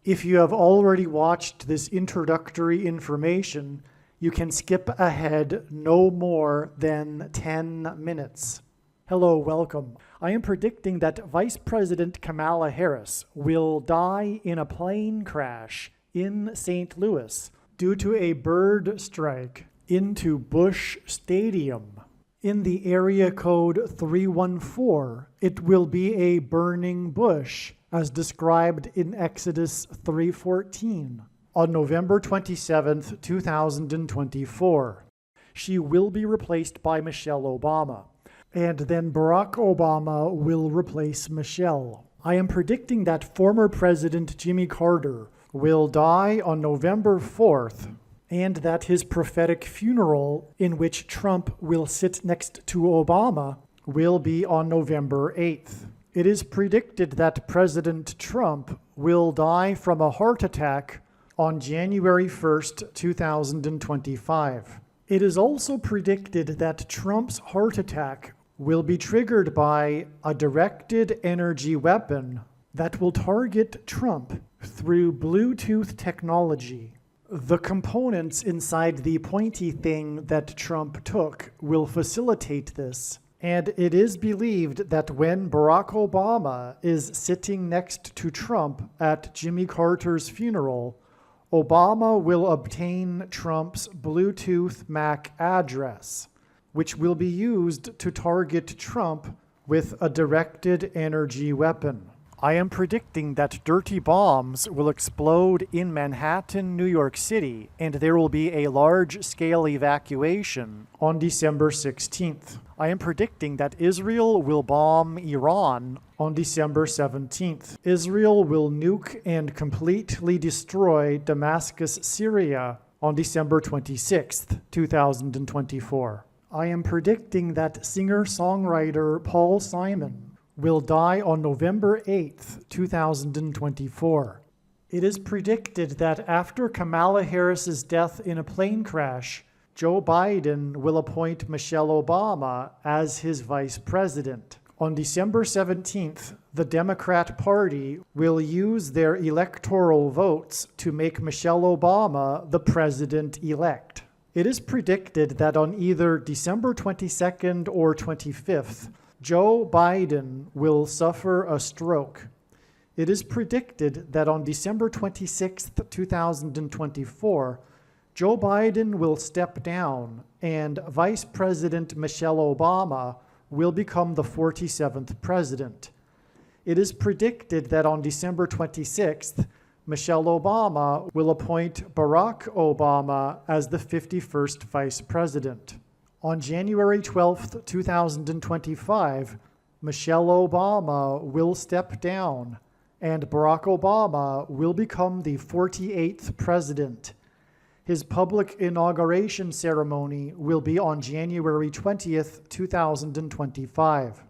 If you have already watched this introductory information, you can skip ahead no more than 10 minutes. Hello, welcome. I am predicting that Vice President Kamala Harris will die in a plane crash in St. Louis due to a bird strike into Busch Stadium. In the area code 314, it will be a burning bush, as described in Exodus 3:14, on November 27, 2024. She will be replaced by Michelle Obama, and then Barack Obama will replace Michelle. I am predicting that former President Jimmy Carter will die on November 4th, and that his prophetic funeral, in which Trump will sit next to Obama, will be on November 8th. It is predicted that President Trump will die from a heart attack on January 1st, 2025. It is also predicted that Trump's heart attack will be triggered by a directed energy weapon that will target Trump through Bluetooth technology. The components inside the pointy thing that Trump took will facilitate this, and it is believed that when Barack Obama is sitting next to Trump at Jimmy Carter's funeral, Obama will obtain Trump's Bluetooth MAC address, which will be used to target Trump with a directed energy weapon. I am predicting that dirty bombs will explode in Manhattan, New York City, and there will be a large-scale evacuation on December 16th. I am predicting that Israel will bomb Iran on December 17th. Israel will nuke and completely destroy Damascus, Syria on December 26th, 2024. I am predicting that singer-songwriter Paul Simon will die on November 8th, 2024. It is predicted that after Kamala Harris's death in a plane crash, Joe Biden will appoint Michelle Obama as his vice president. On December 17th, the Democrat Party will use their electoral votes to make Michelle Obama the president-elect. It is predicted that on either December 22nd or 25th, Joe Biden will suffer a stroke. It is predicted that on December 26, 2024, Joe Biden will step down and Vice President Michelle Obama will become the 47th president. It is predicted that on December 26th, Michelle Obama will appoint Barack Obama as the 51st vice president. On January 12, 2025, Michelle Obama will step down and Barack Obama will become the 48th president. His public inauguration ceremony will be on January 20th, 2025.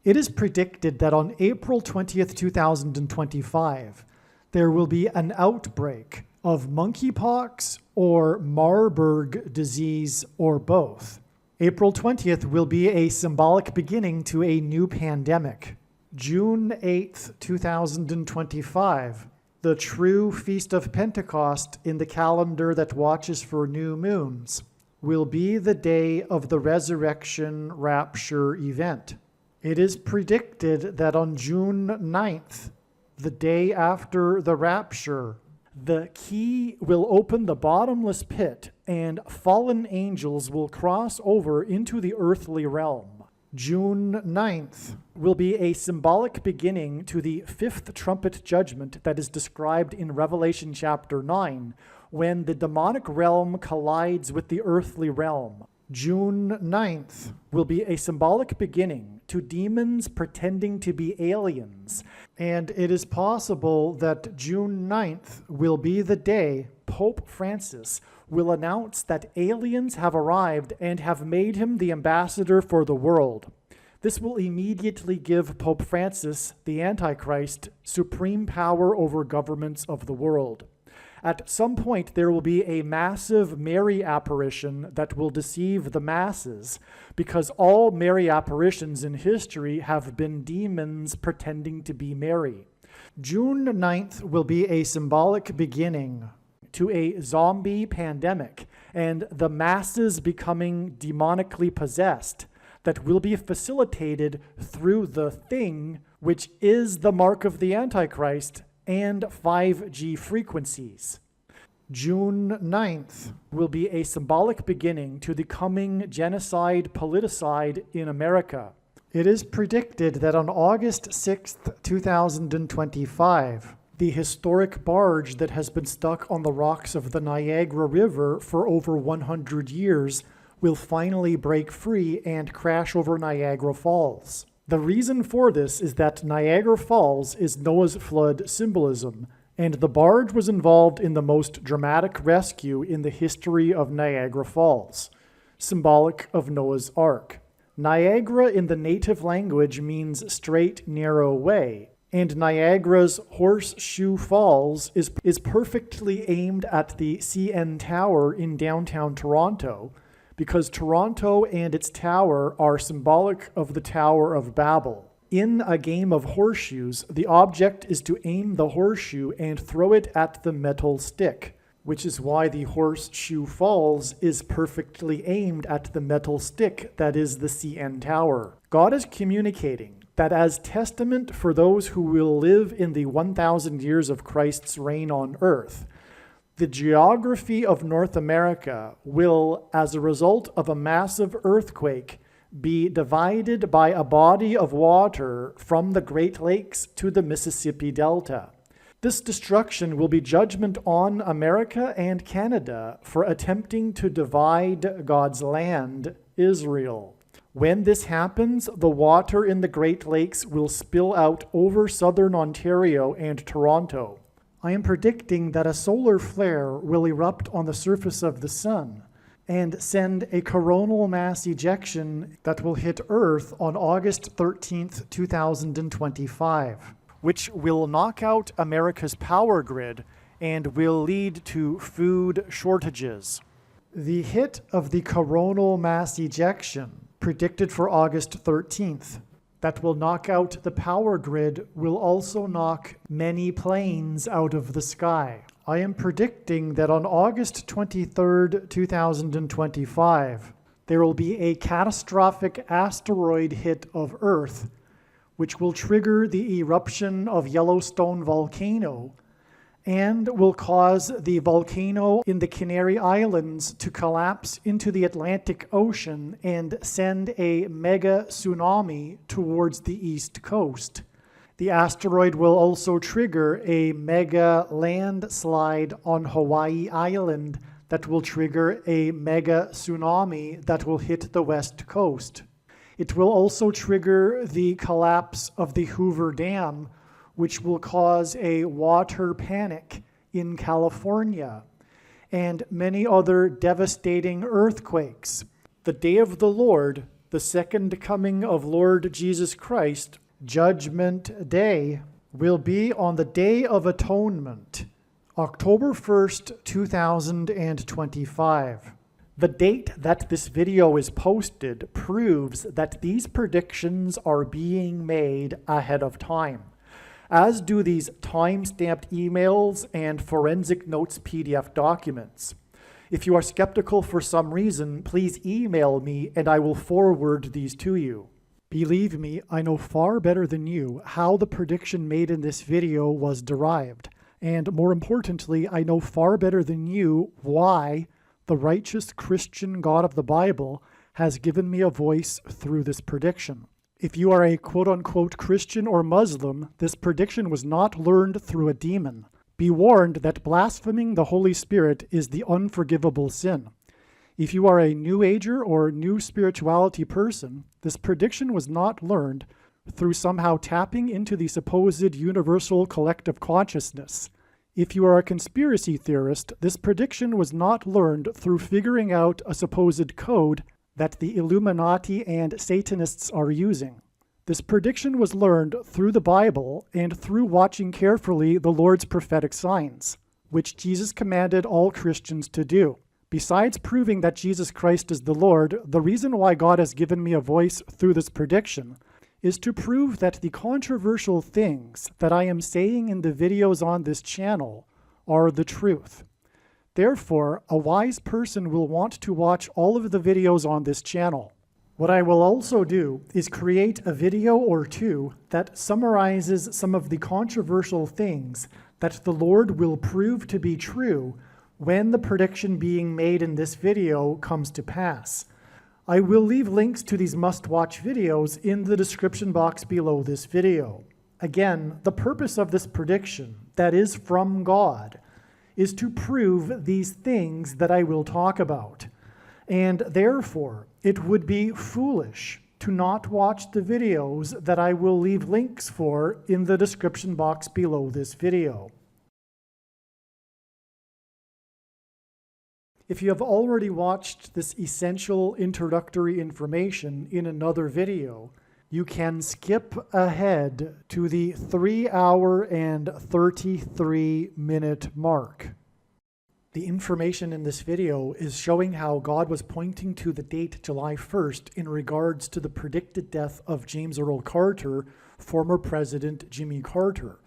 It is predicted that on April 20th, 2025, there will be an outbreak of monkeypox or Marburg disease or both. April 20th will be a symbolic beginning to a new pandemic. June 8th, 2025, the true Feast of Pentecost in the calendar that watches for new moons, will be the day of the resurrection rapture event. It is predicted that on June 9th, the day after the rapture, the key will open the bottomless pit and fallen angels will cross over into the earthly realm. June 9th will be a symbolic beginning to the fifth trumpet judgment that is described in Revelation chapter 9, when the demonic realm collides with the earthly realm. June 9th will be a symbolic beginning to demons pretending to be aliens, and it is possible that June 9th will be the day Pope Francis will announce that aliens have arrived and have made him the ambassador for the world. This will immediately give Pope Francis, the Antichrist, supreme power over governments of the world. At some point, there will be a massive Mary apparition that will deceive the masses, because all Mary apparitions in history have been demons pretending to be Mary. June 9th will be a symbolic beginning to a zombie pandemic and the masses becoming demonically possessed that will be facilitated through the thing, which is the mark of the Antichrist and 5G frequencies. June 9th will be a symbolic beginning to the coming genocide politicide in America. It is predicted that on August 6th, 2025, the historic barge that has been stuck on the rocks of the Niagara River for over 100 years will finally break free and crash over Niagara Falls. The reason for this is that Niagara Falls is Noah's flood symbolism, and the barge was involved in the most dramatic rescue in the history of Niagara Falls, symbolic of Noah's Ark. Niagara in the native language means straight, narrow way, and Niagara's Horseshoe Falls is perfectly aimed at the CN Tower in downtown Toronto, because Toronto and its tower are symbolic of the Tower of Babel. In a game of horseshoes, the object is to aim the horseshoe and throw it at the metal stick, which is why the Horseshoe Falls is perfectly aimed at the metal stick that is the CN Tower. God is communicating that as testament for those who will live in the 1,000 years of Christ's reign on earth, the geography of North America will, as a result of a massive earthquake, be divided by a body of water from the Great Lakes to the Mississippi Delta. This destruction will be judgment on America and Canada for attempting to divide God's land, Israel. When this happens, the water in the Great Lakes will spill out over southern Ontario and Toronto. I am predicting that a solar flare will erupt on the surface of the sun and send a coronal mass ejection that will hit Earth on August 13th, 2025, which will knock out America's power grid and will lead to food shortages. The hit of the coronal mass ejection, predicted for August 13th, that will knock out the power grid will also knock many planes out of the sky. I am predicting that on August 23rd, 2025, there will be a catastrophic asteroid hit of Earth, which will trigger the eruption of Yellowstone volcano and will cause the volcano in the Canary Islands to collapse into the Atlantic Ocean and send a mega tsunami towards the east coast. The asteroid will also trigger a mega landslide on Hawaii Island that will trigger a mega tsunami that will hit the west coast. It will also trigger the collapse of the Hoover Dam, which will cause a water panic in California, and many other devastating earthquakes. The day of the Lord, the second coming of Lord Jesus Christ, Judgment Day, will be on the Day of Atonement, October 1st, 2025. The date that this video is posted proves that these predictions are being made ahead of time, as do these time-stamped emails and forensic notes PDF documents. If you are skeptical for some reason, please email me and I will forward these to you. Believe me, I know far better than you how the prediction made in this video was derived, and more importantly, I know far better than you why the righteous Christian God of the Bible has given me a voice through this prediction. If you are a quote-unquote Christian or Muslim, this prediction was not learned through a demon. Be warned that blaspheming the Holy Spirit is the unforgivable sin. If you are a New Ager or New Spirituality person, this prediction was not learned through somehow tapping into the supposed universal collective consciousness. If you are a conspiracy theorist, this prediction was not learned through figuring out a supposed code that the Illuminati and Satanists are using. This prediction was learned through the Bible and through watching carefully the Lord's prophetic signs, which Jesus commanded all Christians to do. Besides proving that Jesus Christ is the Lord, the reason why God has given me a voice through this prediction is to prove that the controversial things that I am saying in the videos on this channel are the truth. Therefore, a wise person will want to watch all of the videos on this channel. What I will also do is create a video or two that summarizes some of the controversial things that the Lord will prove to be true when the prediction being made in this video comes to pass. I will leave links to these must-watch videos in the description box below this video. Again, the purpose of this prediction, that is from God, is to prove these things that I will talk about. And therefore, it would be foolish to not watch the videos that I will leave links for in the description box below this video. If you have already watched this essential introductory information in another video, you can skip ahead to the 3-hour and 33-minute mark. The information in this video is showing how God was pointing to the date July 1st in regards to the predicted death of James Earl Carter, former President Jimmy Carter.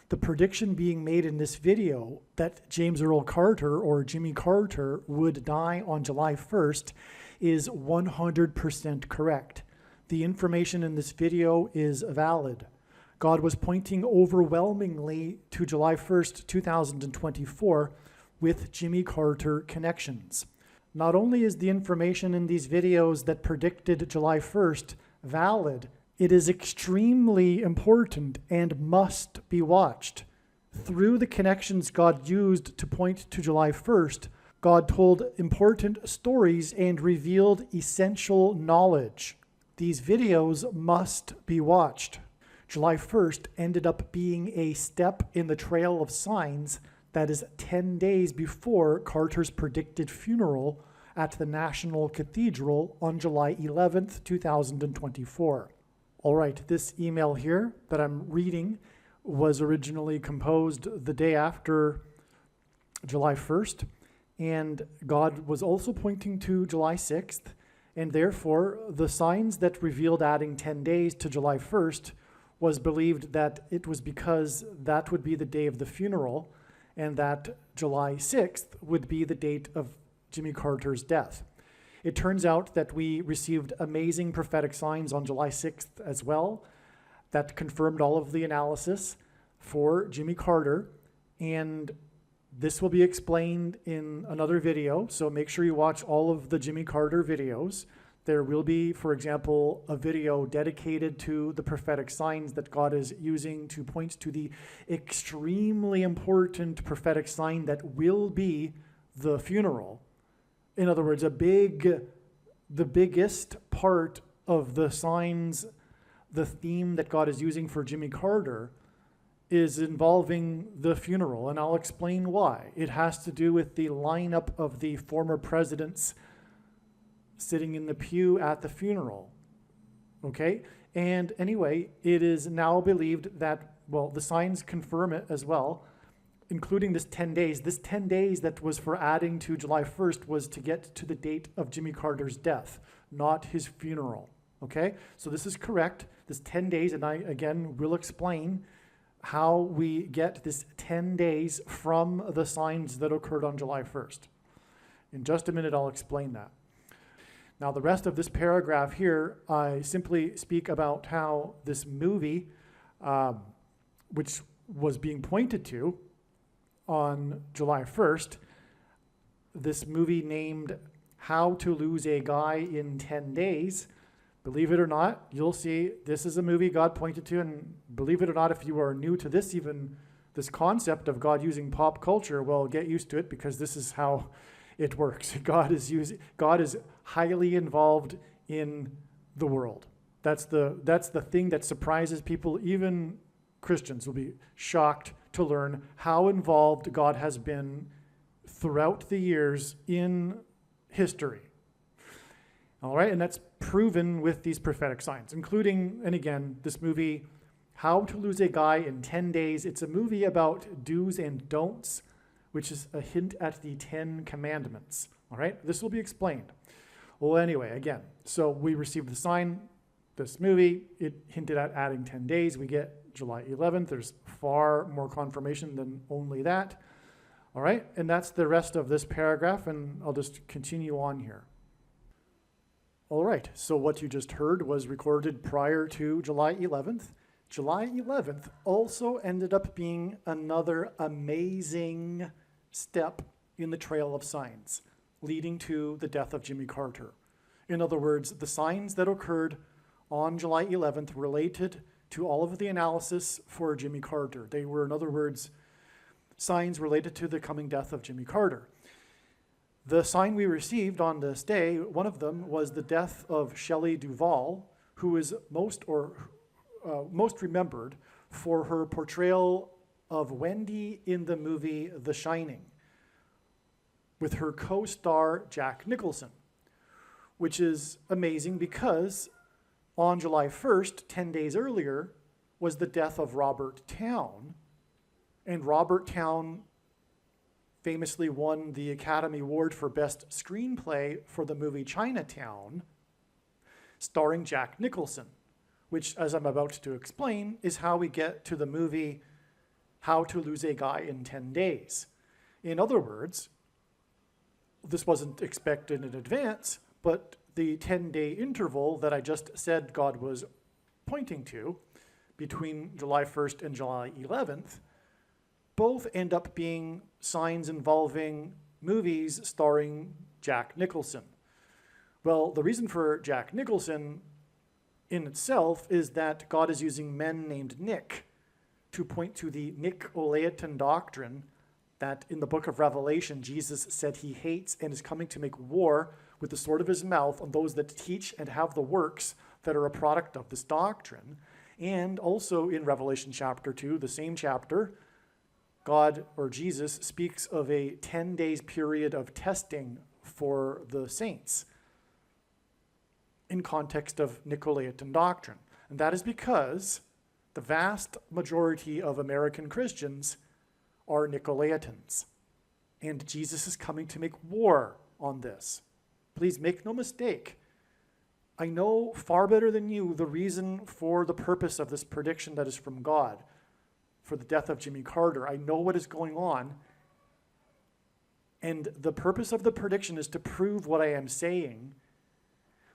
The prediction being made in this video that James Earl Carter or Jimmy Carter would die on July 1st is 100% correct. The information in this video is valid. God was pointing overwhelmingly to July 1st, 2024 with Jimmy Carter connections. Not only is the information in these videos that predicted July 1st valid, it is extremely important and must be watched. Through the connections God used to point to July 1st, God told important stories and revealed essential knowledge. These videos must be watched. July 1st ended up being a step in the trail of signs that is 10 days before Carter's predicted funeral at the National Cathedral on July 11th, 2024. All right, this email here that I'm reading was originally composed the day after July 1st, and God was also pointing to July 6th, and therefore the signs that revealed adding 10 days to July 1st was believed that it was because that would be the day of the funeral, and that July 6th would be the date of Jimmy Carter's death. It turns out that we received amazing prophetic signs on July 6th as well that confirmed all of the analysis for Jimmy Carter, and this will be explained in another video, so make sure you watch all of the Jimmy Carter videos. There will be, for example, a video dedicated to the prophetic signs that God is using to point to the extremely important prophetic sign that will be the funeral. In other words, the biggest part of the signs, the theme that God is using for Jimmy Carter is involving the funeral, and I'll explain why. It has to do with the lineup of the former presidents sitting in the pew at the funeral, okay? And anyway, it is now believed that, well, the signs confirm it as well, including this 10 days. This 10 days that was for adding to July 1st was to get to the date of Jimmy Carter's death, not his funeral, okay? So this is correct, this 10 days, and I, again, will explain how we get this 10 days from the signs that occurred on July 1st. In just a minute, I'll explain that. Now, the rest of this paragraph here, I simply speak about how this movie, which was being pointed to on July 1st, this movie named How to Lose a Guy in 10 Days, believe it or not, you'll see this is a movie God pointed to, and believe it or not, if you are new to this, even this concept of God using pop culture, well, get used to it because this is how it works. God is highly involved in the world. That's the thing that surprises people. Even Christians will be shocked to learn how involved God has been throughout the years in history. All right, and that's proven with these prophetic signs, including, and again, this movie, How to Lose a Guy in 10 Days. It's a movie about do's and don'ts, which is a hint at the 10 commandments. All right, this will be explained. Well, anyway, again, so we received the sign, this movie, it hinted at adding 10 days. We get July 11th. There's far more confirmation than only that. All right, and that's the rest of this paragraph, and I'll just continue on here. All right, so what you just heard was recorded prior to July 11th. July 11th also ended up being another amazing step in the trail of signs leading to the death of Jimmy Carter. In other words, the signs that occurred on July 11th related to all of the analysis for Jimmy Carter. They were, in other words, signs related to the coming death of Jimmy Carter. The sign we received on this day, one of them was the death of Shelley Duvall, who is most remembered for her portrayal of Wendy in the movie The Shining, with her co-star Jack Nicholson, which is amazing because on July 1st, 10 days earlier, was the death of Robert Towne. And Robert Towne famously won the Academy Award for Best Screenplay for the movie Chinatown, starring Jack Nicholson, which, as I'm about to explain, is how we get to the movie How to Lose a Guy in 10 Days. In other words, this wasn't expected in advance, but the 10-day interval that I just said God was pointing to between July 1st and July 11th, both end up being signs involving movies starring Jack Nicholson. Well, the reason for Jack Nicholson in itself is that God is using men named Nick to point to the Nicolaitan doctrine that in the book of Revelation, Jesus said he hates and is coming to make war with the sword of his mouth on those that teach and have the works that are a product of this doctrine. And also in Revelation chapter 2, the same chapter, God, or Jesus, speaks of a 10 days period of testing for the saints in context of Nicolaitan doctrine. And that is because the vast majority of American Christians are Nicolaitans. And Jesus is coming to make war on this. Please make no mistake. I know far better than you the reason for the purpose of this prediction that is from God for the death of Jimmy Carter. I know what is going on. And the purpose of the prediction is to prove what I am saying,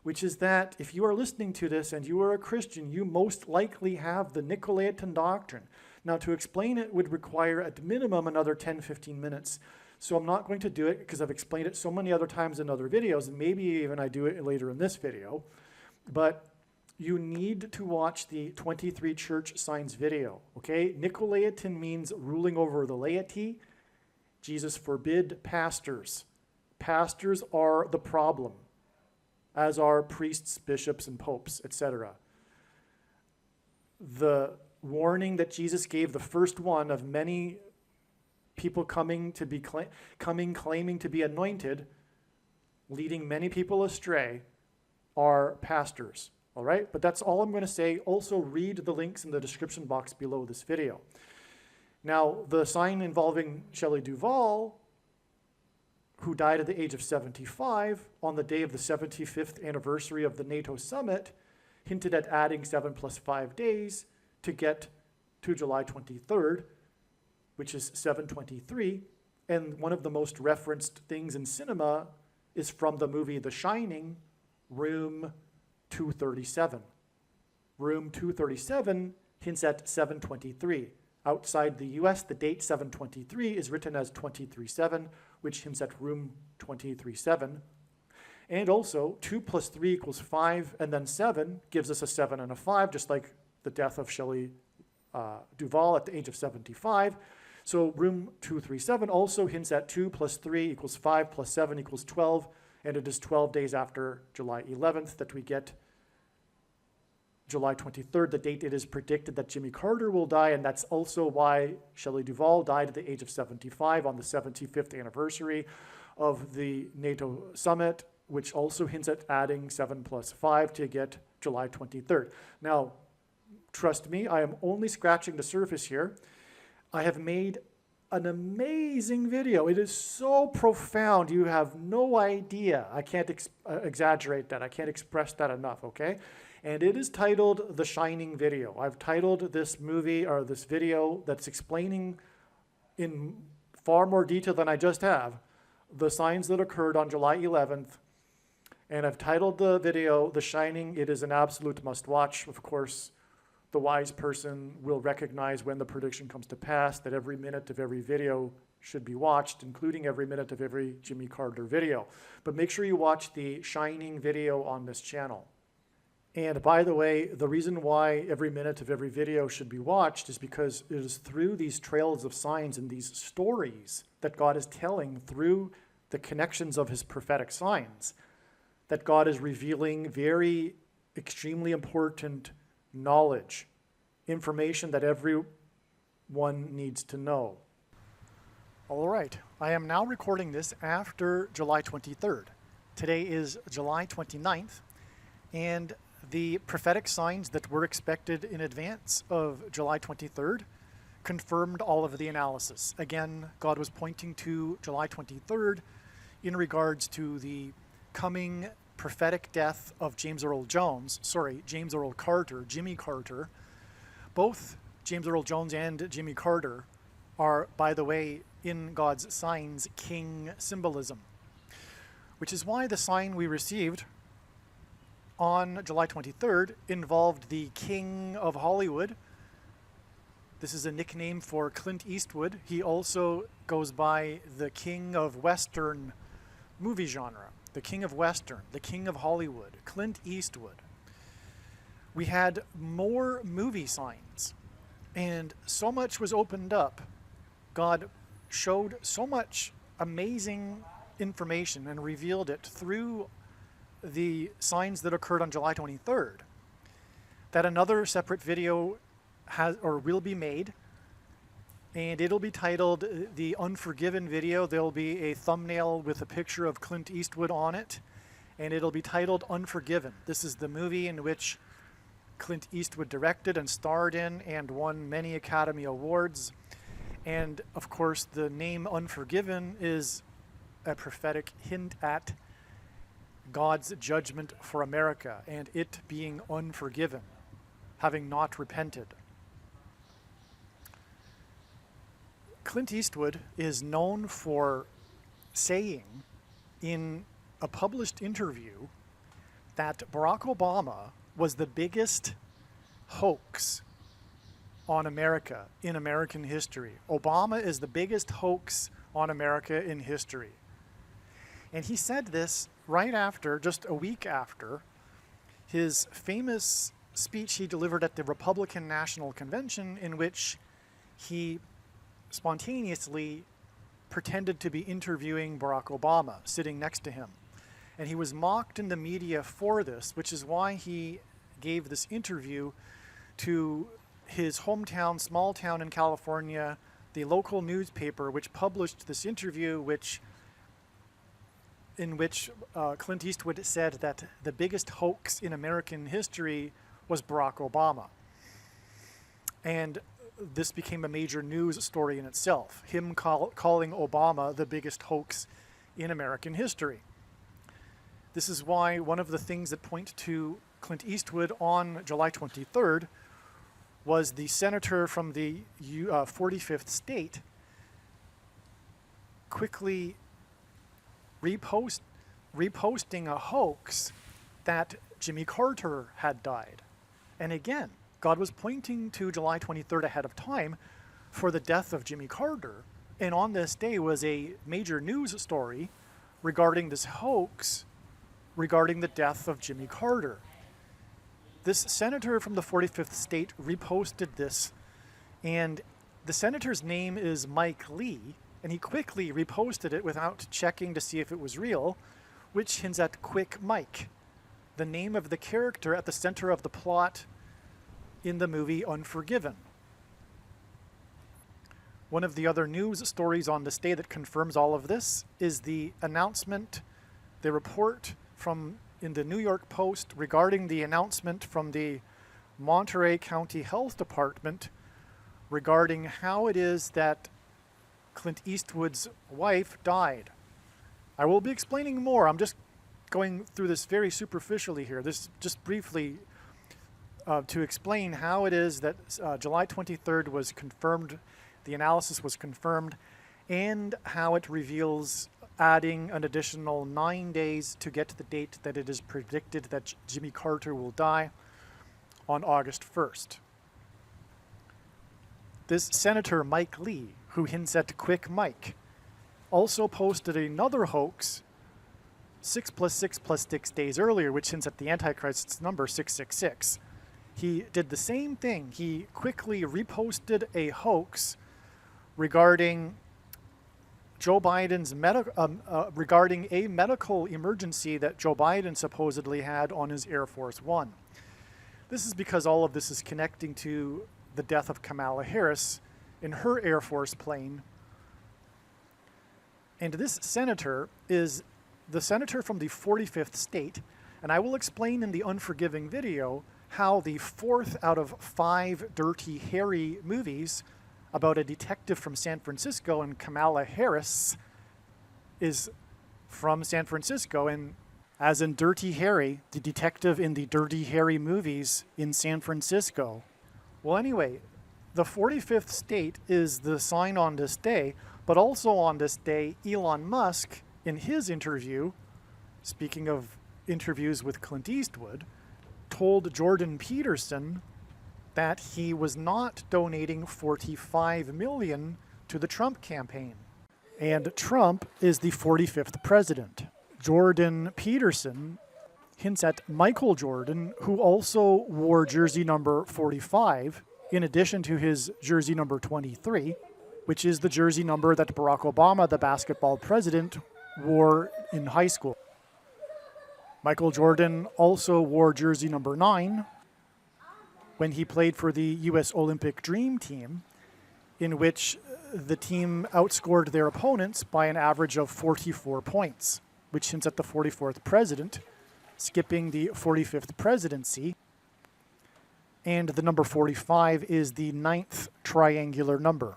which is that if you are listening to this and you are a Christian, you most likely have the Nicolaitan doctrine. Now, to explain it would require at minimum another 10-15 minutes. So I'm not going to do it because I've explained it so many other times in other videos, and maybe even I do it later in this video. But you need to watch the 23 church signs video, okay? Nicolaitan means ruling over the laity. Jesus forbid pastors. Pastors are the problem, as are priests, bishops, and popes, etc. The warning that Jesus gave, the first one of many people coming claiming to be anointed, leading many people astray, are pastors. All right, but that's all I'm going to say. Also read the links in the description box below this video. Now, the sign involving Shelley Duvall, who died at the age of 75 on the day of the 75th anniversary of the NATO summit, hinted at adding 7 + 5 days to get to July 23rd, which is 7/23. And one of the most referenced things in cinema is from the movie The Shining, Room 237. Room 237 hints at 7/23. Outside the US, the date 7/23 is written as 23/7, which hints at room 23/7. And also, 2 + 3 = 5, and then 7 gives us a 7 and a 5, just like the death of Shelley Duvall at the age of 75. So room 237 also hints at 2 + 3 = 5 + 7 = 12, and it is 12 days after July 11th that we get July 23rd, the date it is predicted that Jimmy Carter will die, and that's also why Shelley Duvall died at the age of 75 on the 75th anniversary of the NATO summit, which also hints at adding 7 + 5 to get July 23rd. Now, trust me, I am only scratching the surface here. I have made an amazing video. It is so profound, you have no idea. I can't exaggerate that. I can't express that enough, okay? and it is titled The Shining Video. I've titled this movie, or this video that's explaining in far more detail than I just have, the signs that occurred on July 11th, and I've titled the video The Shining. It is an absolute must-watch. Of course, the wise person will recognize when the prediction comes to pass that every minute of every video should be watched, including every minute of every Jimmy Carter video. But make sure you watch the Shining video on this channel. And by the way, the reason why every minute of every video should be watched is because it is through these trails of signs and these stories that God is telling through the connections of his prophetic signs that God is revealing very extremely important knowledge, information that everyone needs to know. All right, I am now recording this after July 23rd. Today is July 29th, and the prophetic signs that were expected in advance of July 23rd confirmed all of the analysis. Again, God was pointing to July 23rd in regards to the coming prophetic death of James Earl Carter, Jimmy Carter. Both James Earl Jones and Jimmy Carter are, by the way, in God's signs, king symbolism, which is why the sign we received on July 23rd involved the King of Hollywood. This is a nickname for Clint Eastwood. He also goes by the King of Western movie genre, the King of Western, the King of Hollywood, Clint Eastwood. We had more movie signs, and so much was opened up. God showed so much amazing information and revealed it through the signs that occurred on July 23rd that another separate video will be made, and it'll be titled the Unforgiven video. There'll be a thumbnail with a picture of Clint Eastwood on it, and it'll be titled Unforgiven. This is the movie in which Clint Eastwood directed and starred in and won many Academy Awards. And of course, the name Unforgiven is a prophetic hint at God's judgment for America and it being unforgiven, having not repented. Clint Eastwood is known for saying in a published interview that Barack Obama was the biggest hoax on America in American history. Obama is the biggest hoax on America in history. And he said this right after, just a week after, his famous speech he delivered at the Republican National Convention, in which he spontaneously pretended to be interviewing Barack Obama, sitting next to him. And he was mocked in the media for this, which is why he gave this interview to his hometown, small town in California, the local newspaper, which published this interview, in which Clint Eastwood said that the biggest hoax in American history was Barack Obama. And this became a major news story in itself, him calling Obama the biggest hoax in American history. This is why one of the things that point to Clint Eastwood on July 23rd was the senator from the 45th state quickly reposting a hoax that Jimmy Carter had died. And again, God was pointing to July 23rd ahead of time for the death of Jimmy Carter. And on this day was a major news story regarding this hoax regarding the death of Jimmy Carter. This senator from the 45th state reposted this, and the senator's name is Mike Lee, and he quickly reposted it without checking to see if it was real, which hints at Quick Mike, the name of the character at the center of the plot in the movie Unforgiven. One of the other news stories on this day that confirms all of this is the announcement, the report in the New York Post regarding the announcement from the Monterey County Health Department regarding how it is that Clint Eastwood's wife died. I will be explaining more. I'm just going through this very superficially here. This just briefly to explain how it is that July 23rd was confirmed, the analysis was confirmed, and how it reveals adding an additional 9 days to get to the date that it is predicted that Jimmy Carter will die on August 1st. This Senator Mike Lee, who hints at Quick Mike, also posted another hoax 6 + 6 + 6 days earlier, which hints at the Antichrist's number 666. He did the same thing. He quickly reposted a hoax regarding Joe Biden's regarding a medical emergency that Joe Biden supposedly had on his Air Force One. This is because all of this is connecting to the death of Kamala Harris in her Air Force plane. And this senator is the senator from the 45th state, and I will explain in the Unforgiving video how the 4th out of 5 Dirty Harry movies about a detective from San Francisco and Kamala Harris is from San Francisco, and as in Dirty Harry, the detective in the Dirty Harry movies in San Francisco. Well, anyway, the 45th state is the sign on this day, but also on this day, Elon Musk, in his interview, speaking of interviews with Clint Eastwood, told Jordan Peterson that he was not donating $45 million to the Trump campaign. And Trump is the 45th president. Jordan Peterson hints at Michael Jordan, who also wore jersey number 45, in addition to his jersey number 23, which is the jersey number that Barack Obama, the basketball president, wore in high school. Michael Jordan also wore jersey number 9 when he played for the U.S. Olympic Dream Team, in which the team outscored their opponents by an average of 44 points, which hints at the 44th president, skipping the 45th presidency. And the number 45 is the 9th triangular number.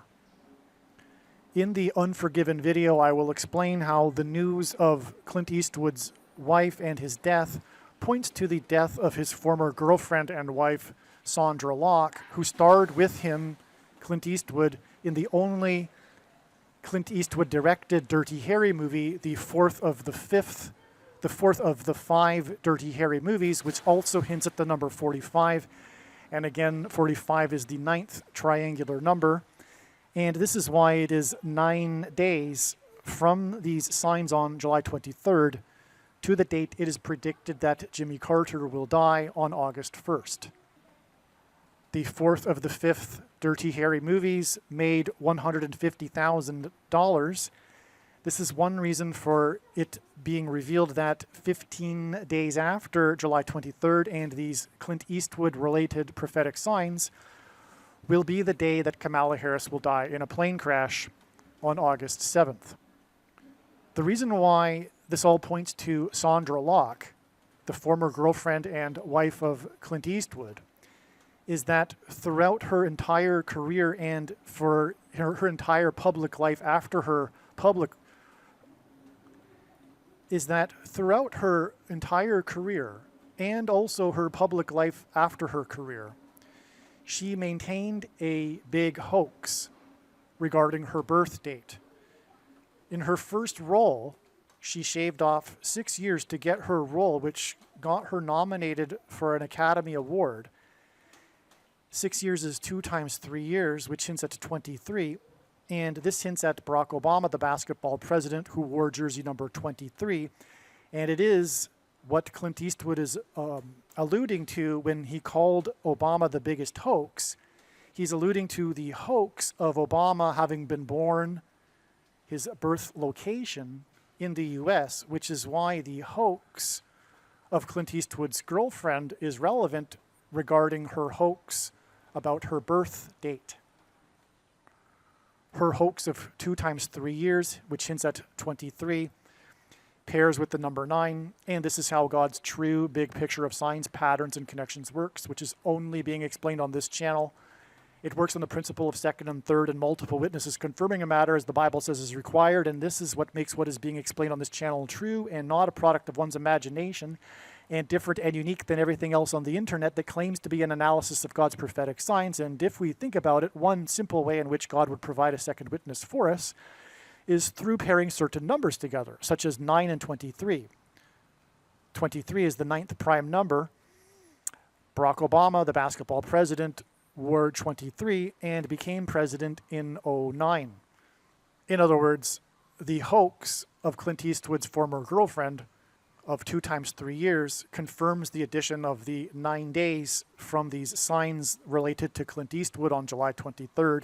In the Unforgiven video, I will explain how the news of Clint Eastwood's wife and his death points to the death of his former girlfriend and wife, Sandra Locke, who starred with him, Clint Eastwood, in the only Clint Eastwood directed Dirty Harry movie, the fourth of the 5 Dirty Harry movies, which also hints at the number 45. And again, 45 is the 9th triangular number. And this is why it is 9 days from these signs on July 23rd to the date it is predicted that Jimmy Carter will die on August 1st. The 4th of the 5th Dirty Harry movies made $150,000. This is one reason for it being revealed that 15 days after July 23rd and these Clint Eastwood-related prophetic signs will be the day that Kamala Harris will die in a plane crash on August 7th. The reason why this all points to Sandra Locke, the former girlfriend and wife of Clint Eastwood, is that throughout her entire career and for her entire public life after her public, is that throughout her entire career and also her public life after her career, she maintained a big hoax regarding her birth date. In her first role, she shaved off 6 years to get her role, which got her nominated for an Academy Award. 6 years is 2 times 3 years, which hints at 23. And this hints at Barack Obama, the basketball president, who wore jersey number 23. And it is what Clint Eastwood is alluding to when he called Obama the biggest hoax. He's alluding to the hoax of Obama having been born, his birth location in the U.S., which is why the hoax of Clint Eastwood's girlfriend is relevant regarding her hoax about her birth date. Her hoax of 2 times 3 years, which hints at 23, pairs with the number 9, and this is how God's true big picture of signs, patterns, and connections works, which is only being explained on this channel. It works on the principle of second and third and multiple witnesses confirming a matter as the Bible says is required, and this is what makes what is being explained on this channel true and not a product of one's imagination. and different and unique than everything else on the internet that claims to be an analysis of God's prophetic signs. And if we think about it, one simple way in which God would provide a second witness for us is through pairing certain numbers together, such as 9 and 23. 23 is the 9th prime number. Barack Obama, the basketball president, wore 23 and became president in 2009. In other words, the hoax of Clint Eastwood's former girlfriend of 2 times 3 years confirms the addition of the 9 days from these signs related to Clint Eastwood on July 23rd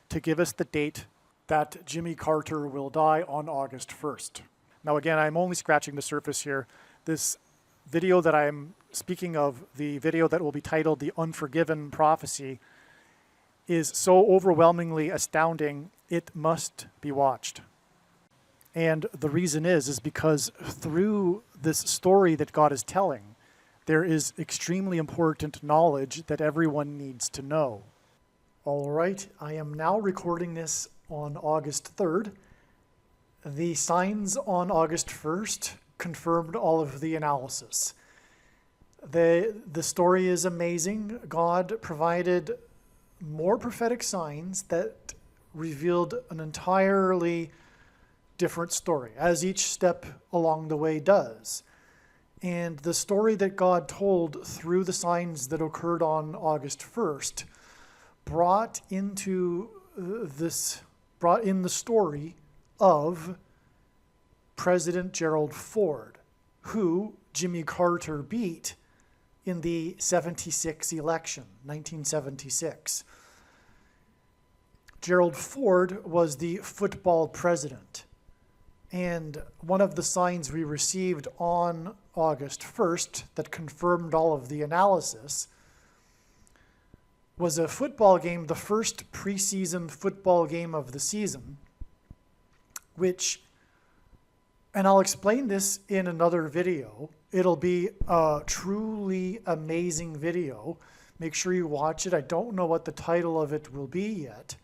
to give us the date that Jimmy Carter will die on August 1st. Now again, I'm only scratching the surface here. This video that I'm speaking of, the video that will be titled The Unforgiven Prophecy, is so overwhelmingly astounding, it must be watched. And the reason is because through this story that God is telling, there is extremely important knowledge that everyone needs to know. All right, I am now recording this on August 3rd. The signs on August 1st confirmed all of the analysis. The story is amazing. God provided more prophetic signs that revealed an entirely different story, as each step along the way does. And the story that God told through the signs that occurred on August 1st brought in the story of President Gerald Ford, who Jimmy Carter beat in the 76 election, 1976. Gerald Ford was the football president. And one of the signs we received on August 1st that confirmed all of the analysis was a football game, the first preseason football game of the season, which, and I'll explain this in another video. It'll be a truly amazing video. Make sure you watch it. I don't know what the title of it will be yet,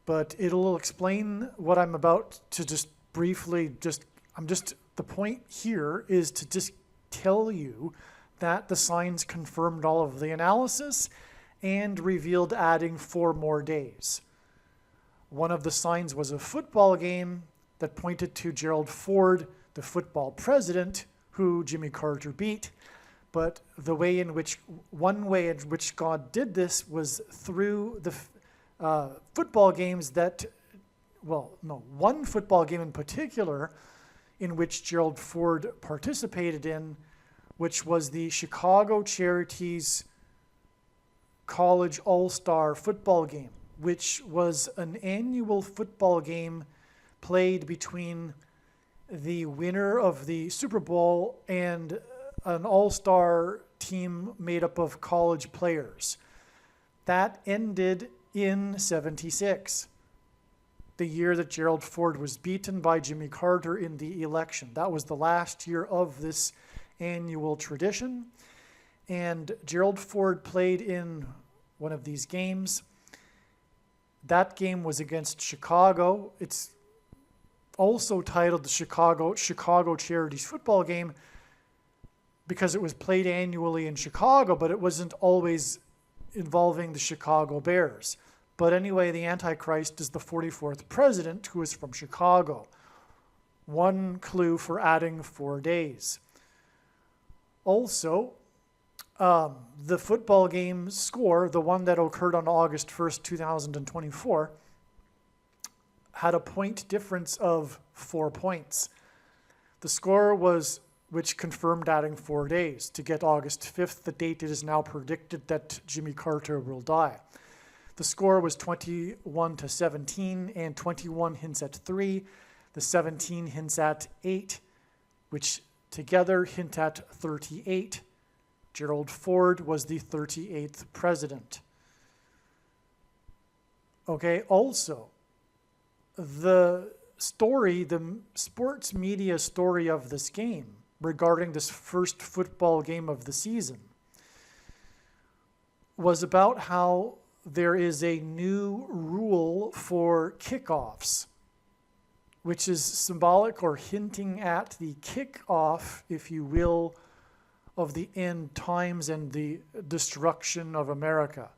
but it'll explain what I'm about to just briefly, the point here is to just tell you that the signs confirmed all of the analysis and revealed adding 4 more days. One of the signs was a football game that pointed to Gerald Ford, the football president, who Jimmy Carter beat. But one way in which God did this was through the football games one football game in particular in which Gerald Ford participated in, which was the Chicago Charities College All-Star football game, which was an annual football game played between the winner of the Super Bowl and an all-star team made up of college players. That ended in 76, the year that Gerald Ford was beaten by Jimmy Carter in the election. That was the last year of this annual tradition. And Gerald Ford played in one of these games. That game was against Chicago. It's also titled the Chicago Charities football game because it was played annually in Chicago, but it wasn't always involving the Chicago Bears. But anyway, the Antichrist is the 44th president who is from Chicago. One clue for adding 4 days. Also, the football game score, the one that occurred on August 1st, 2024, had a point difference of 4 points. The score was, which confirmed adding 4 days to get August 5th, the date it is now predicted that Jimmy Carter will die. The score was 21-17, and 21 hints at 3. The 17 hints at 8, which together hint at 38. Gerald Ford was the 38th president. Okay, also, the story, the sports media story of this game regarding this first football game of the season was about how there is a new rule for kickoffs which is symbolic or hinting at the kickoff, if you will, of the end times and the destruction of America.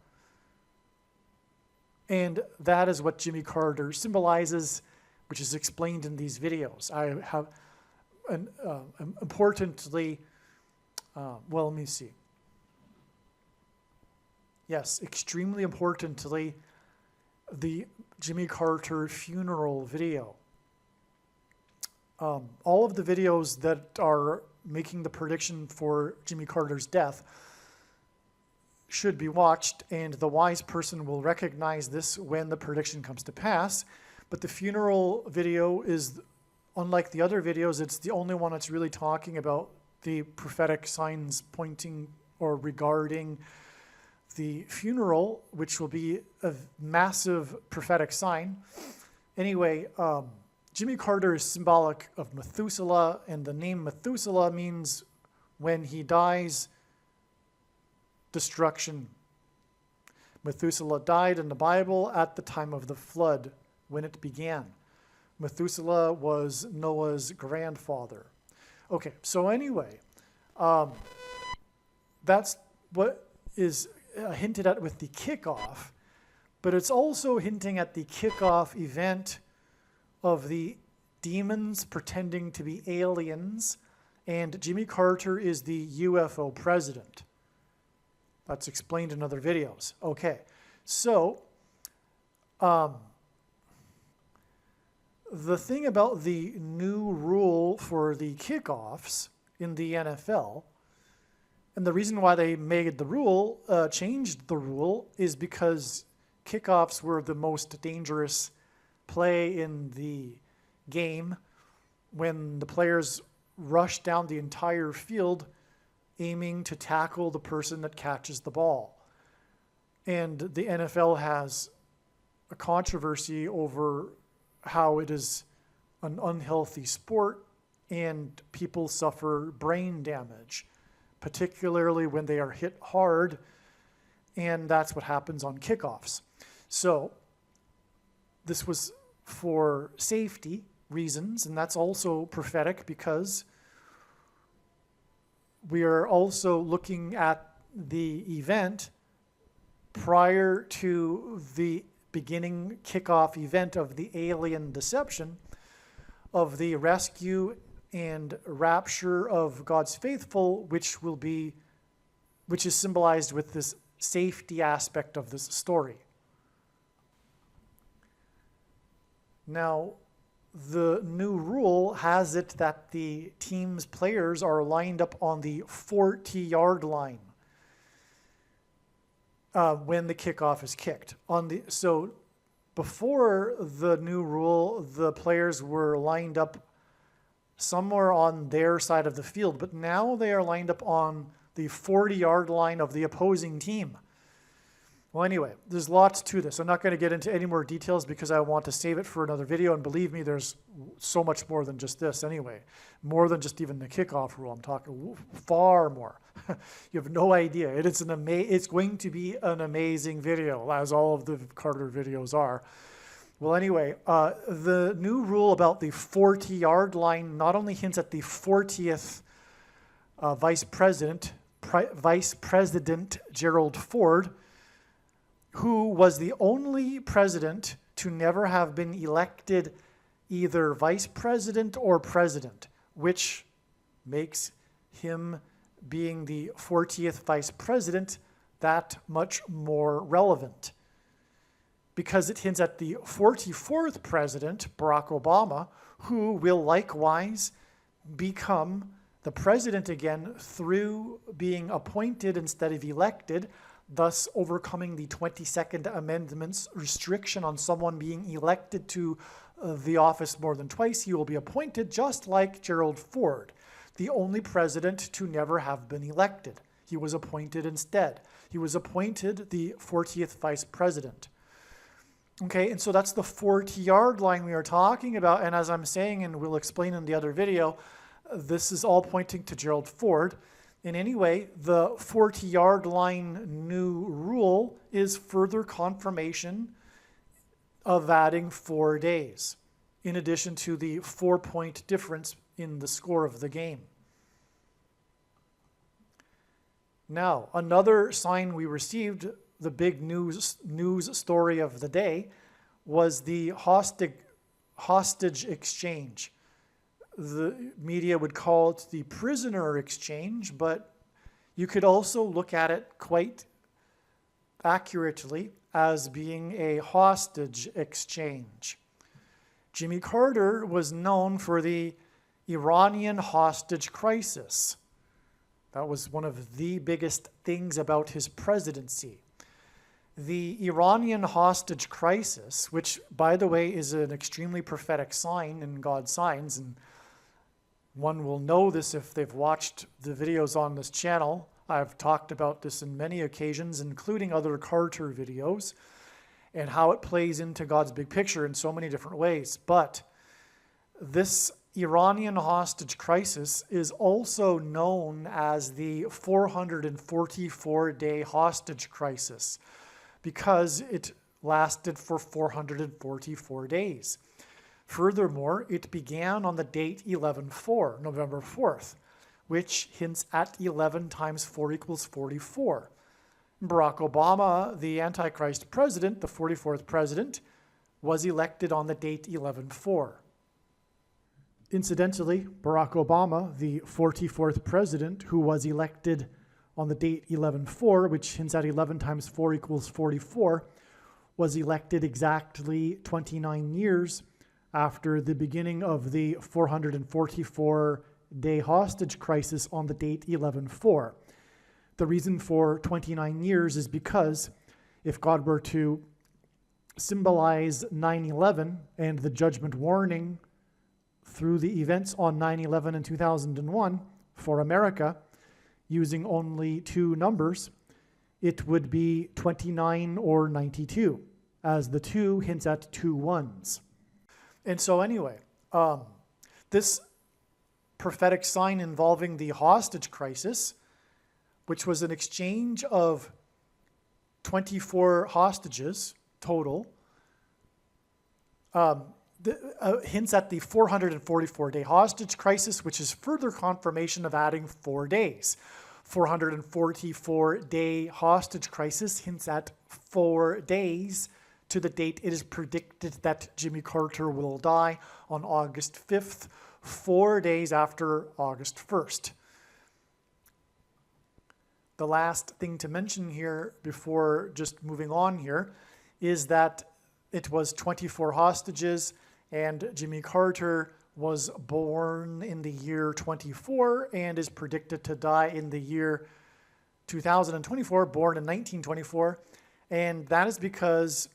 And that is what Jimmy Carter symbolizes, which is explained in these videos. I have, importantly, well, let me see. Yes, extremely importantly, the Jimmy Carter funeral video. All of the videos that are making the prediction for Jimmy Carter's death should be watched, and the wise person will recognize this when the prediction comes to pass. But the funeral video is, unlike the other videos, it's the only one that's really talking about the prophetic signs pointing or regarding the funeral, which will be a massive prophetic sign. Anyway, Jimmy Carter is symbolic of Methuselah, and the name Methuselah means when he dies, destruction. Methuselah died in the Bible at the time of the flood, when it began. Methuselah was Noah's grandfather. Okay, so anyway, that's what is hinted at with the kickoff, but it's also hinting at the kickoff event of the demons pretending to be aliens, and Jimmy Carter is the UFO president. That's explained in other videos. Okay, so the thing about the new rule for the kickoffs in the NFL, and the reason why they made the rule, changed the rule, is because kickoffs were the most dangerous play in the game when the players rush down the entire field aiming to tackle the person that catches the ball. And the NFL has a controversy over how it is an unhealthy sport and people suffer brain damage, particularly when they are hit hard, and that's what happens on kickoffs. So this was for safety reasons, and that's also prophetic because we are also looking at the event prior to the beginning kickoff event of the alien deception, of the rescue and rapture of God's faithful, which is symbolized with this safety aspect of this story. Now, the new rule has it that the team's players are lined up on the 40-yard line when the kickoff is kicked. So before the new rule, the players were lined up somewhere on their side of the field, but now they are lined up on the 40-yard line of the opposing team. Well, anyway, there's lots to this. I'm not going to get into any more details because I want to save it for another video, and believe me, there's so much more than just this anyway. More than just even the kickoff rule. I'm talking far more. You have no idea. It's going to be an amazing video, as all of the Carter videos are. Well, anyway, the new rule about the 40-yard line not only hints at the 40th Vice President Gerald Ford, who was the only president to never have been elected either vice president or president, which makes him being the 40th vice president that much more relevant, because it hints at the 44th president, Barack Obama, who will likewise become the president again through being appointed instead of elected, thus overcoming the 22nd Amendment's restriction on someone being elected to the office more than twice. He will be appointed just like Gerald Ford, the only president to never have been elected. He was appointed instead. He was appointed the 40th vice president. Okay, and so that's the 40-yard line we are talking about, and as I'm saying, and we'll explain in the other video, this is all pointing to Gerald Ford. And anyway, the 40-yard line new rule is further confirmation of adding 4 days. in addition to the 4-point difference in the score of the game. Now, another sign we received, the big news story of the day, was the hostage exchange. The media would call it the prisoner exchange, but you could also look at it quite accurately as being a hostage exchange. Jimmy Carter was known for the Iranian hostage crisis. That was one of the biggest things about his presidency. The Iranian hostage crisis, which, by the way, is an extremely prophetic sign in God's signs, and one will know this if they've watched the videos on this channel. I've talked about this in many occasions, including other Carter videos, and how it plays into God's big picture in so many different ways. But this Iranian hostage crisis is also known as the 444-day hostage crisis because it lasted for 444 days. Furthermore, it began on the date 11/4, November 4th, which hints at 11 times 4 equals 44. Barack Obama, the Antichrist president, the 44th president, was elected on the date 11/4. Incidentally, Barack Obama, the 44th president, who was elected on the date 11/4, which hints at 11 times 4 equals 44, was elected exactly 29 years after the beginning of the 444-day hostage crisis on the date 11/4. The reason for 29 years is because if God were to symbolize 9/11 and the judgment warning through the events on 9/11 and 2001 for America, using only two numbers, it would be 29 or 92, as the 2 hints at 2 ones. And so anyway, this prophetic sign involving the hostage crisis, which was an exchange of 24 hostages total, hints at the 444-day hostage crisis, which is further confirmation of adding 4 days. 444-day hostage crisis hints at 4 days to the date it is predicted that Jimmy Carter will die on August 5th, 4 days after August 1st. The last thing to mention here before just moving on here is that it was 24 hostages, and Jimmy Carter was born in the year 24 and is predicted to die in the year 2024, born in 1924. And that is because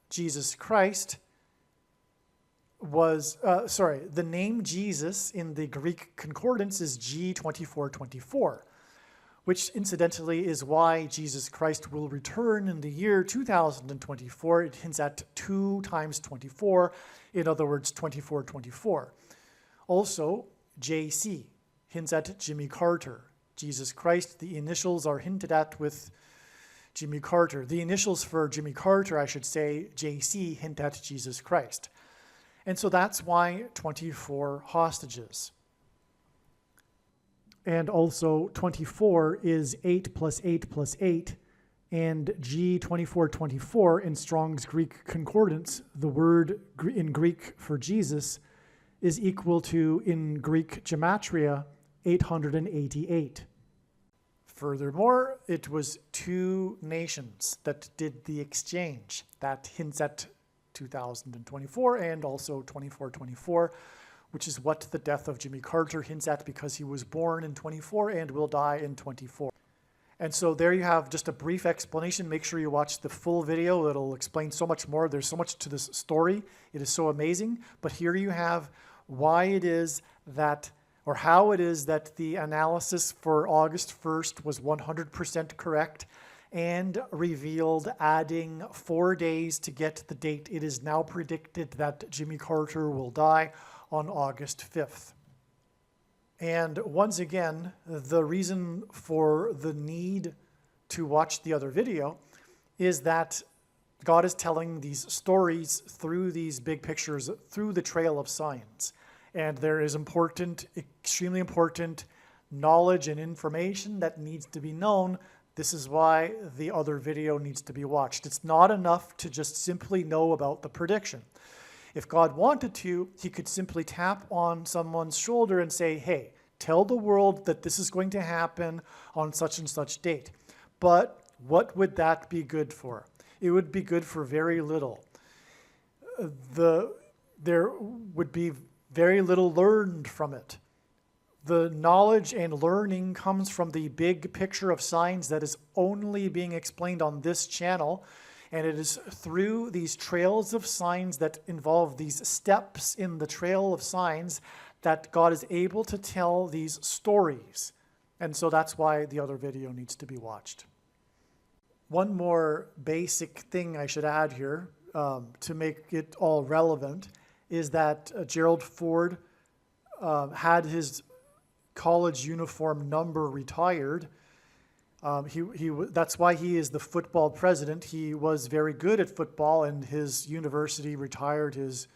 Jesus Christ was, the name Jesus in the Greek concordance is G2424, which incidentally is why Jesus Christ will return in the year 2024. It hints at 2 times 24, in other words, 2424. Also, JC hints at Jimmy Carter. Jesus Christ, the initials are hinted at with Jimmy Carter. The initials for Jimmy Carter, I should say, JC, hint at Jesus Christ. And so that's why 24 hostages. And also 24 is 8 plus 8 plus 8, and G2424 in Strong's Greek Concordance, the word in Greek for Jesus, is equal to, in Greek gematria, 888. Furthermore, it was 2 nations that did the exchange. That hints at 2024 and also 2424, which is what the death of Jimmy Carter hints at because he was born in 24 and will die in 24. And so there you have just a brief explanation. Make sure you watch the full video. It'll explain so much more. There's so much to this story. It is so amazing. But here you have why it is that, or how it is that the analysis for August 1st was 100% correct and revealed adding 4 days to get the date. It is now predicted that Jimmy Carter will die on August 5th. And once again, the reason for the need to watch the other video is that God is telling these stories through these big pictures, through the trail of signs. And there is important, extremely important knowledge and information that needs to be known. This is why the other video needs to be watched. It's not enough to just simply know about the prediction. If God wanted to, he could simply tap on someone's shoulder and say, hey, tell the world that this is going to happen on such and such date. But what would that be good for? It would be good for very little. There would be very little learned from it. The knowledge and learning comes from the big picture of signs that is only being explained on this channel. And it is through these trails of signs that involve these steps in the trail of signs that God is able to tell these stories. And so that's why the other video needs to be watched. One more basic thing I should add here to make it all relevant is that Gerald Ford had his college uniform number retired. That's why he is the football president. He was very good at football, and his university retired his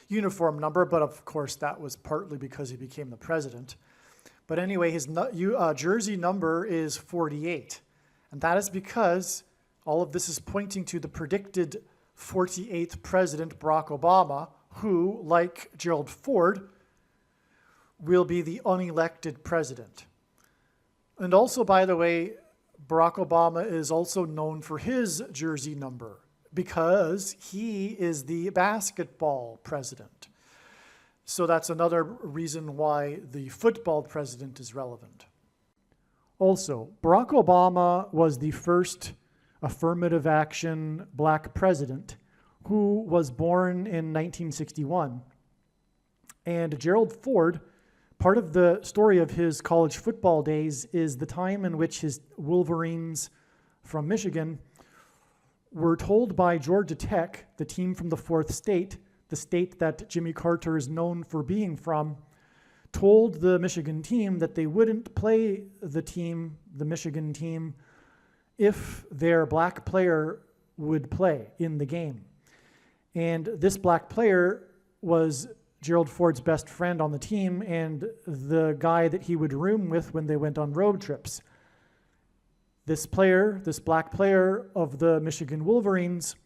uniform number, but of course that was partly because he became the president. But anyway, his jersey number is 48, and that is because all of this is pointing to the predicted 48th president, Barack Obama, who, like Gerald Ford, will be the unelected president. And also, by the way, Barack Obama is also known for his jersey number because he is the basketball president. So that's another reason why the football president is relevant. Also, Barack Obama was the first affirmative action black president who was born in 1961. And Gerald Ford, part of the story of his college football days is the time in which his Wolverines from Michigan were told by Georgia Tech, the team from the fourth state, the state that Jimmy Carter is known for being from, told the Michigan team that they wouldn't play the Michigan team, if their black player would play in the game. And this black player was Gerald Ford's best friend on the team and the guy that he would room with when they went on road trips. This black player of the Michigan Wolverines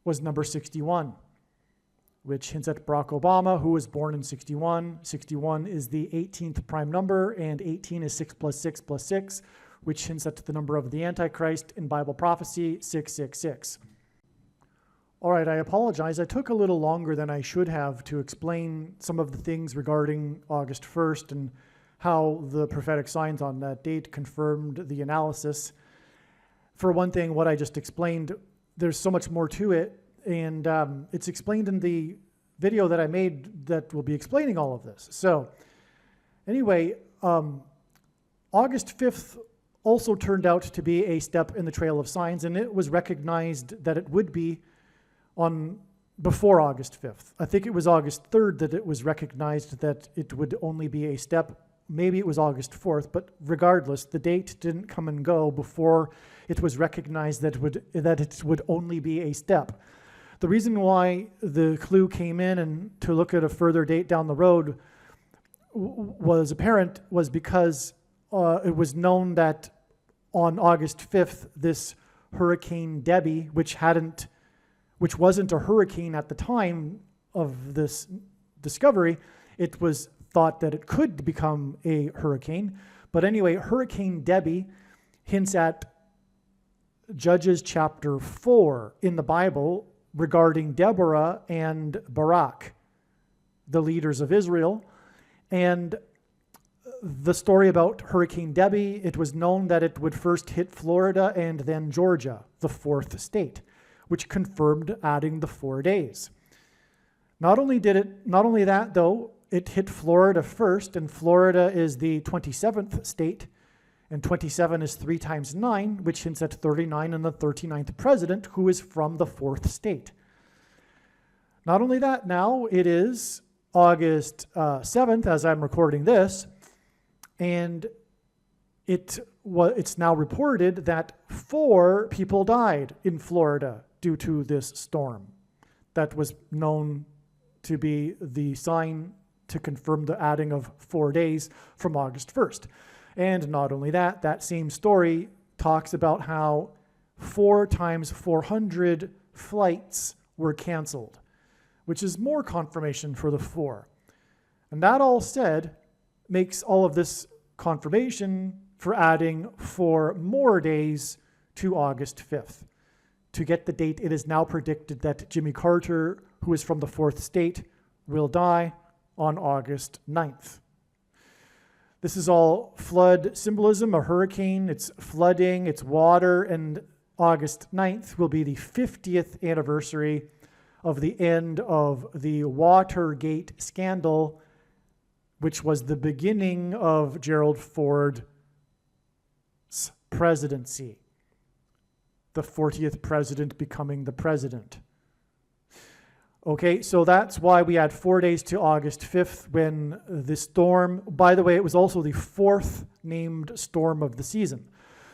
was number 61, which hints at Barack Obama, who was born in 61. 61 is the 18th prime number, and 18 is 6 plus 6 plus 6, which hints at the number of the Antichrist in Bible prophecy, 666. All right, I apologize. I took a little longer than I should have to explain some of the things regarding August 1st and how the prophetic signs on that date confirmed the analysis. For one thing, what I just explained, there's so much more to it, and it's explained in the video that I made that will be explaining all of this. So anyway, August 5th also turned out to be a step in the trail of signs, and it was recognized that it would be before August 5th. I think it was August 3rd that it was recognized that it would only be a step. Maybe it was August 4th, but regardless, the date didn't come and go before it was recognized that it would only be a step. The reason why the clue came in and to look at a further date down the road was because it was known that on August 5th, this Hurricane Debbie, which wasn't a hurricane at the time of this discovery, it was thought that it could become a hurricane. But anyway, Hurricane Debbie hints at Judges chapter 4 in the Bible regarding Deborah and Barak, the leaders of Israel. And the story about Hurricane Debbie, it was known that it would first hit Florida and then Georgia, the fourth state, which confirmed adding the 4 days. Not only that though, it hit Florida first, and Florida is the 27th state, and 27 is 3 times 9, which hints at 39 and the 39th president, who is from the fourth state. Not only that, now it is August 7th, as I'm recording this, and it's now reported that 4 people died in Florida due to this storm that was known to be the sign to confirm the adding of 4 days from August 1st. And not only that, that same story talks about how 4 times 400 flights were canceled, which is more confirmation for the 4. And that all said makes all of this confirmation for adding 4 more days to August 5th. To get the date, it is now predicted that Jimmy Carter, who is from the 4th state, will die on August 9th. This is all flood symbolism, a hurricane, it's flooding, it's water, and August 9th will be the 50th anniversary of the end of the Watergate scandal, which was the beginning of Gerald Ford's presidency. The 40th president becoming the president. Okay, so that's why we add 4 days to August 5th when the storm, by the way, it was also the 4th named storm of the season.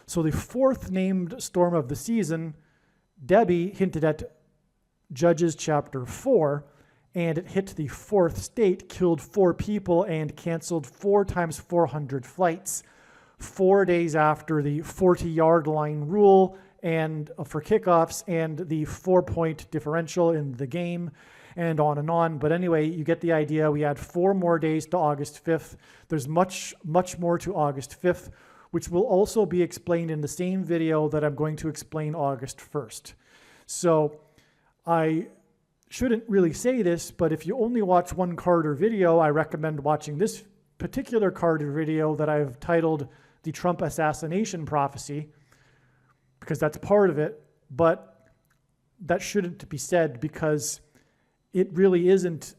So the 4th named storm of the season, Debbie hinted at Judges chapter 4, and it hit the 4th state, killed 4 people, and canceled 4 times 400 flights 4 days after the 40-yard line rule and for kickoffs and the 4-point differential in the game, and on and on. But anyway, you get the idea. We add 4 more days to August 5th. There's much more to August 5th, which will also be explained in the same video that I'm going to explain August 1st. So I shouldn't really say this, but if you only watch one Carter video, I recommend watching this particular Carter video that I've titled The Trump Assassination Prophecy, because that's part of it, but that shouldn't be said because it really isn't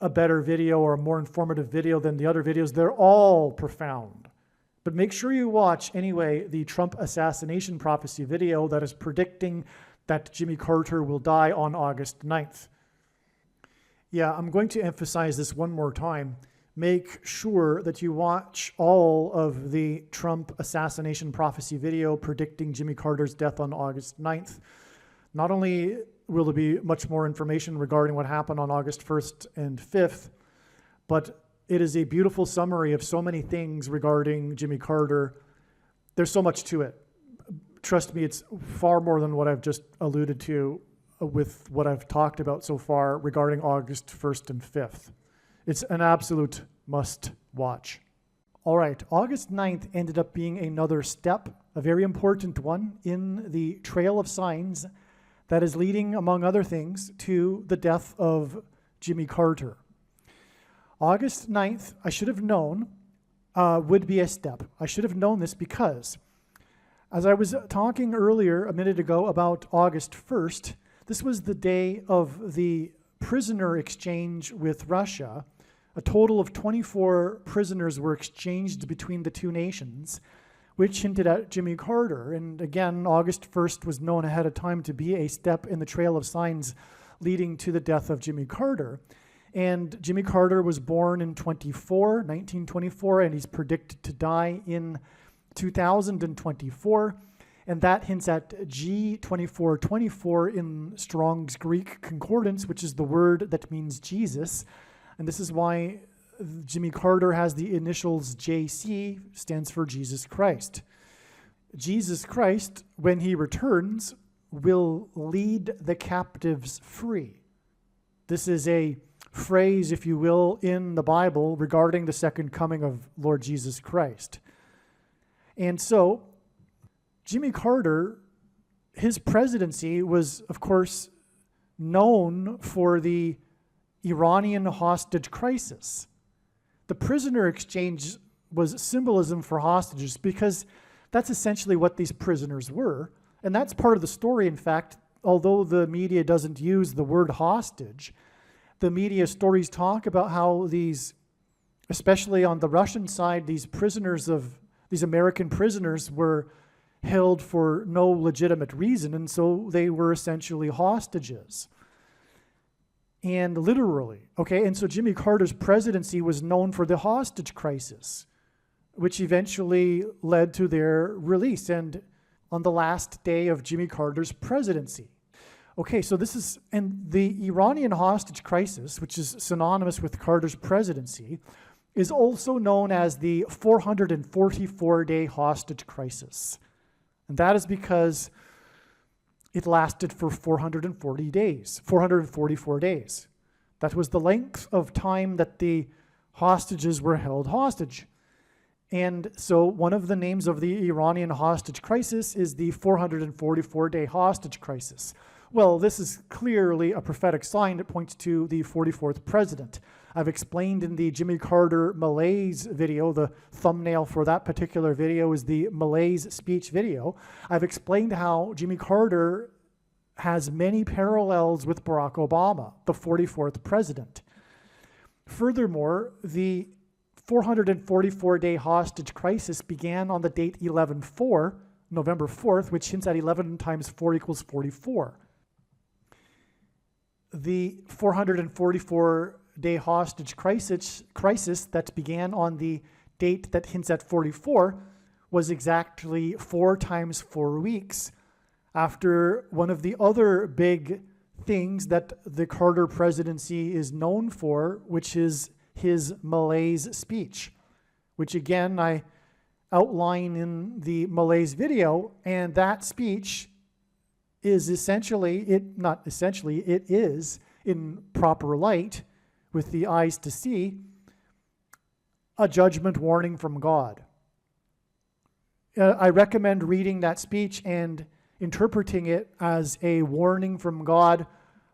a better video or a more informative video than the other videos. They're all profound. But make sure you watch, anyway, the Trump Assassination Prophecy video that is predicting that Jimmy Carter will die on August 9th. Yeah, I'm going to emphasize this one more time. Make sure that you watch all of the Trump Assassination Prophecy video predicting Jimmy Carter's death on August 9th. Not only will there be much more information regarding what happened on August 1st and 5th, but it is a beautiful summary of so many things regarding Jimmy Carter. There's so much to it. Trust me, it's far more than what I've just alluded to with what I've talked about so far regarding August 1st and 5th. It's an absolute must watch. All right, August 9th ended up being another step, a very important one, in the trail of signs that is leading, among other things, to the death of Jimmy Carter. August 9th, I should have known, would be a step. I should have known this because, as I was talking earlier a minute ago about August 1st, this was the day of the prisoner exchange with Russia. A total of 24 prisoners were exchanged between the two nations, which hinted at Jimmy Carter. And again, August 1st was known ahead of time to be a step in the trail of signs leading to the death of Jimmy Carter. And Jimmy Carter was born in 1924, and he's predicted to die in 2024. And that hints at G2424 in Strong's Greek Concordance, which is the word that means Jesus. And this is why Jimmy Carter has the initials JC, stands for Jesus Christ. Jesus Christ, when he returns, will lead the captives free. This is a phrase, if you will, in the Bible regarding the second coming of Lord Jesus Christ. And so, Jimmy Carter, his presidency was, of course, known for the Iranian hostage crisis. The prisoner exchange was symbolism for hostages because that's essentially what these prisoners were. And that's part of the story, in fact, although the media doesn't use the word hostage. The media stories talk about how these, especially on the Russian side, these American prisoners were held for no legitimate reason, and so they were essentially hostages. And literally, okay, and so Jimmy Carter's presidency was known for the hostage crisis, which eventually led to their release, and on the last day of Jimmy Carter's presidency. Okay, so and the Iranian hostage crisis, which is synonymous with Carter's presidency, is also known as the 444-day hostage crisis. And that is because it lasted for 444 days. That was the length of time that the hostages were held hostage. And so one of the names of the Iranian hostage crisis is the 444-day hostage crisis. Well, this is clearly a prophetic sign that points to the 44th president. I've explained in the Jimmy Carter malaise video, the thumbnail for that particular video is the malaise speech video. I've explained how Jimmy Carter has many parallels with Barack Obama, the 44th president. Furthermore, the 444-day hostage crisis began on the date 11/4, November 4th, which hints at 11 times 4 equals 44. The 444-day hostage crisis that began on the date that hints at 44 was exactly 4 times 4 weeks after one of the other big things that the Carter presidency is known for, which is his malaise speech, which again I outline in the malaise video, and that speech is it is, in proper light, with the eyes to see, a judgment warning from God. I recommend reading that speech and interpreting it as a warning from God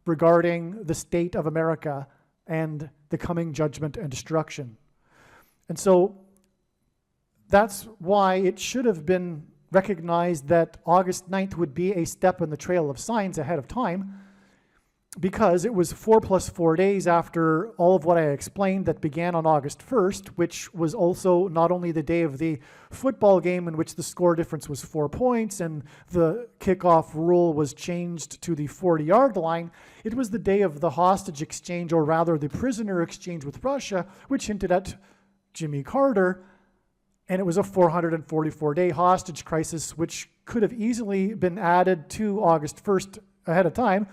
regarding the state of America and the coming judgment and destruction. And so that's why it should have been recognized that August 9th would be a step in the trail of signs ahead of time, because it was 4 + 4 days after all of what I explained that began on August 1st, which was also not only the day of the football game in which the score difference was 4 points and the kickoff rule was changed to the 40-yard line, it was the day of the hostage exchange, or rather the prisoner exchange with Russia, which hinted at Jimmy Carter. And it was a 444-day hostage crisis, which could have easily been added to August 1st ahead of time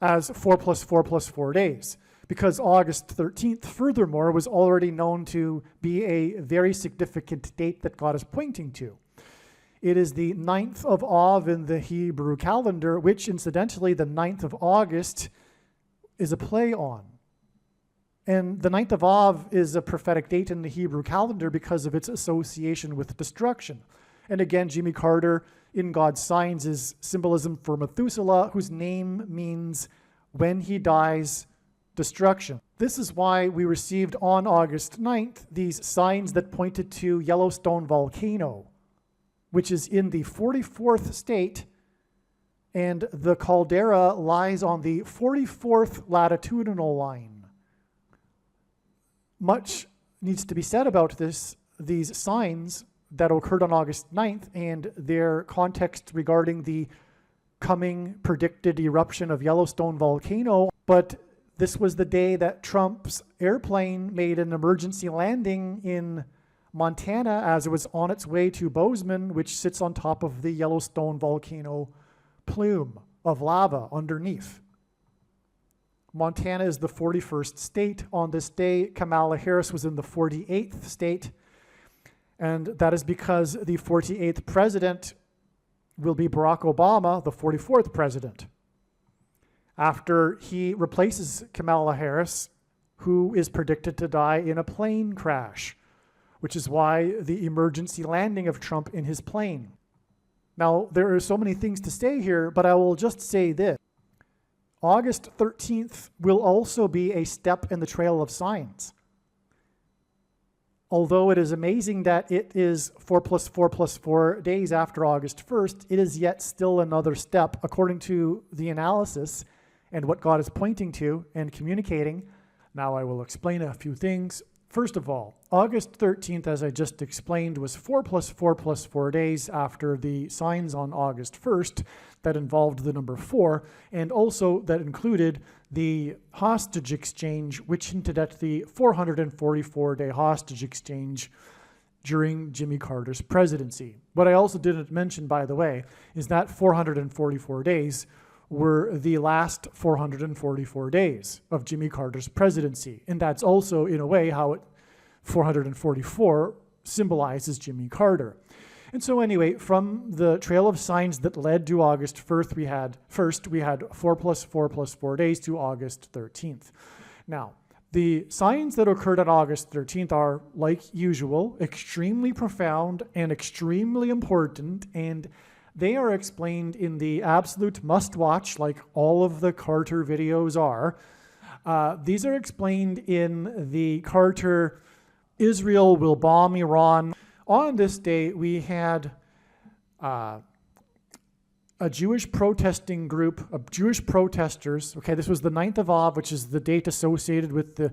as 4 + 4 + 4 days, because August 13th, furthermore, was already known to be a very significant date that God is pointing to. It is the 9th of Av in the Hebrew calendar, which incidentally, the 9th of August is a play on. And the 9th of Av is a prophetic date in the Hebrew calendar because of its association with destruction. And again, Jimmy Carter, in God's signs, is symbolism for Methuselah, whose name means when he dies, destruction. This is why we received on August 9th these signs that pointed to Yellowstone volcano, which is in the 44th state, and the caldera lies on the 44th latitudinal line. Much needs to be said about these signs that occurred on August 9th and their context regarding the coming predicted eruption of Yellowstone volcano. But this was the day that Trump's airplane made an emergency landing in Montana as it was on its way to Bozeman, which sits on top of the Yellowstone volcano plume of lava underneath. Montana is the 41st state on this day. Kamala Harris was in the 48th state. And that is because the 48th president will be Barack Obama, the 44th president, after he replaces Kamala Harris, who is predicted to die in a plane crash, which is why the emergency landing of Trump in his plane. Now, there are so many things to say here, but I will just say this. August 13th will also be a step in the trail of signs. Although it is amazing that it is 4 + 4 + 4 days after August 1st, it is yet still another step according to the analysis and what God is pointing to and communicating. Now I will explain a few things. First of all, August 13th, as I just explained, was 4 + 4 + 4 days after the signs on August 1st that involved the number 4, and also that included the hostage exchange, which hinted at the 444-day hostage exchange during Jimmy Carter's presidency. What I also didn't mention, by the way, is that 444 days were the last 444 days of Jimmy Carter's presidency. And that's also, in a way, how 444 symbolizes Jimmy Carter. And so anyway, from the trail of signs that led to August 1st, we had 4 plus 4 plus 4 days to August 13th. Now, the signs that occurred on August 13th are, like usual, extremely profound and extremely important, and they are explained in the absolute must-watch, like all of the Carter videos are. These are explained in the Carter, Israel will bomb Iran. On this day, we had a Jewish protesting group of Jewish protesters. Okay, this was the 9th of Av, which is the date associated with the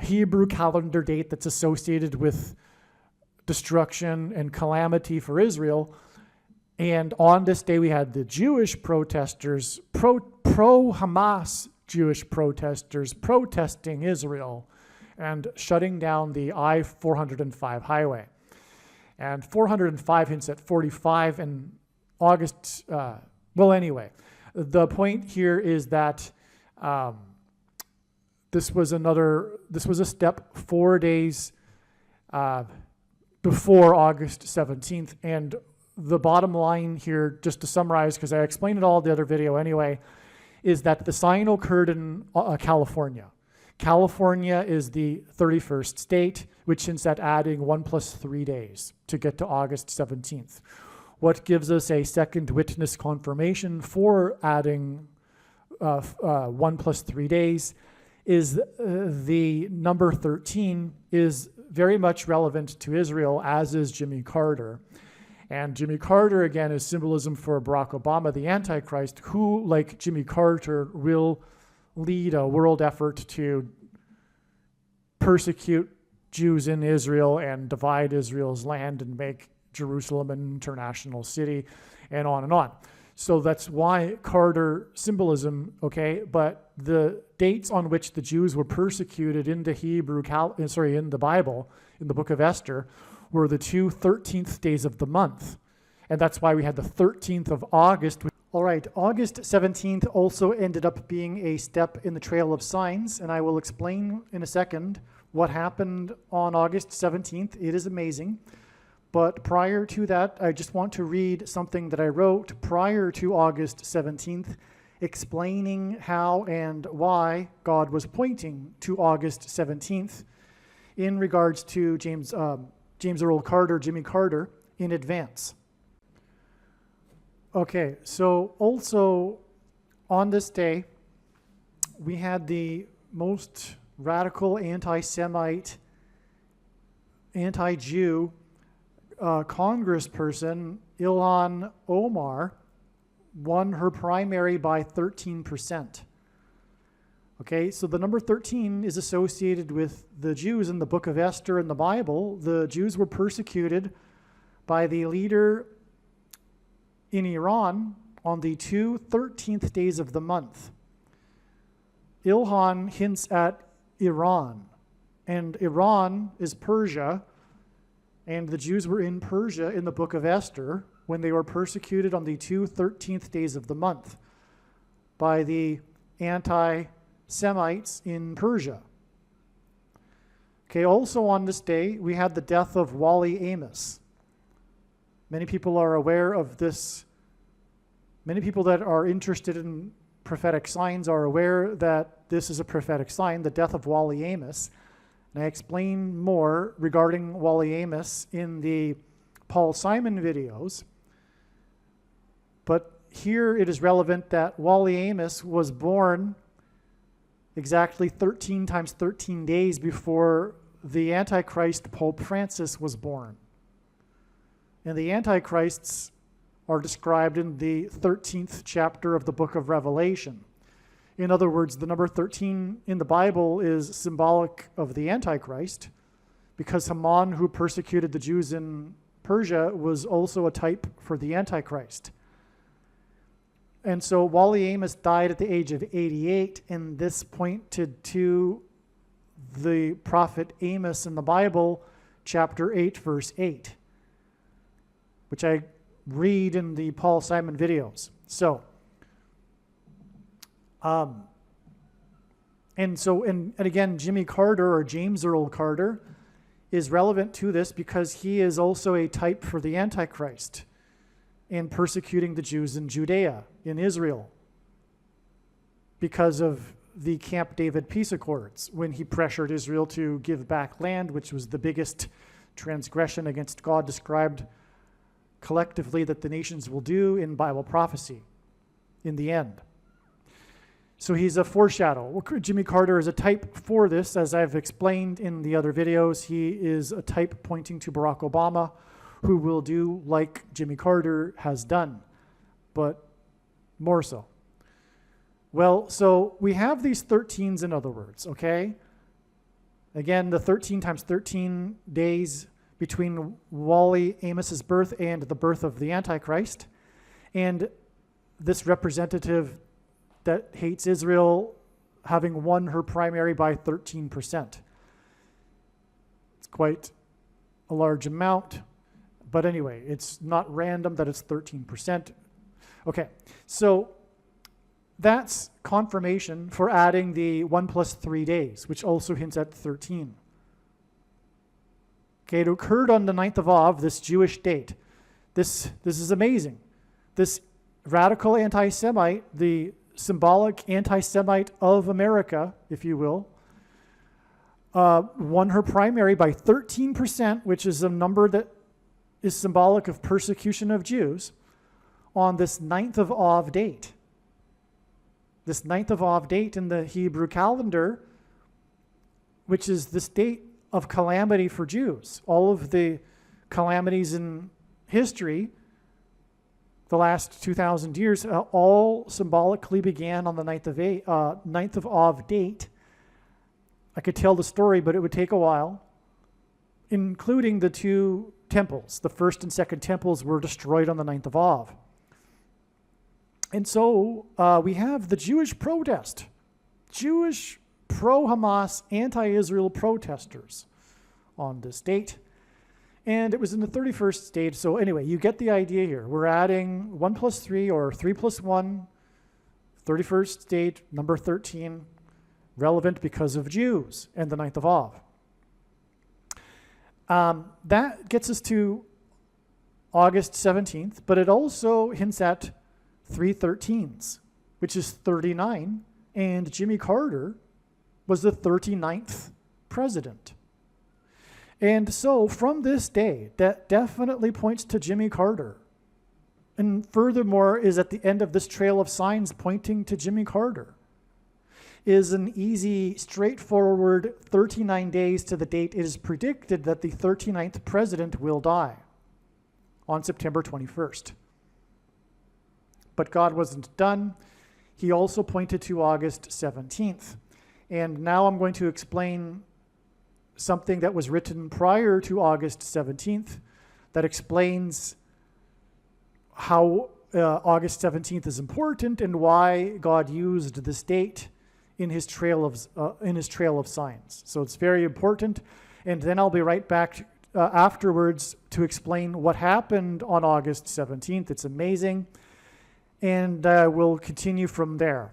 Hebrew calendar date that's associated with destruction and calamity for Israel. And on this day, we had the Jewish protesters, pro-Hamas Jewish protesters protesting Israel and shutting down the I-405 highway. And 405 hints at 45 in August. Well, anyway, the point here is that this was a step 4 days before August 17th. And the bottom line here, just to summarize, because I explained it all in the other video anyway, is that the sign occurred in California. California is the 31st state, which hints at adding 1 plus 3 days to get to August 17th. What gives us a second witness confirmation for adding 1 plus 3 days is the number 13 is very much relevant to Israel, as is Jimmy Carter. And Jimmy Carter, again, is symbolism for Barack Obama, the Antichrist, who, like Jimmy Carter, will lead a world effort to persecute Jews in Israel and divide Israel's land and make Jerusalem an international city, and on and on. So that's why Carter symbolism, okay? But the dates on which the Jews were persecuted in the in the Bible, in the book of Esther, were the 2 13th days of the month. And that's why we had the 13th of August. All right, August 17th also ended up being a step in the trail of signs, and I will explain in a second what happened on August 17th. It is amazing. But prior to that, I just want to read something that I wrote prior to August 17th, explaining how and why God was pointing to August 17th in regards to James Earl Carter, Jimmy Carter, in advance. Okay, so also on this day, we had the most radical anti-Semite, anti-Jew congressperson, Ilhan Omar, won her primary by 13%. Okay, so the number 13 is associated with the Jews in the book of Esther in the Bible. The Jews were persecuted by the leader in Iran on the 2 13th days of the month. Ilhan hints at Iran, and Iran is Persia, and the Jews were in Persia in the book of Esther when they were persecuted on the 2 13th days of the month by the anti-Semites in Persia. Okay, also on this day, we had the death of Wally Amos. Many people are aware of this. Many people that are interested in prophetic signs are aware that this is a prophetic sign, the death of Wally Amos. And I explain more regarding Wally Amos in the Paul Simon videos. But here it is relevant that Wally Amos was born exactly 13 times 13 days before the Antichrist Pope Francis was born. And the Antichrists are described in the 13th chapter of the book of Revelation. In other words, the number 13 in the Bible is symbolic of the Antichrist, because Haman, who persecuted the Jews in Persia, was also a type for the Antichrist. And so Wally Amos died at the age of 88, and this pointed to the prophet Amos in the Bible, chapter 8, verse 8, which I read in the Paul Simon videos. So, And again, Jimmy Carter, or James Earl Carter, is relevant to this because he is also a type for the Antichrist in persecuting the Jews in Judea, in Israel, because of the Camp David peace accords, when he pressured Israel to give back land, which was the biggest transgression against God described collectively that the nations will do in Bible prophecy in the end. So he's a foreshadow. Jimmy Carter is a type for this, as I've explained in the other videos. He is a type pointing to Barack Obama, who will do like Jimmy Carter has done, but more so. Well, so we have these 13s, in other words, okay? Again, the 13 times 13 days between Wally Amos's birth and the birth of the Antichrist. And this representative that hates Israel having won her primary by 13%. It's quite a large amount. But anyway, it's not random that it's 13%. Okay, so that's confirmation for adding the 1 plus 3 days, which also hints at 13. Okay, it occurred on the 9th of Av, this Jewish date. This is amazing. This radical anti-Semite, the symbolic anti-Semite of America, if you will, won her primary by 13%, which is a number that is symbolic of persecution of Jews, on this 9th of Av date. This 9th of Av date in the Hebrew calendar, which is this date of calamity for Jews. All of the calamities in history, the last 2,000 years, all symbolically began on the 9th of Av date. I could tell the story, but it would take a while, including the two temples. The first and second temples were destroyed on the 9th of Av. And so we have the Jewish protest, Jewish pro-Hamas, anti-Israel protesters on this date. And it was in the 31st stage. So anyway, you get the idea here. We're adding 1 plus 3 or 3 plus 1, 31st stage, number 13, relevant because of Jews and the 9th of Av. That gets us to August 17th, but it also hints at 3/13s, which is 39, and Jimmy Carter was the 39th president. And so from this day, that definitely points to Jimmy Carter. And furthermore, is at the end of this trail of signs pointing to Jimmy Carter, is an easy, straightforward 39 days to the date it is predicted that the 39th president will die on September 21st. But God wasn't done. He also pointed to August 17th. And now I'm going to explain something that was written prior to August 17th that explains how August 17th is important and why God used this date in his trail of signs. So it's very important. And then I'll be right back afterwards to explain what happened on August 17th. It's amazing. And we'll continue from there.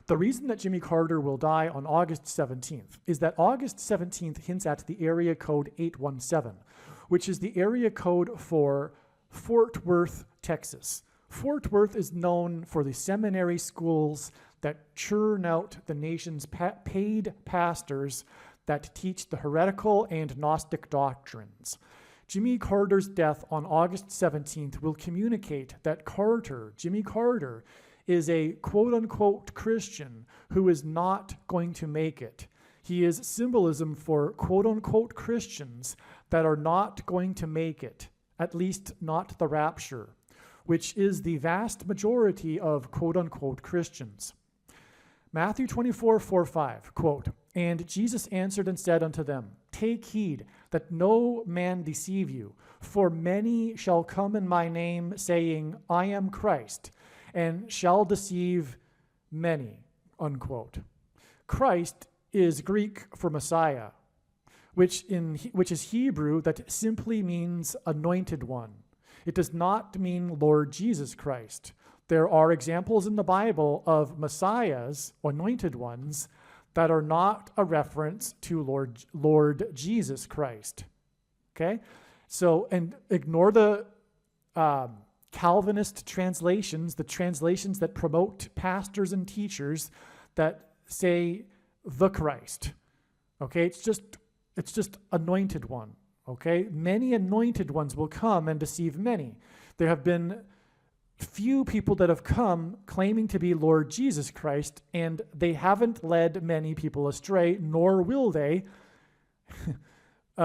The reason that Jimmy Carter will die on August 17th is that August 17th hints at the area code 817, which is the area code for Fort Worth, Texas. Fort Worth is known for the seminary schools that churn out the nation's paid pastors that teach the heretical and Gnostic doctrines. Jimmy Carter's death on August 17th will communicate that Jimmy Carter, is a quote-unquote Christian who is not going to make it. He is symbolism for quote-unquote Christians that are not going to make it, at least not the rapture, which is the vast majority of quote-unquote Christians. Matthew 24:4-5, quote, "And Jesus answered and said unto them, Take heed that no man deceive you, for many shall come in my name, saying, I am Christ, and shall deceive many," unquote. Christ is Greek for Messiah, which is Hebrew that simply means anointed one. It does not mean Lord Jesus Christ. There are examples in the Bible of messiahs, anointed ones, that are not a reference to Lord Jesus Christ. Okay? So, and ignore the Calvinist translations, the translations that promote pastors and teachers that say the Christ. Okay? It's just anointed one. Okay? Many anointed ones will come and deceive many. There have been few people that have come claiming to be Lord Jesus Christ, and they haven't led many people astray, nor will they,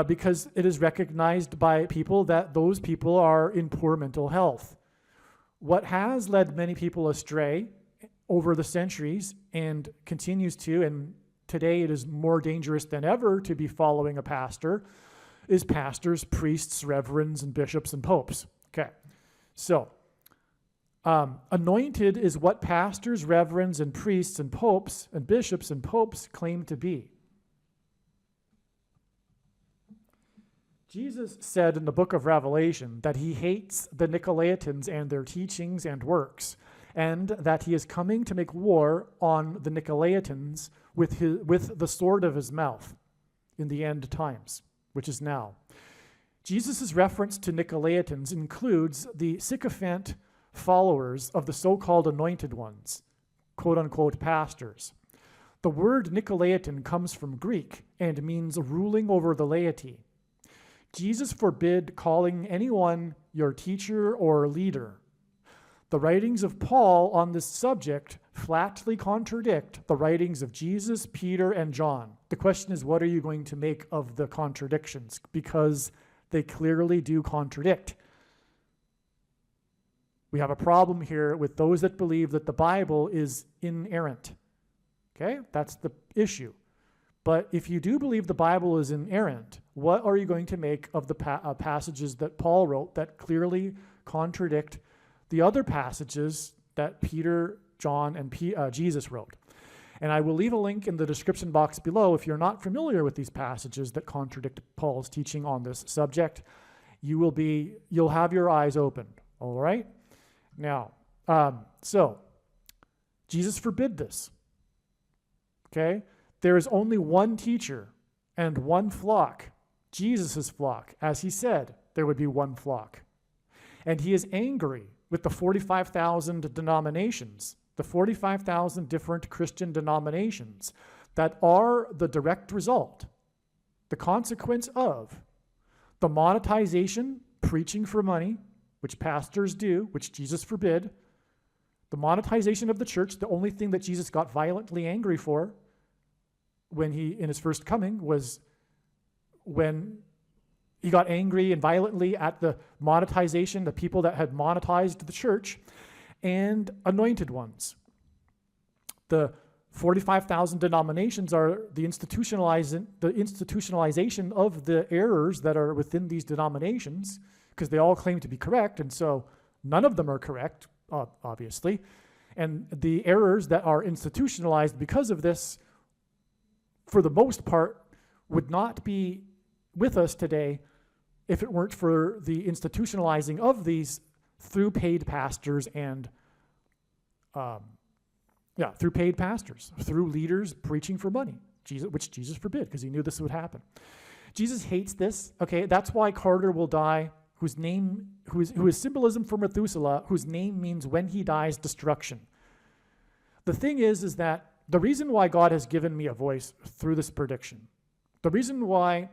because it is recognized by people that those people are in poor mental health. What has led many people astray over the centuries and continues to, and today it is more dangerous than ever to be following a pastor, is pastors, priests, reverends, and bishops and popes. Okay, so anointed is what pastors, reverends, and priests, and popes, and bishops, and popes claim to be. Jesus said in the book of Revelation that he hates the Nicolaitans and their teachings and works, and that he is coming to make war on the Nicolaitans with the sword of his mouth in the end times, which is now. Jesus' reference to Nicolaitans includes the sycophant followers of the so-called anointed ones, quote-unquote pastors. The word Nicolaitan comes from Greek and means ruling over the laity. Jesus forbid calling anyone your teacher or leader. The writings of Paul on this subject flatly contradict the writings of Jesus, Peter, and John. The question is, what are you going to make of the contradictions? Because they clearly do contradict. We have a problem here with those that believe that the Bible is inerrant. Okay? That's the issue. But if you do believe the Bible is inerrant, what are you going to make of the passages that Paul wrote that clearly contradict the other passages that Peter, John, and Jesus wrote? And I will leave a link in the description box below. If you're not familiar with these passages that contradict Paul's teaching on this subject, you'll have your eyes opened. All right? Now, so Jesus forbid this. Okay? There is only one teacher and one flock, Jesus' flock. As he said, there would be one flock. And he is angry with the 45,000 denominations, the 45,000 different Christian denominations that are the direct result, the consequence of the monetization, preaching for money, which pastors do, which Jesus forbid, the monetization of the church. The only thing that Jesus got violently angry for when in his first coming was when he got angry and violently at the monetization, the people that had monetized the church, and anointed ones. The 45,000 denominations are the institutionalization of the errors that are within these denominations, because they all claim to be correct, and so none of them are correct, obviously. And the errors that are institutionalized because of this, for the most part, would not be with us today if it weren't for the institutionalizing of these through paid pastors and, through paid pastors, through leaders preaching for money, which Jesus forbid, because he knew this would happen. Jesus hates this. Okay, that's why Carter will die, who is symbolism for Methuselah, whose name means when he dies, destruction. The thing is that the reason why God has given me a voice through this prediction, the reason why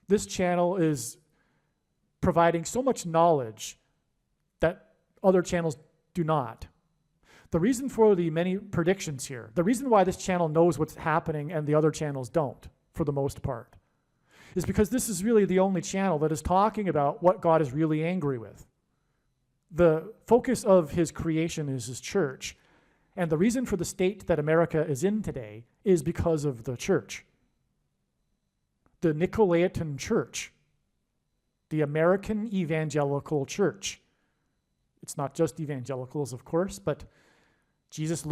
this channel is providing so much knowledge that other channels do not, the reason for the many predictions here, the reason why this channel knows what's happening and the other channels don't, for the most part, is because this is really the only channel that is talking about what God is really angry with. The focus of his creation is his church. And the reason for the state that America is in today is because of the church. The Nicolaitan church. The American evangelical church. It's not just evangelicals, of course, but Jesus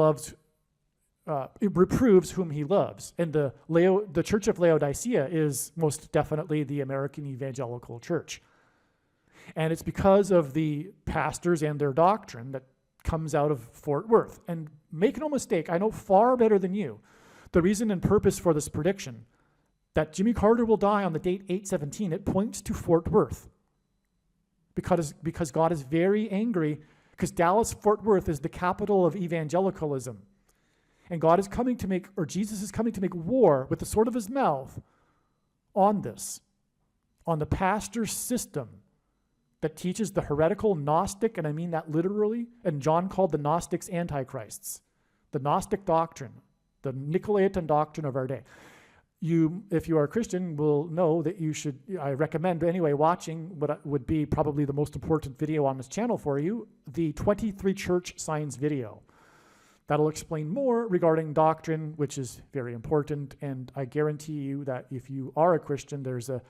it reproves whom he loves. And the Church of Laodicea is most definitely the American evangelical church. And it's because of the pastors and their doctrine that comes out of Fort Worth. And make no mistake, I know far better than you the reason and purpose for this prediction, that Jimmy Carter will die on the date 8/17, it points to Fort Worth. Because God is very angry, because Dallas-Fort Worth is the capital of evangelicalism. And God is coming to make, or Jesus is coming to make war with the sword of his mouth on this, on the pastor system that teaches the heretical Gnostic, and I mean that literally, and John called the Gnostics antichrists, the Gnostic doctrine, the Nicolaitan doctrine of our day. You, if you are a Christian, will know that you should, I recommend anyway, watching what would be probably the most important video on this channel for you, the 23 church signs video. That'll explain more regarding doctrine, which is very important, and I guarantee you that if you are a Christian, there's a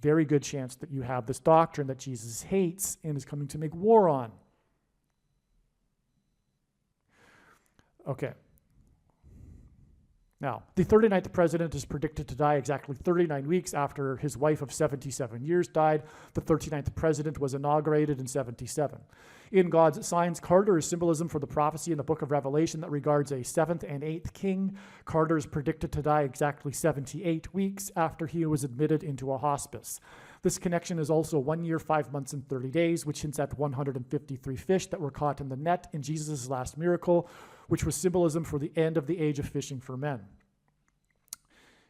very good chance that you have this doctrine that Jesus hates and is coming to make war on. Okay. Now, the 39th president is predicted to die exactly 39 weeks after his wife of 77 years died. The 39th president was inaugurated in 77. In God's signs, Carter is symbolism for the prophecy in the book of Revelation that regards a 7th and 8th king. Carter is predicted to die exactly 78 weeks after he was admitted into a hospice. This connection is also 1 year, 5 months, and 30 days, which hints at 153 fish that were caught in the net in Jesus' last miracle, which was symbolism for the end of the age of fishing for men.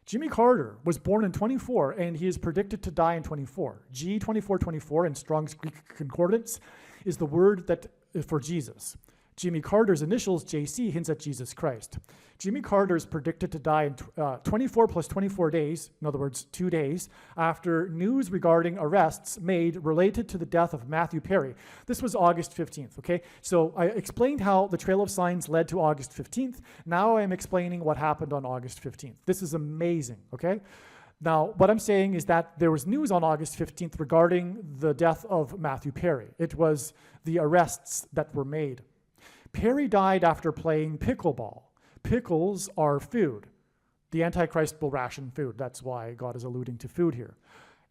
Jimmy Carter was born in 24, and he is predicted to die in 24. G2424 in Strong's Greek Concordance is the word that for Jesus. Jimmy Carter's initials, JC, hints at Jesus Christ. Jimmy Carter is predicted to die in 24 plus 24 days, in other words, 2 days, after news regarding arrests made related to the death of Matthew Perry. This was August 15th, okay? So I explained how the Trail of Signs led to August 15th. Now I'm explaining what happened on August 15th. This is amazing, okay? Now, what I'm saying is that there was news on August 15th regarding the death of Matthew Perry. It was the arrests that were made. Perry died after playing pickleball. Pickles are food. The Antichrist will ration food. That's why God is alluding to food here.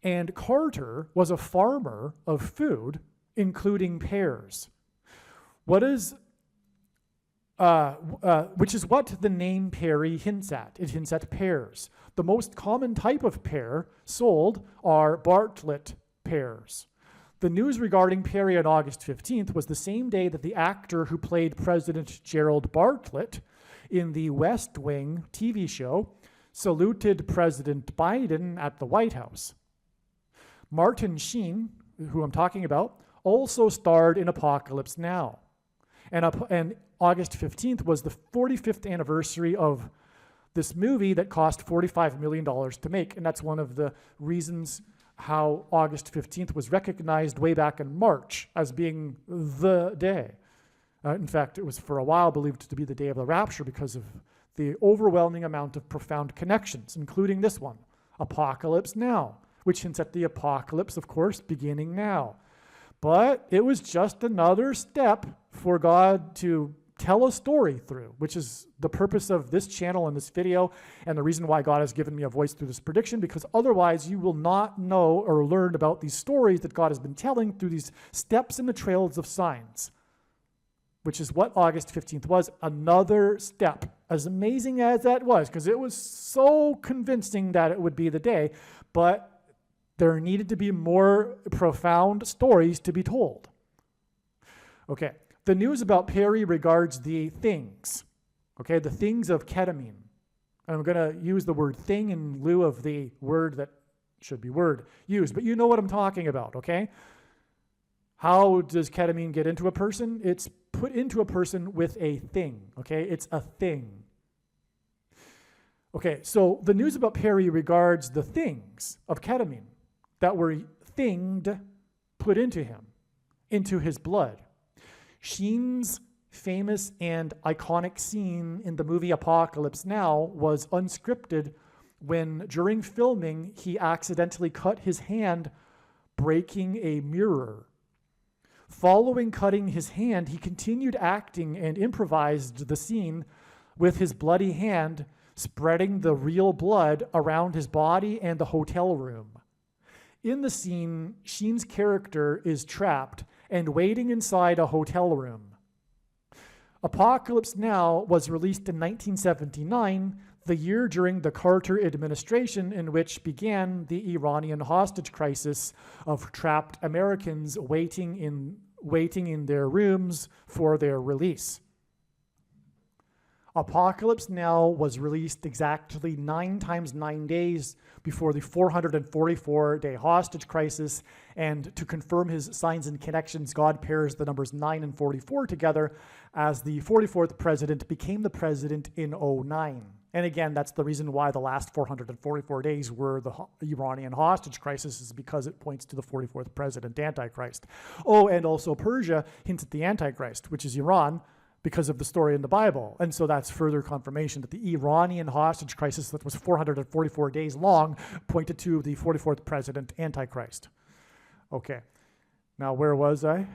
And Carter was a farmer of food, including pears. Which is what the name Perry hints at. It hints at pears. The most common type of pear sold are Bartlett pears. The news regarding Perry on August 15th was the same day that the actor who played President Gerald Bartlett in the West Wing TV show saluted President Biden at the White House. Martin Sheen, who I'm talking about, also starred in Apocalypse Now. And August 15th was the 45th anniversary of this movie that cost $45 million to make. And that's one of the reasons how August 15th was recognized way back in March as being the day. In fact, it was for a while believed to be the day of the rapture because of the overwhelming amount of profound connections, including this one, Apocalypse Now, which hints at the apocalypse, of course, beginning now. But it was just another step for God to tell a story through, which is the purpose of this channel and this video, and the reason why God has given me a voice through this prediction, because otherwise you will not know or learn about these stories that God has been telling through these steps in the trails of signs, which is what August 15th was, another step. As amazing as that was, because it was so convincing that it would be the day, but there needed to be more profound stories to be told. Okay. The news about Perry regards the things, okay, the things of ketamine. And I'm going to use the word thing in lieu of the word that should be word used, but you know what I'm talking about, okay? How does ketamine get into a person? It's put into a person with a thing, okay? It's a thing. Okay, so the news about Perry regards the things of ketamine that were thinged, put into him, into his blood. Sheen's famous and iconic scene in the movie Apocalypse Now was unscripted when, during filming, he accidentally cut his hand breaking a mirror. Following cutting his hand, he continued acting and improvised the scene with his bloody hand spreading the real blood around his body and the hotel room. In the scene, Sheen's character is trapped and waiting inside a hotel room. Apocalypse Now was released in 1979, the year during the Carter administration in which began the Iranian hostage crisis of trapped Americans waiting in their rooms for their release. Apocalypse Now was released exactly 9 times 9 days before the 444-day hostage crisis, and to confirm his signs and connections, God pairs the numbers 9 and 44 together as the 44th president became the president in 2009. And again, that's the reason why the last 444 days were the Iranian hostage crisis, is because it points to the 44th president, Antichrist. Oh, and also Persia hints at the Antichrist, which is Iran, because of the story in the Bible. And so that's further confirmation that the Iranian hostage crisis that was 444 days long pointed to the 44th president, Antichrist. Okay, now where was I?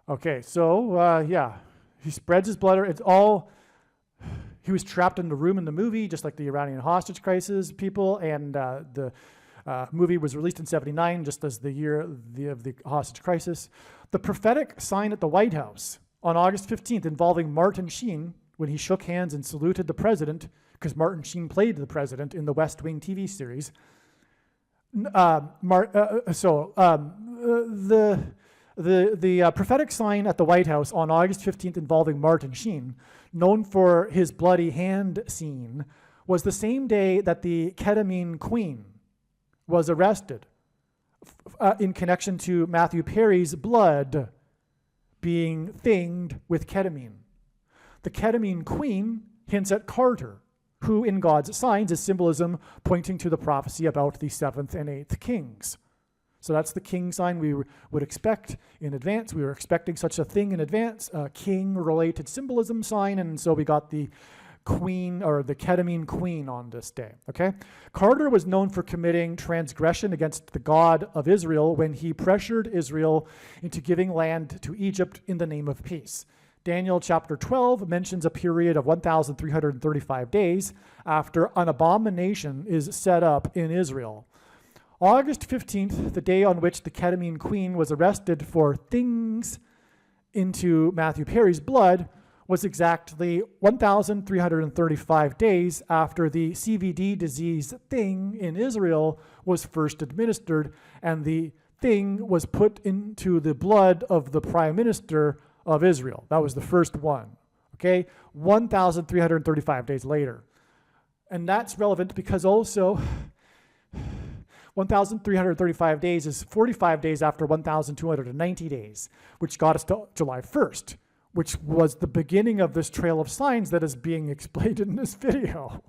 Okay, so yeah, he spreads his blood. It's all, he was trapped in the room in the movie, just like the Iranian hostage crisis people, and the movie was released in 79, just as the year of the hostage crisis. The prophetic sign at the White House on August 15th involving Martin Sheen, when he shook hands and saluted the president, because Martin Sheen played the president in the West Wing TV series. The prophetic sign at the White House on August 15th involving Martin Sheen, known for his bloody hand scene, was the same day that the ketamine queen was arrested in connection to Matthew Perry's blood being thinged with ketamine. The ketamine queen hints at Carter, who in God's signs is symbolism pointing to the prophecy about the 7th and 8th kings. So that's the king sign we would expect in advance. We were expecting such a thing in advance, a king-related symbolism sign, and so we got the queen, or the ketamine queen, on this day, okay? Carter was known for committing transgression against the God of Israel when he pressured Israel into giving land to Egypt in the name of peace. Daniel chapter 12 mentions a period of 1,335 days after an abomination is set up in Israel. August 15th, the day on which the ketamine queen was arrested for things into Matthew Perry's blood, was exactly 1,335 days after the CVD disease thing in Israel was first administered, and the thing was put into the blood of the prime minister of Israel. That was the first one, okay? 1,335 days later. And that's relevant because also 1,335 days is 45 days after 1,290 days, which got us to July 1st, which was the beginning of this trail of signs that is being explained in this video.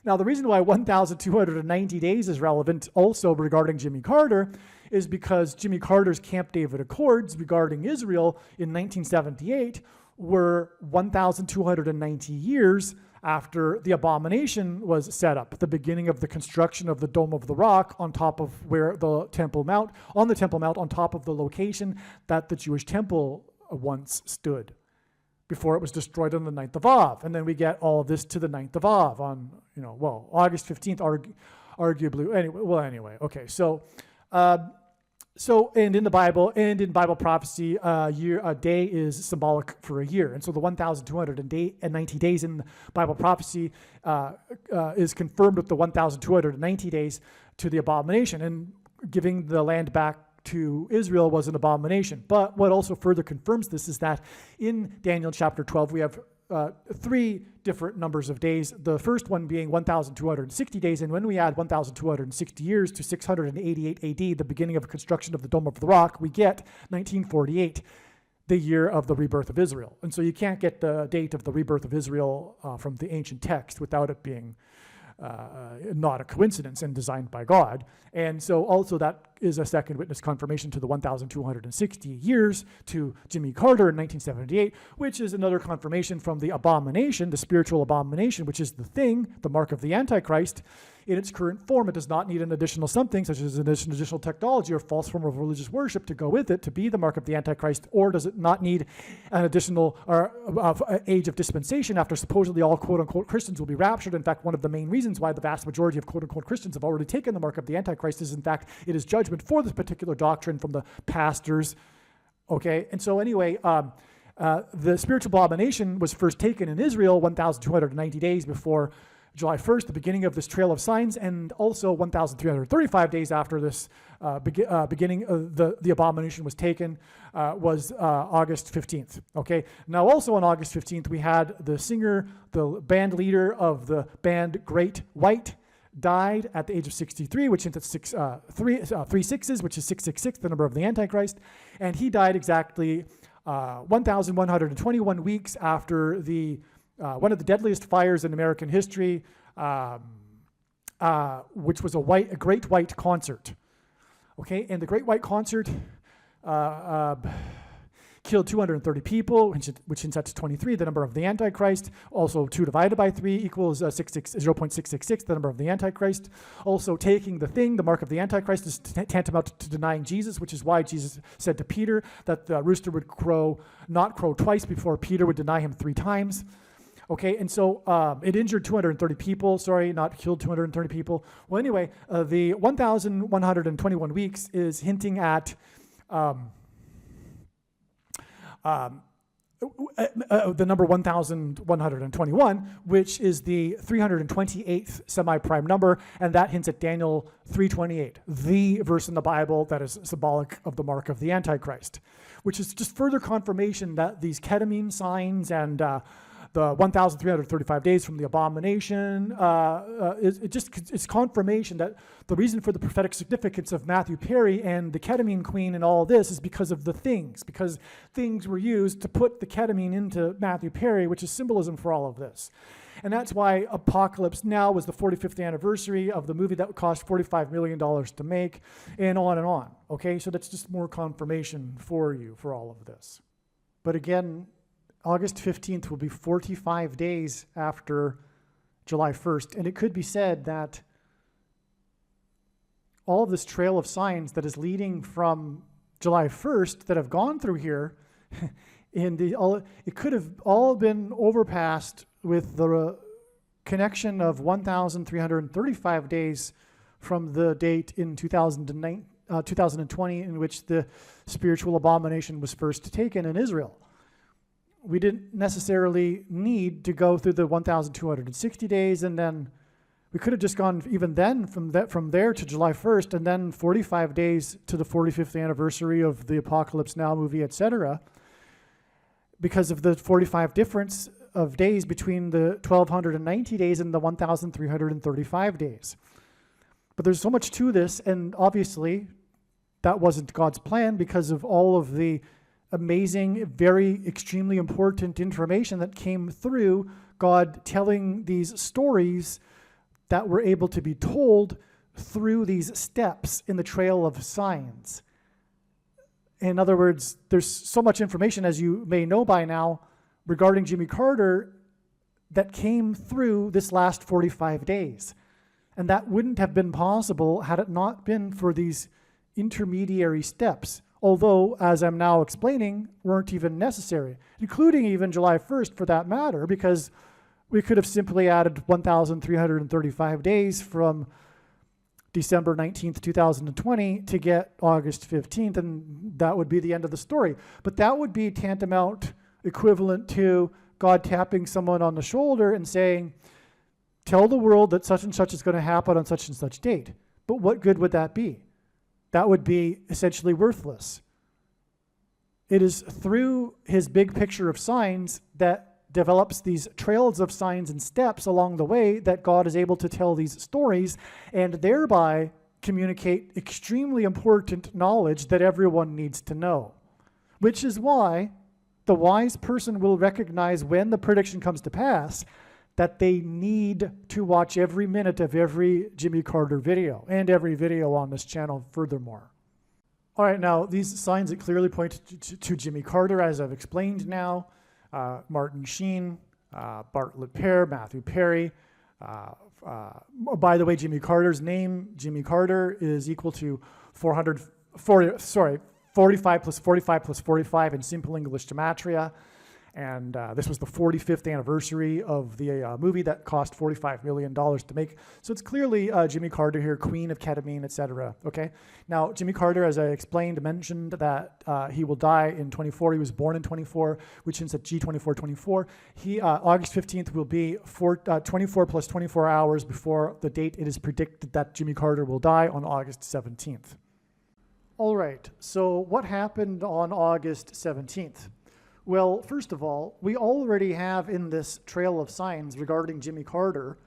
Now, the reason why 1,290 days is relevant also regarding Jimmy Carter is because Jimmy Carter's Camp David Accords regarding Israel in 1978 were 1,290 years after the abomination was set up, the beginning of the construction of the Dome of the Rock on top of where the Temple Mount, on the Temple Mount, on top of the location that the Jewish temple once stood before it was destroyed on the 9th of Av. And then we get all of this to the 9th of Av on, August 15th, arguably. Anyway, okay. So and in the Bible and in Bible prophecy, a day is symbolic for a year. And so the 1,290 days in Bible prophecy is confirmed with the 1,290 days to the abomination. And giving the land back to Israel was an abomination. But what also further confirms this is that in Daniel chapter 12, we have 3 different numbers of days, the first one being 1,260 days, and when we add 1,260 years to 688 AD, the beginning of construction of the Dome of the Rock, we get 1948, the year of the rebirth of Israel. And so you can't get the date of the rebirth of Israel from the ancient text without it being not a coincidence and designed by God. And so also that is a second witness confirmation to the 1,260 years to Jimmy Carter in 1978, which is another confirmation from the abomination, the spiritual abomination, which is the thing, the mark of the Antichrist. In its current form, it does not need an additional something, such as an additional technology or false form of religious worship to go with it to be the mark of the Antichrist, or does it not need an additional age of dispensation after supposedly all quote-unquote Christians will be raptured. In fact, one of the main reasons why the vast majority of quote-unquote Christians have already taken the mark of the Antichrist is, in fact, it is judged encouragement for this particular doctrine from the pastors. Okay, and so anyway, the spiritual abomination was first taken in Israel 1,290 days before July 1st, the beginning of this trail of signs, and also 1,335 days after this beginning of the abomination was taken was August 15th. Okay, now also on August 15th, we had the singer, the band leader of the band Great White, died at the age of 63, which hints at three sixes, which is 666, the number of the Antichrist, and he died exactly 1,121 weeks after the one of the deadliest fires in American history, which was a Great White Concert. Okay, and the Great White Concert killed 230 people, which hints at 23, the number of the Antichrist. Also, 2 divided by 3 equals 0.666, the number of the Antichrist. Also, taking the thing, the mark of the Antichrist, is tantamount to denying Jesus, which is why Jesus said to Peter that the rooster would not crow twice before Peter would deny him 3 times. Okay, and so it injured 230 people. Sorry, not killed 230 people. Well, anyway, the 1,121 weeks is hinting at the number 1,121, which is the 328th semi-prime number, and that hints at Daniel 3:28, the verse in the Bible that is symbolic of the mark of the Antichrist, which is just further confirmation that these ketamine signs and the 1,335 days from the abomination, it's confirmation that the reason for the prophetic significance of Matthew Perry and the ketamine queen and all this is because of the things, because things were used to put the ketamine into Matthew Perry, which is symbolism for all of this. And that's why Apocalypse Now was the 45th anniversary of the movie that cost $45 million to make, and on and on. Okay, so that's just more confirmation for you for all of this. But again, August 15th will be 45 days after July 1st, and it could be said that all of this trail of signs that is leading from July 1st that have gone through here, it could have all been overpassed with the connection of 1,335 days from the date in 2020 in which the spiritual abomination was first taken in Israel. We didn't necessarily need to go through the 1,260 days, and then we could have just gone even then from there to July 1st, and then 45 days to the 45th anniversary of the Apocalypse Now movie, etc., because of the 45 difference of days between the 1,290 days and the 1,335 days. But there's so much to this, and obviously that wasn't God's plan because of all of the amazing, very extremely important information that came through God telling these stories that were able to be told through these steps in the trail of signs. In other words, there's so much information, as you may know by now, regarding Jimmy Carter that came through this last 45 days. And that wouldn't have been possible had it not been for these intermediary steps, although, as I'm now explaining, weren't even necessary, including even July 1st for that matter, because we could have simply added 1,335 days from December 19th, 2020 to get August 15th, and that would be the end of the story. But that would be tantamount equivalent to God tapping someone on the shoulder and saying, tell the world that such and such is going to happen on such and such date. But what good would that be? That would be essentially worthless. It is through his big picture of signs that develops these trails of signs and steps along the way that God is able to tell these stories and thereby communicate extremely important knowledge that everyone needs to know. Which is why the wise person will recognize when the prediction comes to pass that they need to watch every minute of every Jimmy Carter video and every video on this channel furthermore. All right, now these signs that clearly point to Jimmy Carter, as I've explained now, Martin Sheen, Bartlett Pear, Matthew Perry. By the way, Jimmy Carter's name, Jimmy Carter, is equal to 45 plus 45 plus 45 in simple English gematria. And this was the 45th anniversary of the movie that cost $45 million to make. So it's clearly Jimmy Carter here, queen of ketamine, etc. Okay. Now, Jimmy Carter, as I explained, mentioned that he will die in 24. He was born in 24, which hints at G2424. August 15th will be 24 plus 24 hours before the date it is predicted that Jimmy Carter will die on August 17th. All right. So what happened on August 17th? Well, first of all, we already have in this trail of signs regarding Jimmy Carter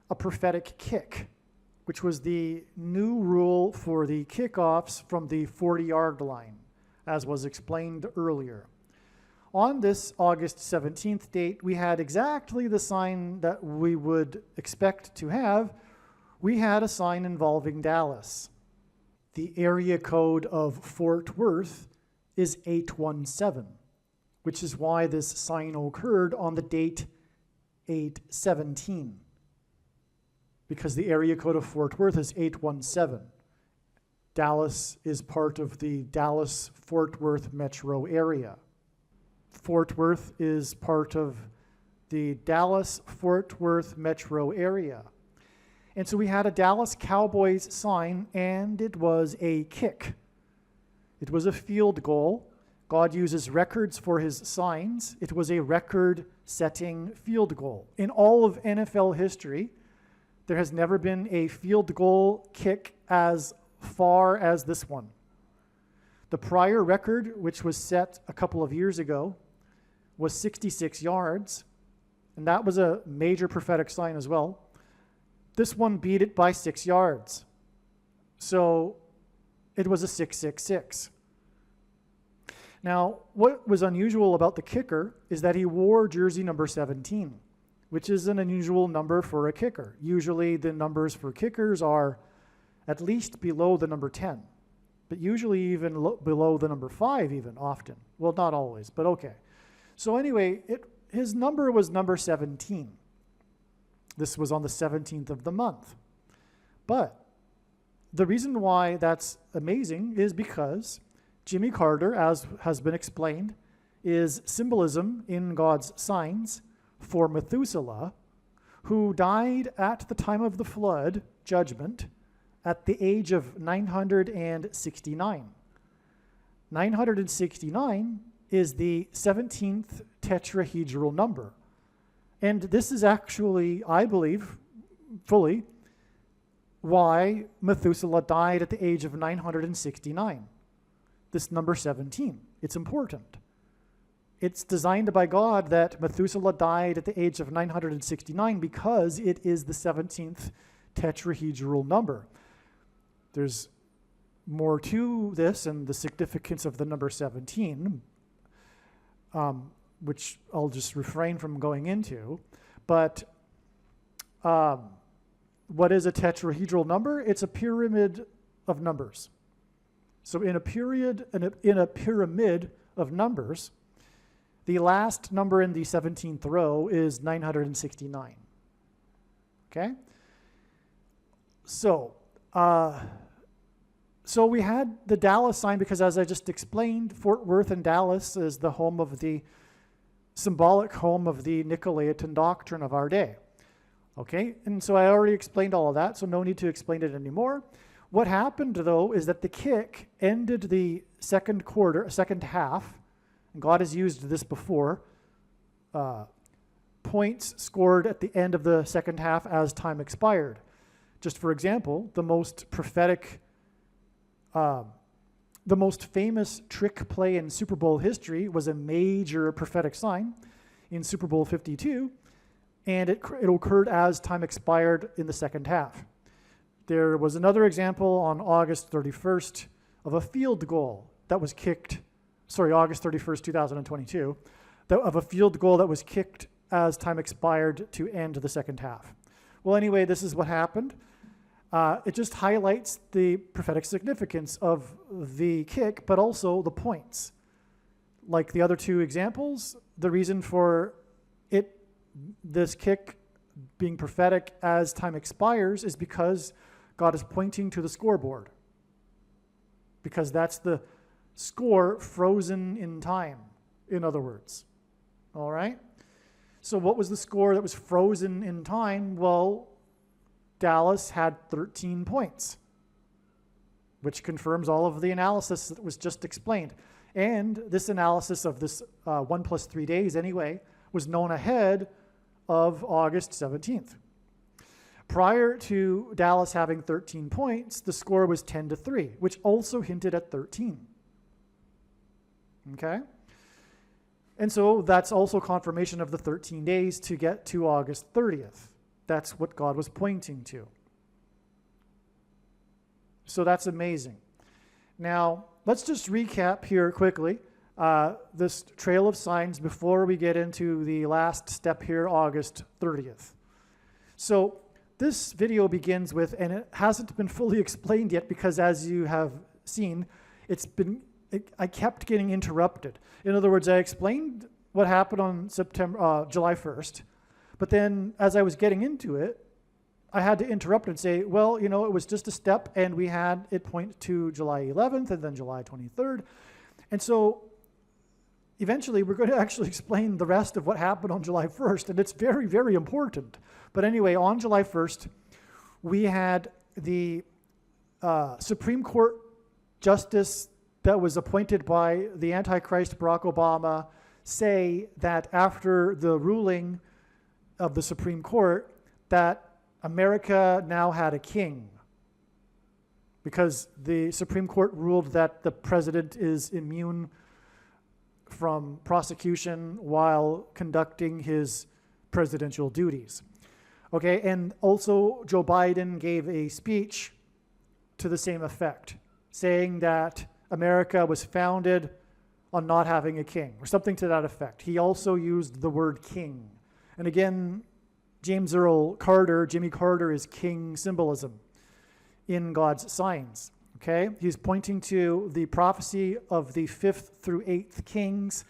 a prophetic kick, which was the new rule for the kickoffs from the 40-yard line, as was explained earlier. On this August 17th date, we had exactly the sign that we would expect to have. We had a sign involving Dallas. The area code of Fort Worth is 817. Which is why this sign occurred on the date 8/17, because the area code of Fort Worth is 817. Dallas is part of the Dallas-Fort Worth metro area. Fort Worth is part of the Dallas-Fort Worth metro area. And so we had a Dallas Cowboys sign, and it was a kick. It was a field goal. God uses records for his signs. It was a record-setting field goal. In all of NFL history, there has never been a field goal kick as far as this one. The prior record, which was set a couple of years ago, was 66 yards, and that was a major prophetic sign as well. This one beat it by 6 yards. So it was a 666. Now, what was unusual about the kicker is that he wore jersey number 17, which is an unusual number for a kicker. Usually the numbers for kickers are at least below the number 10, but usually even below the number 5 even often. Well, not always, but okay. So anyway, his number was number 17. This was on the 17th of the month. But the reason why that's amazing is because Jimmy Carter, as has been explained, is symbolism in God's signs for Methuselah, who died at the time of the flood judgment at the age of 969. 969 is the 17th tetrahedral number. And this is actually, I believe, fully why Methuselah died at the age of 969. This number 17. It's important. It's designed by God that Methuselah died at the age of 969 because it is the 17th tetrahedral number. There's more to this and the significance of the number 17, which I'll just refrain from going into. But what is a tetrahedral number? It's a pyramid of numbers. So in a pyramid of numbers, the last number in the 17th row is 969. Okay? So we had the Dallas sign because, as I just explained, Fort Worth and Dallas is the home of the symbolic home of the Nicolaitan doctrine of our day. Okay? And so I already explained all of that, so no need to explain it anymore. What happened, though, is that the kick ended the second half, and God has used this before, points scored at the end of the second half as time expired. Just for example, the most famous trick play in Super Bowl history was a major prophetic sign in Super Bowl 52, and it occurred as time expired in the second half. There was another example on August 31st of a field goal that was kicked, August 31st, 2022, of a field goal that was kicked as time expired to end the second half. Well, anyway, this is what happened. It just highlights the prophetic significance of the kick, but also the points. Like the other two examples, the reason for this kick being prophetic as time expires is because God is pointing to the scoreboard, because that's the score frozen in time, in other words. All right? So what was the score that was frozen in time? Well, Dallas had 13 points, which confirms all of the analysis that was just explained. And this analysis of this 1 plus 3 days anyway was known ahead of August 17th. Prior to Dallas having 13 points, the score was 10-3, which also hinted at 13. Okay? And so that's also confirmation of the 13 days to get to August 30th. That's what God was pointing to. So that's amazing. Now, let's just recap here quickly this trail of signs before we get into the last step here, August 30th. So this video begins with, and it hasn't been fully explained yet because as you have seen, I kept getting interrupted. In other words, I explained what happened on July 1st, but then as I was getting into it, I had to interrupt and say, well, it was just a step, and we had it point to July 11th and then July 23rd. And so eventually we're going to actually explain the rest of what happened on July 1st, and it's very, very important. But anyway, on July 1st, we had the Supreme Court justice that was appointed by the Antichrist Barack Obama say that after the ruling of the Supreme Court that America now had a king, because the Supreme Court ruled that the president is immune from prosecution while conducting his presidential duties. Okay, and also Joe Biden gave a speech to the same effect, saying that America was founded on not having a king, or something to that effect. He also used the word king. And again, James Earl Carter, Jimmy Carter, is king symbolism in God's signs. Okay? He's pointing to the prophecy of the 5th through 8th kings,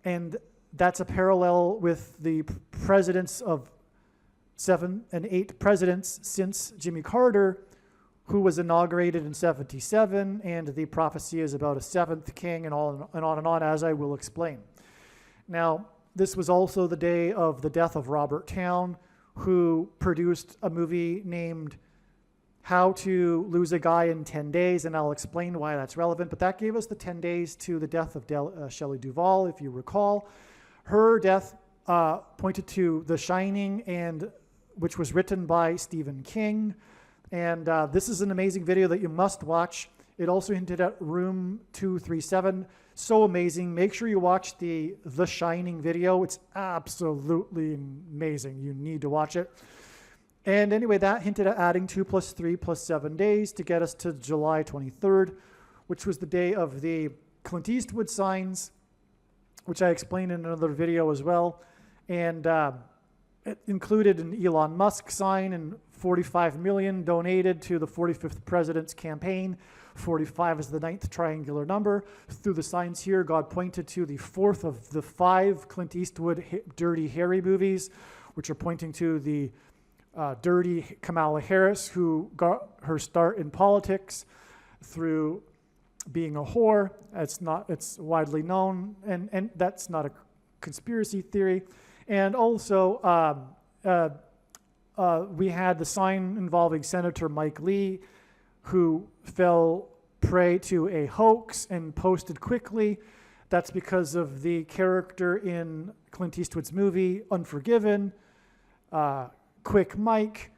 and that's a parallel with the presidents of 7 and 8 presidents since Jimmy Carter, who was inaugurated in 77, and the prophecy is about a 7th king, and on and on, as I will explain. Now, this was also the day of the death of Robert Towne, who produced a movie named How to Lose a Guy in 10 Days, and I'll explain why that's relevant. But that gave us the 10 days to the death of Shelley Duvall, if you recall. Her death pointed to The Shining, and which was written by Stephen King. And this is an amazing video that you must watch. It also hinted at Room 237. So amazing. Make sure you watch the Shining video. It's absolutely amazing. You need to watch it. And anyway, that hinted at adding 2 plus 3 plus 7 days to get us to July 23rd, which was the day of the Clint Eastwood signs, which I explained in another video as well. And it included an Elon Musk sign, and 45 million donated to the 45th president's campaign. 45 is the 9th triangular number. Through the signs here, God pointed to the 4th of the 5 Clint Eastwood Dirty Harry movies, which are pointing to the dirty Kamala Harris, who got her start in politics through being a whore. It's widely known, and that's not a conspiracy theory. And also, we had the sign involving Senator Mike Lee, who fell prey to a hoax and posted quickly. That's because of the character in Clint Eastwood's movie, Unforgiven, Quick Mike.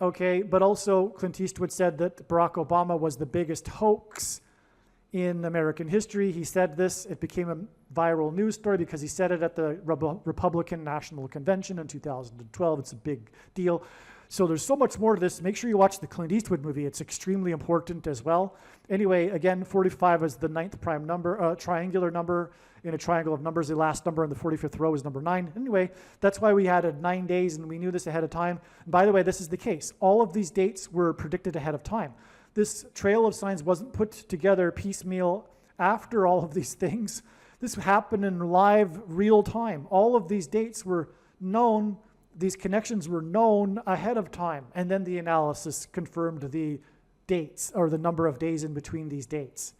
Okay, but also Clint Eastwood said that Barack Obama was the biggest hoax in American history. He said this. It became a viral news story because he said it at the Republican National Convention in 2012. It's a big deal. So there's so much more to this. Make sure you watch the Clint Eastwood movie. It's extremely important as well. Anyway, again, 45 is the 9th prime number, triangular number in a triangle of numbers. The last number in the 45th row is number 9. Anyway, that's why we had 9 days, and we knew this ahead of time. And by the way, this is the case. All of these dates were predicted ahead of time. This trail of signs wasn't put together piecemeal after all of these things. This happened in live, real time. All of these dates were known. These connections were known ahead of time, and then the analysis confirmed the dates, or the number of days in between these dates.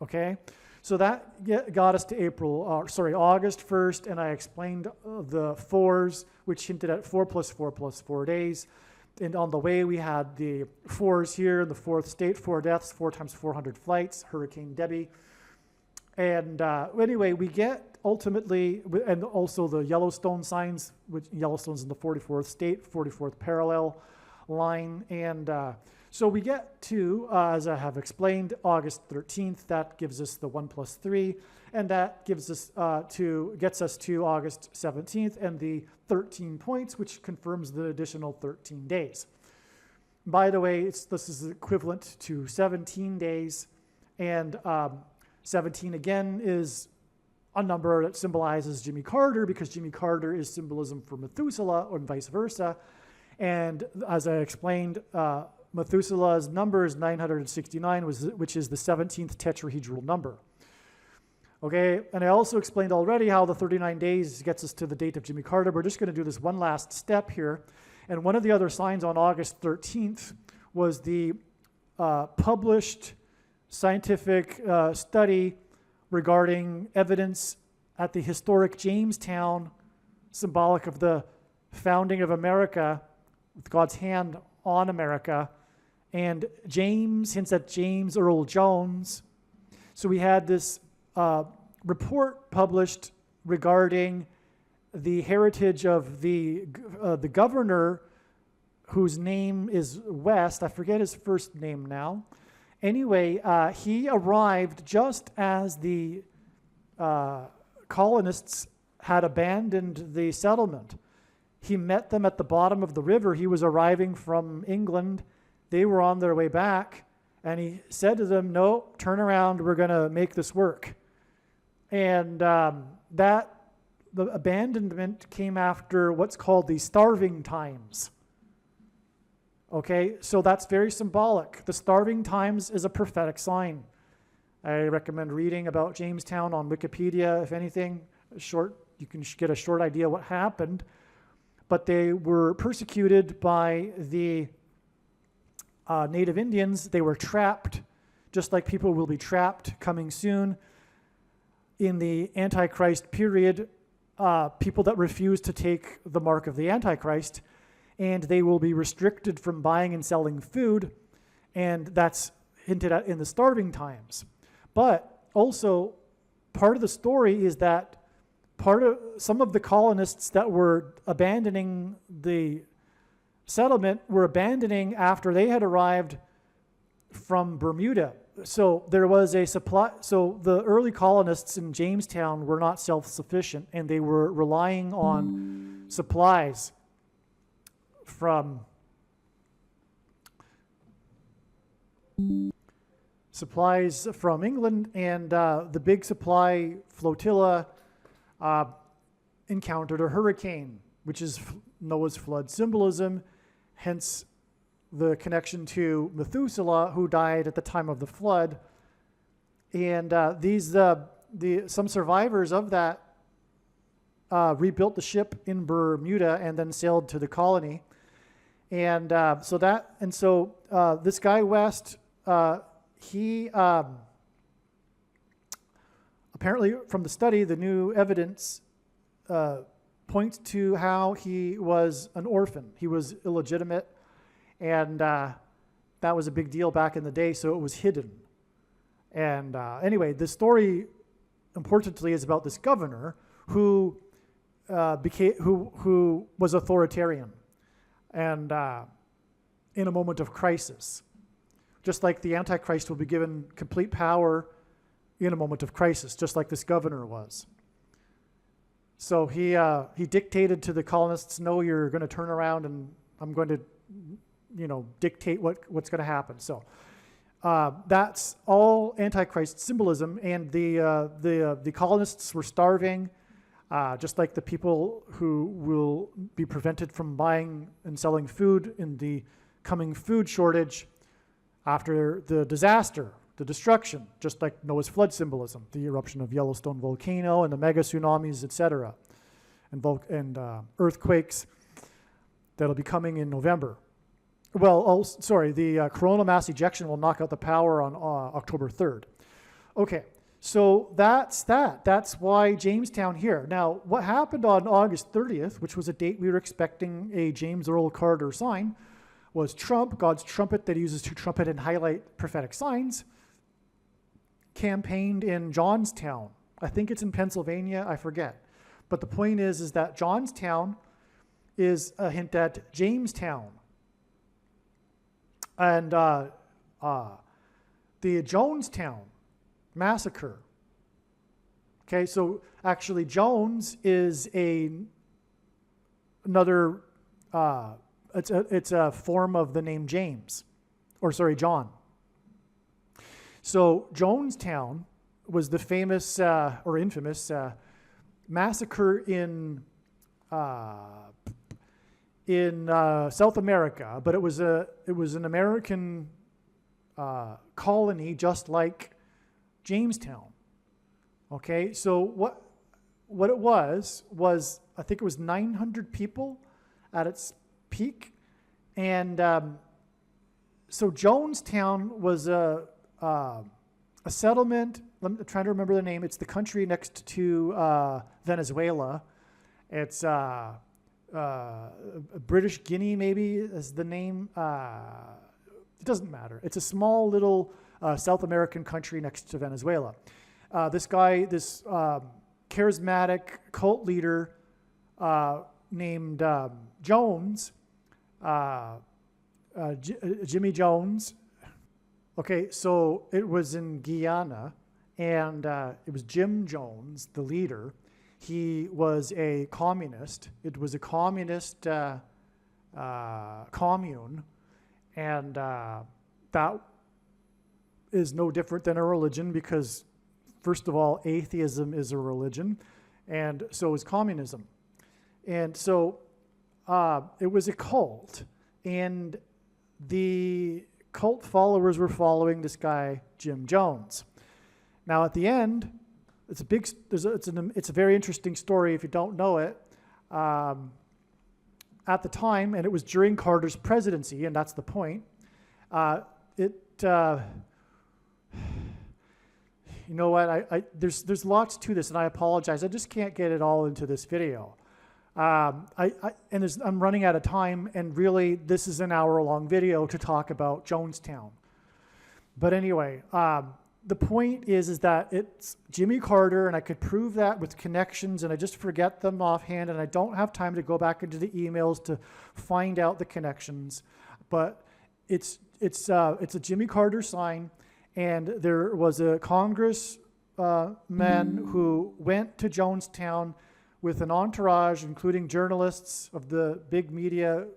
Okay? So that got us to August 1st, and I explained the fours, which hinted at 4 plus 4 plus 4 days. And on the way, we had the fours here in the fourth state, 4 deaths, 4 times 400 flights, Hurricane Debbie. And anyway, we get ultimately, and also the Yellowstone signs, which Yellowstone's in the 44th state, 44th parallel line. And so we get to, as I have explained, August 13th. That gives us the 1 plus 3, and that gives us gets us to August 17th and the 13 points, which confirms the additional 13 days. By the way, this is equivalent to 17 days, and 17 again is a number that symbolizes Jimmy Carter, because Jimmy Carter is symbolism for Methuselah, or vice versa. And as I explained, Methuselah's number is 969, which is the 17th tetrahedral number. Okay, and I also explained already how the 39 days gets us to the date of Jimmy Carter. We're just going to do this one last step here. And one of the other signs on August 13th was the published scientific study regarding evidence at the historic Jamestown, symbolic of the founding of America, with God's hand on America. And James hints at James Earl Jones. So we had this report published regarding the heritage of the governor, whose name is West. I forget his first name now. Anyway, he arrived just as the colonists had abandoned the settlement. He met them at the bottom of the river. He was arriving from England. They were on their way back, and he said to them, "No, turn around. We're going to make this work." And the abandonment came after what's called the starving times. Okay, so that's very symbolic. The starving times is a prophetic sign. I recommend reading about Jamestown on Wikipedia, if anything. You can get a short idea what happened. But they were persecuted by the Native Indians. They were trapped, just like people will be trapped coming soon. In the Antichrist period, people that refuse to take the mark of the Antichrist, and they will be restricted from buying and selling food, and that's hinted at in the starving times. But also, part of the story is that some of the colonists that were abandoning the settlement were abandoning after they had arrived from Bermuda. So there was a supply. So the early colonists in Jamestown were not self-sufficient, and they were relying on supplies from England, and the big supply flotilla encountered a hurricane, which is Noah's flood symbolism, hence the connection to Methuselah, who died at the time of the flood. And some survivors of that rebuilt the ship in Bermuda and then sailed to the colony. And so this guy West, he apparently, from the study, the new evidence points to how he was an orphan. He was illegitimate, and that was a big deal back in the day, so it was hidden. And anyway, the story, importantly, is about this governor who was authoritarian, and in a moment of crisis. Just like the Antichrist will be given complete power in a moment of crisis, just like this governor was. So he dictated to the colonists, "No, you're going to turn around, and I'm going to, dictate what's going to happen." So that's all Antichrist symbolism, and the colonists were starving, just like the people who will be prevented from buying and selling food in the coming food shortage after the disaster, the destruction, just like Noah's flood symbolism, the eruption of Yellowstone volcano and the mega tsunamis, etc., and earthquakes that'll be coming in November. Well, the coronal mass ejection will knock out the power on October 3rd. Okay, So that's that. That's why Jamestown here. Now, what happened on August 30th, which was a date we were expecting a James Earl Carter sign, was Trump, God's trumpet that he uses to trumpet and highlight prophetic signs, campaigned in Johnstown. I think it's in Pennsylvania, I forget. But the point is that Johnstown is a hint at Jamestown. And the Jonestown massacre. Okay, so actually Jones is another, it's a form of the name James, John. So Jonestown was the famous or infamous massacre in South America, but it was an American colony, just like Jamestown. Okay, so what it was I think it was 900 people at its peak, and so Jonestown was a settlement. I'm trying to remember the name. It's the country next to Venezuela. It's British Guinea, maybe is the name. It doesn't matter. It's a small little South American country next to Venezuela. This guy, this charismatic cult leader named Jones, Jimmy Jones. Okay, so it was in Guyana, and it was Jim Jones, the leader. He was a communist. It was a communist commune, and that is no different than a religion because, first of all, atheism is a religion, and so is communism. And so it was a cult, and the cult followers were following this guy, Jim Jones. Now, at the end, it's a very interesting story if you don't know it. At the time, and it was during Carter's presidency, and that's the point. You know what? There's lots to this, and I apologize. I just can't get it all into this video. I'm running out of time, and really, this is an hour-long video to talk about Jonestown. But anyway, the point is that it's Jimmy Carter, and I could prove that with connections, and I just forget them offhand, and I don't have time to go back into the emails to find out the connections. But it's a Jimmy Carter sign, and there was a congressman who went to Jonestown with an entourage, including journalists of the big media,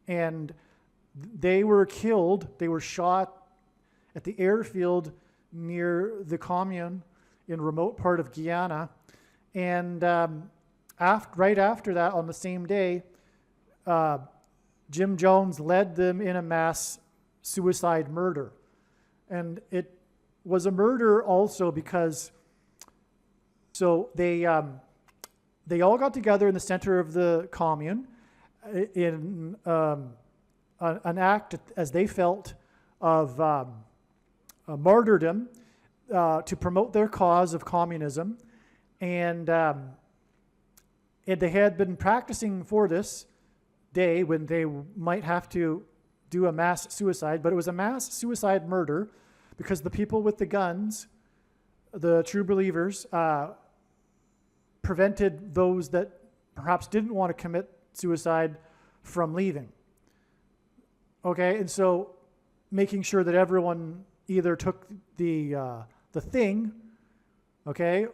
and they were killed. They were shot at the airfield near the commune in a remote part of Guyana. And right after that, on the same day, Jim Jones led them in a mass suicide murder. And it was a murder also because, so they all got together in the center of the commune in an act, as they felt, of martyrdom to promote their cause of communism. And they had been practicing for this day when they might have to do a mass suicide, but it was a mass suicide murder because the people with the guns, the true believers, prevented those that perhaps didn't want to commit suicide from leaving. Okay, and so making sure that everyone either took the thing, okay,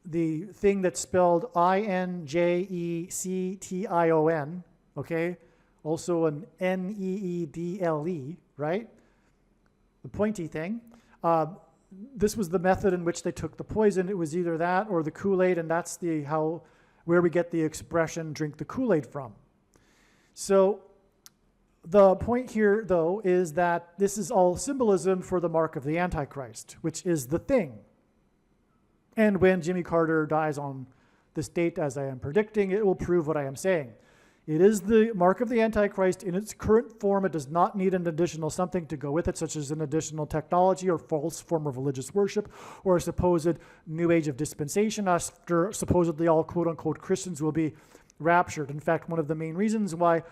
the thing that's spelled INJECTION, okay, also an NEEDLE, right? The pointy thing. This was the method in which they took the poison. It was either that or the Kool-Aid, and that's where we get the expression "drink the Kool-Aid" from. So the point here, though, is that this is all symbolism for the mark of the Antichrist, which is the thing. And when Jimmy Carter dies on this date, as I am predicting, it will prove what I am saying. It is the mark of the Antichrist in its current form. It does not need an additional something to go with it, such as an additional technology or false form of religious worship or a supposed new age of dispensation after supposedly all quote-unquote Christians will be raptured. In fact, one of the main reasons why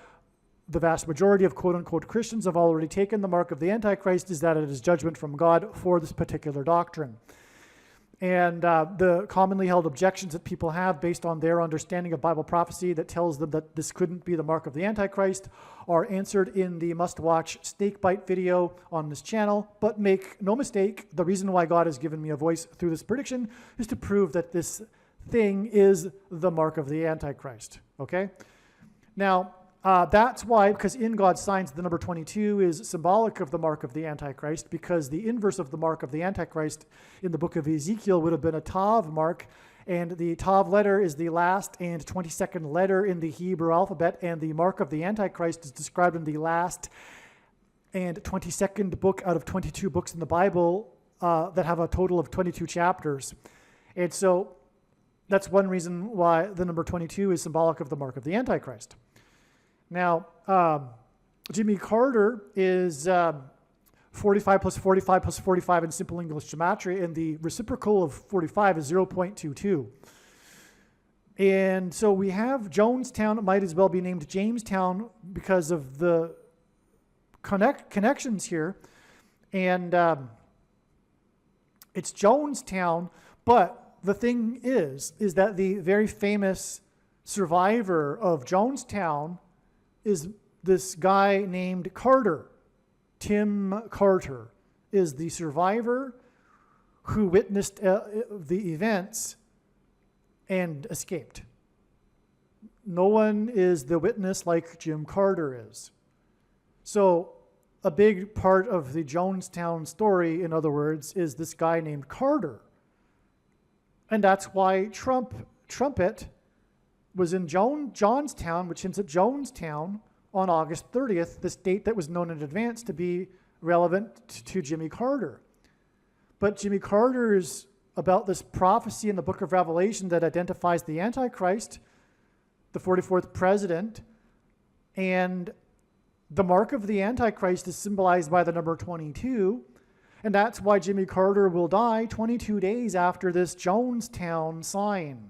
the vast majority of quote-unquote Christians have already taken the mark of the Antichrist is that it is judgment from God for this particular doctrine. And the commonly held objections that people have based on their understanding of Bible prophecy that tells them that this couldn't be the mark of the Antichrist are answered in the must-watch snakebite video on this channel. But make no mistake, the reason why God has given me a voice through this prediction is to prove that this thing is the mark of the Antichrist, okay? Now, that's why, because in God's signs, the number 22 is symbolic of the mark of the Antichrist, because the inverse of the mark of the Antichrist in the book of Ezekiel would have been a Tav mark, and the Tav letter is the last and 22nd letter in the Hebrew alphabet, and the mark of the Antichrist is described in the last and 22nd book out of 22 books in the Bible that have a total of 22 chapters. And so that's one reason why the number 22 is symbolic of the mark of the Antichrist. Now, Jimmy Carter is 45 plus 45 plus 45 in simple English gematria, and the reciprocal of 45 is 0.22. And so we have Jonestown. It might as well be named Jamestown because of the connections here. And it's Jonestown, but the thing is that the very famous survivor of Jonestown is this guy named Carter. Tim Carter is the survivor who witnessed the events and escaped. No one is the witness like Jim Carter is. So a big part of the Jonestown story, in other words, is this guy named Carter. And that's why Trumpet was in Johnstown, which hints at Jonestown, on August 30th, this date that was known in advance to be relevant to Jimmy Carter. But Jimmy Carter is about this prophecy in the book of Revelation that identifies the Antichrist, the 44th president, and the mark of the Antichrist is symbolized by the number 22, and that's why Jimmy Carter will die 22 days after this Jonestown sign.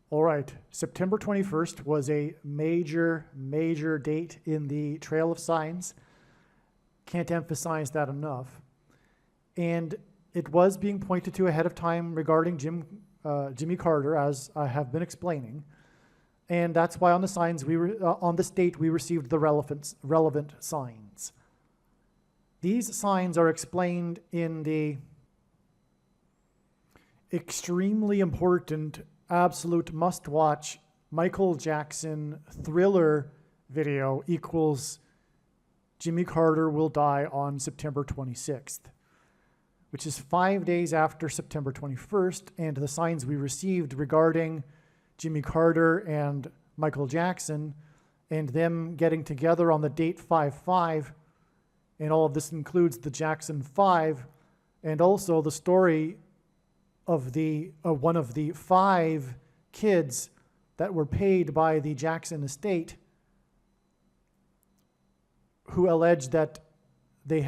All right, September 21st was a major date in the Trail of Signs. Can't emphasize that enough. And it was being pointed to ahead of time regarding Jimmy Carter, as I have been explaining. And that's why on the signs on this date we received the relevant signs. These signs are explained in the extremely important, absolute must-watch Michael Jackson Thriller video equals Jimmy Carter will die on September 26th, which is 5 days after September 21st, and the signs we received regarding Jimmy Carter and Michael Jackson and them getting together on the date 5/5, and all of this includes the Jackson 5 and also the story of one of the 5 kids that were paid by the Jackson estate who alleged that they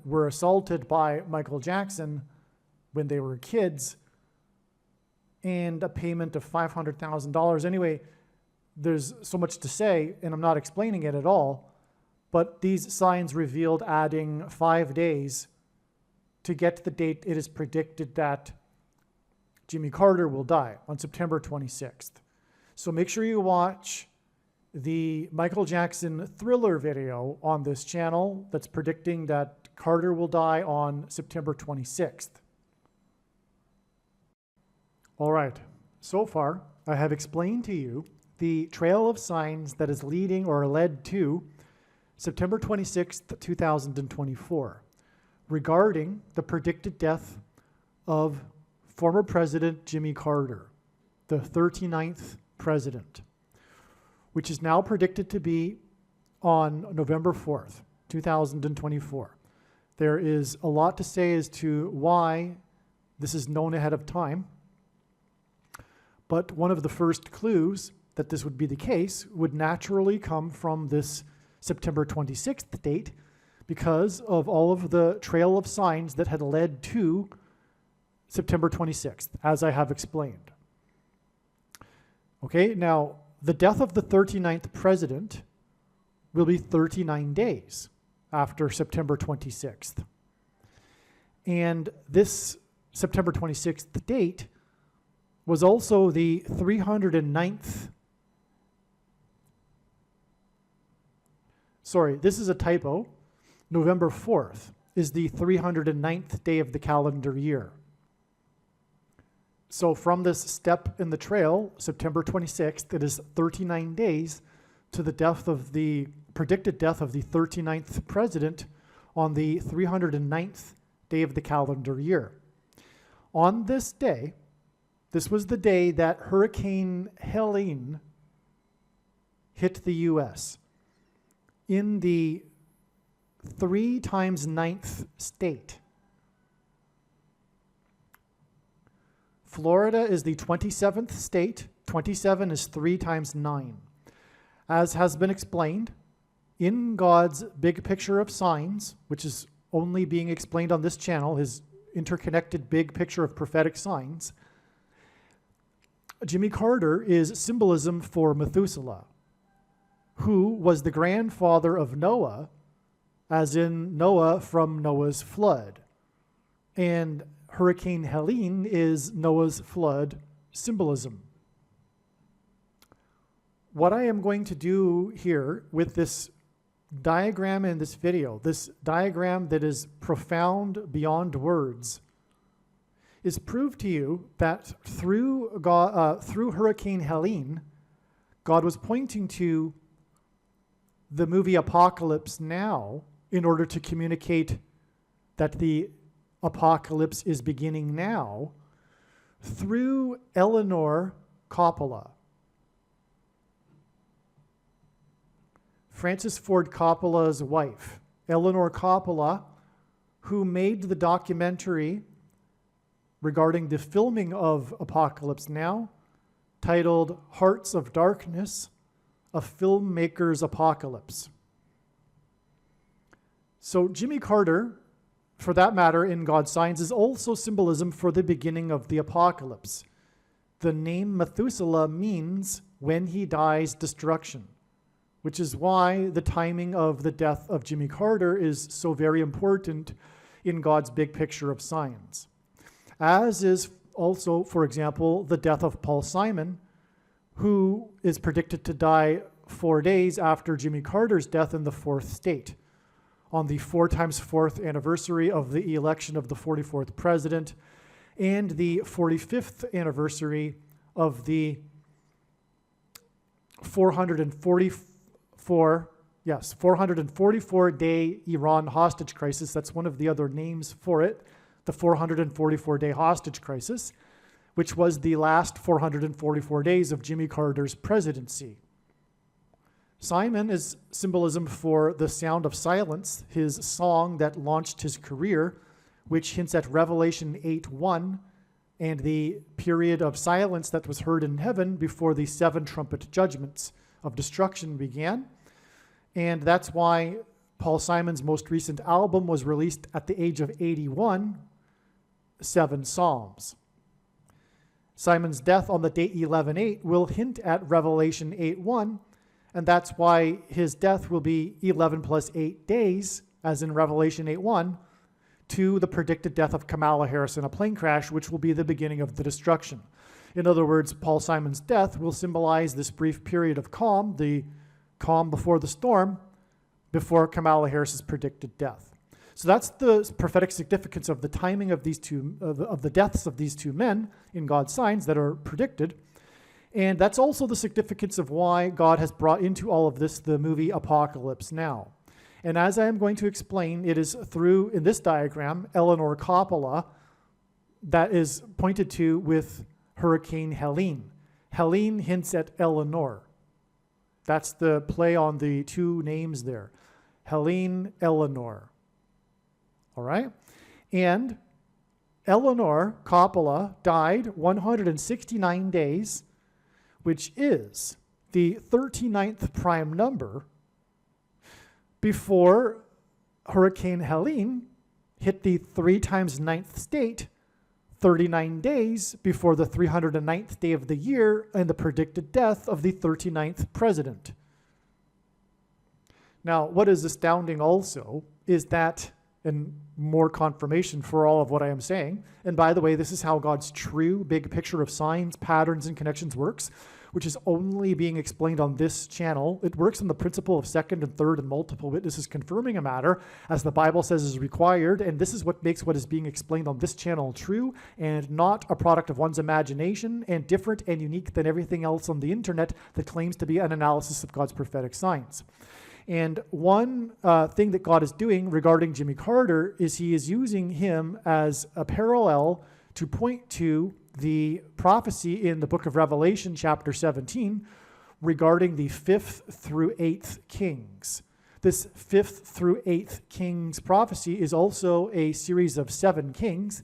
were assaulted by Michael Jackson when they were kids, and a payment of $500,000. Anyway, there's so much to say, and I'm not explaining it at all, but these signs revealed adding 5 days to get to the date it is predicted that Jimmy Carter will die on September 26th. So make sure you watch the Michael Jackson Thriller video on this channel that's predicting that Carter will die on September 26th. All right, so far I have explained to you the trail of signs that is leading or led to September 26th, 2024, regarding the predicted death of former President Jimmy Carter, the 39th president, which is now predicted to be on November 4th, 2024. There is a lot to say as to why this is known ahead of time, but one of the first clues that this would be the case would naturally come from this September 26th date because of all of the trail of signs that had led to September 26th, as I have explained. Okay, now the death of the 39th president will be 39 days after September 26th. And this September 26th date was also the 309th. Sorry, this is a typo. November 4th is the 309th day of the calendar year. So from this step in the trail, September 26th, it is 39 days to the death of the predicted death of the 39th president on the 309th day of the calendar year. On this day, this was the day that Hurricane Helene hit the U.S. in the 3 times 9th state. Florida is the 27th state. 27 is 3 times 9. As has been explained, in God's big picture of signs, which is only being explained on this channel, his interconnected big picture of prophetic signs, Jimmy Carter is symbolism for Methuselah, who was the grandfather of Noah, as in Noah from Noah's flood. And Hurricane Helene is Noah's flood symbolism. What I am going to do here with this diagram in this video, this diagram that is profound beyond words, is prove to you that through Hurricane Helene, God was pointing to the movie Apocalypse Now in order to communicate that the apocalypse is beginning now through Eleanor Coppola. Francis Ford Coppola's wife, Eleanor Coppola, who made the documentary regarding the filming of Apocalypse Now, titled Hearts of Darkness, A Filmmaker's Apocalypse. So Jimmy Carter, for that matter, in God's signs, is also symbolism for the beginning of the apocalypse. The name Methuselah means when he dies, destruction, which is why the timing of the death of Jimmy Carter is so very important in God's big picture of signs. As is also, for example, the death of Paul Simon, who is predicted to die 4 days after Jimmy Carter's death in the 4th state, on the 4 times 4th anniversary of the election of the 44th president and the 45th anniversary of the 444-day Iran hostage crisis. That's one of the other names for it, the 444-day hostage crisis, which was the last 444 days of Jimmy Carter's presidency. Simon is symbolism for the sound of silence, his song that launched his career, which hints at Revelation 8:1 and the period of silence that was heard in heaven before the 7 trumpet judgments of destruction began. And that's why Paul Simon's most recent album was released at the age of 81, 7 Psalms. Simon's death on the date 11/8 will hint at Revelation 8:1, and that's why his death will be 11 plus 8 days, as in Revelation 8:1, to the predicted death of Kamala Harris in a plane crash, which will be the beginning of the destruction. In other words, Paul Simon's death will symbolize this brief period of calm, the calm before the storm, before Kamala Harris's predicted death. So that's the prophetic significance of the timing of these two, of the deaths of these 2 men in God's signs that are predicted. And that's also the significance of why God has brought into all of this the movie Apocalypse Now. And as I am going to explain, it is through, in this diagram, Eleanor Coppola that is pointed to with Hurricane Helene. Helene hints at Eleanor. That's the play on the 2 names there. Helene, Eleanor. All right? And Eleanor Coppola died 169 days, which is the 39th prime number before Hurricane Helene hit the 3 times 9th state 39 days before the 309th day of the year and the predicted death of the 39th president. Now, what is astounding also is that, and more confirmation for all of what I am saying, and by the way, this is how God's true big picture of signs, patterns, and connections works, which is only being explained on this channel. It works on the principle of second and third and multiple witnesses confirming a matter, as the Bible says is required, and this is what makes what is being explained on this channel true, and not a product of one's imagination, and different and unique than everything else on the internet that claims to be an analysis of God's prophetic signs. And one thing that God is doing regarding Jimmy Carter is he is using him as a parallel to point to the prophecy in the book of Revelation, chapter 17, regarding the 5th through 8th kings. This 5th through 8th kings prophecy is also a series of 7 kings,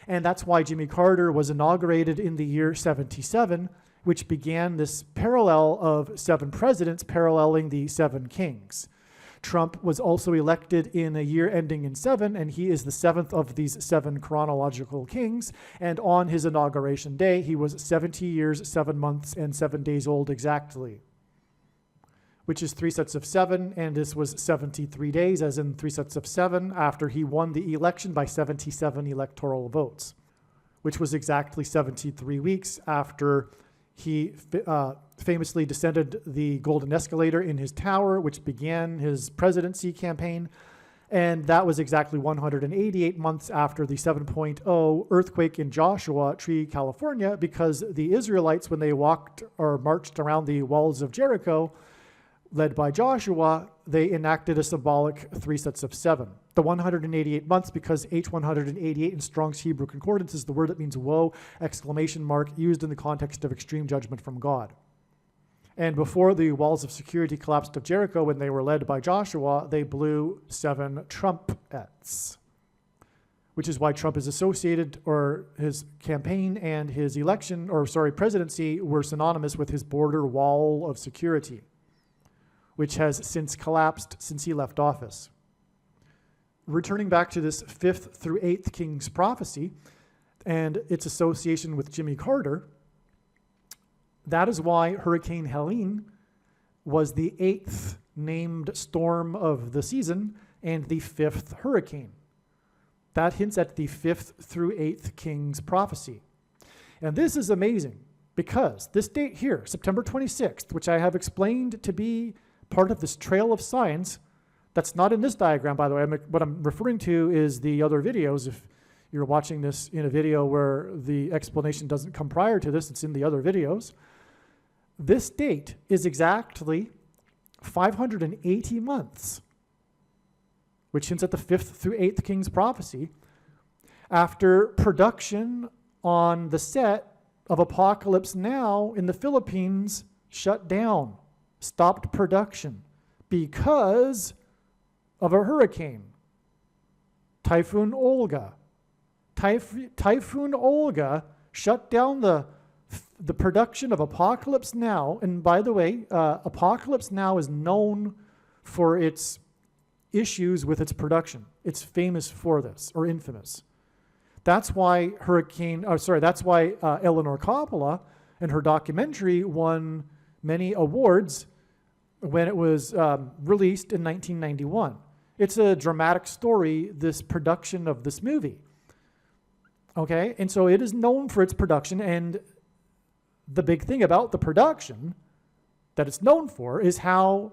and that's why Jimmy Carter was inaugurated in the year 77, which began this parallel of 7 presidents paralleling the 7 kings. Trump was also elected in a year ending in 7, and he is the 7th of these 7 chronological kings. And on his inauguration day, he was 70 years, 7 months, and 7 days old exactly, which is 3 sets of 7, and this was 73 days, as in 3 sets of 7, after he won the election by 77 electoral votes, which was exactly 73 weeks after he famously descended the golden escalator in his tower, which began his presidency campaign. And that was exactly 188 months after the 7.0 earthquake in Joshua Tree, California, because the Israelites, when they walked or marched around the walls of Jericho, led by Joshua, they enacted a symbolic 3 sets of 7. The 188 months, because H188 in Strong's Hebrew Concordance is the word that means woe, exclamation mark, used in the context of extreme judgment from God. And before the walls of security collapsed of Jericho, when they were led by Joshua, they blew 7 trumpets, which is why Trump is associated, or his campaign and his election, presidency were synonymous with his border wall of security, which has since collapsed since he left office. Returning back to this 5th through 8th king's prophecy and its association with Jimmy Carter, that is why Hurricane Helene was the 8th named storm of the season and the 5th hurricane. That hints at the 5th through 8th king's prophecy. And this is amazing because this date here, September 26th, which I have explained to be part of this trail of signs, that's not in this diagram, by the way. What I'm referring to is the other videos. If you're watching this in a video where the explanation doesn't come prior to this, it's in the other videos. This date is exactly 580 months, which hints at the 5th through 8th king's prophecy, after production on the set of Apocalypse Now in the Philippines shut down, stopped production because of a hurricane, Typhoon Olga. Typhoon Olga shut down the production of Apocalypse Now. And by the way, Apocalypse Now is known for its issues with its production. It's famous for this, or infamous. That's why Eleanor Coppola and her documentary won many awards when it was released in 1991. It's a dramatic story, this production of this movie. Okay, and so it is known for its production, and the big thing about the production that it's known for is how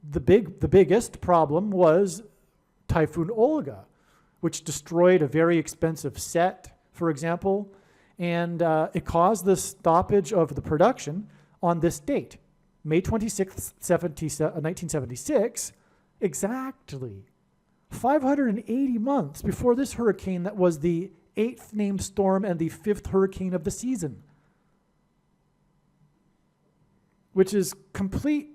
the biggest problem was Typhoon Olga, which destroyed a very expensive set, for example, and it caused the stoppage of the production on this date, May 26th, 1976, exactly 580 months before this hurricane that was the 8th named storm and the 5th hurricane of the season, which is complete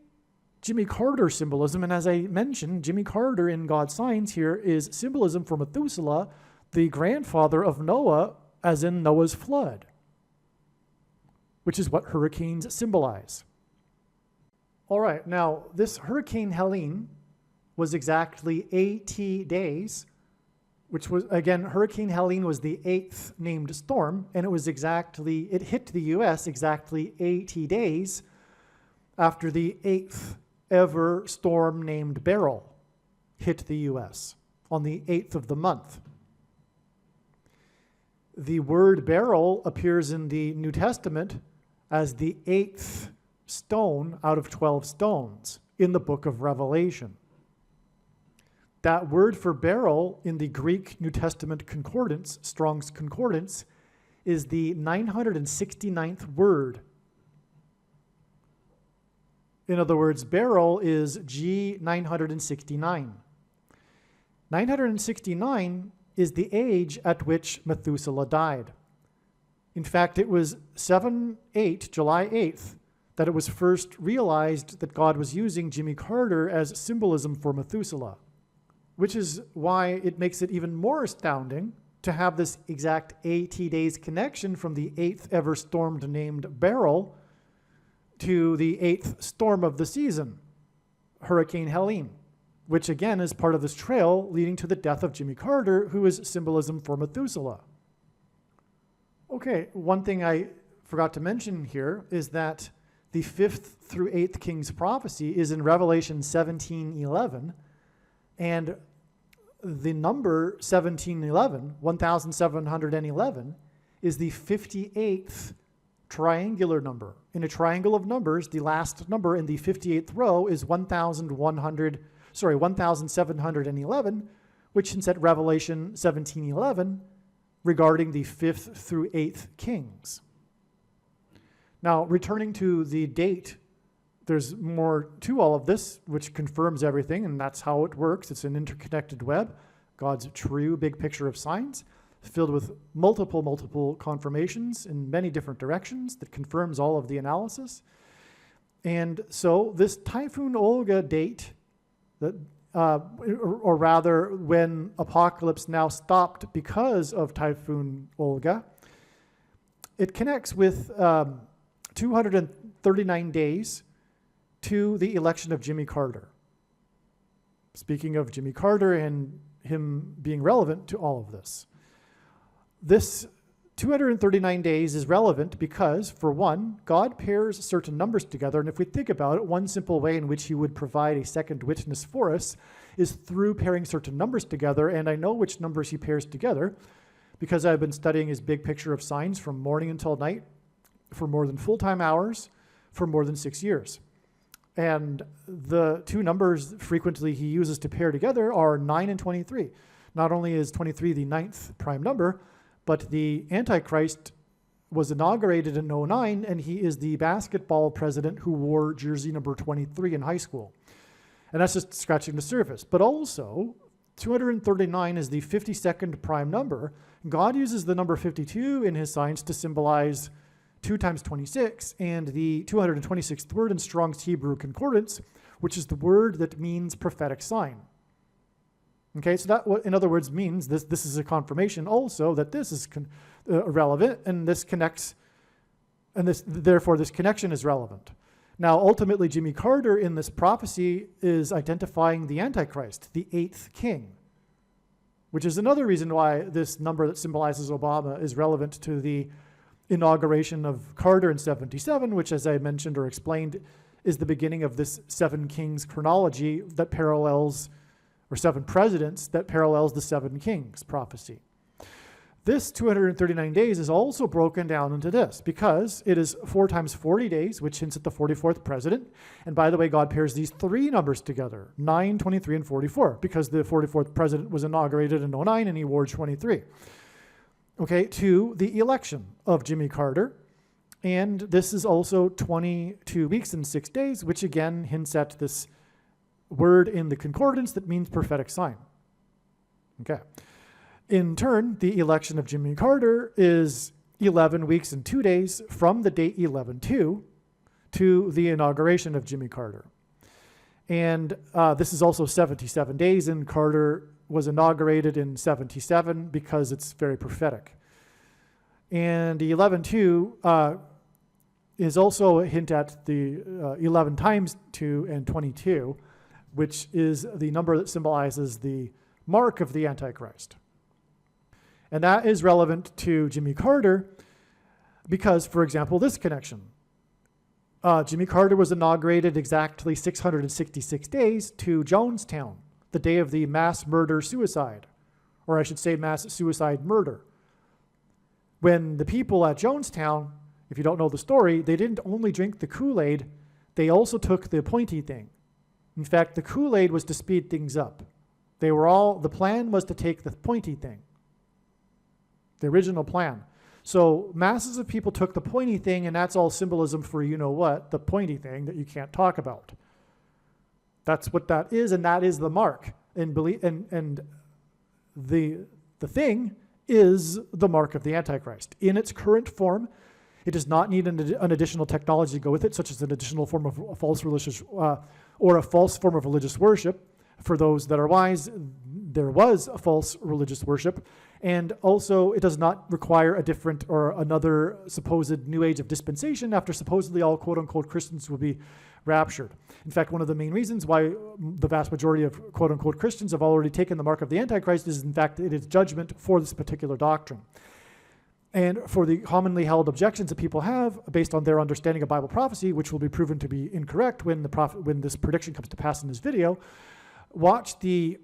Jimmy Carter symbolism. And as I mentioned, Jimmy Carter in God's signs here is symbolism for Methuselah, the grandfather of Noah, as in Noah's flood, which is what hurricanes symbolize. All right, now this Hurricane Helene was exactly 80 days, which was, again, Hurricane Helene was the 8th named storm, and it hit the U.S. exactly 80 days after the 8th ever storm named Beryl hit the U.S. on the 8th of the month. The word beryl appears in the New Testament as the 8th stone out of 12 stones in the book of Revelation. That word for beryl in the Greek New Testament concordance, Strong's Concordance, is the 969th word. In other words, beryl is G 969. 969 is the age at which Methuselah died. In fact, it was July 8th, that it was first realized that God was using Jimmy Carter as symbolism for Methuselah, which is why it makes it even more astounding to have this exact 80 days connection from the 8th ever storm named Beryl to the 8th storm of the season, Hurricane Helene, which again is part of this trail leading to the death of Jimmy Carter, who is symbolism for Methuselah. Okay, one thing I forgot to mention here is that the 5th through 8th King's prophecy is in Revelation 17:11, and the number 1711 is the 58th triangular number. In a triangle of numbers, the last number in the 58th row is 1711, which is at Revelation 17:11 regarding the 5th through 8th kings. Now, returning to the date, there's more to all of this, which confirms everything, and that's how it works. It's an interconnected web, God's true big picture of signs, filled with multiple confirmations in many different directions that confirms all of the analysis. And so this Typhoon Olga date, or rather when apocalypse now stopped because of Typhoon Olga, it connects with 239 days to the election of Jimmy Carter. Speaking of Jimmy Carter and him being relevant to all of this. This 239 days is relevant because, for one, God pairs certain numbers together, and if we think about it, one simple way in which he would provide a second witness for us is through pairing certain numbers together, and I know which numbers he pairs together because I've been studying his big picture of signs from morning until night for more than full-time hours for more than 6 years. And the two numbers frequently he uses to pair together are 9 and 23. Not only is 23 the 9th prime number, but the Antichrist was inaugurated in 2009, and he is the basketball president who wore jersey number 23 in high school. And that's just scratching the surface. But also, 239 is the 52nd prime number. God uses the number 52 in his signs to symbolize 2 times 26, and the 226th word in Strong's Hebrew Concordance, which is the word that means prophetic sign. Okay, so that, in other words, means this is a confirmation also that this is relevant, and this connects, and therefore this connection is relevant. Now, ultimately, Jimmy Carter in this prophecy is identifying the Antichrist, the 8th king, which is another reason why this number that symbolizes Obama is relevant to the inauguration of Carter in 77, which, as I mentioned or explained, is the beginning of this 7 kings chronology that parallels, or 7 presidents that parallels the 7 kings prophecy. This 239 days is also broken down into this because it is 4 times 40 days, which hints at the 44th president. And by the way, God pairs these 3 numbers together, 9, 23, and 44, because the 44th president was inaugurated in 2009 and he wore 23. Okay, to the election of Jimmy Carter. And this is also 22 weeks and 6 days, which again hints at this word in the concordance that means prophetic sign. Okay. In turn, the election of Jimmy Carter is 11 weeks and 2 days from the date 11/2 to the inauguration of Jimmy Carter. And this is also 77 days, and Carter was inaugurated in 77 because it's very prophetic. And the 11/2 is also a hint at the 11 times 2 and 22, which is the number that symbolizes the mark of the Antichrist. And that is relevant to Jimmy Carter because, for example, this connection. Jimmy Carter was inaugurated exactly 666 days to Jonestown, the day of the mass murder-suicide, or I should say mass suicide murder. When the people at Jonestown, if you don't know the story, they didn't only drink the Kool-Aid, they also took the pointy thing. In fact, the Kool-Aid was to speed things up. The plan was to take the pointy thing, the original plan. So masses of people took the pointy thing, and that's all symbolism for you know what, the pointy thing that you can't talk about. That's what that is, and that is the mark. And the thing is the mark of the Antichrist. In its current form, it does not need an additional technology to go with it, such as an additional form of false religious or a false form of religious worship. For those that are wise, there was a false religious worship. And also, it does not require a different or another supposed new age of dispensation after supposedly all quote-unquote Christians will be raptured. In fact, one of the main reasons why the vast majority of quote-unquote Christians have already taken the mark of the Antichrist is, in fact, it is judgment for this particular doctrine. And for the commonly held objections that people have based on their understanding of Bible prophecy, which will be proven to be incorrect when this prediction comes to pass in this video, watch the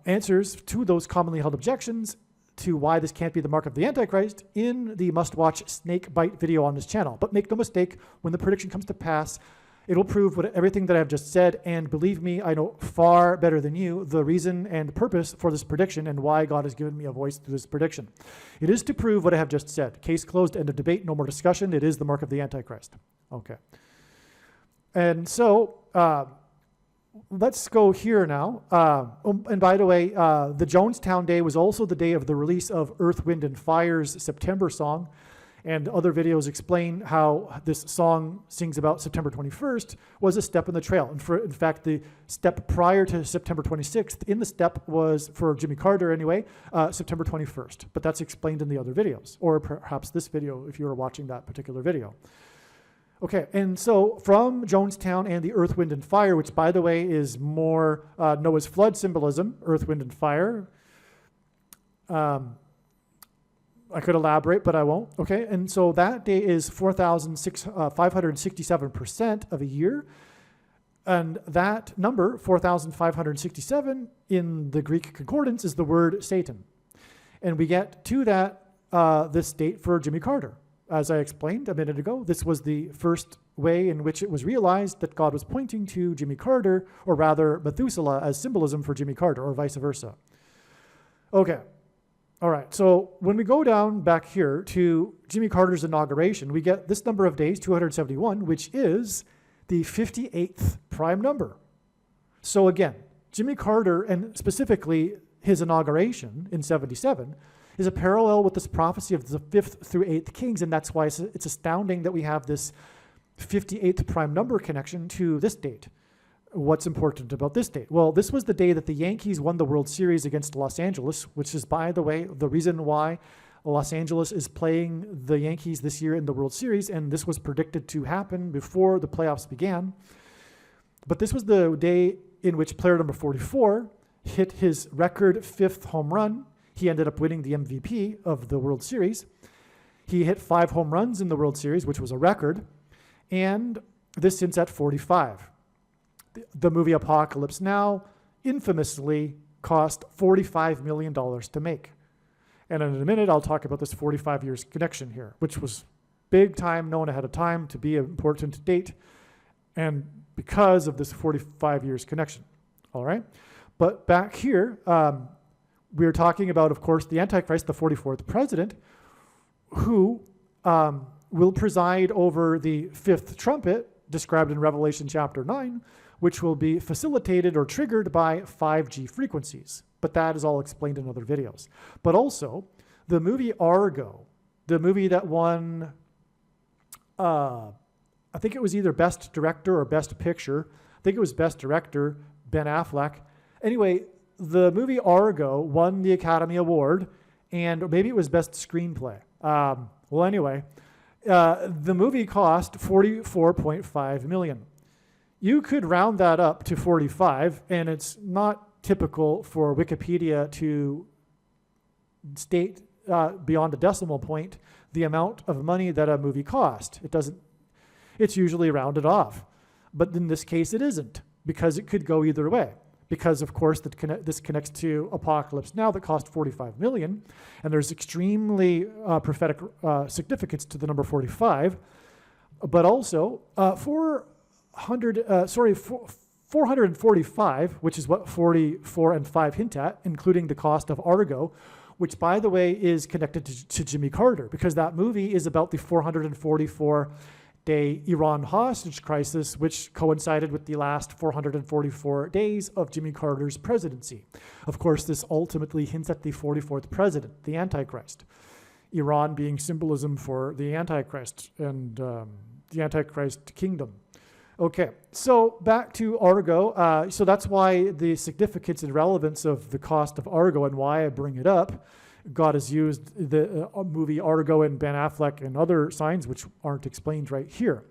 answers to those commonly held objections to why this can't be the mark of the Antichrist in the must-watch snake bite video on this channel. But make no mistake, when the prediction comes to pass, it'll prove everything that I've just said, and believe me, I know far better than you the reason and purpose for this prediction and why God has given me a voice through this prediction. It is to prove what I have just said. Case closed, end of debate, no more discussion. It is the mark of the Antichrist. Okay. And so, let's go here now. And by the way, the Jonestown Day was also the day of the release of Earth, Wind, and Fire's September song. And other videos explain how this song sings about September 21st was a step in the trail. And in fact, the step prior to September 26th in the step was, for Jimmy Carter anyway, September 21st. But that's explained in the other videos, or perhaps this video if you were watching that particular video. Okay, and so from Jonestown and the Earth, Wind, and Fire, which, by the way, is more Noah's flood symbolism, Earth, Wind, and Fire. I could elaborate, but I won't. Okay, and so that day is 4,567% of a year. And that number, 4,567, in the Greek concordance is the word Satan. And we get to that, this date for Jimmy Carter. As I explained a minute ago, this was the first way in which it was realized that God was pointing to Jimmy Carter, or rather Methuselah, as symbolism for Jimmy Carter, or vice versa. Okay, all right, so when we go down back here to Jimmy Carter's inauguration, we get this number of days, 271, which is the 58th prime number. So again, Jimmy Carter, and specifically his inauguration in 77, is a parallel with this prophecy of the 5th through 8th kings, and that's why it's astounding that we have this 58th prime number connection to this date. What's important about this date? Well, this was the day that the Yankees won the World Series against Los Angeles, which is, by the way, the reason why Los Angeles is playing the Yankees this year in the World Series, and this was predicted to happen before the playoffs began. But this was the day in which player number 44 hit his record 5th home run. He ended up winning the MVP of the World Series. He hit 5 home runs in the World Series, which was a record, and this since at 45. The movie Apocalypse Now infamously cost $45 million to make. And in a minute, I'll talk about this 45 years connection here, which was big time, known ahead of time to be an important date, and because of this 45 years connection. All right? But back here, we're talking about, of course, the Antichrist, the 44th president, who will preside over the 5th trumpet, described in Revelation chapter 9, which will be facilitated or triggered by 5G frequencies. But that is all explained in other videos. But also, the movie Argo, the movie that won, I think it was either Best Director or Best Picture. I think it was Best Director, Ben Affleck. Anyway, the movie Argo won the Academy Award, and maybe it was Best Screenplay. Well, anyway, The movie cost $44.5 million. You could round that up to 45, and it's not typical for Wikipedia to state beyond a decimal point the amount of money that a movie cost. It doesn't. It's usually rounded off. But in this case, it isn't, because it could go either way. Because, of course, this connects to Apocalypse Now that cost $45 million, and there's extremely prophetic significance to the number 45, but also 445, which is what 44 and 5 hint at, including the cost of Argo, which, by the way, is connected to Jimmy Carter, because that movie is about the 444-day Iran hostage crisis, which coincided with the last 444 days of Jimmy Carter's presidency. Of course, this ultimately hints at the 44th president, the Antichrist. Iran being symbolism for the Antichrist and the Antichrist kingdom. Okay, so back to Argo. So that's why the significance and relevance of the cost of Argo and why I bring it up. God has used the movie Argo and Ben Affleck and other signs which aren't explained right here.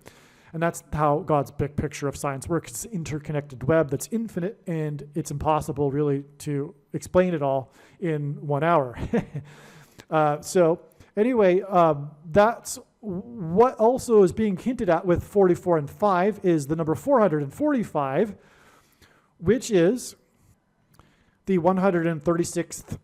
And that's how God's big picture of science works. It's an interconnected web that's infinite, and it's impossible really to explain it all in 1 hour. So anyway, that's what also is being hinted at with 44 and 5 is the number 445, which is the 136th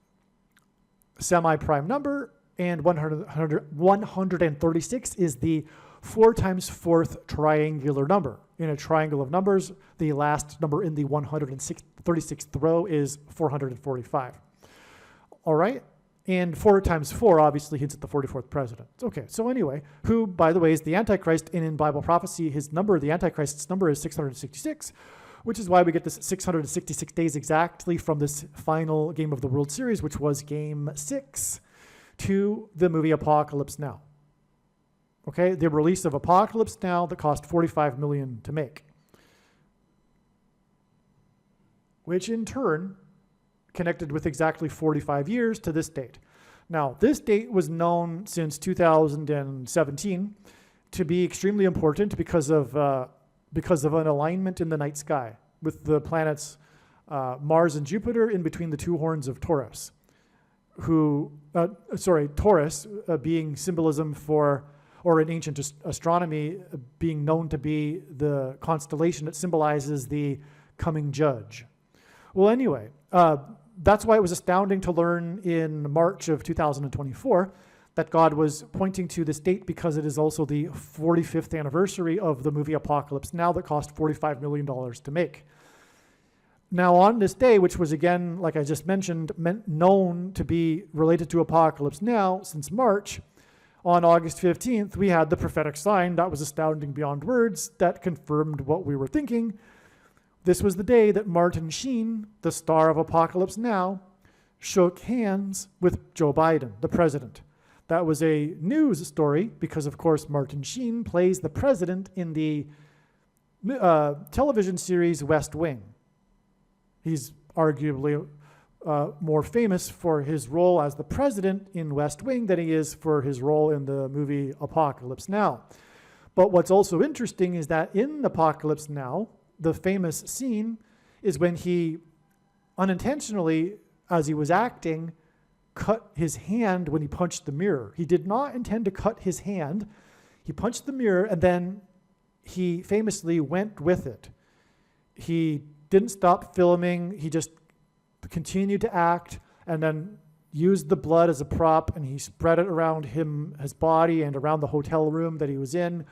semi-prime number, and 136 is the 4 times 4th triangular number. In a triangle of numbers, the last number in the 136th row is 445. All right? And 4 times 4 obviously hints at the 44th president. Okay, so anyway, who, by the way, is the Antichrist, and in Bible prophecy, his number, the Antichrist's number is 666, which is why we get this 666 days exactly from this final game of the World Series, which was Game 6, to the movie Apocalypse Now. Okay, the release of Apocalypse Now that cost $45 million to make, which in turn connected with exactly 45 years to this date. Now, this date was known since 2017 to be extremely important because of an alignment in the night sky with the planets Mars and Jupiter in between the 2 horns of Taurus. Taurus being symbolism for, or in ancient astronomy, being known to be the constellation that symbolizes the coming judge. Well, anyway, that's why it was astounding to learn in March of 2024 that God was pointing to this date, because it is also the 45th anniversary of the movie Apocalypse Now that cost $45 million to make. Now, on this day, which was, again, like I just mentioned, known to be related to Apocalypse Now since March, on August 15th, we had the prophetic sign that was astounding beyond words that confirmed what we were thinking. This was the day that Martin Sheen, the star of Apocalypse Now, shook hands with Joe Biden, the president. That was a news story because, of course, Martin Sheen plays the president in the television series West Wing. He's arguably more famous for his role as the president in West Wing than he is for his role in the movie Apocalypse Now. But what's also interesting is that in Apocalypse Now, the famous scene is when he unintentionally, as he was acting, cut his hand when he punched the mirror. He did not intend to cut his hand. He punched the mirror, and then he famously went with it. He didn't stop filming. He just continued to act, and then used the blood as a prop, and he spread it around his body and around the hotel room that he was in.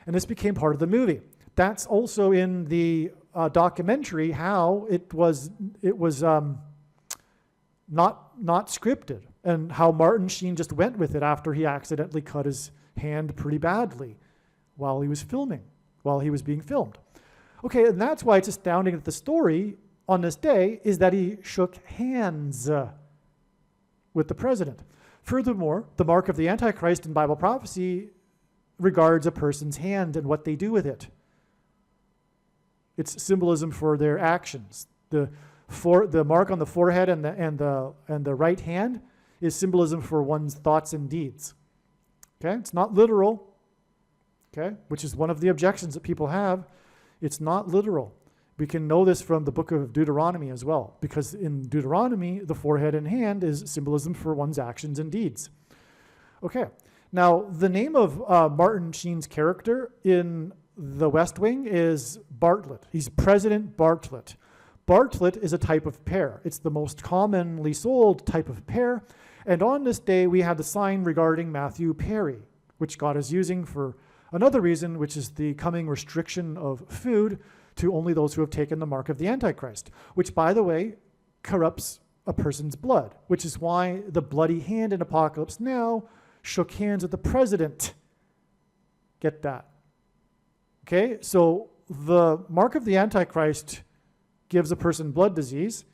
And this became part of the movie. That's also in the documentary how it was not scripted, and how Martin Sheen just went with it after he accidentally cut his hand pretty badly while he was being filmed. Okay, and that's why it's astounding that the story on this day is that he shook hands with the president. Furthermore, the mark of the Antichrist in Bible prophecy regards a person's hand and what they do with it. It's symbolism for their actions. The mark on the forehead and the right hand is symbolism for one's thoughts and deeds. Okay, it's not literal, okay? Which is one of the objections that people have. It's not literal. We can know this from the book of Deuteronomy as well, because in Deuteronomy, the forehead and hand is symbolism for one's actions and deeds. Okay, now the name of Martin Sheen's character in The West Wing is Bartlett. He's President Bartlett. Bartlett is a type of pear. It's the most commonly sold type of pear. And on this day, we had the sign regarding Matthew Perry, which God is using for another reason, which is the coming restriction of food to only those who have taken the mark of the Antichrist, which, by the way, corrupts a person's blood, which is why the bloody hand in Apocalypse Now shook hands with the president. Get that? Okay, so the mark of the Antichrist gives a person blood disease,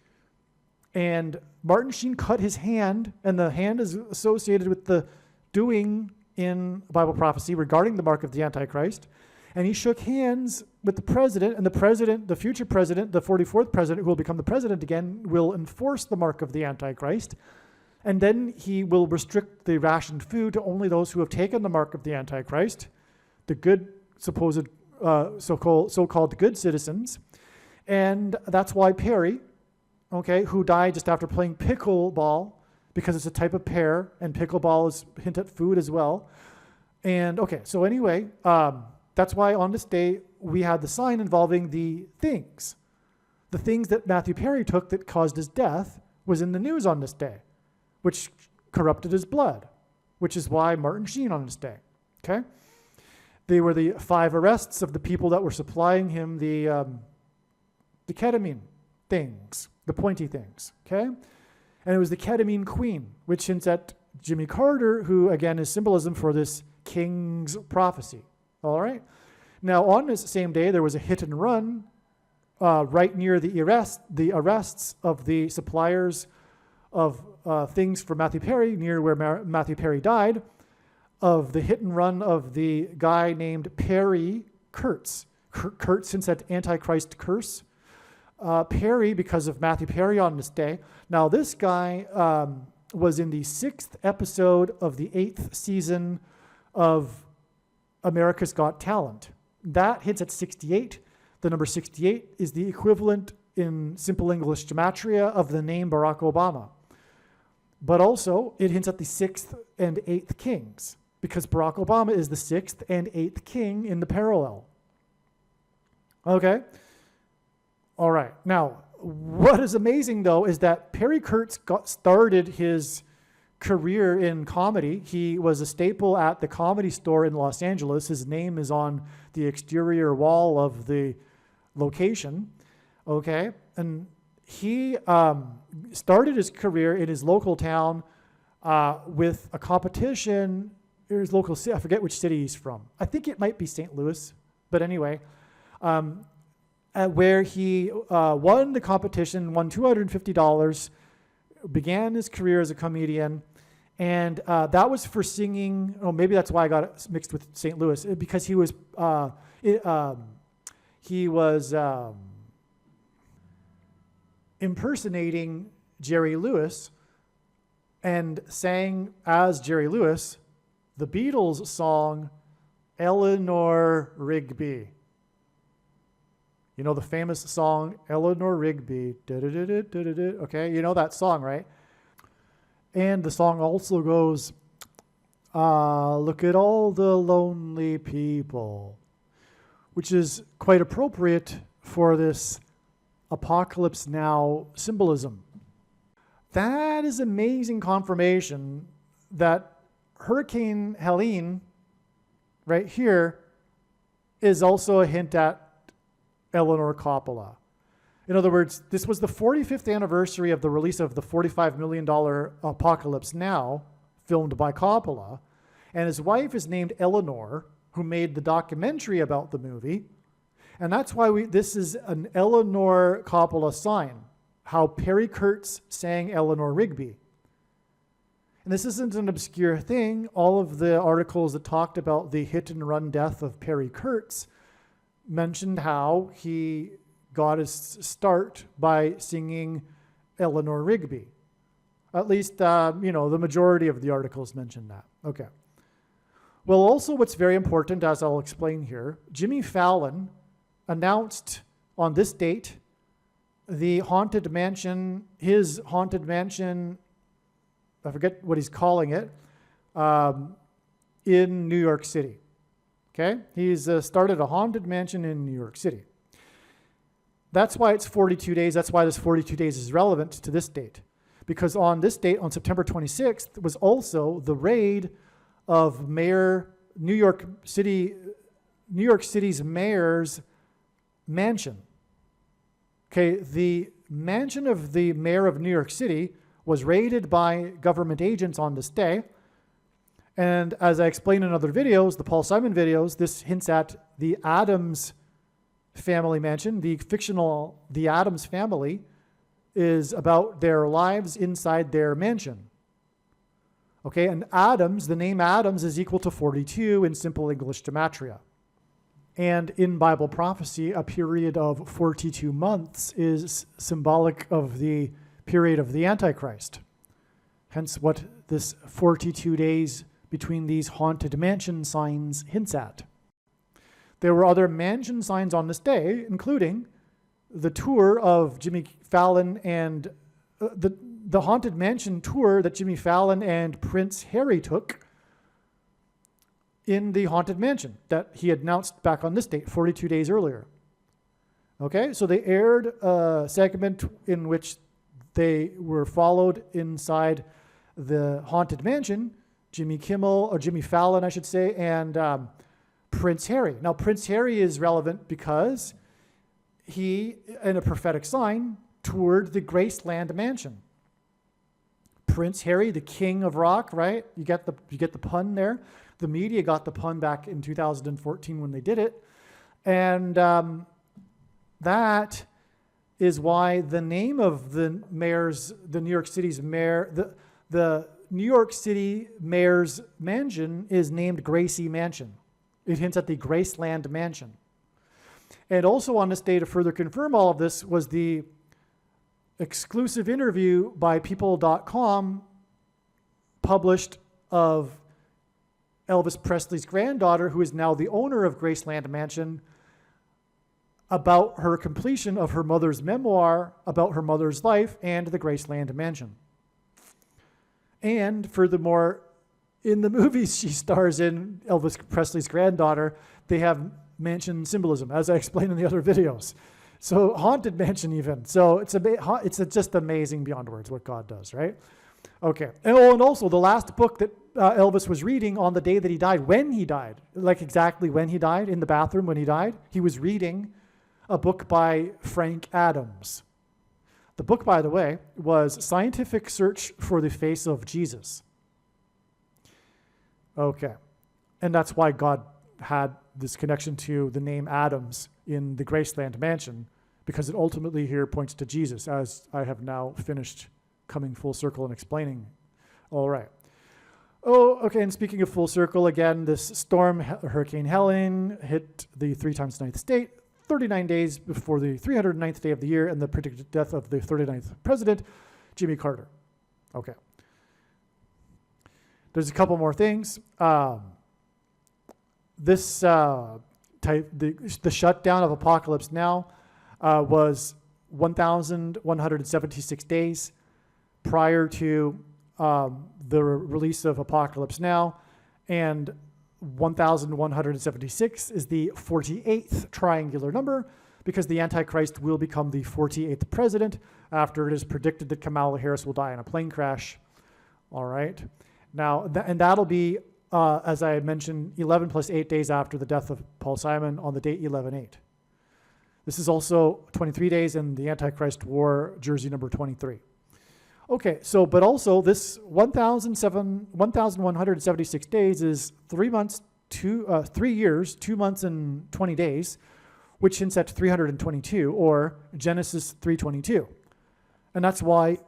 and Martin Sheen cut his hand, and the hand is associated with the doing in Bible prophecy regarding the mark of the Antichrist. And he shook hands with the president, and the president, the future president, the 44th president, who will become the president again, will enforce the mark of the Antichrist. And then he will restrict the rationed food to only those who have taken the mark of the Antichrist, the good, supposed so-called good citizens. And that's why Perry, okay, who died just after playing pickleball, because it's a type of pear, and pickleball is hint at food as well. And okay, so anyway, that's why on this day we had the sign involving the things. The things that Matthew Perry took that caused his death was in the news on this day, which corrupted his blood, which is why Martin Sheen on this day, okay? They were the 5 arrests of the people that were supplying him the ketamine things, the pointy things, okay? And it was the ketamine queen, which hints at Jimmy Carter, who again is symbolism for this king's prophecy. All right. Now, on this same day, there was a hit and run right near the arrests of the suppliers of things for Matthew Perry, near where Matthew Perry died, of the hit and run of the guy named Perry Kurtz. Kurtz hints at Antichrist curse. Perry, because of Matthew Perry on this day. Now, this guy was in the 6th episode of the 8th season of America's Got Talent. That hits at 68. The number 68 is the equivalent in simple English gematria of the name Barack Obama. But also, it hints at the 6th and 8th kings, because Barack Obama is the 6th and 8th king in the parallel. Okay? All right. Now, what is amazing, though, is that Perry Kurtz started his career in comedy. He was a staple at the Comedy Store in Los Angeles. His name is on the exterior wall of the location, okay? And he started his career in his local town with a competition. His local city, I forget which city he's from. I think it might be St. Louis, but anyway, where he won the competition, won $250, began his career as a comedian, and that was for singing. Oh, maybe that's why I got it mixed with St. Louis, because he was impersonating Jerry Lewis and sang as Jerry Lewis the Beatles song Eleanor Rigby. You know the famous song, Eleanor Rigby, okay? You know that song, right? And the song also goes, look at all the lonely people, which is quite appropriate for this Apocalypse Now symbolism. That is amazing confirmation that Hurricane Helene, right here, is also a hint at Eleanor Coppola. In other words, this was the 45th anniversary of the release of the $45 million Apocalypse Now, filmed by Coppola, and his wife is named Eleanor, who made the documentary about the movie, and that's why this is an Eleanor Coppola sign, how Perry Kurtz sang Eleanor Rigby. And this isn't an obscure thing. All of the articles that talked about the hit-and-run death of Perry Kurtz mentioned how he got his start by singing Eleanor Rigby. At least, the majority of the articles mentioned that. Okay. Well, also what's very important, as I'll explain here, Jimmy Fallon announced on this date his haunted mansion, I forget what he's calling it, in New York City. Okay? He's started a haunted mansion in New York City. That's why it's 42 days. That's why this 42 days is relevant to this date. Because on this date, on September 26th, was also the raid of New York City's mayor's mansion. Okay, the mansion of the mayor of New York City was raided by government agents on this day. And as I explained in other videos, the Paul Simon videos, this hints at the Addams family mansion. The fictional The Addams Family is about their lives inside their mansion. Okay, and Adams, the name Adams is equal to 42 in simple English gematria. And in Bible prophecy, a period of 42 months is symbolic of the period of the Antichrist. Hence what this 42 days between these haunted mansion signs hints at. There were other mansion signs on this day, including the tour of Jimmy Fallon and the haunted mansion tour that Jimmy Fallon and Prince Harry took in the haunted mansion that he had announced back on this date, 42 days earlier. Okay, so they aired a segment in which they were followed inside the haunted mansion, Jimmy Fallon, I should say, and Prince Harry. Now, Prince Harry is relevant because he, in a prophetic sign, toured the Graceland mansion. Prince Harry, the king of rock, right? You get the pun there. The media got the pun back in 2014 when they did it. And that is why the name of the New York City's mayor, the New York City mayor's mansion is named Gracie Mansion. It hints at the Graceland mansion. And also on this day, to further confirm all of this, was the exclusive interview by People.com published of Elvis Presley's granddaughter, who is now the owner of Graceland Mansion, about her completion of her mother's memoir about her mother's life and the Graceland Mansion. And furthermore, in the movies she stars in, Elvis Presley's granddaughter, they have mansion symbolism, as I explained in the other videos. So haunted mansion even. So it's just amazing beyond words what God does, right? Okay. And also the last book that Elvis was reading on the day that he died, when he died, like exactly when he died, in the bathroom when he died, he was reading a book by Frank Adams. The book, by the way, was Scientific Search for the Face of Jesus. Okay. And that's why God had this connection to the name Adams in the Graceland Mansion, because it ultimately here points to Jesus, as I have now finished coming full circle and explaining. All right. Oh, okay, and speaking of full circle, again, this storm, Hurricane Helen, hit the 3x9th state 39 days before the 309th day of the year and the predicted death of the 39th president, Jimmy Carter. Okay. There's a couple more things. The shutdown of Apocalypse Now was 1,176 days prior to the release of Apocalypse Now, and 1,176 is the 48th triangular number, because the Antichrist will become the 48th president after it is predicted that Kamala Harris will die in a plane crash. All right. Now, and that'll be, as I mentioned, 11 plus 8 days after the death of Paul Simon on the date 11/8. This is also 23 days in the Antichrist wore jersey number 23. Okay, so, but also this 1,176 days is 3 months, 3 years, 2 months and 20 days, which hints at 322, or Genesis 3:22. And that's why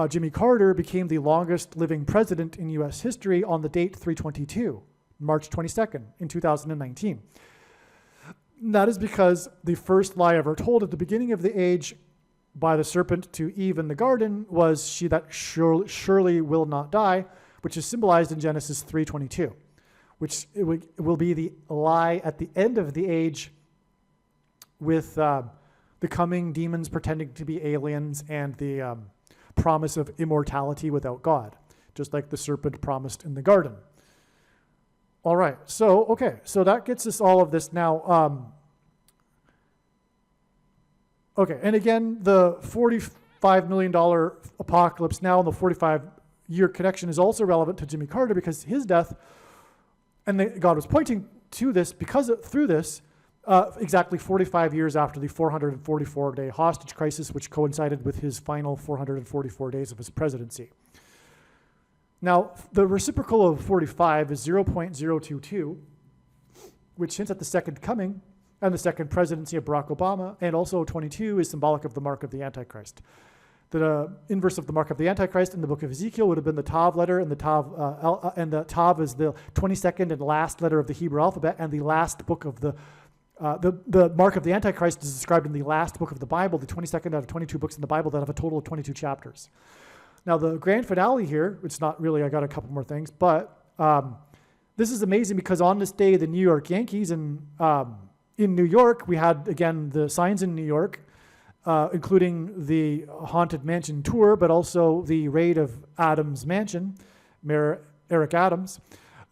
Jimmy Carter became the longest living president in U.S. history on the date 322, March 22nd in 2019. And that is because the first lie ever told at the beginning of the age by the serpent to Eve in the garden was she that surely will not die, which is symbolized in Genesis 3:22, which it will be the lie at the end of the age with the coming demons pretending to be aliens and the promise of immortality without God, just like the serpent promised in the garden. All right, so that gets us all of this now. Okay, and again, the $45 million apocalypse now and the 45-year connection is also relevant to Jimmy Carter because his death, and God was pointing to this through this, exactly 45 years after the 444-day hostage crisis, which coincided with his final 444 days of his presidency. Now, the reciprocal of 45 is 0.022, which hints at the second coming and the second presidency of Barack Obama, and also 22 is symbolic of the mark of the Antichrist. The inverse of the mark of the Antichrist in the book of Ezekiel would have been the Tav letter, and the Tav is the 22nd and last letter of the Hebrew alphabet, and the last book of the mark of the Antichrist is described in the last book of the Bible, the 22nd out of 22 books in the Bible that have a total of 22 chapters. Now, the grand finale here, which is not really, I got a couple more things, but this is amazing because on this day, the New York Yankees in New York, we had, again, the signs in New York, including the Haunted Mansion tour, but also the raid of Adams' mansion, Mayor Eric Adams.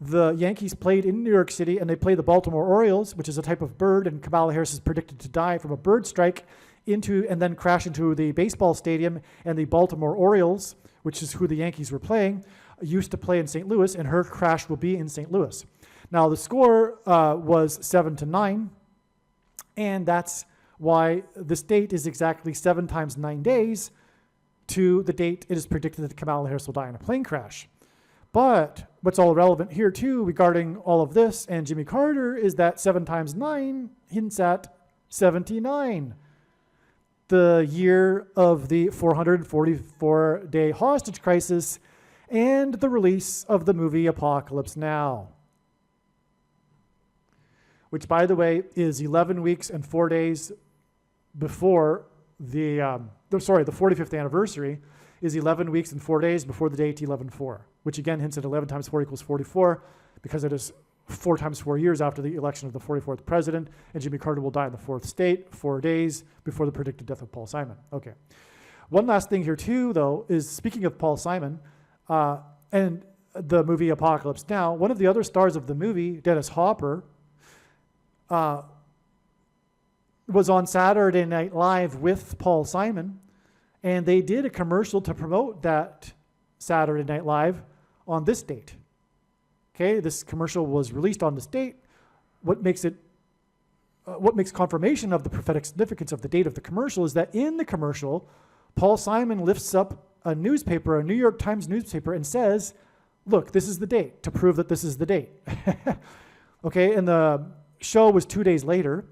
The Yankees played in New York City, and they played the Baltimore Orioles, which is a type of bird, and Kamala Harris is predicted to die from a bird strike and then crash into the baseball stadium, and the Baltimore Orioles, which is who the Yankees were playing, used to play in St. Louis, and her crash will be in St. Louis. Now, the score was 7-9, and that's why this date is exactly 7 times 9 days to the date it is predicted that Kamala Harris will die in a plane crash. But what's all relevant here, too, regarding all of this and Jimmy Carter is that 7 times 9 hints at 79, the year of the 444-day hostage crisis and the release of the movie Apocalypse Now, which, by the way, is 11 weeks and 4 days before the 45th anniversary is 11 weeks and 4 days before the date 11/4, which again hints at 11 times 4 equals 44 because it is 4 times 4 years after the election of the 44th president, and Jimmy Carter will die in the 4th state 4 days before the predicted death of Paul Simon. Okay. One last thing here too, though, is speaking of Paul Simon and the movie Apocalypse Now, one of the other stars of the movie, Dennis Hopper, was on Saturday Night Live with Paul Simon, and they did a commercial to promote that Saturday Night Live on this date. Okay, this commercial was released on this date. What makes confirmation of the prophetic significance of the date of the commercial is that in the commercial, Paul Simon lifts up a newspaper, a New York Times newspaper, and says, look, this is the date, to prove that this is the date. Okay, and the show was 2 days later.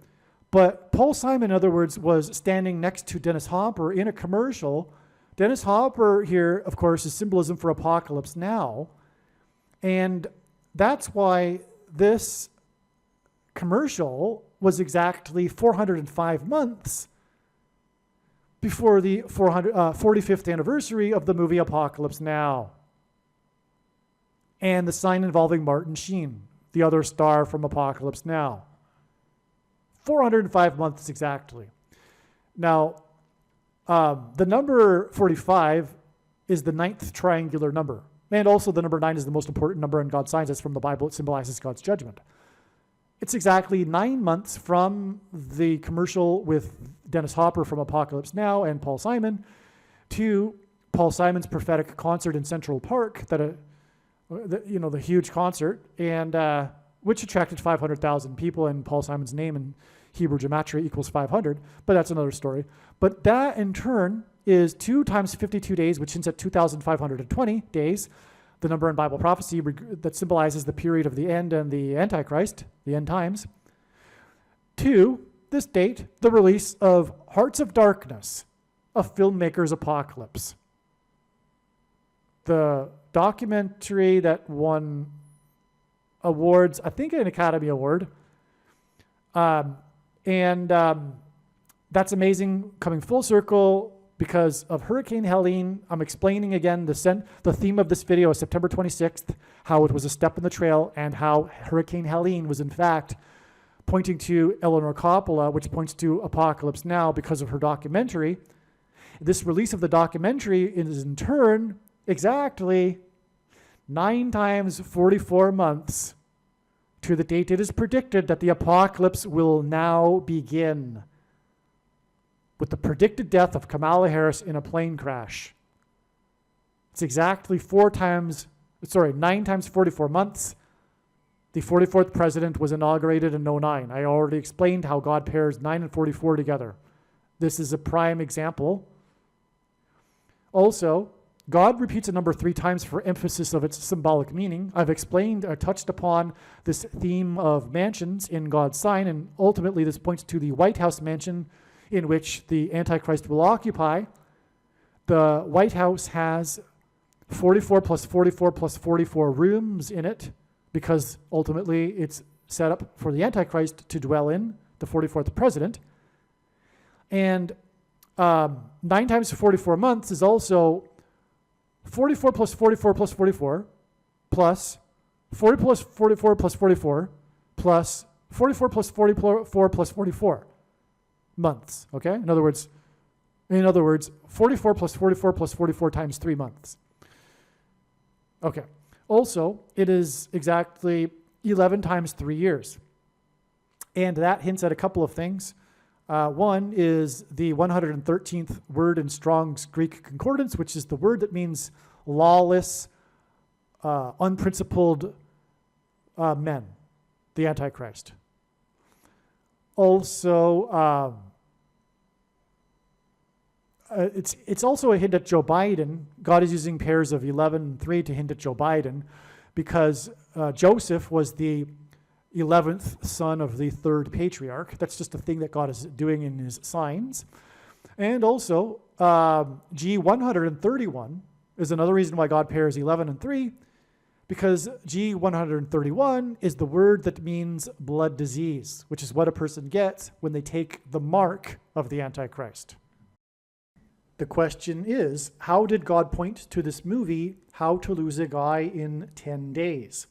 But Paul Simon, in other words, was standing next to Dennis Hopper in a commercial. Dennis Hopper here, of course, is symbolism for Apocalypse Now. And that's why this commercial was exactly 405 months before the 45th anniversary of the movie Apocalypse Now. And the sign involving Martin Sheen, the other star from Apocalypse Now. 405 months exactly. Now, the number 45 is the 9th triangular number. And also the number 9 is the most important number in God's signs. That's from the Bible. It symbolizes God's judgment. It's exactly 9 months from the commercial with Dennis Hopper from Apocalypse Now and Paul Simon to Paul Simon's prophetic concert in Central Park, the huge concert, and which attracted 500,000 people, and Paul Simon's name in Hebrew gematria equals 500, but that's another story. But that, in turn, is 2 times 52 days, which hints at 2,520 days, the number in Bible prophecy that symbolizes the period of the end and the Antichrist, the end times. To this date, the release of Hearts of Darkness, a filmmaker's apocalypse. The documentary that won awards, I think an Academy Award. And that's amazing, coming full circle. because of Hurricane Helene. I'm explaining again the theme of this video is September 26th, how it was a step in the trail, and how Hurricane Helene was in fact pointing to Eleanor Coppola, which points to Apocalypse Now because of her documentary. This release of the documentary is in turn exactly 9 times 44 months to the date it is predicted that the apocalypse will now begin, with the predicted death of Kamala Harris in a plane crash. It's exactly 9 times 44 months. The 44th president was inaugurated in 09. I already explained how God pairs 9 and 44 together. This is a prime example. Also, God repeats a number 3 times for emphasis of its symbolic meaning. I've touched upon this theme of mansions in God's sign, and ultimately this points to the White House mansion in which the Antichrist will occupy. The White House has 44 plus 44 plus 44 rooms in it, because ultimately it's set up for the Antichrist to dwell in, the 44th president. And 9 times 44 months is also 44 plus 44 plus 44 plus 40 plus 44 plus 44 plus 44 plus 44 plus 44 months, okay? In other words, 44 plus 44 plus 44 times 3 months. Okay. Also, it is exactly 11 times 3 years. And that hints at a couple of things. One is the 113th word in Strong's Greek Concordance, which is the word that means lawless, unprincipled men, the Antichrist. Also, it's also a hint at Joe Biden. God is using pairs of 11 and 3 to hint at Joe Biden, because Joseph was the 11th son of the 3rd patriarch. That's just a thing that God is doing in his signs. And also, G131 is another reason why God pairs 11 and 3, because G131 is the word that means blood disease, which is what a person gets when they take the mark of the Antichrist. The question is, how did God point to this movie, How to Lose a Guy in 10 Days?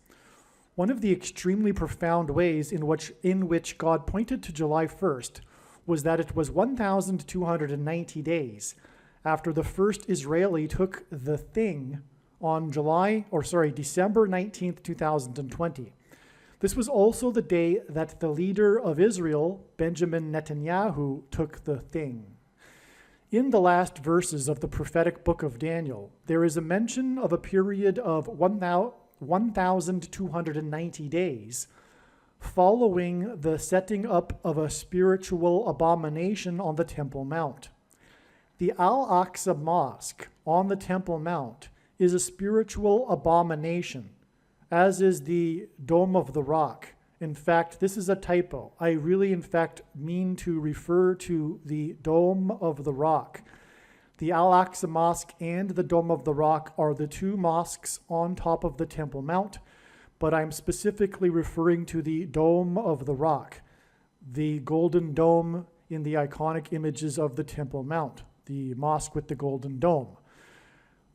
One of the extremely profound ways in which God pointed to July 1st was that it was 1,290 days after the first Israeli took the thing on December 19th, 2020. This was also the day that the leader of Israel, Benjamin Netanyahu, took the thing. In the last verses of the prophetic book of Daniel, there is a mention of a period of 1,290 days following the setting up of a spiritual abomination on the Temple Mount. The Al-Aqsa Mosque on the Temple Mount is a spiritual abomination, as is the Dome of the Rock. In fact, this is a typo. I really, in fact, mean to refer to the Dome of the Rock. The Al-Aqsa Mosque and the Dome of the Rock are the 2 mosques on top of the Temple Mount, but I'm specifically referring to the Dome of the Rock, the golden dome in the iconic images of the Temple Mount, the mosque with the golden dome.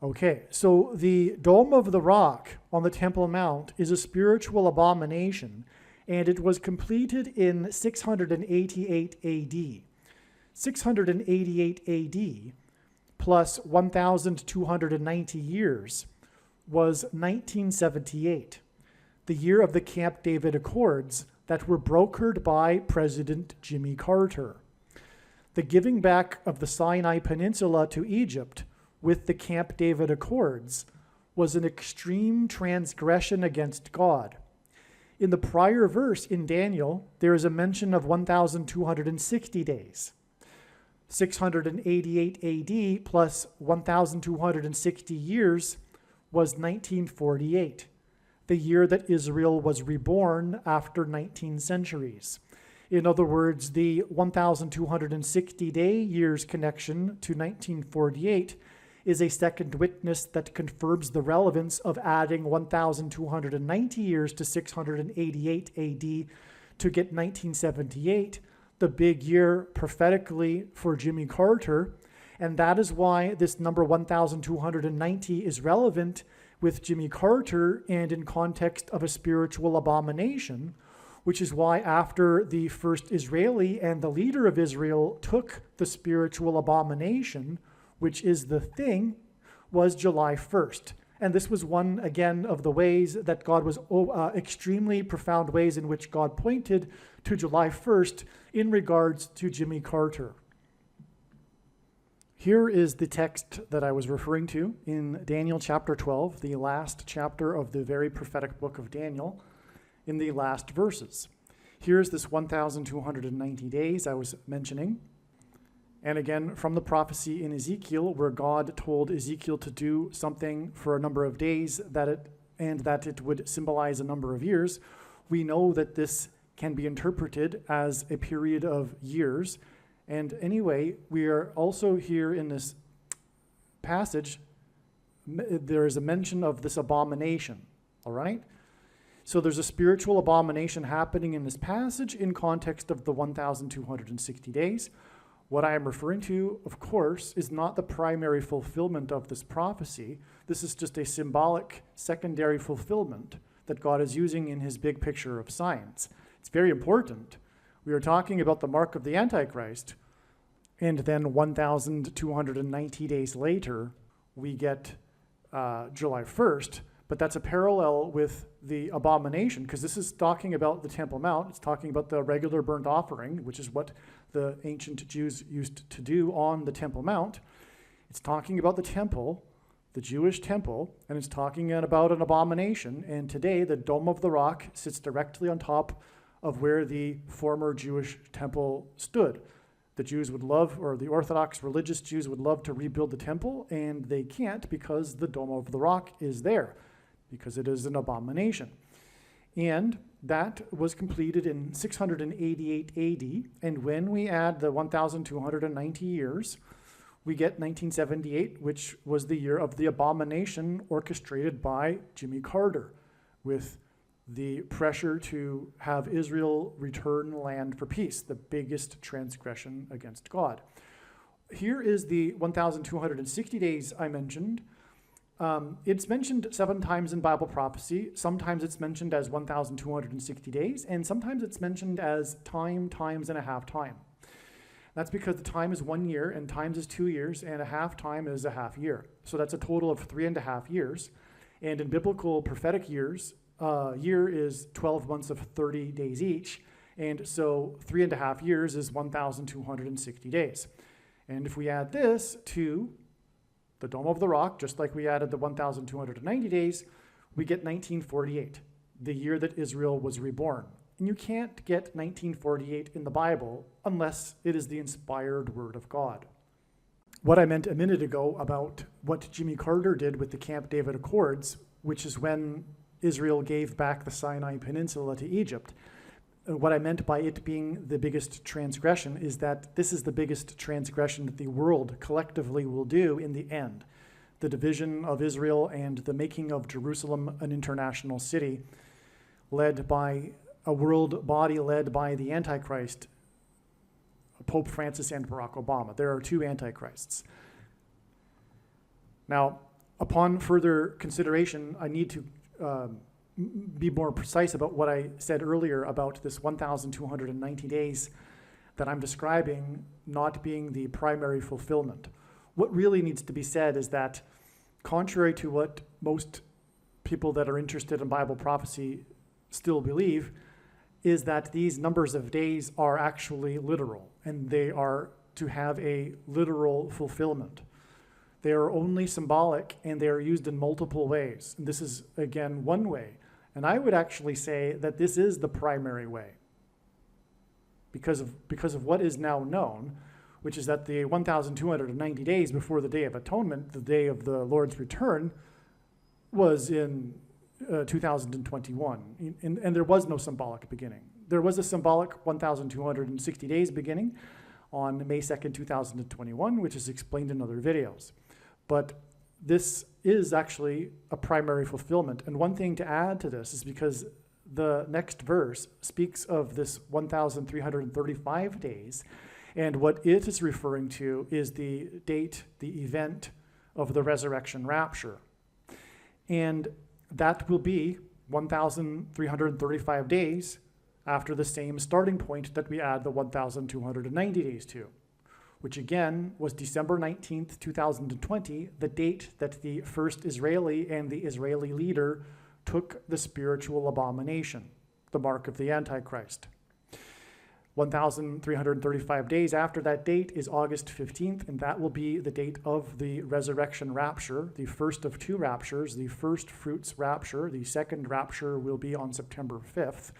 Okay, so the Dome of the Rock on the Temple Mount is a spiritual abomination, and it was completed in 688 AD. 688 AD plus 1,290 years was 1978, the year of the Camp David Accords that were brokered by President Jimmy Carter. The giving back of the Sinai Peninsula to Egypt with the Camp David Accords was an extreme transgression against God. In the prior verse in Daniel, there is a mention of 1,260 days. 688 AD plus 1,260 years was 1948, the year that Israel was reborn after 19 centuries. In other words, the 1,260-day years connection to 1948 is a second witness that confirms the relevance of adding 1,290 years to 688 AD to get 1978, the big year prophetically for Jimmy Carter, And that is why this number 1,290 is relevant with Jimmy Carter and in context of a spiritual abomination, which is why after the first Israeli and the leader of Israel took the spiritual abomination, which is the thing, was July 1st. And this was one, again, of the ways that God was, extremely profound ways in which God pointed to July 1st in regards to Jimmy Carter. Here is the text that I was referring to in Daniel chapter 12, the last chapter of the very prophetic book of Daniel, in the last verses. Here's this 1,290 days I was mentioning. And again, from the prophecy in Ezekiel, where God told Ezekiel to do something for a number of days that it would symbolize a number of years, we know that this can be interpreted as a period of years. And anyway, we are also here in this passage, there is a mention of this abomination, all right? So there's a spiritual abomination happening in this passage in context of the 1,260 days. What I am referring to, of course, is not the primary fulfillment of this prophecy. This is just a symbolic secondary fulfillment that God is using in his big picture of science. It's very important. We are talking about the mark of the Antichrist, and then 1,290 days later, we get July 1st, but that's a parallel with the abomination, because this is talking about the Temple Mount. It's talking about the regular burnt offering, which is what the ancient Jews used to do on the Temple Mount. It's talking about the temple, the Jewish temple, and it's talking about an abomination. And today, the Dome of the Rock sits directly on top of where the former Jewish temple stood. The Jews would love, or the Orthodox religious Jews would love to rebuild the temple, and they can't because the Dome of the Rock is there, because it is an abomination. And that was completed in 688 AD, and when we add the 1,290 years, we get 1978, which was the year of the abomination orchestrated by Jimmy Carter, with the pressure to have Israel return land for peace, the biggest transgression against God. Here is the 1,260 days I mentioned. It's mentioned 7 times in Bible prophecy. Sometimes it's mentioned as 1,260 days, and sometimes it's mentioned as time, times, and a half time. That's because the time is 1 year, and times is 2 years, and a half time is a half year. So that's a total of 3.5 years. And in biblical prophetic years, year is 12 months of 30 days each, and so 3.5 years is 1,260 days. And if we add this to the Dome of the Rock, just like we added the 1,290 days, we get 1948, the year that Israel was reborn. And you can't get 1948 in the Bible unless it is the inspired word of God. What I meant a minute ago about what Jimmy Carter did with the Camp David Accords, which is when Israel gave back the Sinai Peninsula to Egypt. What I meant by it being the biggest transgression is that this is the biggest transgression that the world collectively will do in the end. The division of Israel and the making of Jerusalem an international city, led by a world body led by the Antichrist, Pope Francis and Barack Obama. There are 2 Antichrists. Now, upon further consideration, I need to be more precise about what I said earlier about this 1,290 days that I'm describing not being the primary fulfillment. What really needs to be said is that, contrary to what most people that are interested in Bible prophecy still believe, is that these numbers of days are actually literal, and they are to have a literal fulfillment. They are only symbolic, and they are used in multiple ways. And this is, again, one way. And I would actually say that this is the primary way, because of what is now known, which is that the 1,290 days before the Day of Atonement, the day of the Lord's return, was in 2021. And there was no symbolic beginning. There was a symbolic 1,260 days beginning on May 2nd, 2021, which is explained in other videos. But this is actually a primary fulfillment. And one thing to add to this is because the next verse speaks of this 1,335 days, And what it is referring to is the date, the event of the resurrection rapture. And that will be 1,335 days after the same starting point that we add the 1,290 days to, which again was December 19th, 2020, the date that the first Israeli and the Israeli leader took the spiritual abomination, the mark of the Antichrist. 1,335 days after that date is August 15th, and that will be the date of the resurrection rapture, the first of two raptures, the first fruits rapture. The second rapture will be on September 5th.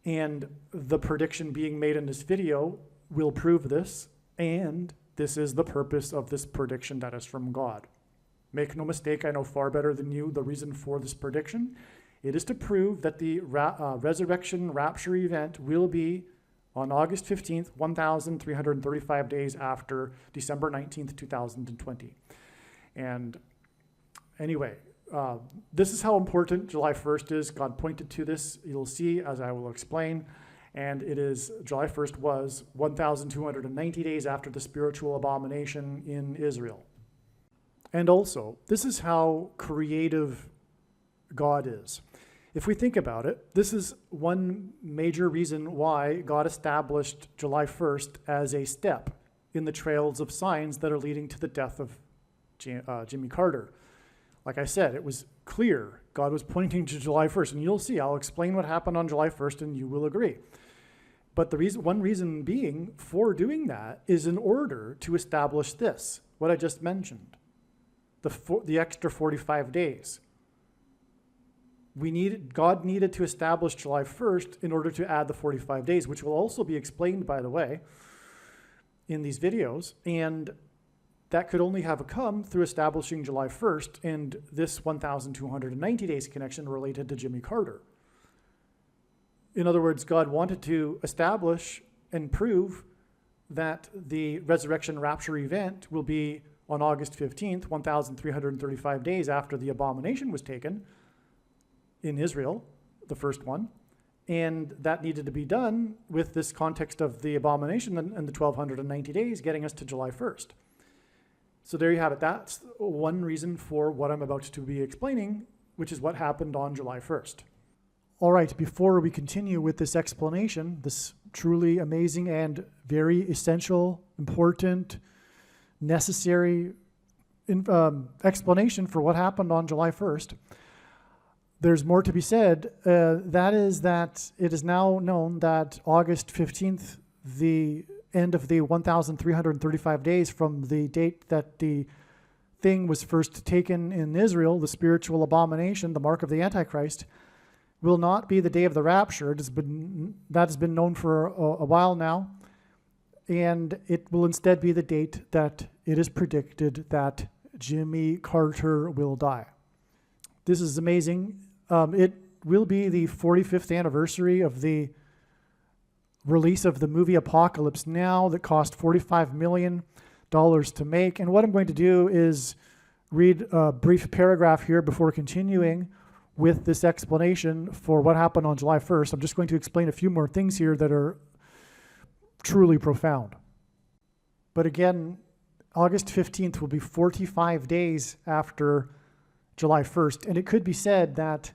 And the prediction being made in this video will prove this, and this is the purpose of this prediction that is from God. Make no mistake, I know far better than you the reason for this prediction. It is to prove that the resurrection rapture event will be on August 15th, 1,335 days after December 19th, 2020. And anyway, this is how important July 1st is. God pointed to this. You'll see, as I will explain. And it is, July 1st was 1,290 days after the spiritual abomination in Israel. And also, this is how creative God is. If we think about it, this is one major reason why God established July 1st as a step in the trails of signs that are leading to the death of Jimmy Carter. Like I said, it was clear God was pointing to July 1st, and you'll see, I'll explain what happened on July 1st, and you will agree. But one reason being for doing that is in order to establish this, what I just mentioned, the extra 45 days. God needed to establish July 1st in order to add the 45 days, which will also be explained, by the way, in these videos. And that could only have come through establishing July 1st and this 1,290 days connection related to Jimmy Carter. In other words, God wanted to establish and prove that the resurrection rapture event will be on August 15th, 1,335 days after the abomination was taken in Israel, the first one, and that needed to be done with this context of the abomination and the 1,290 days getting us to July 1st. So there you have it. That's one reason for what I'm about to be explaining, which is what happened on July 1st. All right, before we continue with this explanation, this truly amazing and very essential, important, necessary explanation for what happened on July 1st, there's more to be said. That is that it is now known that August 15th, the end of the 1,335 days from the date that the thing was first taken in Israel, the spiritual abomination, the mark of the Antichrist, will not be the day of the rapture. That has been known for a while now. And it will instead be the date that it is predicted that Jimmy Carter will die. This is amazing. It will be the 45th anniversary of the release of the movie Apocalypse Now that cost $45 million to make. And what I'm going to do is read a brief paragraph here before continuing with this explanation for what happened on July 1st. I'm just going to explain a few more things here that are truly profound. But again, August 15th will be 45 days after July 1st. And it could be said that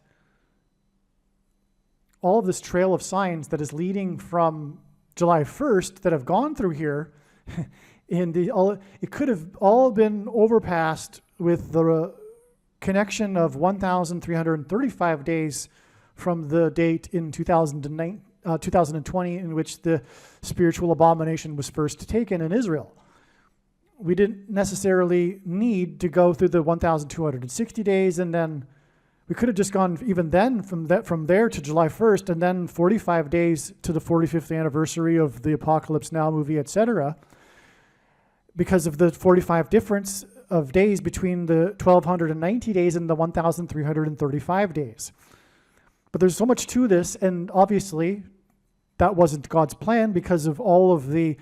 all of this trail of signs that is leading from July 1st that have gone through here, it could have all been overpassed with the connection of 1,335 days from the date in 2020 in which the spiritual abomination was first taken in Israel. We didn't necessarily need to go through the 1,260 days, and then we could have just gone even then from there to July 1st, and then 45 days to the 45th anniversary of the Apocalypse Now movie, etc., because of the 45 difference of days between the 1,290 days and the 1,335 days. But there's so much to this, and obviously that wasn't God's plan because of all of the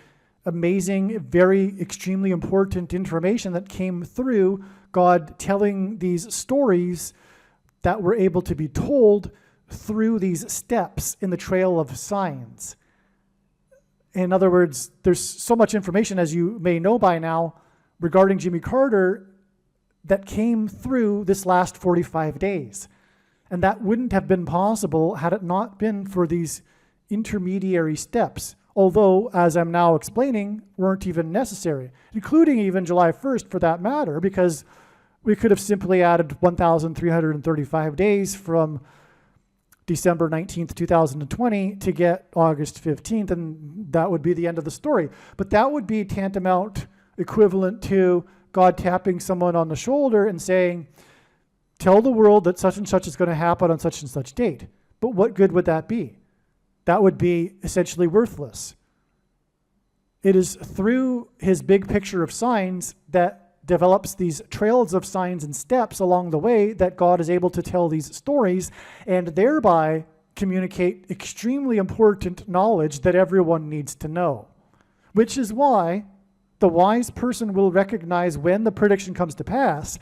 amazing, very extremely important information that came through God telling these stories that were able to be told through these steps in the trail of signs. In other words, there's so much information, as you may know by now, regarding Jimmy Carter that came through this last 45 days. And that wouldn't have been possible had it not been for these intermediary steps, although, as I'm now explaining, weren't even necessary, including even July 1st for that matter, because we could have simply added 1,335 days from December 19th, 2020 to get August 15th, and that would be the end of the story. But that would be tantamount equivalent to God tapping someone on the shoulder and saying, tell the world that such and such is going to happen on such and such date. But what good would that be? That would be essentially worthless. It is through his big picture of signs that develops these trails of signs and steps along the way that God is able to tell these stories and thereby communicate extremely important knowledge that everyone needs to know. Which is why the wise person will recognize when the prediction comes to pass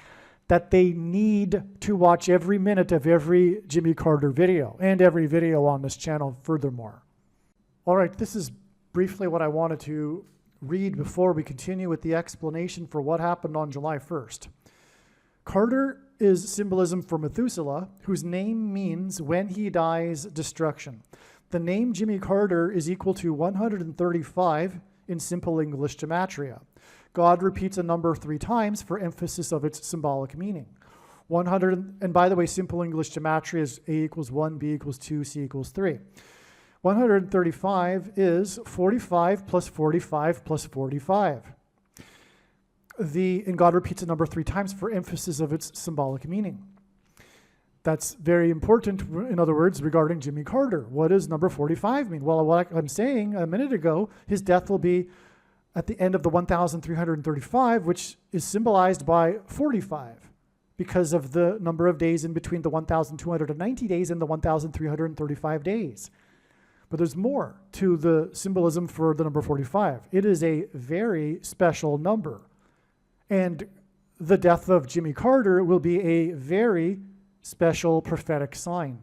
that they need to watch every minute of every Jimmy Carter video and every video on this channel furthermore. All right, this is briefly what I wanted to read before we continue with the explanation for what happened on July 1st. Carter is symbolism for Methuselah, whose name means when he dies, destruction. The name Jimmy Carter is equal to 135 in simple English gematria. God repeats a number 3 times for emphasis of its symbolic meaning. 100, and by the way, simple English gematria is A equals 1, B equals 2, C equals 3. 135 is 45 plus 45 plus 45. And God repeats a number 3 times for emphasis of its symbolic meaning. That's very important, in other words, regarding Jimmy Carter. What does number 45 mean? Well, what I'm saying a minute ago, his death will be at the end of the 1,335, which is symbolized by 45 because of the number of days in between the 1,290 days and the 1,335 days. But there's more to the symbolism for the number 45. It is a very special number. And the death of Jimmy Carter will be a very special prophetic sign.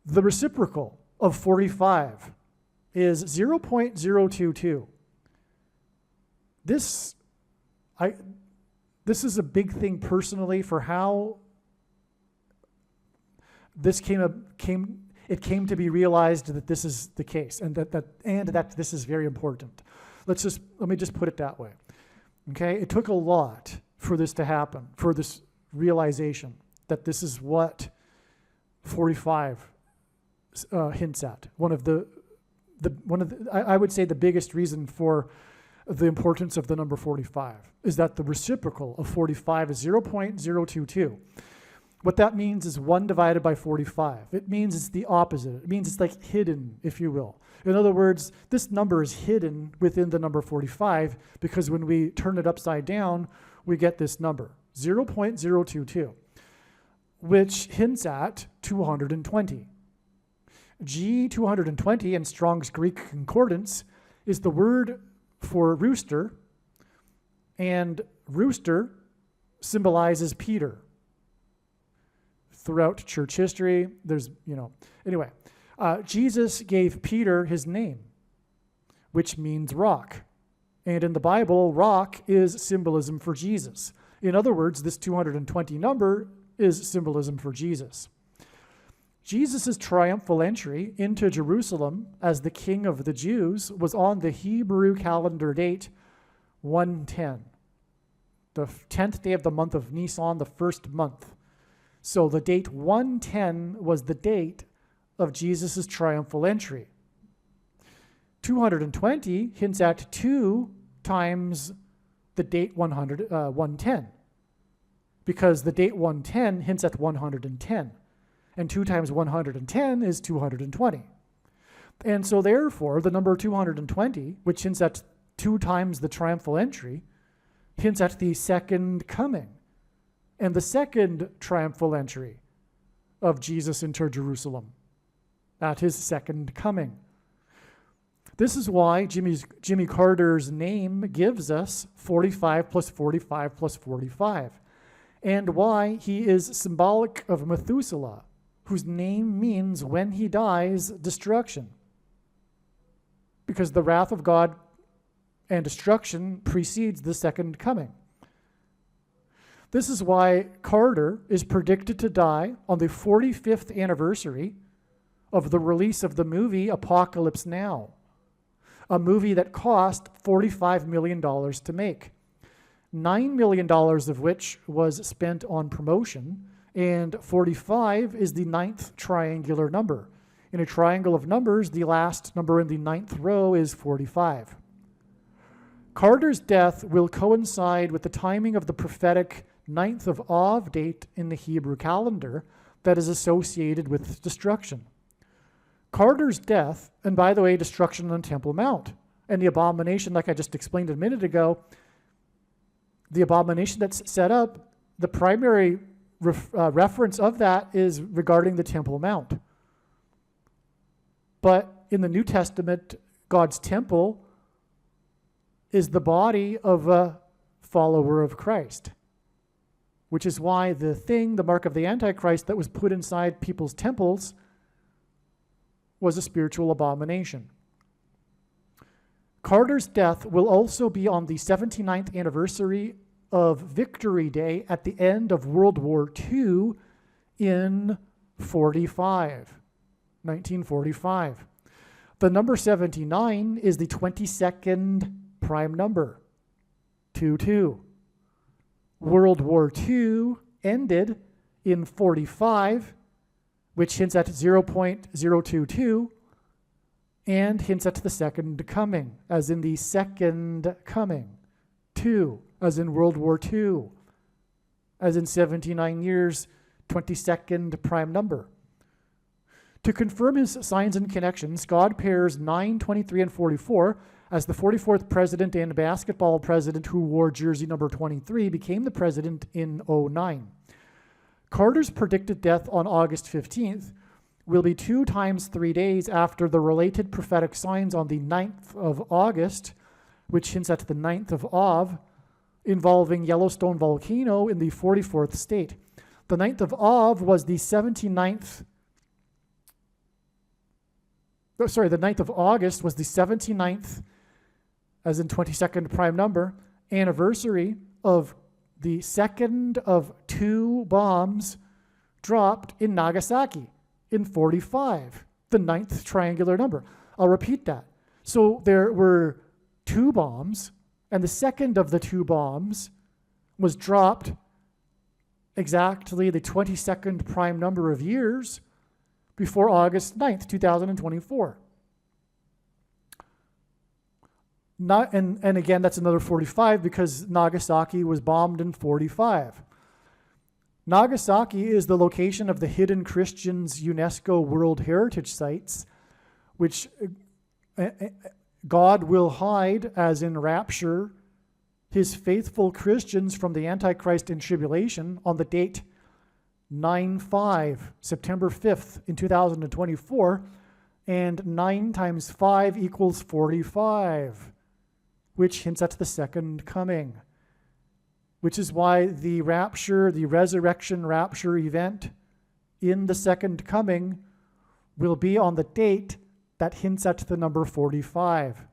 The reciprocal of 45 is 0.022. This is a big thing personally for how this came to be realized that this is the case and that this is very important. Let me just put it that way. Okay? It took a lot for this to happen, for this realization that this is what 45 hints at. I would say the biggest reason for the importance of the number 45 is that the reciprocal of 45 is 0.022. What that means is 1 divided by 45. It means it's the opposite. It means it's like hidden, if you will. In other words, this number is hidden within the number 45 because when we turn it upside down, we get this number, 0.022, which hints at 220. G220 in Strong's Greek Concordance is the word for rooster, and rooster symbolizes Peter. Throughout church history, anyway, Jesus gave Peter his name, which means rock. And in the Bible, rock is symbolism for Jesus. In other words, this 220 number is symbolism for Jesus. Jesus' triumphal entry into Jerusalem as the King of the Jews was on the Hebrew calendar date 110, the 10th day of the month of Nisan, the first month. So the date 110 was the date of Jesus' triumphal entry. 220 hints at 2 times the date 110, because the date 110 hints at 110. And 2 times 110 is 220. And so therefore, the number 220, which hints at 2 times the triumphal entry, hints at the second coming and the second triumphal entry of Jesus into Jerusalem at his second coming. This is why Jimmy Carter's name gives us 45 plus 45 plus 45, and why he is symbolic of Methuselah, whose name means when he dies, destruction. because the wrath of God and destruction precedes the second coming. This is why Carter is predicted to die on the 45th anniversary of the release of the movie Apocalypse Now, a movie that cost $45 million to make, $9 million of which was spent on promotion, and 45 is the ninth triangular number. In a triangle of numbers, the last number in the ninth row is 45. Carter's death will coincide with the timing of the prophetic 9th of Av date in the Hebrew calendar that is associated with destruction. Carter's death, and by the way, destruction on Temple Mount, and the abomination, like I just explained a minute ago, the abomination that's set up, the primary reference of that is regarding the Temple Mount. But in the New Testament, God's temple is the body of a follower of Christ, which is why the mark of the Antichrist that was put inside people's temples was a spiritual abomination. Carter's death will also be on the 79th anniversary of Victory Day at the end of World War II in 1945. The number 79 is the 22nd prime number, 22. World War II ended in 45, which hints at 0.022, and hints at the second coming, as in the second coming. 2, as in World War II, as in 79 years, 22nd prime number. To confirm his signs and connections, God pairs 9, 23, and 44 as the 44th president and basketball president who wore jersey number 23 became the president in 2009. Carter's predicted death on August 15th will be 2 times 3 days after the related prophetic signs on the 9th of August, which hints at the 9th of Av, involving Yellowstone volcano in the 44th state. The 9th of Av was the 79th. The 9th of August was the 79th, as in 22nd prime number, anniversary of the second of 2 bombs dropped in Nagasaki in 45, the 9th triangular number. I'll repeat that. So there were 2 bombs, and the second of the 2 bombs was dropped exactly the 22nd prime number of years before August 9th, 2024. And again, that's another 45 because Nagasaki was bombed in 45. Nagasaki is the location of the Hidden Christians UNESCO World Heritage Sites, which God will hide, as in rapture, his faithful Christians from the Antichrist and tribulation on the date 9/5, September 5th in 2024, and 9 times 5 equals 45, which hints at the second coming, which is why the rapture, the resurrection rapture event in the second coming will be on the date that hints at the number 45.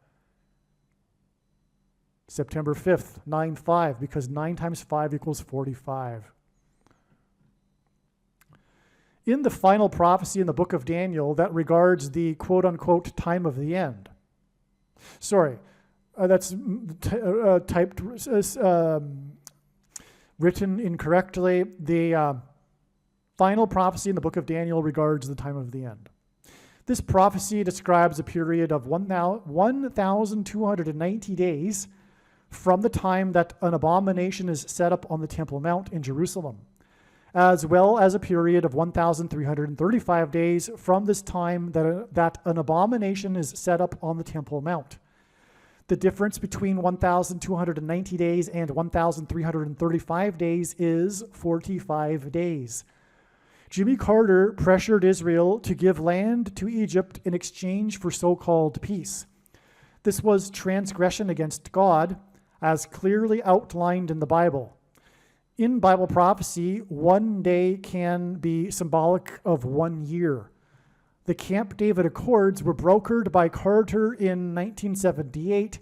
September 5th, 9/5, because 9 times 5 equals 45. In the final prophecy in the book of Daniel that regards the quote-unquote time of the end. Sorry, that's typed, written incorrectly. The final prophecy in the book of Daniel regards the time of the end. This prophecy describes a period of 1,290 days from the time that an abomination is set up on the Temple Mount in Jerusalem, as well as a period of 1,335 days from this time that an abomination is set up on the Temple Mount. The difference between 1,290 days and 1,335 days is 45 days. Jimmy Carter pressured Israel to give land to Egypt in exchange for so-called peace. This was transgression against God, as clearly outlined in the Bible. In Bible prophecy, 1 day can be symbolic of 1 year. The Camp David Accords were brokered by Carter in 1978,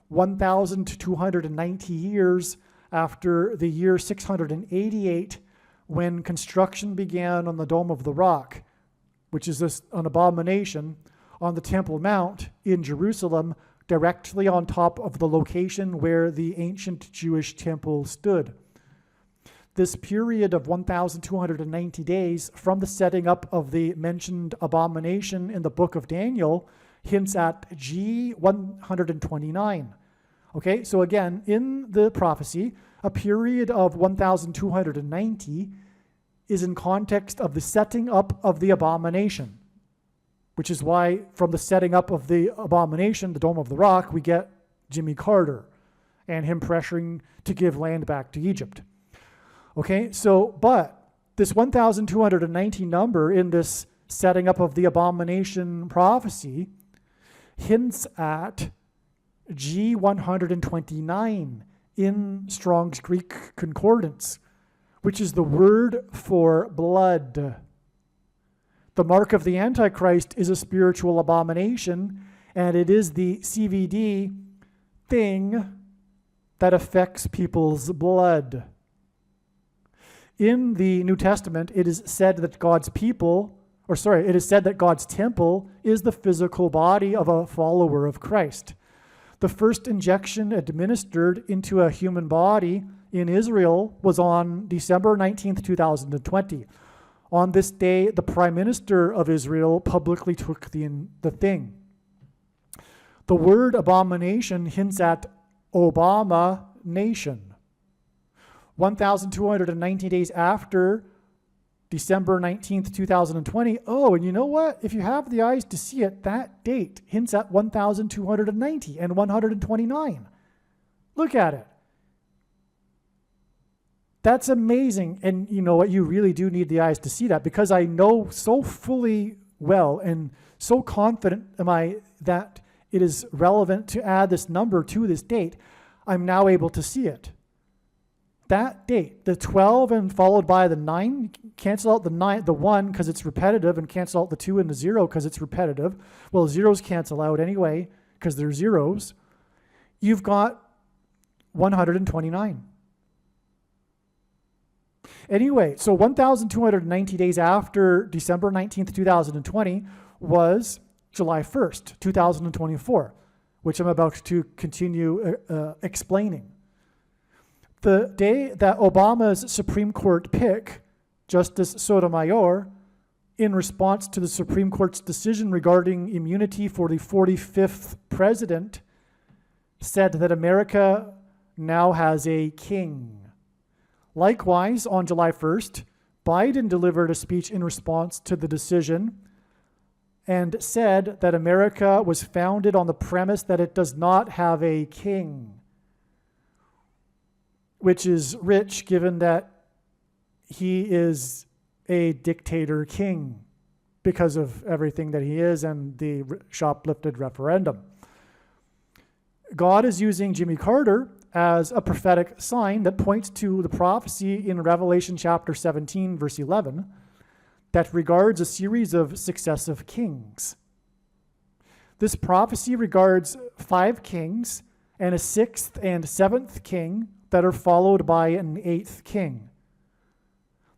1,290 years after the year 688, when construction began on the Dome of the Rock, which is an abomination, on the Temple Mount in Jerusalem, directly on top of the location where the ancient Jewish temple stood. This period of 1,290 days from the setting up of the mentioned abomination in the book of Daniel hints at G129. Okay, so again, in the prophecy, a period of 1,290 is in context of the setting up of the abomination, which is why from the setting up of the abomination, the Dome of the Rock, we get Jimmy Carter and him pressuring to give land back to Egypt. Okay, so, but this 1,290 number in this setting up of the abomination prophecy hints at G129 in Strong's Greek Concordance, which is the word for blood. The mark of the Antichrist is a spiritual abomination, and it is the CVD thing that affects people's blood. In the New Testament, it is said that God's temple is the physical body of a follower of Christ. The first injection administered into a human body in Israel was on December 19th, 2020. On this day, the Prime Minister of Israel publicly took the thing. The word abomination hints at Obama nation. 1,290 days after December 19th, 2020. Oh, and you know what? If you have the eyes to see it, that date hints at 1,290 and 129. Look at it. That's amazing. And you know what? You really do need the eyes to see that, because I know so fully well and so confident am I that it is relevant to add this number to this date. I'm now able to see it. That date, the 12 and followed by the 9, cancel out the 1 because it's repetitive, and cancel out the 2 and the 0 because it's repetitive. Well, zeros cancel out anyway because they're zeros. You've got 129. Anyway, so 1,290 days after December 19th, 2020 was July 1st, 2024, which I'm about to continue explaining. The day that Obama's Supreme Court pick, Justice Sotomayor, in response to the Supreme Court's decision regarding immunity for the 45th president, said that America now has a king. Likewise, on July 1st, Biden delivered a speech in response to the decision and said that America was founded on the premise that it does not have a king, which is rich given that he is a dictator king because of everything that he is and the shoplifted referendum. God is using Jimmy Carter as a prophetic sign that points to the prophecy in Revelation chapter 17, verse 11, that regards a series of successive kings. This prophecy regards 5 kings and a 6th and 7th king that are followed by an 8th king.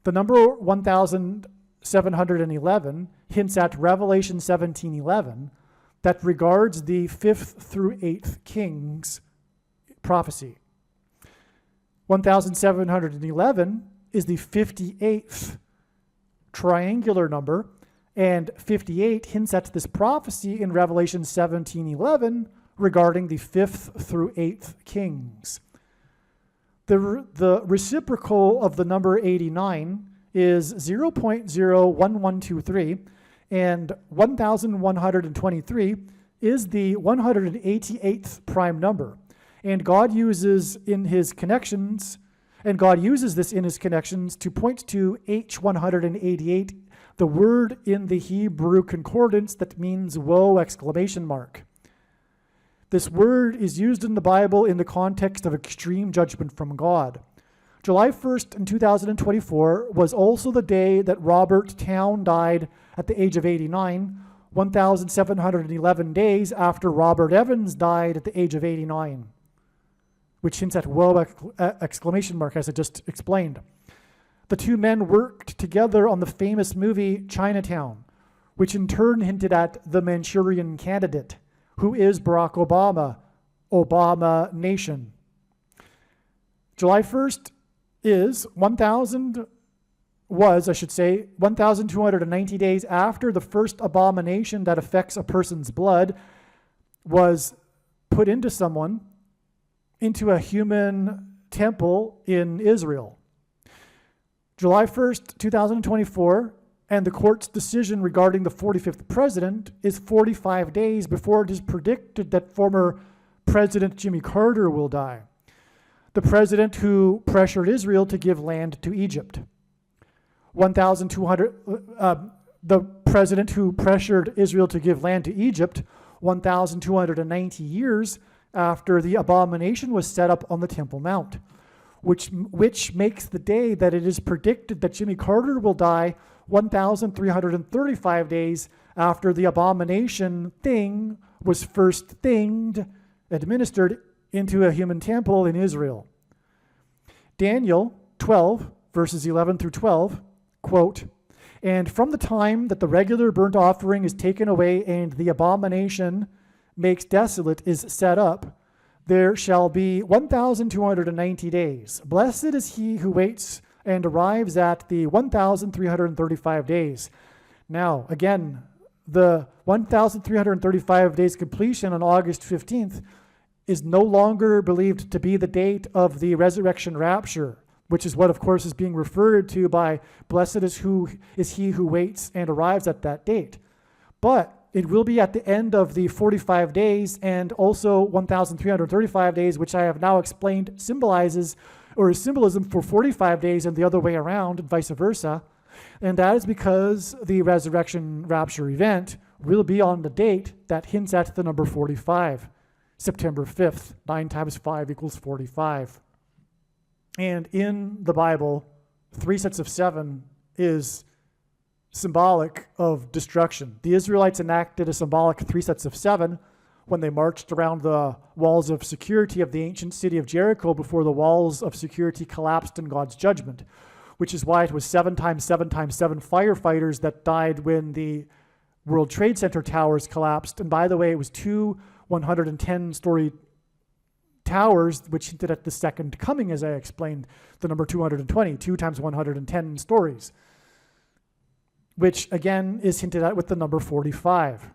The number 1,711 hints at Revelation 17:11 that regards the 5th through 8th kings prophecy. 1,711 is the 58th triangular number, and 58 hints at this prophecy in Revelation 17:11 regarding the 5th through 8th kings. The reciprocal of the number 89 is 0.01123, and 1,123 is the 188th prime number. And God uses this in his connections to point to H188, the word in the Hebrew concordance that means woe! This word is used in the Bible in the context of extreme judgment from God. July 1st in 2024 was also the day that Robert Town died at the age of 89, 1,711 days after Robert Evans died at the age of 89, which hints at whoa exclamation mark, as I just explained. The two men worked together on the famous movie Chinatown, which in turn hinted at the Manchurian Candidate, who is Barack Obama, Obama Nation. July 1st is 1,290 days after the first abomination that affects a person's blood was put into someone, into a human temple in Israel. July 1st, 2024, and the court's decision regarding the 45th president is 45 days before it is predicted that former President Jimmy Carter will die, the president who pressured Israel to give land to Egypt. The president who pressured Israel to give land to Egypt 1,290 years after the abomination was set up on the Temple Mount, which makes the day that it is predicted that Jimmy Carter will die 1,335 days after the abomination thing was first administered into a human temple in Israel. Daniel 12, verses 11 through 12, quote, "And from the time that the regular burnt offering is taken away and the abomination makes desolate is set up, there shall be 1,290 days. Blessed is he who waits and arrives at the 1,335 days." Now, again, the 1,335 days completion on August 15th is no longer believed to be the date of the resurrection rapture, which is what, of course, is being referred to by blessed is he who waits and arrives at that date. But it will be at the end of the 45 days and also 1,335 days, which I have now explained symbolizes or is symbolism for 45 days and the other way around and vice versa. And that is because the resurrection rapture event will be on the date that hints at the number 45, September 5th. 9 times 5 equals 45. And in the Bible, 3 sets of 7 is symbolic of destruction. The Israelites enacted a symbolic 3 sets of 7 when they marched around the walls of security of the ancient city of Jericho before the walls of security collapsed in God's judgment, which is why it was 7 times 7 times 7 firefighters that died when the World Trade Center towers collapsed. And by the way, it was 2 110-story towers, which hinted at the second coming, as I explained, the number 220, 2 times 110 stories, which again is hinted at with the number 45.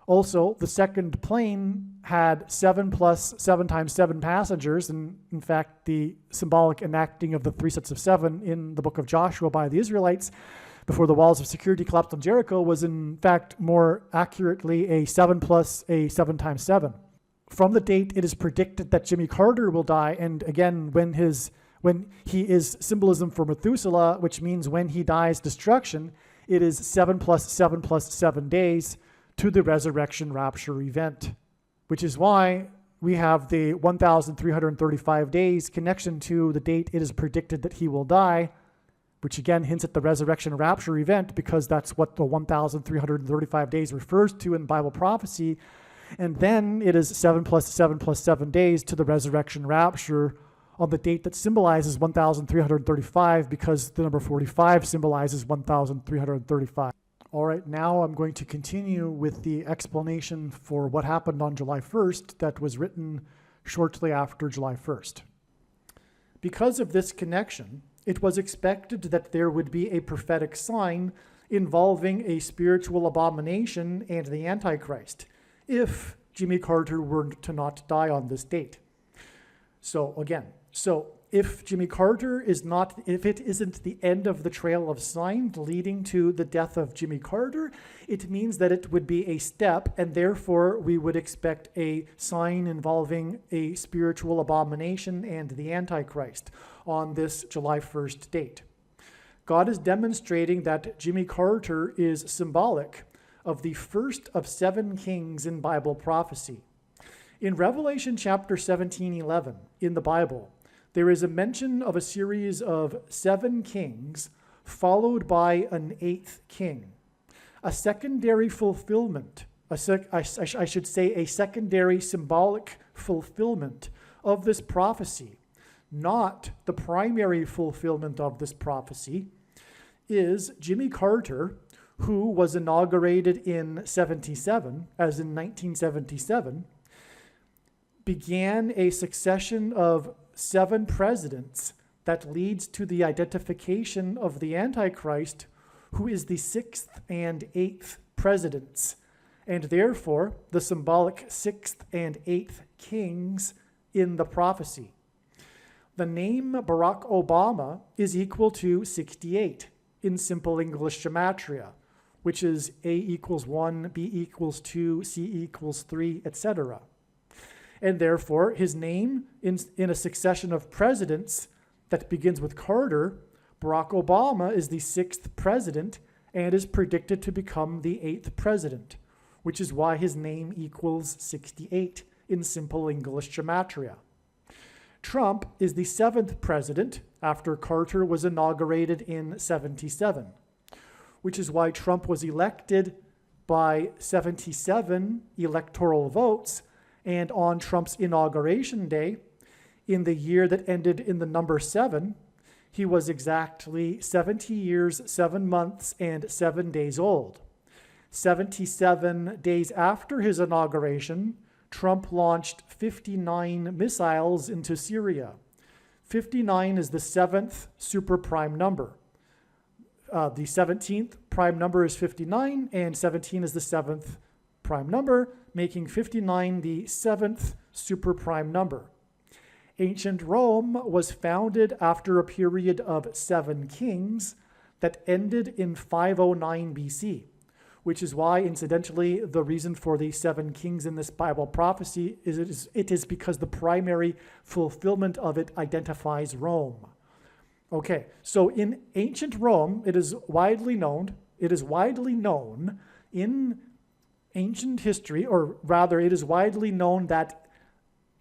Also, the second plane had 7 plus 7 times 7 passengers, and in fact, the symbolic enacting of the 3 sets of 7 in the book of Joshua by the Israelites before the walls of security collapsed on Jericho was in fact more accurately a 7 plus a 7 times 7. From the date it is predicted that Jimmy Carter will die, and again, when he is symbolism for Methuselah, which means when he dies, destruction, it is 7 plus 7 plus 7 days to the resurrection rapture event, which is why we have the 1,335 days connection to the date it is predicted that he will die, which again hints at the resurrection rapture event because that's what the 1,335 days refers to in Bible prophecy. And then it is 7 plus 7 plus 7 days to the resurrection rapture on the date that symbolizes 1,335 because the number 45 symbolizes 1,335. All right, now I'm going to continue with the explanation for what happened on July 1st that was written shortly after July 1st. Because of this connection, it was expected that there would be a prophetic sign involving a spiritual abomination and the Antichrist if Jimmy Carter were to not die on this date. So if Jimmy Carter if it isn't the end of the trail of signs leading to the death of Jimmy Carter, it means that it would be a step, and therefore we would expect a sign involving a spiritual abomination and the Antichrist on this July 1st date. God is demonstrating that Jimmy Carter is symbolic of the first of 7 kings in Bible prophecy. In Revelation chapter 17:11 in the Bible, there is a mention of a series of 7 kings followed by an 8th king. A secondary fulfillment, I should say a secondary symbolic fulfillment of this prophecy, not the primary fulfillment of this prophecy, is Jimmy Carter, who was inaugurated in 77, as in 1977, began a succession of 7 presidents that leads to the identification of the Antichrist, who is the 6th and 8th presidents, and therefore the symbolic 6th and 8th kings in the prophecy. The name Barack Obama is equal to 68 in simple English gematria, which is A equals 1, B equals 2, C equals 3, etc. And therefore, his name in a succession of presidents that begins with Carter, Barack Obama is the 6th president and is predicted to become the 8th president, which is why his name equals 68 in simple English gematria. Trump is the 7th president after Carter was inaugurated in 77, which is why Trump was elected by 77 electoral votes, and on Trump's inauguration day, in the year that ended in the number 7, he was exactly 70 years, 7 months, and 7 days old. 77 days after his inauguration, Trump launched 59 missiles into Syria. 59 is the 7th superprime number. The 17th prime number is 59, and 17 is the 7th prime number, making 59 the 7th superprime number. Ancient Rome was founded after a period of 7 kings that ended in 509 BC, which is why, incidentally, the reason for the 7 kings in this Bible prophecy is it is because the primary fulfillment of it identifies Rome. Okay, so in ancient Rome, it is widely known in ancient history, or rather, it is widely known that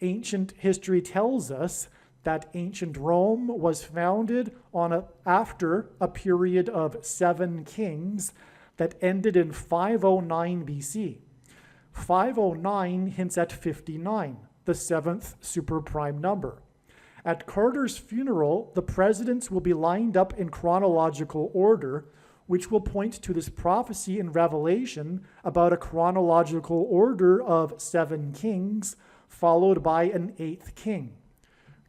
ancient history tells us that ancient Rome was founded after a period of 7 kings that ended in 509 BC. 509 hints at 59, the 7th superprime number. At Carter's funeral, the presidents will be lined up in chronological order, which will point to this prophecy in Revelation about a chronological order of 7 kings, followed by an 8th king.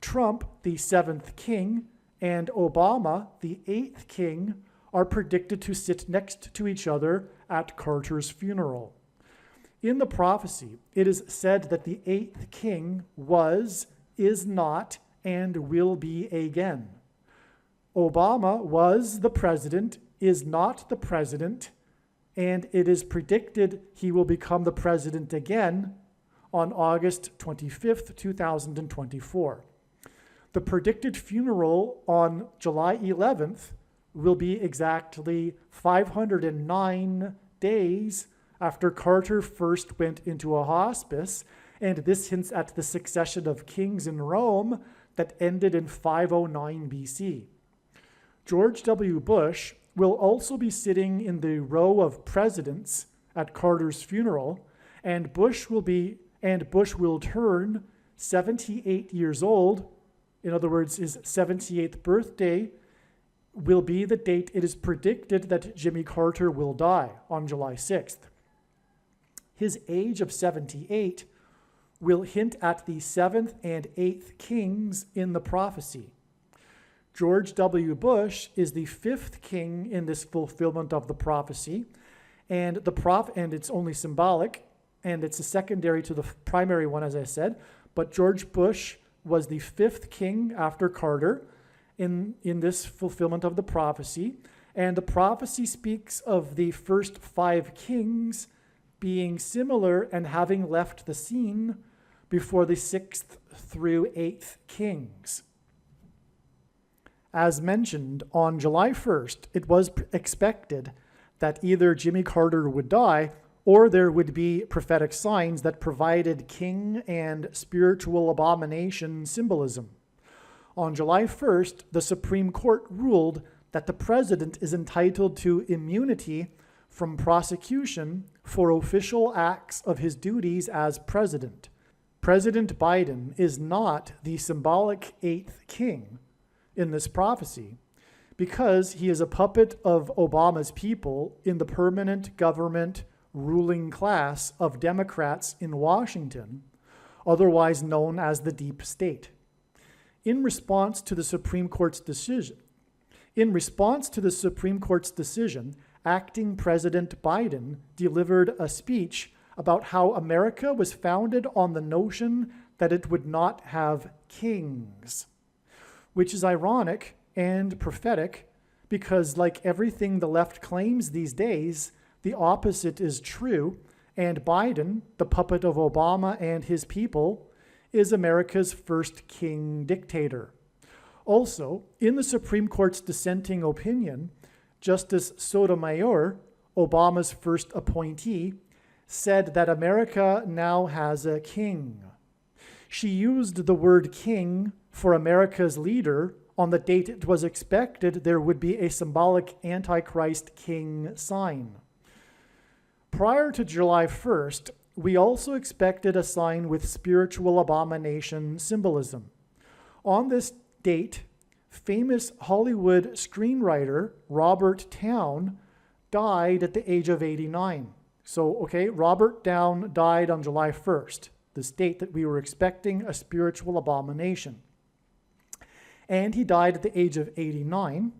Trump, the 7th king, and Obama, the 8th king, are predicted to sit next to each other at Carter's funeral. In the prophecy, it is said that the 8th king was, is not, and will be again. Obama was the president, is not the president, and it is predicted he will become the president again on August 25th, 2024. The predicted funeral on July 11th will be exactly 509 days after Carter first went into a hospice, and this hints at the succession of kings in Rome that ended in 509 BC. George W. Bush will also be sitting in the row of presidents at Carter's funeral, and Bush will turn 78 years old. In other words, his 78th birthday will be the date it is predicted that Jimmy Carter will die on July 6th. His age of 78 will hint at the 7th and 8th kings in the prophecy. George W. Bush is the 5th king in this fulfillment of the prophecy, and it's only symbolic, and it's a secondary to the primary one, as I said, but George Bush was the 5th king after Carter in this fulfillment of the prophecy, and the prophecy speaks of the first 5 kings being similar and having left the scene before the 6th through 8th kings. As mentioned, on July 1st, it was expected that either Jimmy Carter would die or there would be prophetic signs that provided king and spiritual abomination symbolism. On July 1st, the Supreme Court ruled that the president is entitled to immunity from prosecution for official acts of his duties as president. President Biden is not the symbolic eighth king in this prophecy because he is a puppet of Obama's people in the permanent government ruling class of Democrats in Washington, otherwise known as the deep state. In response to the Supreme Court's decision, acting President Biden delivered a speech about how America was founded on the notion that it would not have kings, which is ironic and prophetic because, like everything the left claims these days, the opposite is true, and Biden, the puppet of Obama and his people, is America's first king dictator. Also, in the Supreme Court's dissenting opinion, Justice Sotomayor, Obama's first appointee, said that America now has a king. She used the word king for America's leader on the date it was expected there would be a symbolic Antichrist king sign. Prior to July 1st, we also expected a sign with spiritual abomination symbolism. On this date, famous Hollywood screenwriter Robert Towne died at the age of 89. So, Robert Towne died on July 1st, this date that we were expecting a spiritual abomination. And he died at the age of 89.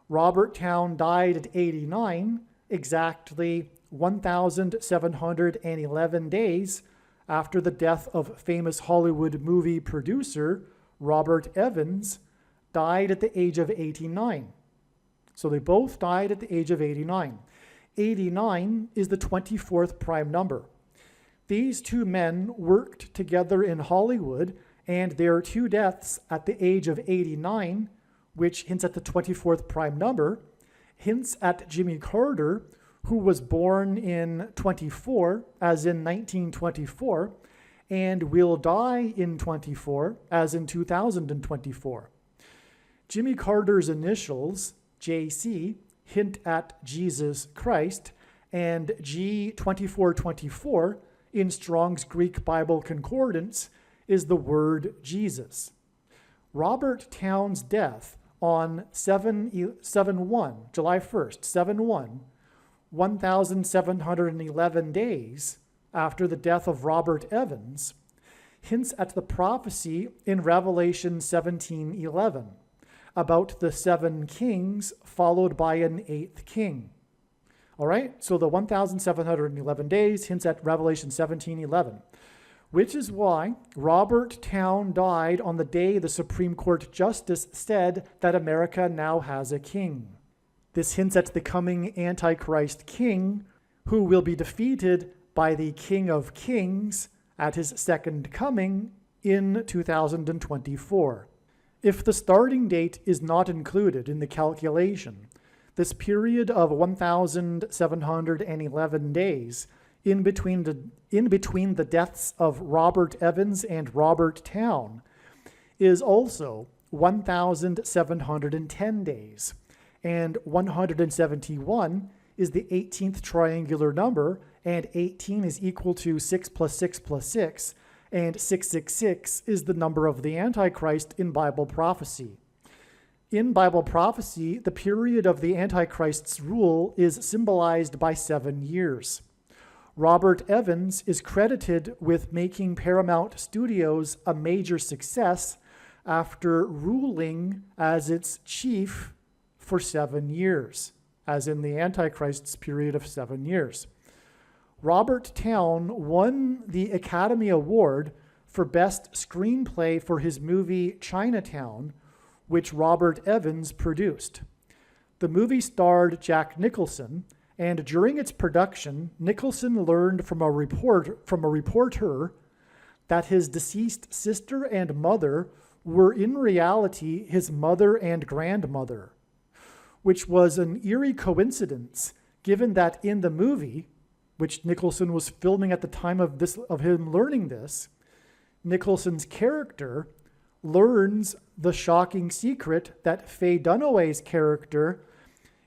Robert Towne died at 89, exactly 1,711 days after the death of famous Hollywood movie producer Robert Evans died at the age of 89. So they both died at the age of 89. 89 is the 24th prime number. These two men worked together in Hollywood, and their two deaths at the age of 89, which hints at the 24th prime number, hints at Jimmy Carter, who was born in 24, as in 1924, and will die in 24, as in 2024. Jimmy Carter's initials, JC, hint at Jesus Christ, and G2424 in Strong's Greek Bible Concordance is the word Jesus. Robert Towne's death on 7/1, July 1st, 7/1, 1,711 days after the death of Robert Evans, hints at the prophecy in Revelation 17:11 about the 7 kings followed by an 8th king. All right, so the 1,711 days hints at Revelation 17:11, which is why Robert Towne died on the day the Supreme Court Justice said that America now has a king. This hints at the coming Antichrist king, who will be defeated by the King of Kings at his second coming in 2024. If the starting date is not included in the calculation, this period of 1,711 days in between the deaths of Robert Evans and Robert Towne is also 1,710 days, and 171 is the 18th triangular number, and 18 is equal to 6 plus 6 plus 6, and 666 is the number of the Antichrist in Bible prophecy. In Bible prophecy, the period of the Antichrist's rule is symbolized by 7 years. Robert Evans is credited with making Paramount Studios a major success after ruling as its chief for 7 years, as in the Antichrist's period of 7 years. Robert Towne won the Academy Award for Best Screenplay for his movie Chinatown, which Robert Evans produced. The movie starred Jack Nicholson, and during its production, Nicholson learned from a reporter that his deceased sister and mother were in reality his mother and grandmother, which was an eerie coincidence, given that in the movie, which Nicholson was filming at the time of him learning this, Nicholson's character learns the shocking secret that Faye Dunaway's character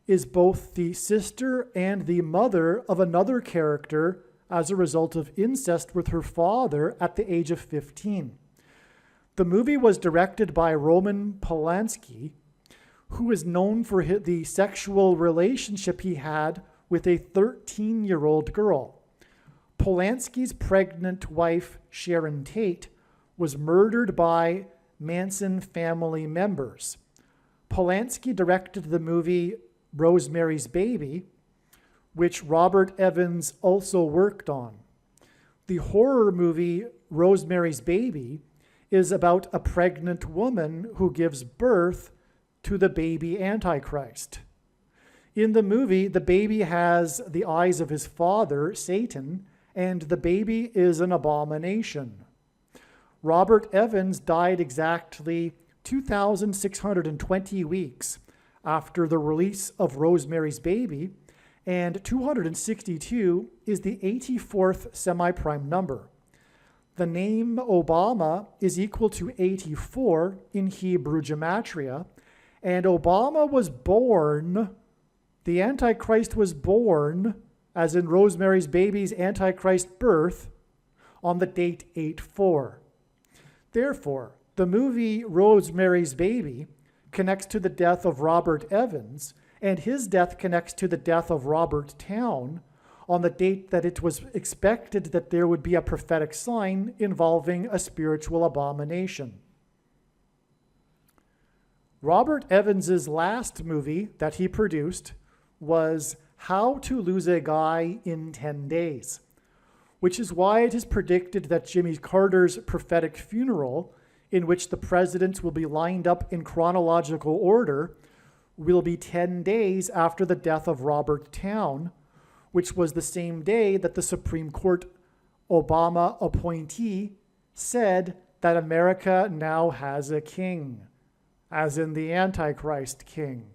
is both the sister and the mother of another character as a result of incest with her father at the age of 15. The movie was directed by Roman Polanski, who is known for the sexual relationship he had with a 13-year-old girl. Polanski's pregnant wife, Sharon Tate, was murdered by Manson family members. Polanski directed the movie Rosemary's Baby, which Robert Evans also worked on. The horror movie Rosemary's Baby is about a pregnant woman who gives birth to the baby Antichrist. In the movie, the baby has the eyes of his father, Satan, and the baby is an abomination. Robert Evans died exactly 2,620 weeks after the release of Rosemary's Baby, and 262 is the 84th semi-prime number. The name Obama is equal to 84 in Hebrew gematria, and Obama was born, the Antichrist was born, as in Rosemary's Baby's Antichrist birth, on the date 8/4. Therefore, the movie Rosemary's Baby connects to the death of Robert Evans, and his death connects to the death of Robert Town on the date that it was expected that there would be a prophetic sign involving a spiritual abomination. Robert Evans's last movie that he produced was How to Lose a Guy in 10 Days, which is why it is predicted that Jimmy Carter's prophetic funeral, in which the presidents will be lined up in chronological order, will be 10 days after the death of Robert Town, which was the same day that the Supreme Court Obama appointee said that America now has a king, as in the Antichrist king,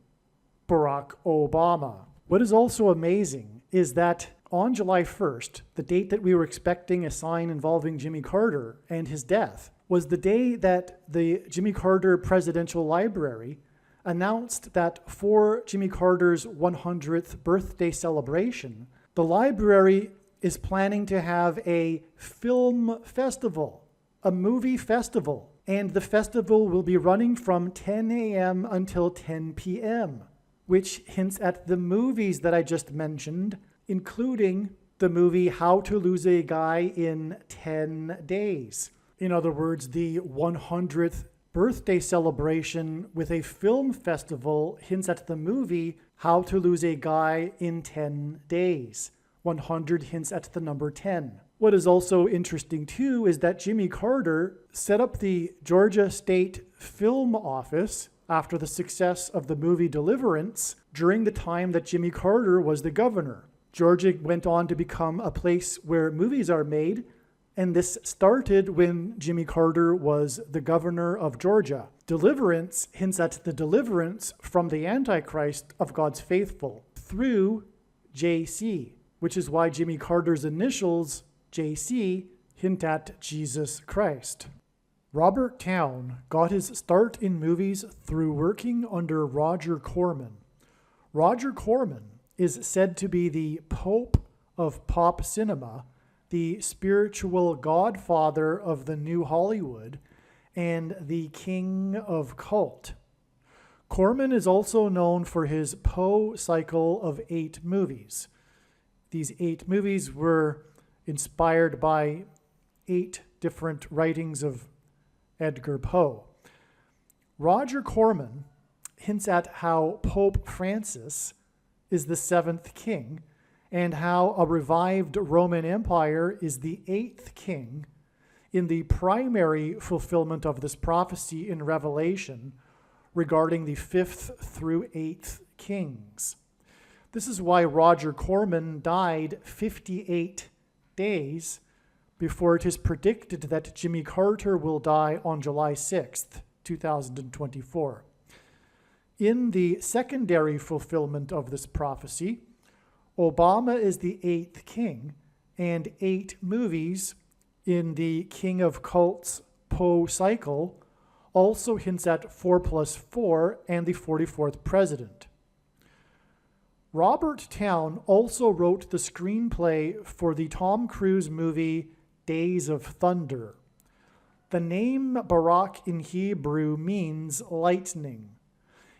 Barack Obama. What is also amazing is that on July 1st, the date that we were expecting a sign involving Jimmy Carter and his death, was the day that the Jimmy Carter Presidential Library announced that for Jimmy Carter's 100th birthday celebration, the library is planning to have a film festival, a movie festival, and the festival will be running from 10 a.m. until 10 p.m., which hints at the movies that I just mentioned, including the movie How to Lose a Guy in 10 Days. In other words, the 100th birthday celebration with a film festival hints at the movie How to Lose a Guy in 10 Days. 100 hints at the number 10. What is also interesting too is that Jimmy Carter set up the Georgia State Film Office after the success of the movie Deliverance during the time that Jimmy Carter was the governor. Georgia went on to become a place where movies are made, and this started when Jimmy Carter was the governor of Georgia. Deliverance hints at the deliverance from the Antichrist of God's faithful through JC, which is why Jimmy Carter's initials, JC, hint at Jesus Christ. Robert Town got his start in movies through working under Roger Corman. Roger Corman is said to be the Pope of pop cinema, the spiritual godfather of the new Hollywood, and the king of cult. Corman is also known for his Poe cycle of 8 movies. These 8 movies were inspired by 8 different writings of Edgar Poe. Roger Corman hints at how Pope Francis is the 7th king, and how a revived Roman Empire is the 8th king in the primary fulfillment of this prophecy in Revelation regarding the 5th through 8th kings. This is why Roger Corman died 58 days before it is predicted that Jimmy Carter will die on July 6th, 2024. In the secondary fulfillment of this prophecy, Obama is the 8th king, and 8 movies in the King of Cults Poe cycle also hints at 4+4 and the 44th president. Robert Towne also wrote the screenplay for the Tom Cruise movie Days of Thunder. The name Barak in Hebrew means lightning.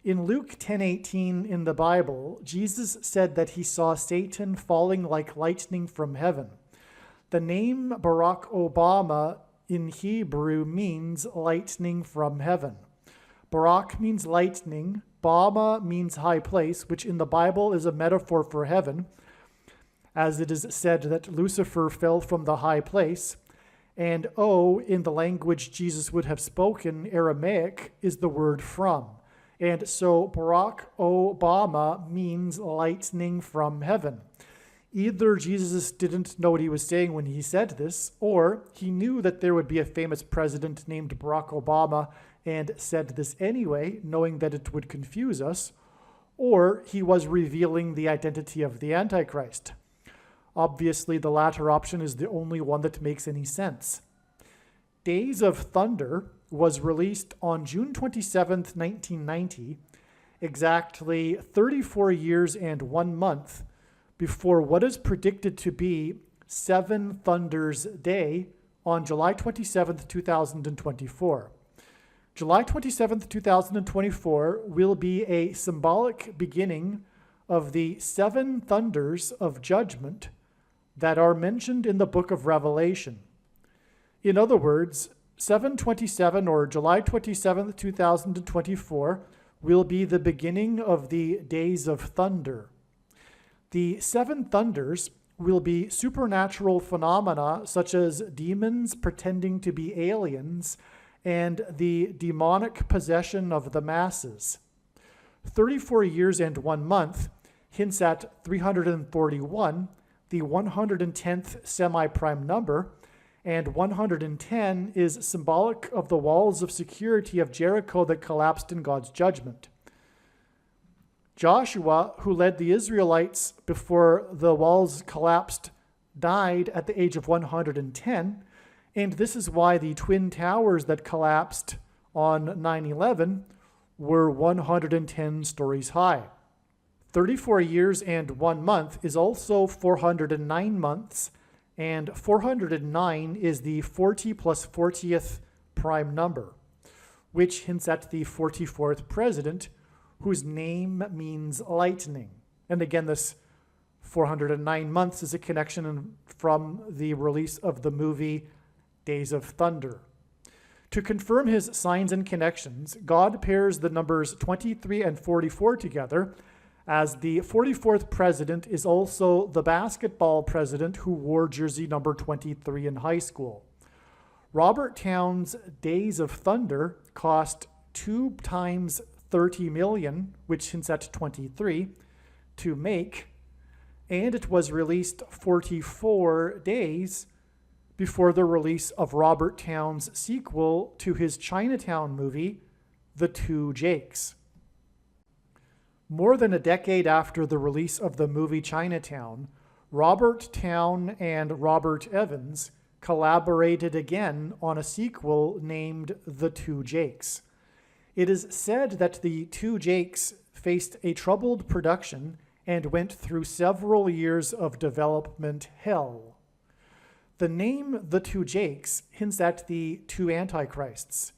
In Luke 10:18 in the Bible, Jesus said that he saw Satan falling like lightning from heaven. The name Barack Obama in Hebrew means lightning from heaven. Barak means lightning, Bama means high place, which in the Bible is a metaphor for heaven, as it is said that Lucifer fell from the high place. And O, in the language Jesus would have spoken, Aramaic, is the word from. And so Barack Obama means lightning from heaven. Either Jesus didn't know what he was saying when he said this, or he knew that there would be a famous president named Barack Obama and said this anyway, knowing that it would confuse us, or he was revealing the identity of the Antichrist. Obviously, the latter option is the only one that makes any sense. Days of Thunder was released on June 27, 1990, exactly 34 years and 1 month before what is predicted to be Seven Thunders Day on July 27, 2024. July 27, 2024 will be a symbolic beginning of the seven thunders of judgment that are mentioned in the book of Revelation. In other words, 7/27 or July 27, 2024 will be the beginning of the Days of Thunder. The seven thunders will be supernatural phenomena such as demons pretending to be aliens and the demonic possession of the masses. 34 years and 1 month hints at 341, the 110th semi-prime number, and 110 is symbolic of the walls of security of Jericho that collapsed in God's judgment. Joshua, who led the Israelites before the walls collapsed, died at the age of 110, and this is why the twin towers that collapsed on 9/11 were 110 stories high. 34 years and 1 month is also 409 months, and 409 is the 40 plus 40th prime number, which hints at the 44th president, whose name means lightning. And again, this 409 months is a connection from the release of the movie Days of Thunder. To confirm his signs and connections, God pairs the numbers 23 and 44 together, as the 44th president is also the basketball president who wore jersey number 23 in high school. Robert Towne's Days of Thunder cost 2 times 30 million, which hints at 23, to make, and it was released 44 days before the release of Robert Towne's sequel to his Chinatown movie, The Two Jakes. More than a decade after the release of the movie Chinatown, Robert Towne and Robert Evans collaborated again on a sequel named The Two Jakes. It is said that The Two Jakes faced a troubled production and went through several years of development hell. The name The Two Jakes hints at the two Antichrists.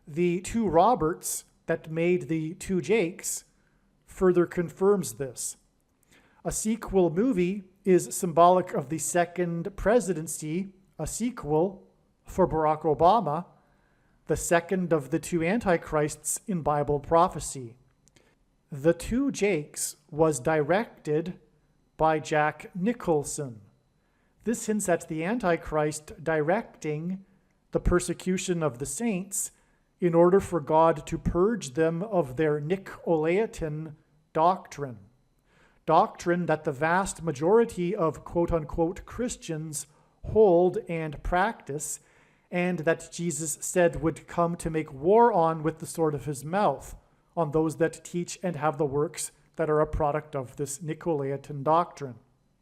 The two Roberts that made The Two Jakes further confirms this. A sequel movie is symbolic of the second presidency, a sequel for Barack Obama, the second of the two Antichrists in Bible prophecy. The Two Jakes was directed by Jack Nicholson. This hints at the Antichrist directing the persecution of the saints in order for God to purge them of their Nicolaitan doctrine that the vast majority of quote-unquote Christians hold and practice, and that Jesus said would come to make war on with the sword of his mouth, on those that teach and have the works that are a product of this Nicolaitan doctrine.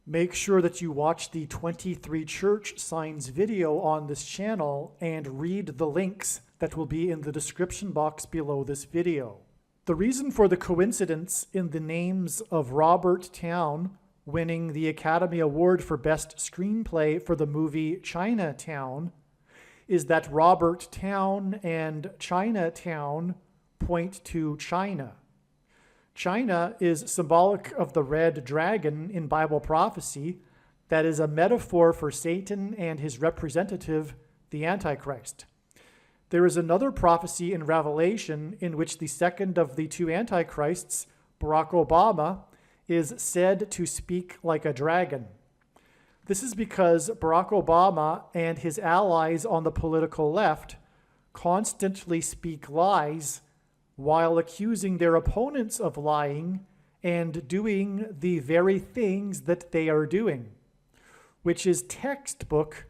Make sure that you watch the 23 church signs video on this channel and read the links that will be in the description box below this video. The reason for the coincidence in the names of Robert Towne winning the Academy Award for Best Screenplay for the movie Chinatown is that Robert Towne and Chinatown point to China. China is symbolic of the red dragon in Bible prophecy that is a metaphor for Satan and his representative, the Antichrist. There is another prophecy in Revelation in which the second of the two Antichrists, Barack Obama, is said to speak like a dragon. This is because Barack Obama and his allies on the political left constantly speak lies while accusing their opponents of lying and doing the very things that they are doing, which is textbook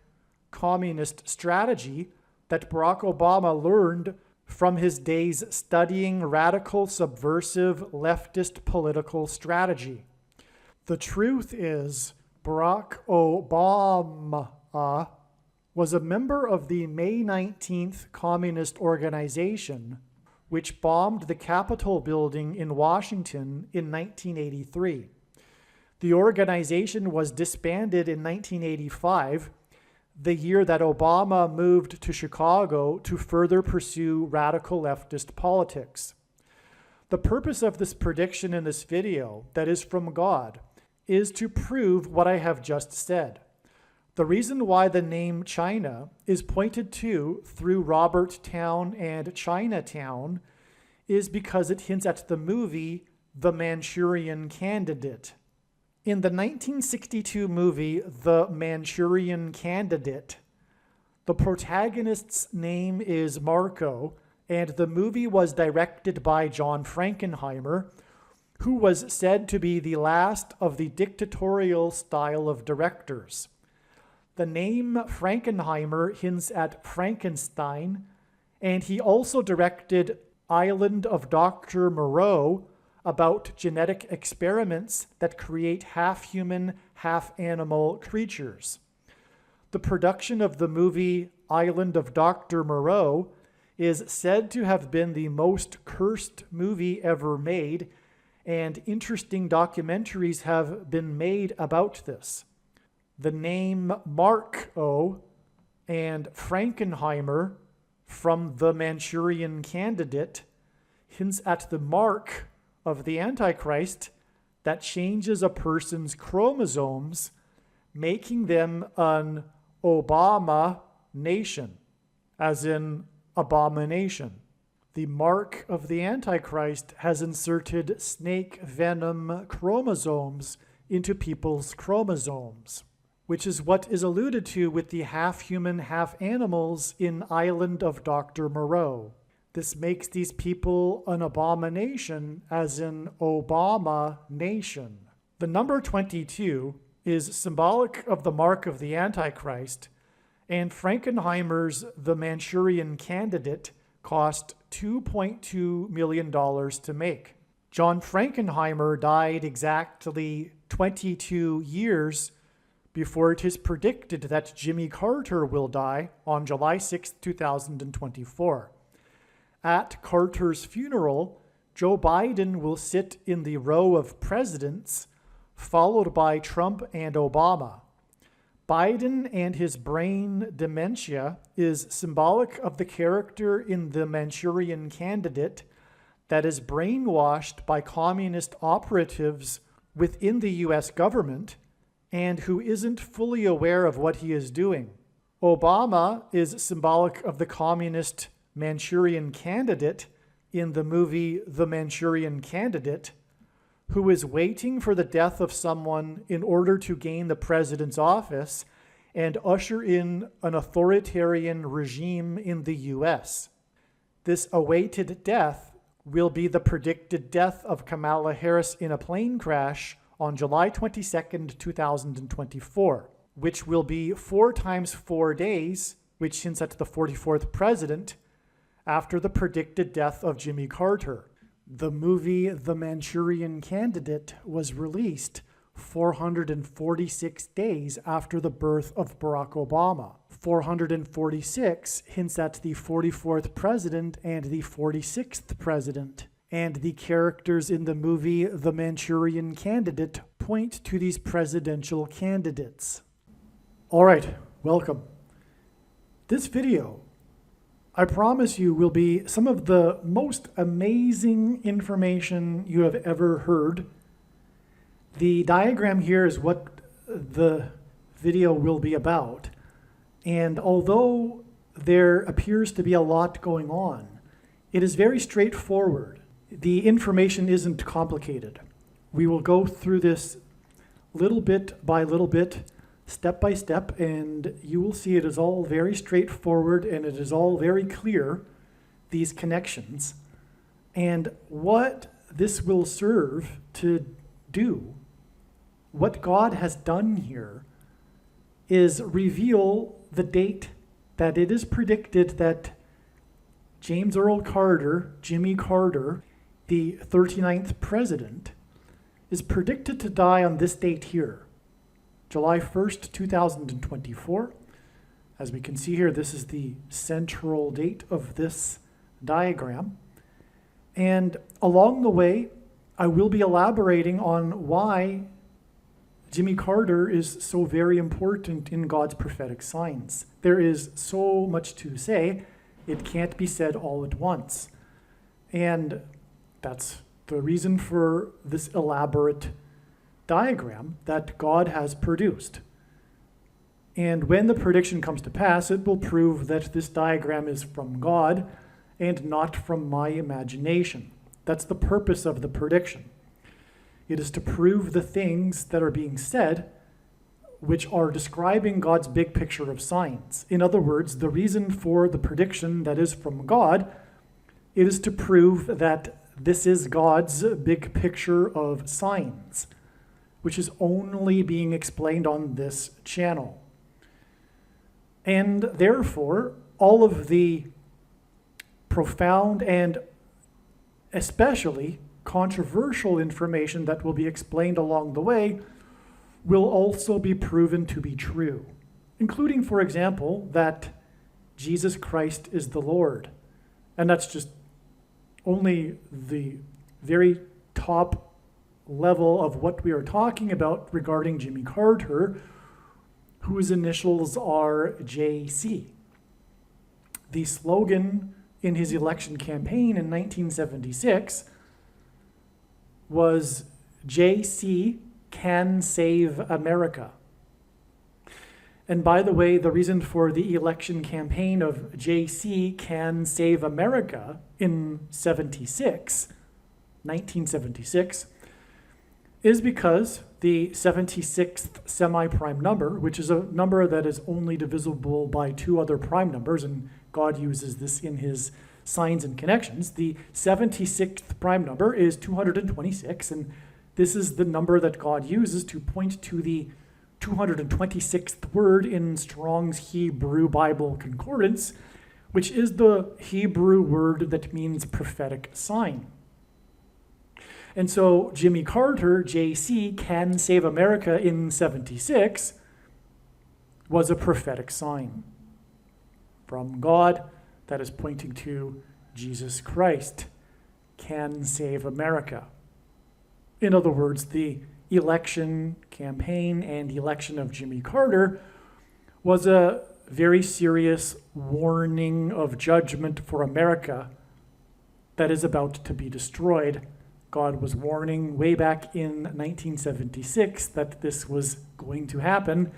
communist strategy that Barack Obama learned from his days studying radical, subversive, leftist political strategy. The truth is, Barack Obama was a member of the May 19th Communist Organization, which bombed the Capitol building in Washington in 1983. The organization was disbanded in 1985, the year that Obama moved to Chicago to further pursue radical leftist politics. The purpose of this prediction in this video, that is from God, is to prove what I have just said. The reason why the name China is pointed to through Robert Towne and Chinatown is because it hints at the movie The Manchurian Candidate. In the 1962 movie The Manchurian Candidate, the protagonist's name is Marco, and the movie was directed by John Frankenheimer, who was said to be the last of the dictatorial style of directors. The name Frankenheimer hints at Frankenstein, and he also directed Island of Dr. Moreau, about genetic experiments that create half-human, half-animal creatures. The production of the movie Island of Dr. Moreau is said to have been the most cursed movie ever made, and interesting documentaries have been made about this. The name Marco and Frankenheimer from The Manchurian Candidate hints at the mark of the Antichrist that changes a person's chromosomes, making them an Obama nation, as in abomination. The mark of the Antichrist has inserted snake venom chromosomes into people's chromosomes, which is what is alluded to with the half-human, half-animals in Island of Dr. Moreau. This makes these people an abomination, as in Obama nation. The number 22 is symbolic of the mark of the Antichrist, and Frankenheimer's The Manchurian Candidate cost $2.2 million to make. John Frankenheimer died exactly 22 years before it is predicted that Jimmy Carter will die on July 6, 2024. At Carter's funeral, Joe Biden will sit in the row of presidents, followed by Trump and Obama. Biden and his brain dementia is symbolic of the character in The Manchurian Candidate that is brainwashed by communist operatives within the US government and who isn't fully aware of what he is doing. Obama is symbolic of the communist Manchurian Candidate in the movie The Manchurian Candidate, who is waiting for the death of someone in order to gain the president's office and usher in an authoritarian regime in the US. This awaited death will be the predicted death of Kamala Harris in a plane crash on July 22nd, 2024, which will be 4 times 4 days, which hints at the 44th president, after the predicted death of Jimmy Carter. The movie The Manchurian Candidate was released 446 days after the birth of Barack Obama. 446 hints at the 44th president and the 46th president. And the characters in the movie The Manchurian Candidate point to these presidential candidates. All right, welcome. This video, I promise you, will be some of the most amazing information you have ever heard. The diagram here is what the video will be about. And although there appears to be a lot going on, it is very straightforward. The information isn't complicated. We will go through this little bit by little bit, step by step, and you will see it is all very straightforward and it is all very clear, these connections. And what this will serve to do, what God has done here, is reveal the date that it is predicted that James Earl Carter, Jimmy Carter, the 39th president, is predicted to die on this date here, July 1st, 2024. As we can see here, this is the central date of this diagram. And along the way, I will be elaborating on why Jimmy Carter is so very important in God's prophetic signs. There is so much to say, it can't be said all at once. And that's the reason for this elaborate diagram that God has produced. And when the prediction comes to pass, it will prove that this diagram is from God and not from my imagination. That's the purpose of the prediction. It is to prove the things that are being said, which are describing God's big picture of signs. In other words, the reason for the prediction that is from God, it is to prove that this is God's big picture of signs, which is only being explained on this channel. And therefore, all of the profound and especially controversial information that will be explained along the way will also be proven to be true, including, for example, that Jesus Christ is the Lord. And that's just only the very top level of what we are talking about regarding Jimmy Carter, whose initials are JC. The slogan in his election campaign in 1976 was JC can save America. And by the way, the reason for the election campaign of JC can save America in 1976, is because the 76th semi-prime number, which is a number that is only divisible by two other prime numbers, and God uses this in his signs and connections, the 76th prime number is 226, and this is the number that God uses to point to the 226th word in Strong's Hebrew Bible Concordance, which is the Hebrew word that means prophetic sign. And so Jimmy Carter, JC, can save America in 76 was a prophetic sign from God that is pointing to Jesus Christ can save America. In other words, the election campaign and election of Jimmy Carter was a very serious warning of judgment for America that is about to be destroyed. God was warning way back in 1976 that this was going to happen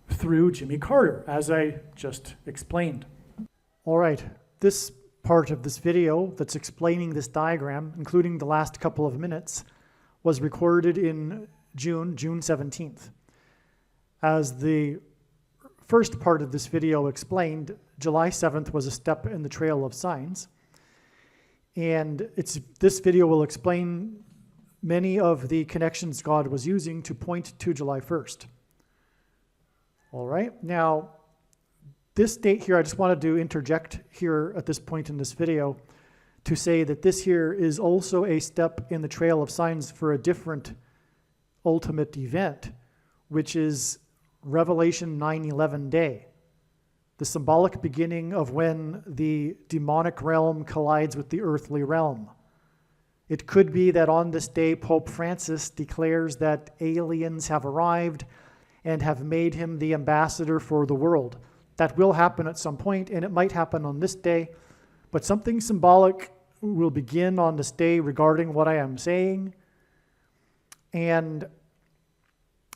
through Jimmy Carter, as I just explained. All right, this part of this video that's explaining this diagram, including the last couple of minutes, was recorded in June 17th. As the first part of this video explained, July 7th was a step in the trail of signs. And this video will explain many of the connections God was using to point to July 1st. All right, now this date here, I just wanted to interject here at this point in this video to say that this here is also a step in the trail of signs for a different ultimate event, which is Revelation 9:11 day, the symbolic beginning of when the demonic realm collides with the earthly realm. It could be that on this day, Pope Francis declares that aliens have arrived and have made him the ambassador for the world. That will happen at some point, and it might happen on this day, but something symbolic will begin on this day regarding what I am saying. And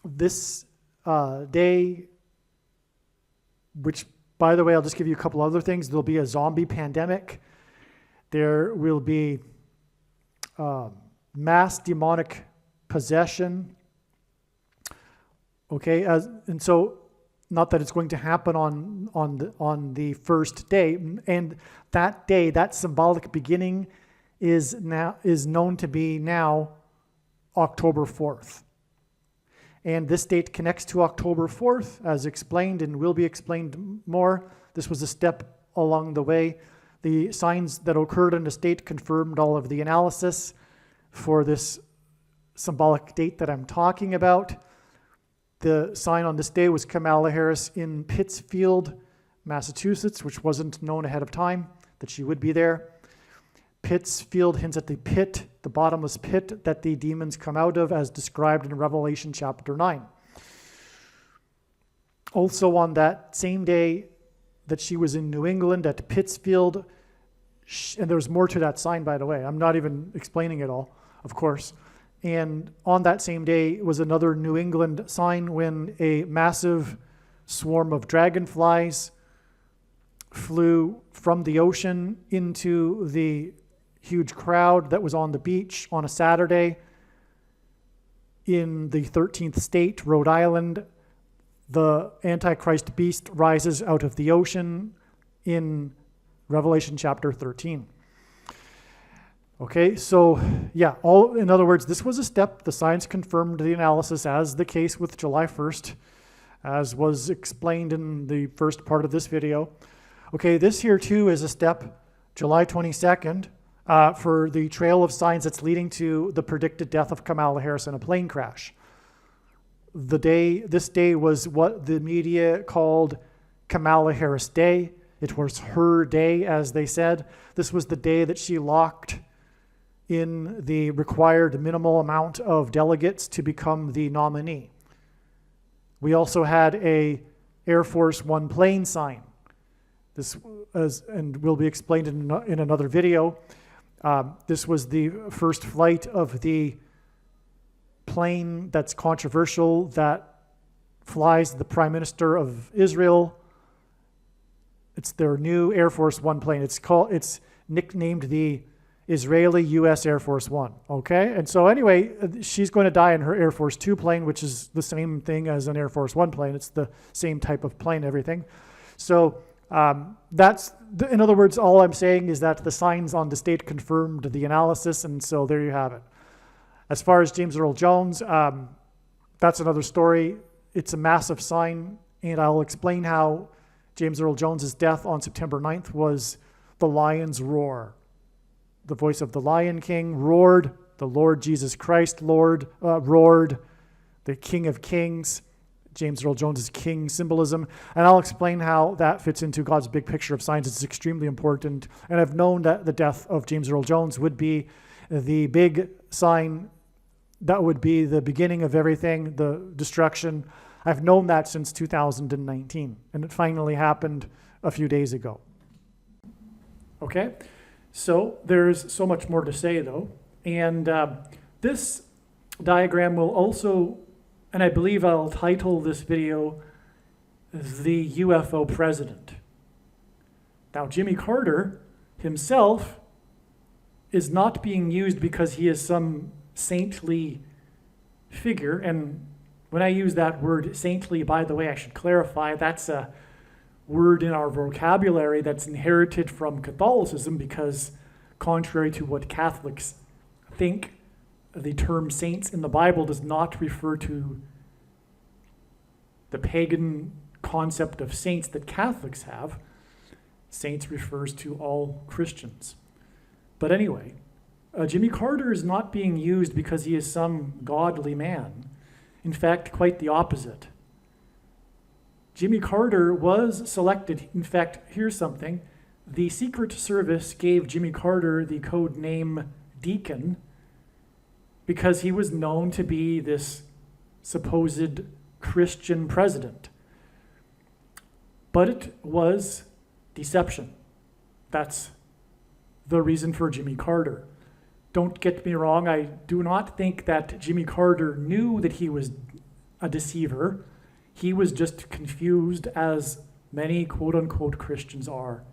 this day, which, by the way, I'll just give you a couple other things. There'll be a zombie pandemic. There will be mass demonic possession. Okay, and so not that it's going to happen on the first day, and that day, that symbolic beginning is known to be now October 4th. And this date connects to October 4th, as explained and will be explained more. This was a step along the way. The signs that occurred in this date confirmed all of the analysis for this symbolic date that I'm talking about. The sign on this day was Kamala Harris in Pittsfield, Massachusetts, which wasn't known ahead of time that she would be there. Pittsfield hints at the pit, the bottomless pit that the demons come out of, as described in Revelation chapter 9. Also on that same day that she was in New England at Pittsfield, and there's more to that sign, by the way. I'm not even explaining it all, of course. And on that same day was another New England sign when a massive swarm of dragonflies flew from the ocean into the huge crowd that was on the beach on a Saturday in the 13th state, Rhode Island. The Antichrist beast rises out of the ocean in Revelation chapter 13. Okay, so yeah, in other words, this was a step. The signs confirmed the analysis, as the case with July 1st, as was explained in the first part of this video. Okay, this here too is a step, July 22nd, for the trail of signs that's leading to the predicted death of Kamala Harris in a plane crash. This day was what the media called Kamala Harris Day. It was her day, as they said. This was the day that she locked in the required minimal amount of delegates to become the nominee. We also had a Air Force One plane sign. This and will be explained in another video. This was the first flight of the plane that's controversial that flies the Prime Minister of Israel. It's their new Air Force One plane. It's nicknamed the Israeli U.S. Air Force One. Okay, and so anyway, she's going to die in her Air Force Two plane, which is the same thing as an Air Force One plane. It's the same type of plane, everything. So in other words, all I'm saying is that the signs on this date confirmed the analysis, and so there you have it. As far as James Earl Jones, that's another story. It's a massive sign, and I'll explain how James Earl Jones's death on September 9th was the lion's roar. The voice of the Lion King roared, the Lord Jesus Christ roared, the King of Kings, James Earl Jones's king symbolism, and I'll explain how that fits into God's big picture of signs. It's extremely important, and I've known that the death of James Earl Jones would be the big sign that would be the beginning of everything, the destruction. I've known that since 2019, and it finally happened a few days ago. Okay, so there's so much more to say, though, and this diagram will also, and I believe I'll title this video, The UFO President. Now, Jimmy Carter himself is not being used because he is some saintly figure. And when I use that word saintly, by the way, I should clarify, that's a word in our vocabulary that's inherited from Catholicism, because contrary to what Catholics think, the term saints in the Bible does not refer to the pagan concept of saints that Catholics have. Saints refers to all Christians. But anyway, Jimmy Carter is not being used because he is some godly man. In fact, quite the opposite. Jimmy Carter was selected. In fact, here's something. The Secret Service gave Jimmy Carter the code name Deacon because he was known to be this supposed Christian president. But it was deception. That's the reason for Jimmy Carter. Don't get me wrong, I do not think that Jimmy Carter knew that he was a deceiver. He was just confused, as many quote-unquote Christians are.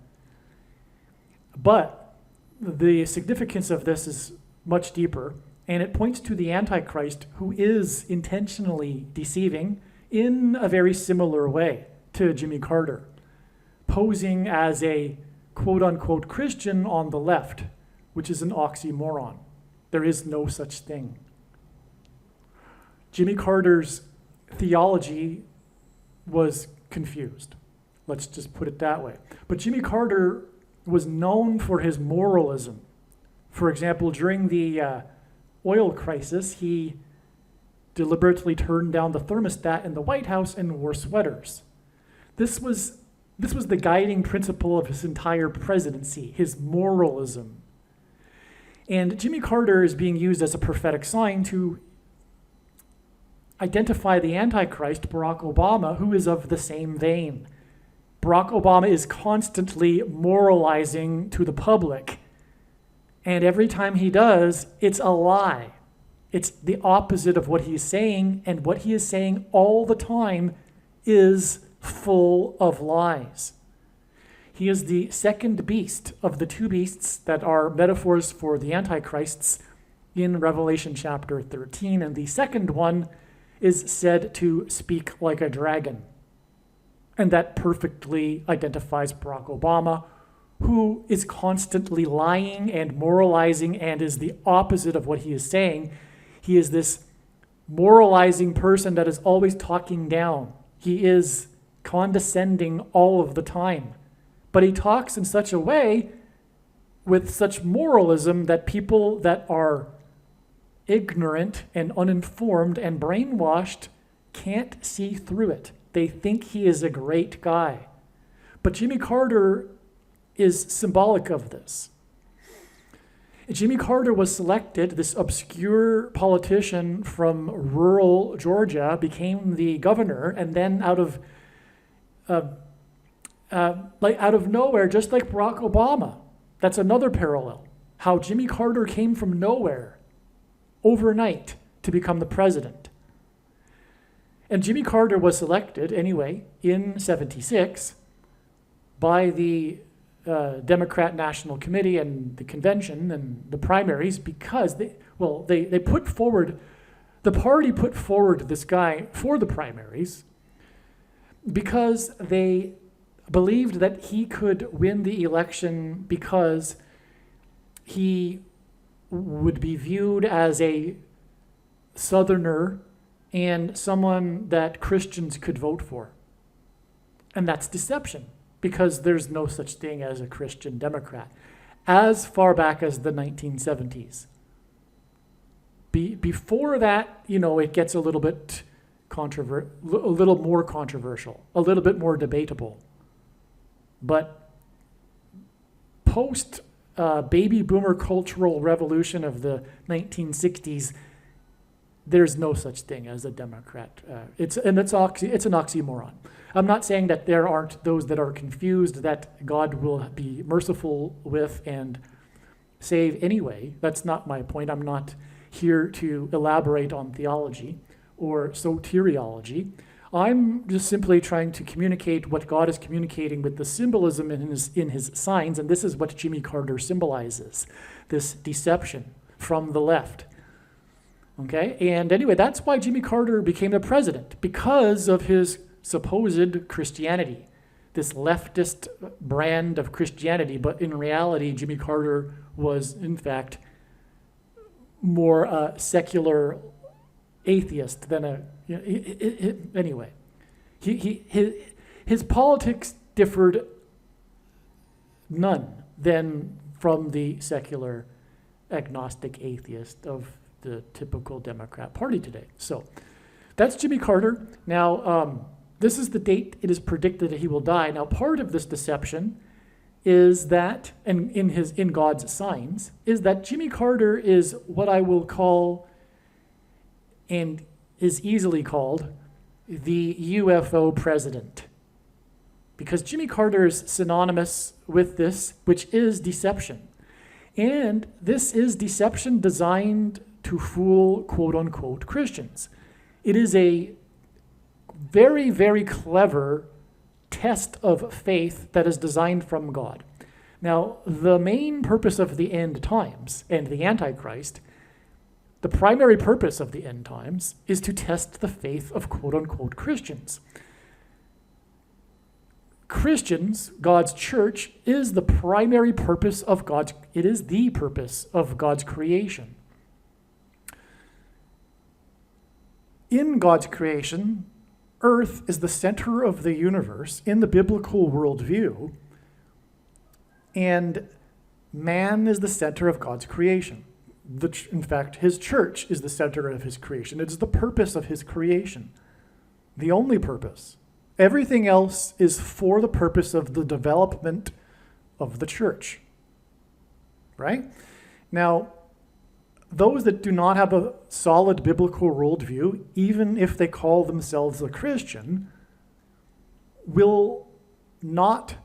But the significance of this is much deeper, and it points to the Antichrist, who is intentionally deceiving in a very similar way to Jimmy Carter, posing as a quote-unquote Christian on the left, which is an oxymoron. There is no such thing. Jimmy Carter's theology was confused. Let's just put it that way. But Jimmy Carter was known for his moralism. For example, during the oil crisis, he deliberately turned down the thermostat in the White House and wore sweaters. This was the guiding principle of his entire presidency, his moralism. And Jimmy Carter is being used as a prophetic sign to identify the Antichrist, Barack Obama, who is of the same vein. Barack Obama is constantly moralizing to the public. And every time he does, it's a lie. It's the opposite of what he's saying, and what he is saying all the time is full of lies. He is the second beast of the two beasts that are metaphors for the Antichrists in Revelation chapter 13, and the second one is said to speak like a dragon. And that perfectly identifies Barack Obama, who is constantly lying and moralizing and is the opposite of what he is saying. He is this moralizing person that is always talking down. He is condescending all of the time. But he talks in such a way with such moralism that people that are ignorant and uninformed and brainwashed can't see through it. They think he is a great guy. But Jimmy Carter is symbolic of this. Jimmy Carter was selected, this obscure politician from rural Georgia became the governor, and then out of nowhere, just like Barack Obama. That's another parallel. How Jimmy Carter came from nowhere overnight to become the president. And Jimmy Carter was selected anyway in '76 by the Democrat National Committee and the convention and the primaries because the party put forward this guy for the primaries because they believed that he could win the election because he would be viewed as a Southerner and someone that Christians could vote for. And that's deception, because there's no such thing as a Christian Democrat, as far back as the 1970s. Before that, it gets a little bit a little more controversial, a little bit more debatable. But post baby boomer cultural revolution of the 1960s, there's no such thing as a Democrat. It's an oxymoron. I'm not saying that there aren't those that are confused that God will be merciful with and save anyway. That's not my point. I'm not here to elaborate on theology or soteriology. I'm just simply trying to communicate what God is communicating with the symbolism in his signs, and this is what Jimmy Carter symbolizes, this deception from the left. Okay, and anyway, that's why Jimmy Carter became the president, because of his supposed Christianity, this leftist brand of Christianity. But in reality, Jimmy Carter was, in fact, more a secular atheist than anyway. His politics differed none than from the secular agnostic atheist of the typical Democrat Party today. So That's Jimmy Carter. Now, this is the date it is predicted that he will die. Now, part of this deception is that, and in God's signs, is that Jimmy Carter is what I will call, and is easily called, the UFO president. Because Jimmy Carter is synonymous with this, which is deception. And this is deception designed to fool, quote unquote, Christians. It is a very, very clever test of faith that is designed from God. Now, the main purpose of the end times and the Antichrist, the primary purpose of the end times, is to test the faith of quote-unquote Christians. Christians, God's church, is the primary purpose of it is the purpose of God's creation. In God's creation, Earth is the center of the universe in the biblical worldview, and man is the center of God's creation. In fact, his church is the center of his creation. It is the purpose of his creation, the only purpose. Everything else is for the purpose of the development of the church, right? Now, those that do not have a solid biblical worldview, even if they call themselves a Christian, will not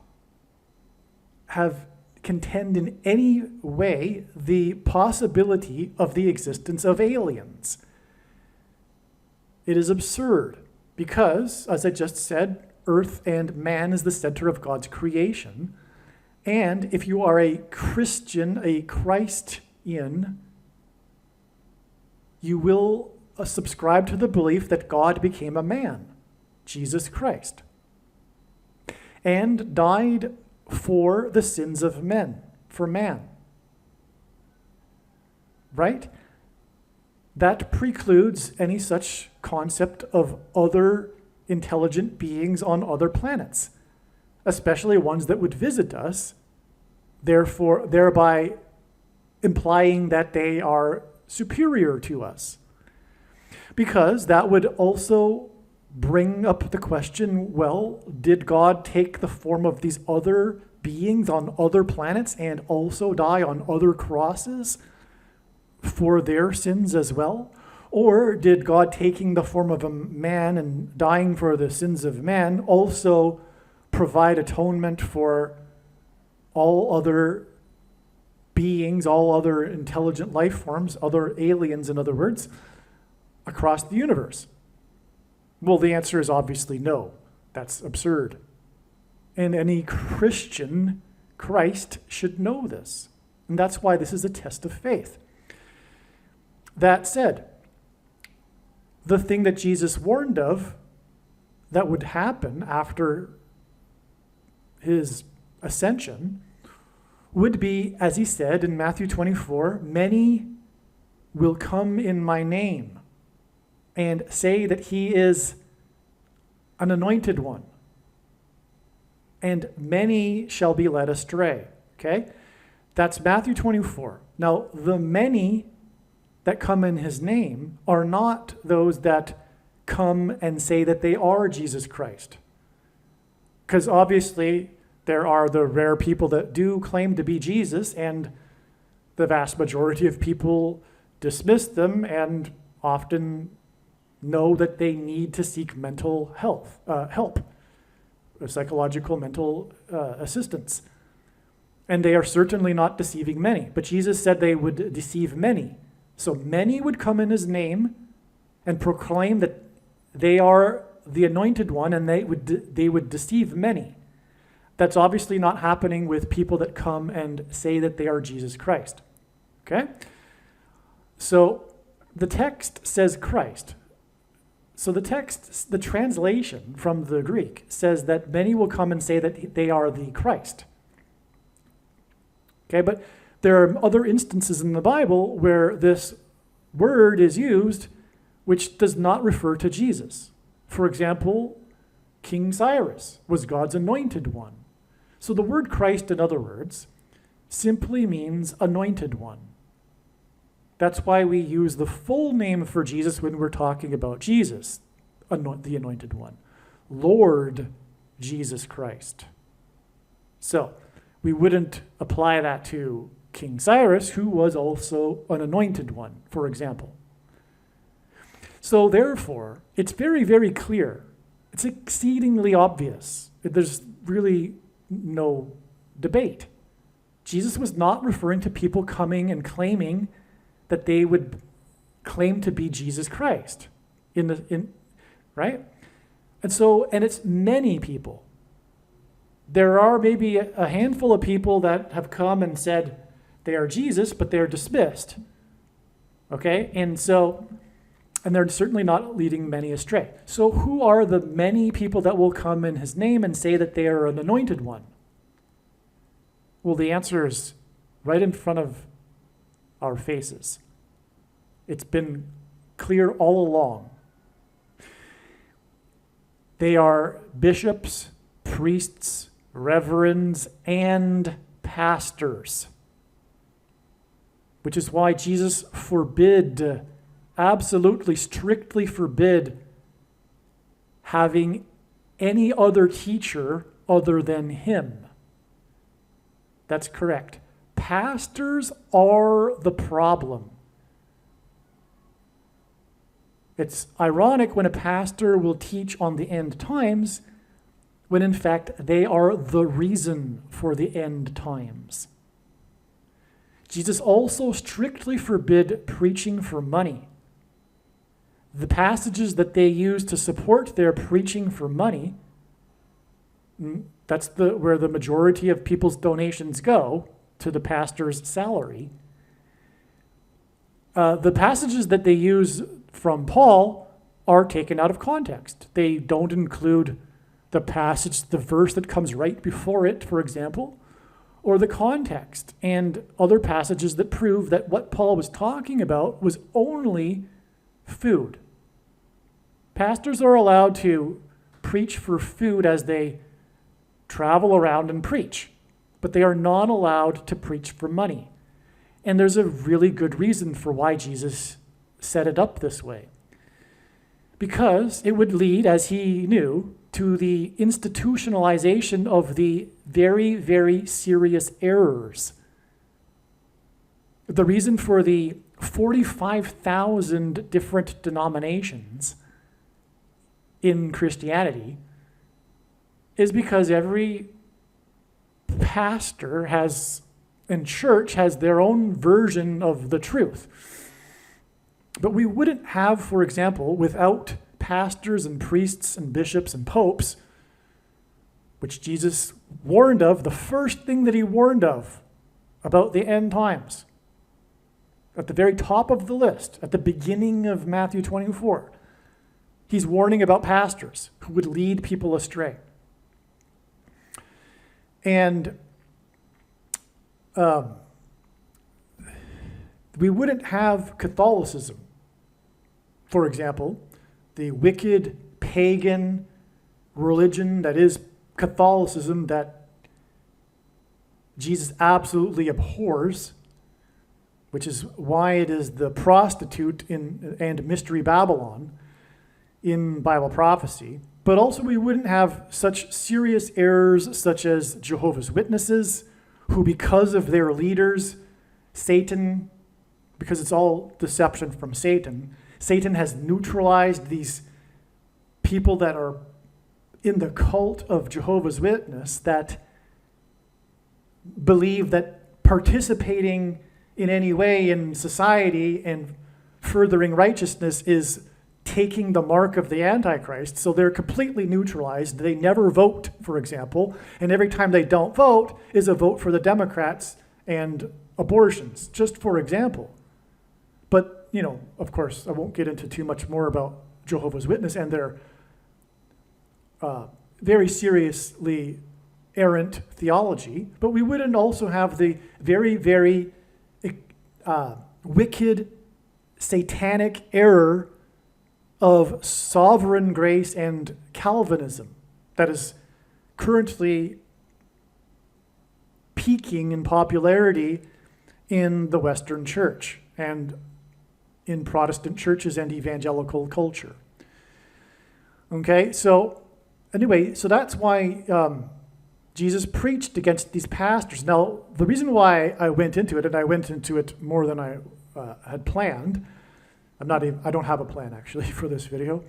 contend in any way the possibility of the existence of aliens. It is absurd because, as I just said, Earth and man is the center of God's creation. And if you are a Christian, a Christian, you will subscribe to the belief that God became a man, Jesus Christ, and died for the sins of men, for man. Right? That precludes any such concept of other intelligent beings on other planets, especially ones that would visit us, therefore thereby implying that they are superior to us. Because that would also bring up the question, well, did God take the form of these other beings on other planets and also die on other crosses for their sins as well? Or did God, taking the form of a man and dying for the sins of man, also provide atonement for all other beings, all other intelligent life forms, other aliens, in other words, across the universe? Well, the answer is obviously no. That's absurd. And any Christian, Christ, should know this. And that's why this is a test of faith. That said, the thing that Jesus warned of that would happen after his ascension would be, as he said in Matthew 24, many will come in my name and say that he is an anointed one, and many shall be led astray. Okay? That's Matthew 24. Now, the many that come in his name are not those that come and say that they are Jesus Christ. Because obviously, there are the rare people that do claim to be Jesus, and the vast majority of people dismiss them and often know that they need to seek mental help, psychological mental assistance. And they are certainly not deceiving many. But Jesus said they would deceive many. So many would come in his name and proclaim that they are the anointed one, and they would deceive many. That's obviously not happening with people that come and say that they are Jesus Christ. Okay? So the text says Christ. So the text, the translation from the Greek says that many will come and say that they are the Christ. Okay, but there are other instances in the Bible where this word is used which does not refer to Jesus. For example, King Cyrus was God's anointed one. So the word Christ, in other words, simply means anointed one. That's why we use the full name for Jesus when we're talking about Jesus, the Anointed One, Lord Jesus Christ. So we wouldn't apply that to King Cyrus, who was also an anointed one, for example. So therefore, it's very, very clear. It's exceedingly obvious. There's really no debate. Jesus was not referring to people coming and claiming that they would claim to be Jesus Christ, right? And it's many people. There are maybe a handful of people that have come and said they are Jesus, but they're dismissed. Okay? And they're certainly not leading many astray. So who are the many people that will come in his name and say that they are an anointed one? Well, the answer is right in front of our faces. It's been clear all along. They are bishops, priests, reverends, and pastors. Which is why Jesus absolutely strictly forbid having any other teacher other than him. That's correct. Pastors are the problem. It's ironic when a pastor will teach on the end times, when in fact they are the reason for the end times. Jesus also strictly forbid preaching for money. The passages that they use to support their preaching for money, that's where the majority of people's donations go, to the pastor's salary. The passages that they use from Paul are taken out of context. They don't include the verse that comes right before it, for example, or the context, and other passages that prove that what Paul was talking about was only food. Pastors are allowed to preach for food as they travel around and preach, but they are not allowed to preach for money. And there's a really good reason for why Jesus set it up this way. Because it would lead, as he knew, to the institutionalization of the very, very serious errors. The reason for the 45,000 different denominations in Christianity is because every pastor and church has their own version of the truth. But we wouldn't have, for example, without pastors and priests and bishops and popes, which Jesus warned of, the first thing that he warned of about the end times, at the very top of the list, at the beginning of Matthew 24, he's warning about pastors who would lead people astray. And we wouldn't have Catholicism, for example, the wicked pagan religion that is Catholicism that Jesus absolutely abhors, which is why it is the prostitute and Mystery Babylon in Bible prophecy. But also we wouldn't have such serious errors such as Jehovah's Witnesses, who because of their leaders, Satan, because it's all deception from Satan, Satan has neutralized these people that are in the cult of Jehovah's Witness that believe that participating in any way in society and furthering righteousness is taking the mark of the Antichrist. So they're completely neutralized. They never vote, for example, and every time they don't vote is a vote for the Democrats and abortions, just for example. But, of course, I won't get into too much more about Jehovah's Witness and their very seriously errant theology, but we wouldn't also have the very, very wicked, satanic error of sovereign grace and Calvinism that is currently peaking in popularity in the Western Church and in Protestant churches and evangelical culture. Okay, so anyway, so that's why Jesus preached against these pastors. Now, the reason why I went into it, and I went into it more than I had planned, I don't have a plan actually for this video,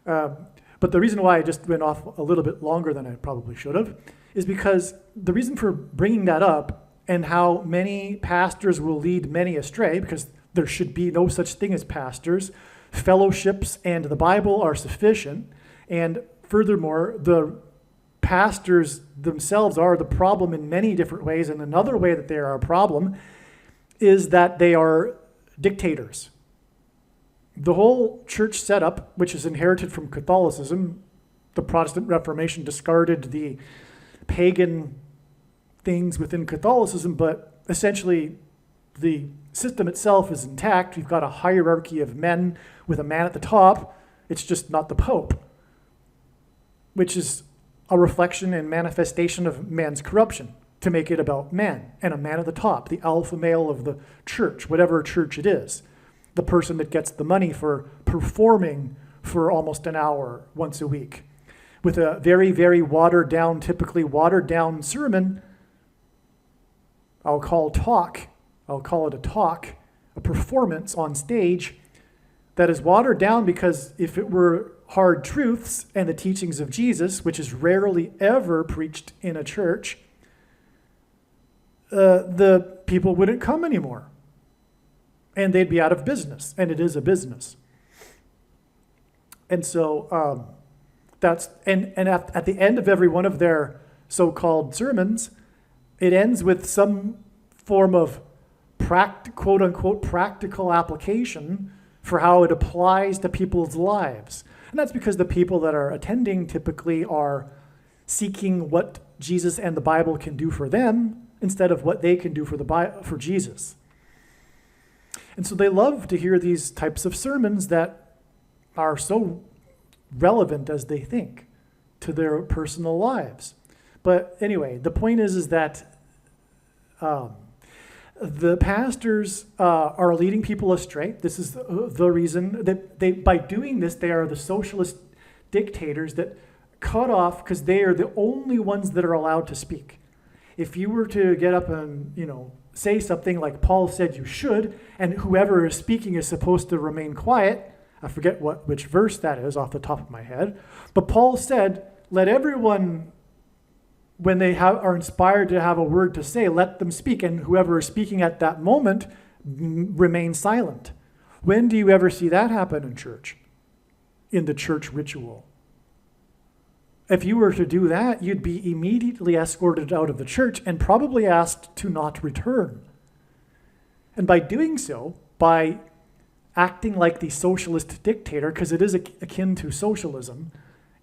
but the reason why I just went off a little bit longer than I probably should have is because the reason for bringing that up and how many pastors will lead many astray, because there should be no such thing as pastors. Fellowships and the Bible are sufficient. And furthermore, the pastors themselves are the problem in many different ways. And another way that they are a problem is that they are dictators. The whole church setup, which is inherited from Catholicism, the Protestant Reformation discarded the pagan things within Catholicism, but essentially the system itself is intact. We've got a hierarchy of men with a man at the top. It's just not the Pope, which is a reflection and manifestation of man's corruption to make it about man and a man at the top, the alpha male of the church, whatever church it is, the person that gets the money for performing for almost an hour once a week with a very, very watered down, typically watered down sermon. I'll call it a talk, a performance on stage that is watered down, because if it were hard truths and the teachings of Jesus, which is rarely ever preached in a church, the people wouldn't come anymore. And they'd be out of business, and it is a business. And so at the end of every one of their so-called sermons, it ends with some form of quote-unquote practical application for how it applies to people's lives. And that's because the people that are attending typically are seeking what Jesus and the Bible can do for them instead of what they can do for Jesus. And so they love to hear these types of sermons that are so relevant as they think to their personal lives. But anyway, the point is that the pastors are leading people astray. This is the reason that by doing this, they are the socialist dictators that cut off, because they are the only ones that are allowed to speak. If you were to get up and, say something like Paul said you should, and whoever is speaking is supposed to remain quiet, I forget which verse that is off the top of my head, but Paul said, let everyone, when they are inspired to have a word to say, let them speak, and whoever is speaking at that moment remain silent. When do you ever see that happen in church? In the church ritual. If you were to do that, you'd be immediately escorted out of the church and probably asked to not return. And by doing so, by acting like the socialist dictator, because it is akin to socialism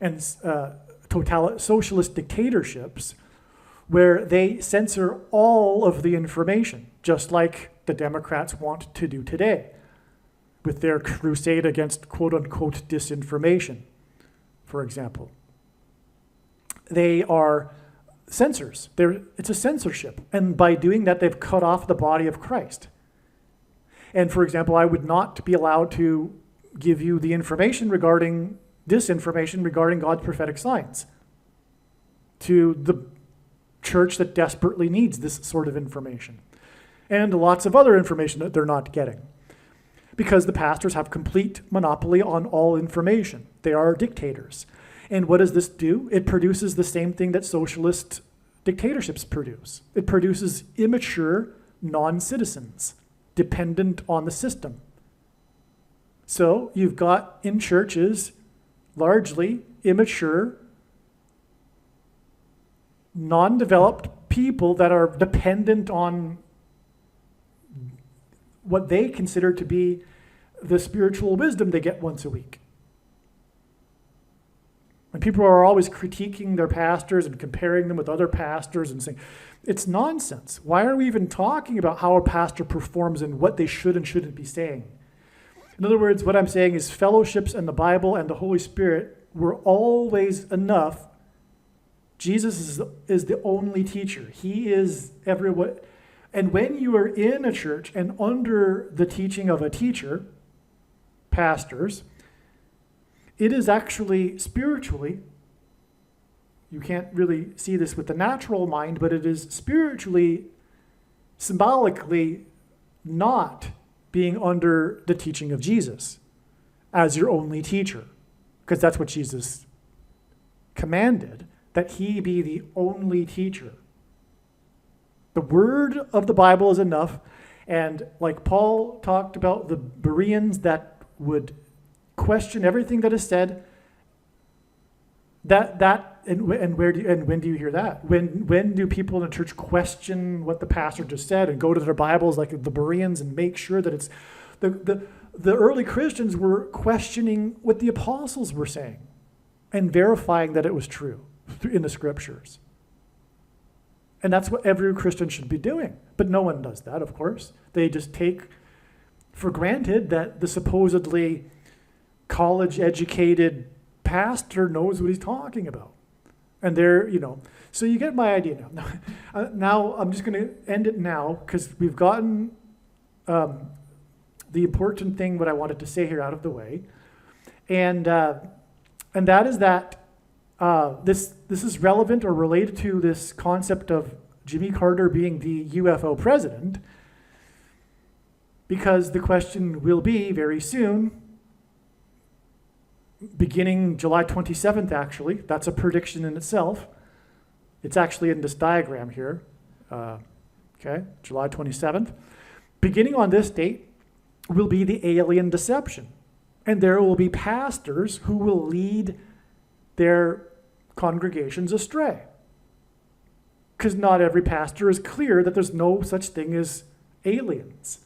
and socialist dictatorships, where they censor all of the information, just like the Democrats want to do today with their crusade against quote-unquote disinformation, for example. They are censors. It's a censorship. And by doing that, they've cut off the body of Christ. And for example, I would not be allowed to give you the information disinformation regarding God's prophetic signs to the church that desperately needs this sort of information. And lots of other information that they're not getting, because the pastors have complete monopoly on all information. They are dictators. And what does this do? It produces the same thing that socialist dictatorships produce. It produces immature non-citizens dependent on the system. So you've got in churches largely immature, non-developed people that are dependent on what they consider to be the spiritual wisdom they get once a week. And people are always critiquing their pastors and comparing them with other pastors and saying, it's nonsense. Why are we even talking about how a pastor performs and what they should and shouldn't be saying? In other words, what I'm saying is fellowships and the Bible and the Holy Spirit were always enough. Jesus is the only teacher. He is everyone. And when you are in a church and under the teaching of a teacher, pastors, it is actually spiritually, you can't really see this with the natural mind, but it is spiritually, symbolically not being under the teaching of Jesus as your only teacher, because that's what Jesus commanded, that he be the only teacher. The word of the Bible is enough, and like Paul talked about the Bereans that would question everything that is said, and when do you hear that? When do people in the church question what the pastor just said and go to their Bibles like the Bereans and make sure that it's the early Christians were questioning what the apostles were saying and verifying that it was true in the scriptures. And that's what every Christian should be doing. But no one does that, of course. They just take for granted that the supposedly college-educated pastor knows what he's talking about. And they're, so you get my idea now. Now I'm just going to end it now because we've gotten the important thing, what I wanted to say here, out of the way. And that is that this is relevant or related to this concept of Jimmy Carter being the UFO president, because the question will be very soon, beginning July 27th, actually. That's a prediction in itself. It's actually in this diagram here. Okay, July 27th. Beginning on this date will be the alien deception. And there will be pastors who will lead their congregations astray. Because not every pastor is clear that there's no such thing as aliens.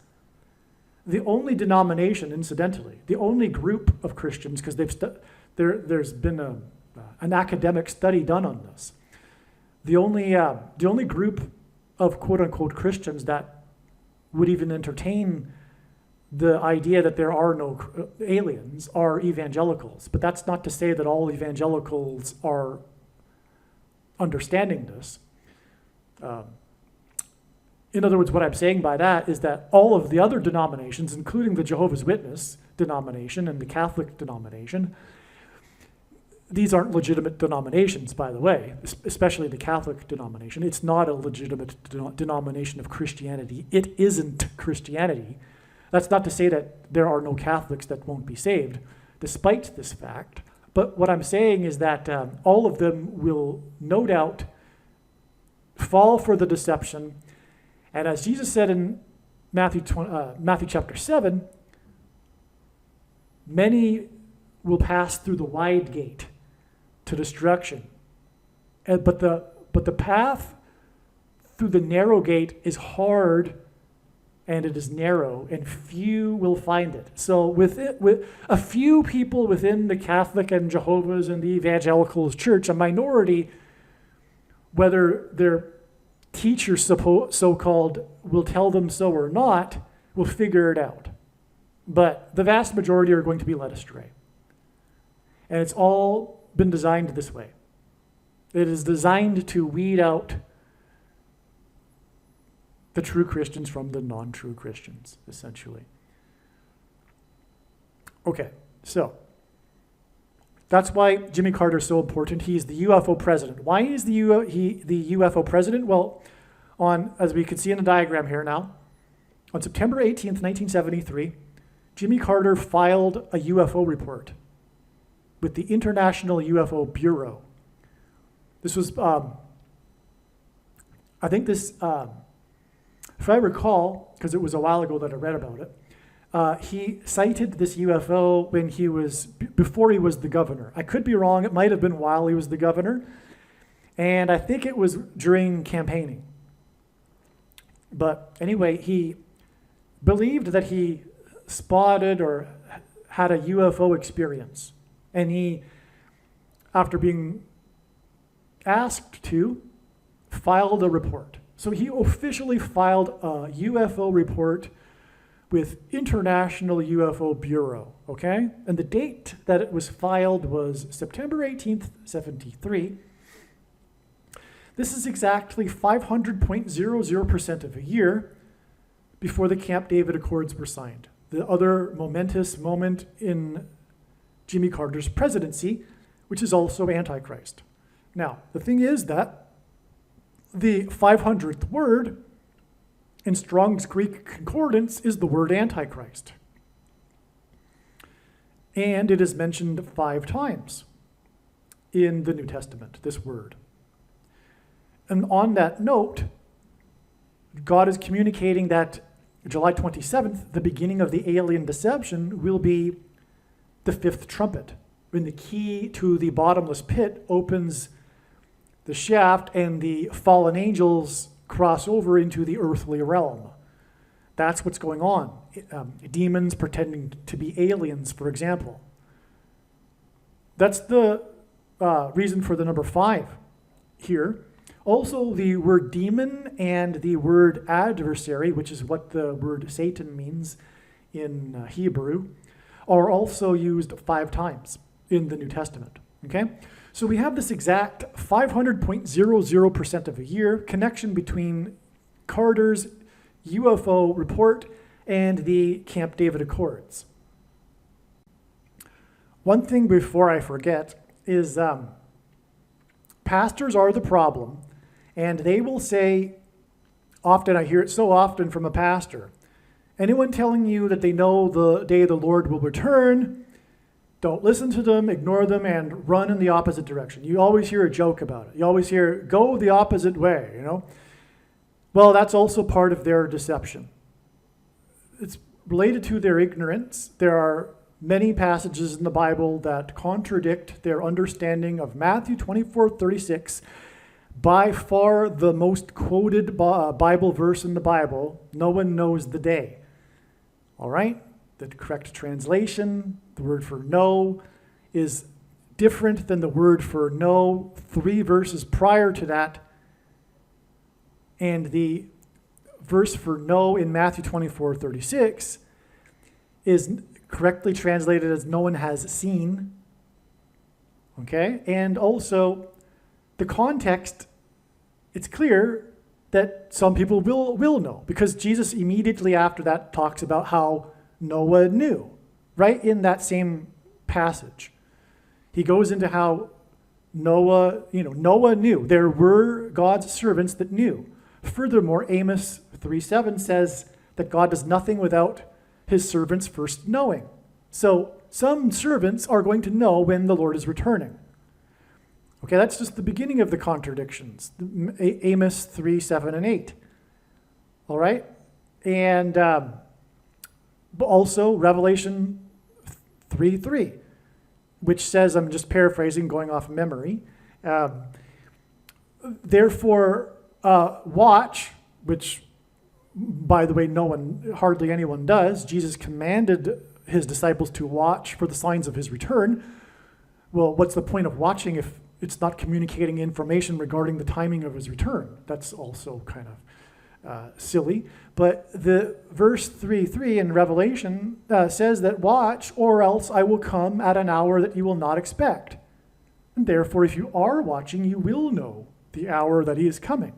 The only denomination, incidentally, the only group of Christians, because there's been an academic study done on this. The only group of quote-unquote Christians that would even entertain the idea that there are no aliens are evangelicals. But that's not to say that all evangelicals are understanding this. In other words, what I'm saying by that is that all of the other denominations, including the Jehovah's Witness denomination and the Catholic denomination, these aren't legitimate denominations, by the way, especially the Catholic denomination. It's not a legitimate denomination of Christianity. It isn't Christianity. That's not to say that there are no Catholics that won't be saved, despite this fact. But what I'm saying is that all of them will no doubt fall for the deception. And as Jesus said in Matthew chapter 7, many will pass through the wide gate to destruction. But the path through the narrow gate is hard, and it is narrow, and few will find it. So with a few people within the Catholic and Jehovah's and the Evangelicals church, a minority, whether their teachers so-called will tell them so or not, will figure it out. But the vast majority are going to be led astray. And it's all been designed this way. It is designed to weed out the true Christians from the non-true Christians, essentially. Okay, so that's why Jimmy Carter is so important. He's the UFO president. Why is the UFO president? Well, as we can see in the diagram here now, on September 18th, 1973, Jimmy Carter filed a UFO report with the International UFO Bureau. This was, I think this, if I recall, because it was a while ago that I read about it, he cited this UFO before he was the governor. I could be wrong. It might have been while he was the governor. And I think it was during campaigning. But anyway, he believed that he spotted or had a UFO experience. And he, after being asked to, filed a report. So he officially filed a UFO report with International UFO Bureau, okay? And the date that it was filed was September 18th, 73. This is exactly 500.00% of a year before the Camp David Accords were signed. the other momentous moment in Jimmy Carter's presidency, which is also Antichrist. Now, the thing is that the 500th word in Strong's Greek Concordance is the word Antichrist. And it is mentioned 5 times in the New Testament, this word. And on that note, God is communicating that July 27th, the beginning of the alien deception, will be the 5th trumpet, when the key to the bottomless pit opens the shaft and the fallen angels cross over into the earthly realm. That's what's going on. Demons pretending to be aliens, for example. That's the reason for the number 5 here. Also, the word demon and the word adversary, which is what the word Satan means in Hebrew, are also used 5 times in the New Testament. Okay? So we have this exact 500.00% of a year connection between Carter's UFO report and the Camp David Accords. One thing before I forget is pastors are the problem, and they will say, often, I hear it so often from a pastor, anyone telling you that they know the day the Lord will return, don't listen to them, ignore them, and run in the opposite direction. You always hear a joke about it. You always hear, go the opposite way, you know? Well, that's also part of their deception. It's related to their ignorance. There are many passages in the Bible that contradict their understanding of Matthew 24:36, by far the most quoted Bible verse in the Bible. No one knows the day. All right? The correct translation, the word for know, is different than the word for know 3 verses prior to that. And the verse for know in Matthew 24:36 is correctly translated as no one has seen. Okay? And also, the context, it's clear that some people will know, because Jesus immediately after that talks about how Noah knew, right in that same passage. He goes into how Noah knew. There were God's servants that knew. Furthermore, Amos 3:7 says that God does nothing without his servants first knowing. So some servants are going to know when the Lord is returning. Okay, that's just the beginning of the contradictions. Amos 3:7 and 8. All right? And also Revelation 3:3, which says, I'm just paraphrasing, going off memory, therefore watch, which, by the way, hardly anyone does. Jesus commanded his disciples to watch for the signs of his return. Well, what's the point of watching if it's not communicating information regarding the timing of his return? That's also kind of silly. But the verse 3:3 in Revelation says that watch, or else I will come at an hour that you will not expect. And therefore, if you are watching, you will know the hour that he is coming.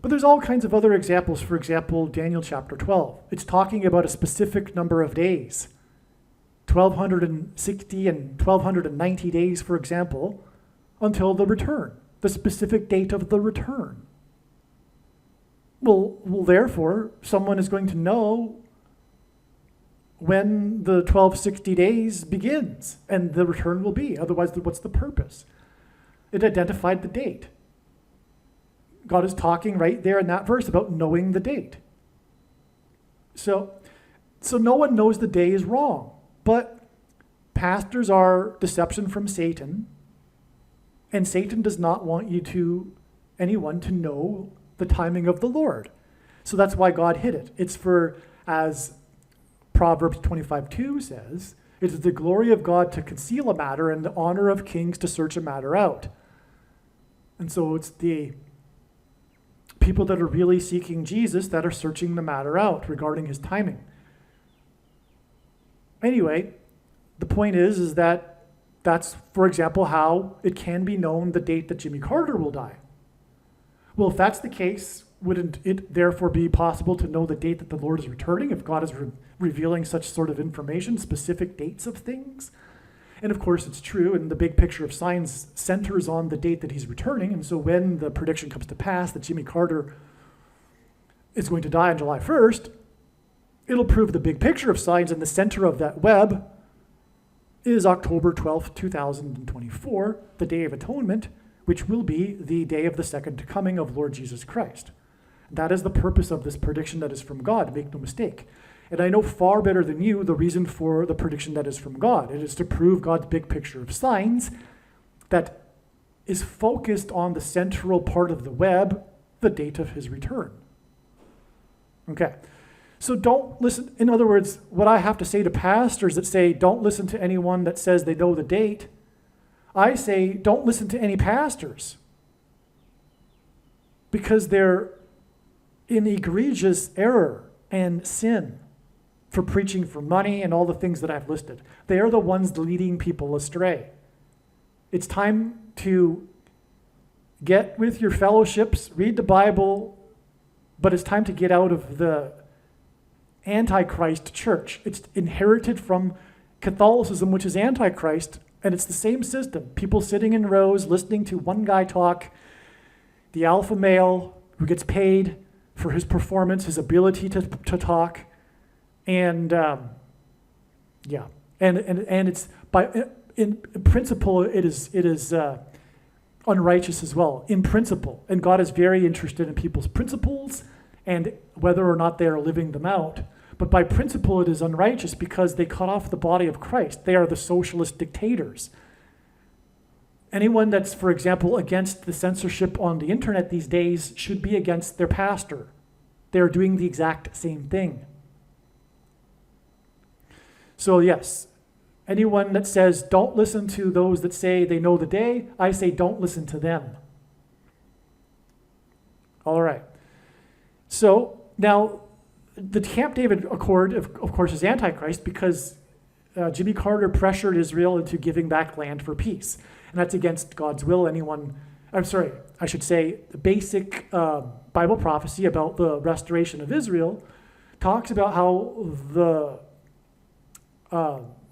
But there's all kinds of other examples. For example, Daniel chapter 12. It's talking about a specific number of days. 1,260 and 1,290 days, for example, until the return, the specific date of the return. Well, therefore, someone is going to know when the 1,260 days begins and the return will be. Otherwise, what's the purpose? It identified the date. God is talking right there in that verse about knowing the date. So no one knows the day is wrong, but pastors are deception from Satan, and Satan does not want anyone to know the timing of the Lord. So that's why God hid it. It's for, as Proverbs 25:2 says, it is the glory of God to conceal a matter and the honor of kings to search a matter out. And so it's the people that are really seeking Jesus that are searching the matter out regarding his timing. Anyway, the point is that that's, for example, how it can be known the date that Jimmy Carter will die. Well, if that's the case, wouldn't it therefore be possible to know the date that the Lord is returning if God is revealing such sort of information, specific dates of things? And of course it's true, and the big picture of signs centers on the date that he's returning. And so when the prediction comes to pass that Jimmy Carter is going to die on July 1st, it'll prove the big picture of signs, and the center of that web is October 12th, 2024, the Day of Atonement, which will be the day of the second coming of Lord Jesus Christ. That is the purpose of this prediction that is from God, make no mistake. And I know far better than you the reason for the prediction that is from God. It is to prove God's big picture of signs that is focused on the central part of the web, the date of his return. Okay. So don't listen. In other words, what I have to say to pastors that say, don't listen to anyone that says they know the date, I say, don't listen to any pastors, because they're in egregious error and sin for preaching for money and all the things that I've listed. They are the ones leading people astray. It's time to get with your fellowships, read the Bible, but it's time to get out of the Antichrist church. It's inherited from Catholicism, which is Antichrist, and it's the same system. People sitting in rows, listening to one guy talk, the alpha male who gets paid for his performance, his ability to talk, and it's in principle it is unrighteous as well, in principle. And God is very interested in people's principles and whether or not they are living them out. But by principle, it is unrighteous because they cut off the body of Christ. They are the socialist dictators. Anyone that's, for example, against the censorship on the internet these days should be against their pastor. They're doing the exact same thing. So yes, anyone that says don't listen to those that say they know the day, I say don't listen to them. All right. So now, the Camp David Accord, of course, is Antichrist because Jimmy Carter pressured Israel into giving back land for peace. And that's against God's will. The basic Bible prophecy about the restoration of Israel talks about how the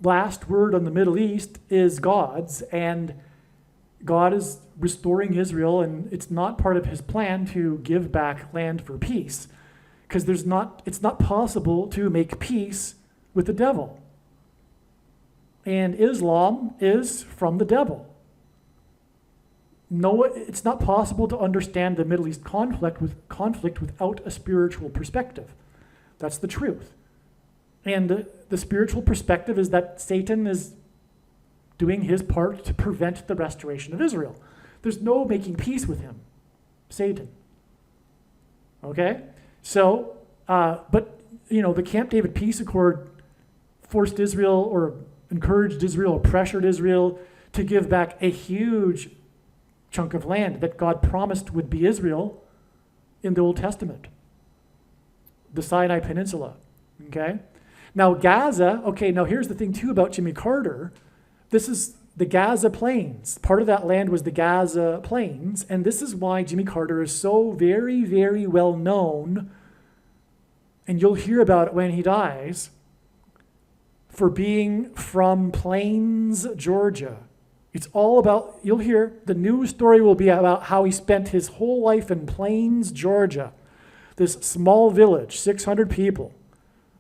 last word on the Middle East is God's, and God is restoring Israel, and it's not part of his plan to give back land for peace. Because it's not possible to make peace with the devil. And Islam is from the devil. No, it's not possible to understand the Middle East conflict without a spiritual perspective. That's the truth. And the spiritual perspective is that Satan is doing his part to prevent the restoration of Israel. There's no making peace with him, Satan. Okay? So, the Camp David Peace Accord forced Israel or encouraged Israel or pressured Israel to give back a huge chunk of land that God promised would be Israel in the Old Testament, the Sinai Peninsula, okay? Now Gaza, now here's the thing too about Jimmy Carter. This is the Gaza Plains. Part of that land was the Gaza Plains, and this is why Jimmy Carter is so very, very well known, and you'll hear about it when he dies, for being from Plains, Georgia. It's all about, you'll hear, the news story will be about how he spent his whole life in Plains, Georgia, this small village, 600 people,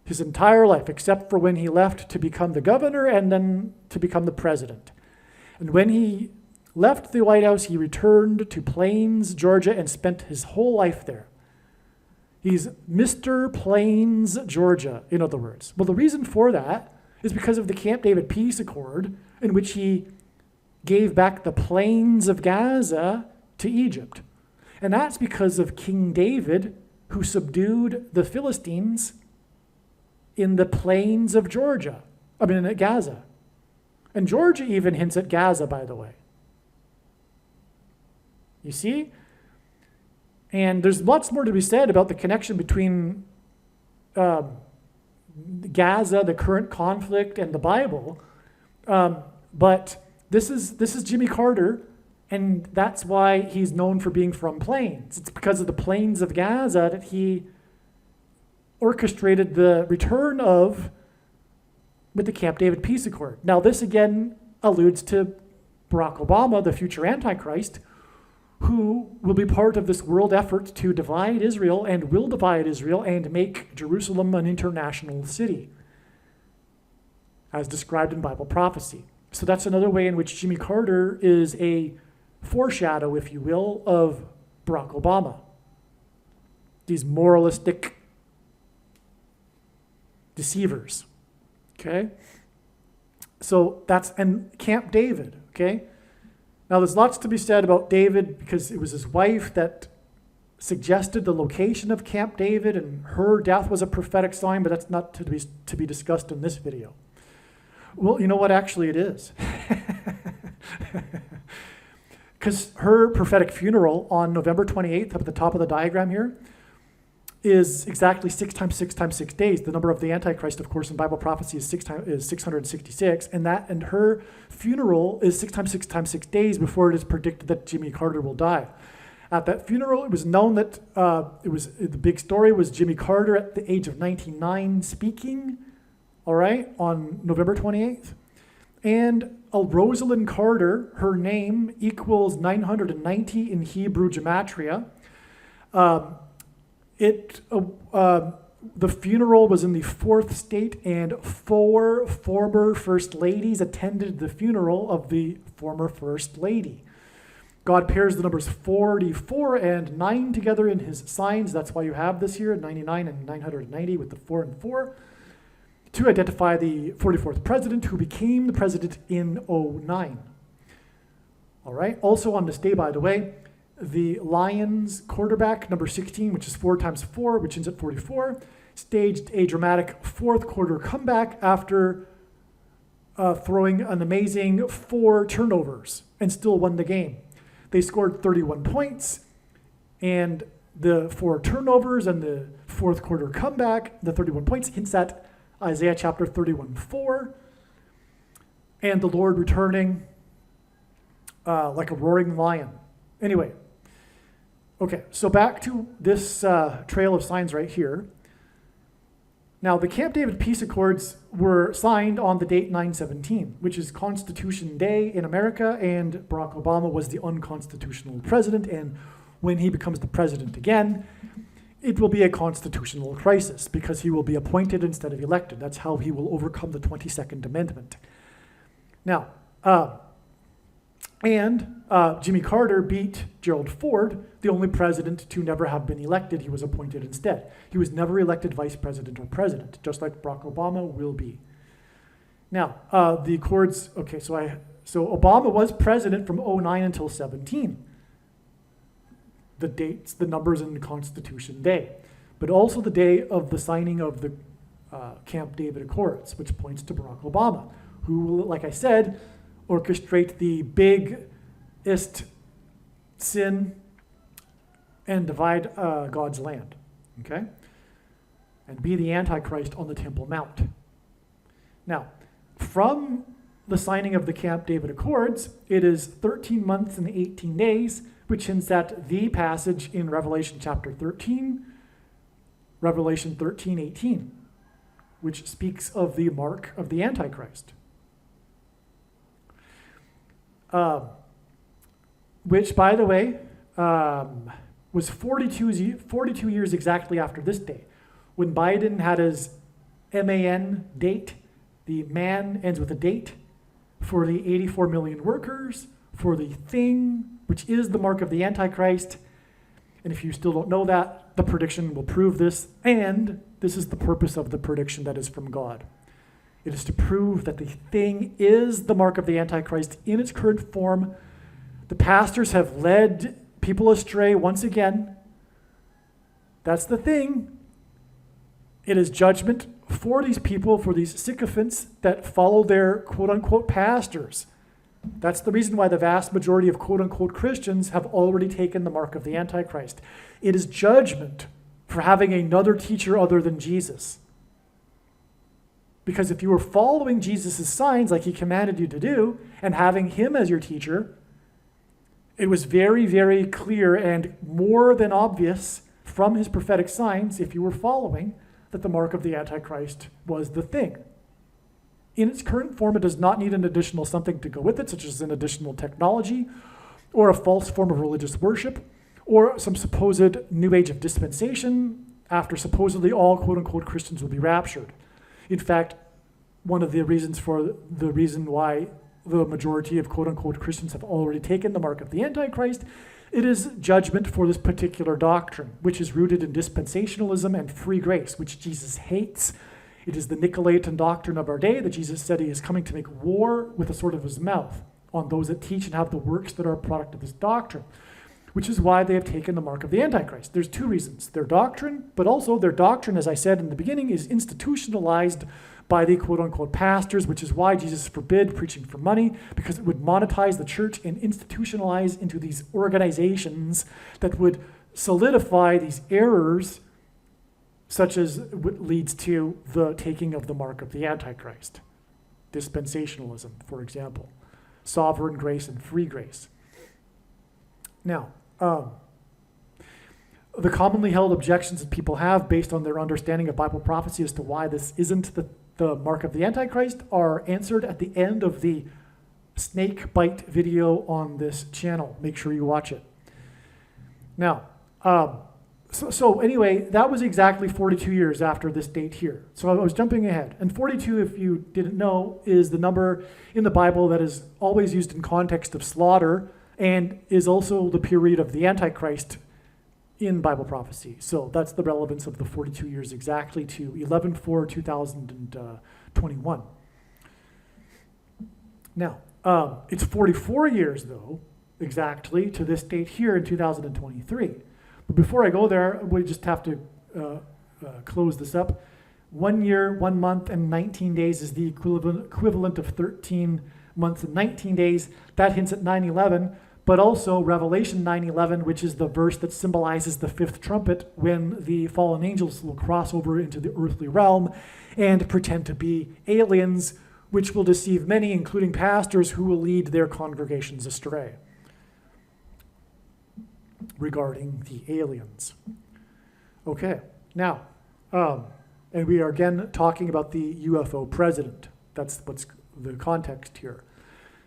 his entire life, except for when he left to become the governor and then to become the president. And when he left the White House, he returned to Plains, Georgia, and spent his whole life there. He's Mr. Plains, Georgia, in other words. Well, the reason for that is because of the Camp David Peace Accord, in which he gave back the plains of Gaza to Egypt. And that's because of King David, who subdued the Philistines in the plains of Georgia. At Gaza. And Georgia even hints at Gaza, by the way. You see? And there's lots more to be said about the connection between Gaza, the current conflict, and the Bible. But this is Jimmy Carter And that's why he's known for being from plains. It's because of the plains of Gaza that he orchestrated the return of with the Camp David Peace Accord. Now, this again alludes to Barack Obama, the future Antichrist, who will be part of this world effort to divide Israel and will divide Israel and make Jerusalem an international city, as described in Bible prophecy. So that's another way in which Jimmy Carter is a foreshadow, if you will, of Barack Obama. These moralistic deceivers, okay? So that's, and Camp David, okay? Now there's lots to be said about David because it was his wife that suggested the location of Camp David, and her death was a prophetic sign, but that's not to be discussed in this video. Well, you know what, actually it is. Because her prophetic funeral on November 28th, up at the top of the diagram here, is exactly 6 times 6 times 6 days. The number of the Antichrist, of course, in Bible prophecy is 666, and her funeral is 6 times 6 times 6 days before it is predicted that Jimmy Carter will die. At that funeral, it was known that the big story was Jimmy Carter at the age of 99 speaking, all right, on November 28th. And Rosalind Carter, her name equals 990 in Hebrew gematria. The funeral was in the 4th state, and 4 former first ladies attended the funeral of the former first lady. God pairs the numbers 44 and 9 together in his signs. That's why you have this here, 99 and 990 with the 4 and 4, to identify the 44th president who became the president in 2009. All right, also on this day, by the way, the Lions quarterback, number 16, which is 4 times 4, which ends at 44, staged a dramatic 4th quarter comeback after throwing an amazing 4 turnovers and still won the game. They scored 31 points, and the 4 turnovers and the 4th quarter comeback, the 31 points, hints at Isaiah chapter 31:4, and the Lord returning like a roaring lion. Anyway, okay, so back to this trail of signs right here. Now, the Camp David Peace Accords were signed on the date 9/17, which is Constitution Day in America, and Barack Obama was the unconstitutional president, and when he becomes the president again, it will be a constitutional crisis because he will be appointed instead of elected. That's how he will overcome the 22nd Amendment. Now, Jimmy Carter beat Gerald Ford, the only president to never have been elected. He was appointed instead. He was never elected vice president or president, just like Barack Obama will be. Now, the Accords, okay, so Obama was president from 2009 until 17. The dates, the numbers in the Constitution Day, but also the day of the signing of the Camp David Accords, which points to Barack Obama, who will, like I said, orchestrate the biggest sin and divide God's land, okay? And be the Antichrist on the Temple Mount. Now, from the signing of the Camp David Accords, it is 13 months and 18 days, which hints at the passage in Revelation chapter 13, Revelation 13:18, which speaks of the mark of the Antichrist. Which, by the way, was 42 years exactly after this day, when Biden had his MAN date. The man ends with a date for the 84 million workers, for the thing, which is the mark of the Antichrist. And if you still don't know that, the prediction will prove this, and this is the purpose of the prediction that is from God. It is to prove that the thing is the mark of the Antichrist in its current form. The pastors have led people astray once again. That's the thing. It is judgment for these people, for these sycophants that follow their quote-unquote pastors. That's the reason why the vast majority of quote-unquote Christians have already taken the mark of the Antichrist. It is judgment for having another teacher other than Jesus. Because if you were following Jesus' signs like he commanded you to do, and having him as your teacher, It was very, very clear and more than obvious from his prophetic signs, if you were following, that the mark of the Antichrist was the thing. In its current form, it does not need an additional something to go with it, such as an additional technology, or a false form of religious worship, or some supposed new age of dispensation, after supposedly all quote-unquote Christians will be raptured. In fact, one of the reasons why the majority of quote-unquote Christians have already taken the mark of the Antichrist, it is judgment for this particular doctrine, which is rooted in dispensationalism and free grace, which Jesus hates. It is the Nicolaitan doctrine of our day that Jesus said he is coming to make war with the sword of his mouth on those that teach and have the works that are a product of this doctrine, which is why they have taken the mark of the Antichrist. There's two reasons: their doctrine, but also their doctrine, as I said in the beginning, is institutionalized by the quote-unquote pastors, which is why Jesus forbid preaching for money, because it would monetize the church and institutionalize into these organizations that would solidify these errors, such as what leads to the taking of the mark of the Antichrist. Dispensationalism, for example. Sovereign grace and free grace. Now, the commonly held objections that people have based on their understanding of Bible prophecy as to why this isn't the mark of the Antichrist are answered at the end of the snake bite video on this channel. Make sure you watch it. Now, so anyway, that was exactly 42 years after this date here. So I was jumping ahead. And 42, if you didn't know, is the number in the Bible that is always used in context of slaughter and is also the period of the Antichrist in Bible prophecy. So that's the relevance of the 42 years exactly to 11/4/2021. Now, it's 44 years, though, exactly to this date here in 2023. But before I go there, we just have to close this up. 1 year, 1 month, and 19 days is the equivalent of 13 months and 19 days. That hints at 9/11. But also Revelation 9:11, which is the verse that symbolizes the fifth trumpet, when the fallen angels will cross over into the earthly realm and pretend to be aliens, which will deceive many, including pastors, who will lead their congregations astray regarding the aliens. Okay, now, and we are again talking about the UFO president. That's what's the context here.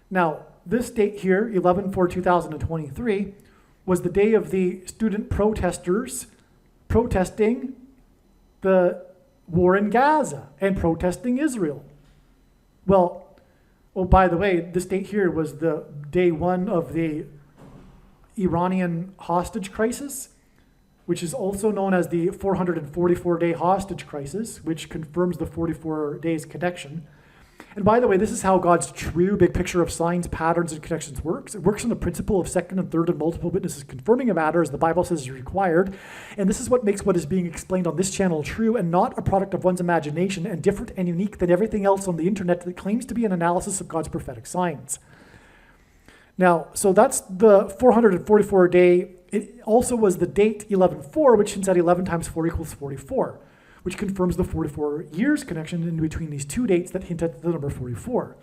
Now, this date here, 11/4/2023, was the day of the student protesters protesting the war in Gaza and protesting Israel. Well, oh, by the way, this date here was the day one of the Iranian hostage crisis, which is also known as the 444-day hostage crisis, which confirms the 44 days connection. And by the way, this is how God's true big picture of signs, patterns, and connections works. It works on the principle of second and third and multiple witnesses confirming a matter as the Bible says is required. And this is what makes what is being explained on this channel true and not a product of one's imagination and different and unique than everything else on the internet that claims to be an analysis of God's prophetic signs. Now, so that's the 444-day. It also was the date 11/4, which hints at 11 times 4 equals 44. Which confirms the 44 years connection in between these two dates that hint at the number 44.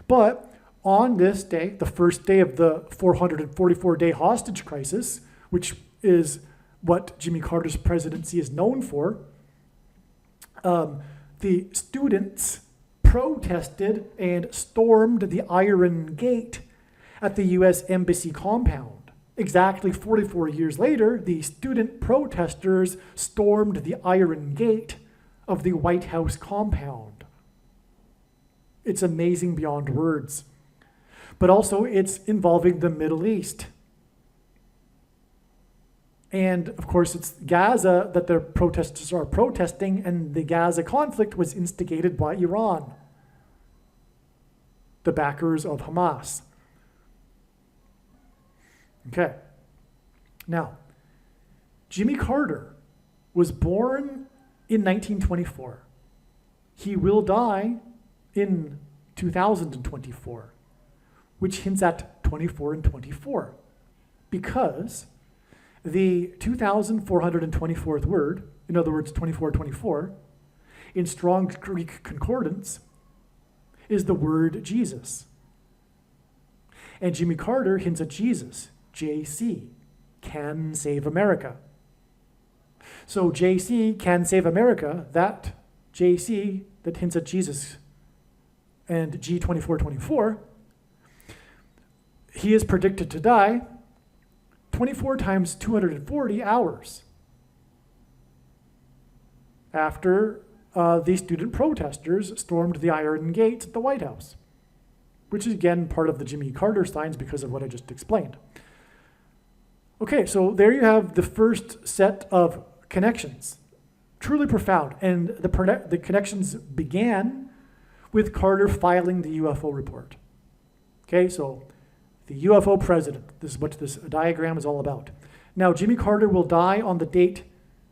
But on this day, the first day of the 444-day hostage crisis, which is what Jimmy Carter's presidency is known for, the students protested and stormed the Iron Gate at the U.S. Embassy compound. Exactly 44 years later, the student protesters stormed the Iron Gate of the White House compound. It's amazing beyond words. But also, it's involving the Middle East. And of course, it's Gaza that the protesters are protesting, and the Gaza conflict was instigated by Iran, the backers of Hamas. Okay. Now, Jimmy Carter was born in 1924. He will die in 2024, which hints at 24 and 24, because the 2,424th word, in other words, 2424, in Strong's Greek Concordance, is the word Jesus. And Jimmy Carter hints at Jesus. JC, Can Save America. So JC, Can Save America, that JC that hints at Jesus and G2424, he is predicted to die 24 times 240 hours after the student protesters stormed the Iron Gate at the White House, which is again part of the Jimmy Carter signs because of what I just explained. Okay, so there you have the first set of connections. Truly profound. And the connections began with Carter filing the UFO report. Okay, so the UFO president, this is what this diagram is all about. Now, Jimmy Carter will die on the date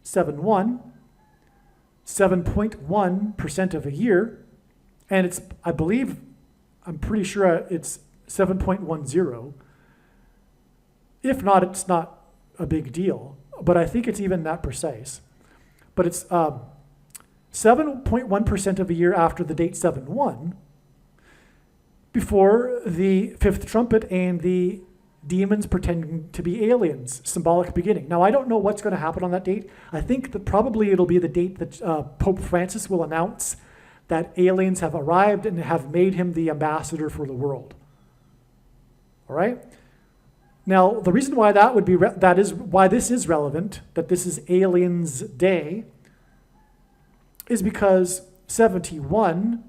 7/1, 7.1% of a year, and it's, I believe, I'm pretty sure it's 7.10. If not, it's not a big deal, but I think it's even that precise. But it's 7.1% of a year after the date 7/1, before the fifth trumpet and the demons pretending to be aliens, symbolic beginning. Now, I don't know what's going to happen on that date. I think that probably it'll be the date that Pope Francis will announce that aliens have arrived and have made him the ambassador for the world. All right? Now, the reason why that would be that is why this is relevant, that this is Aliens Day, is because 71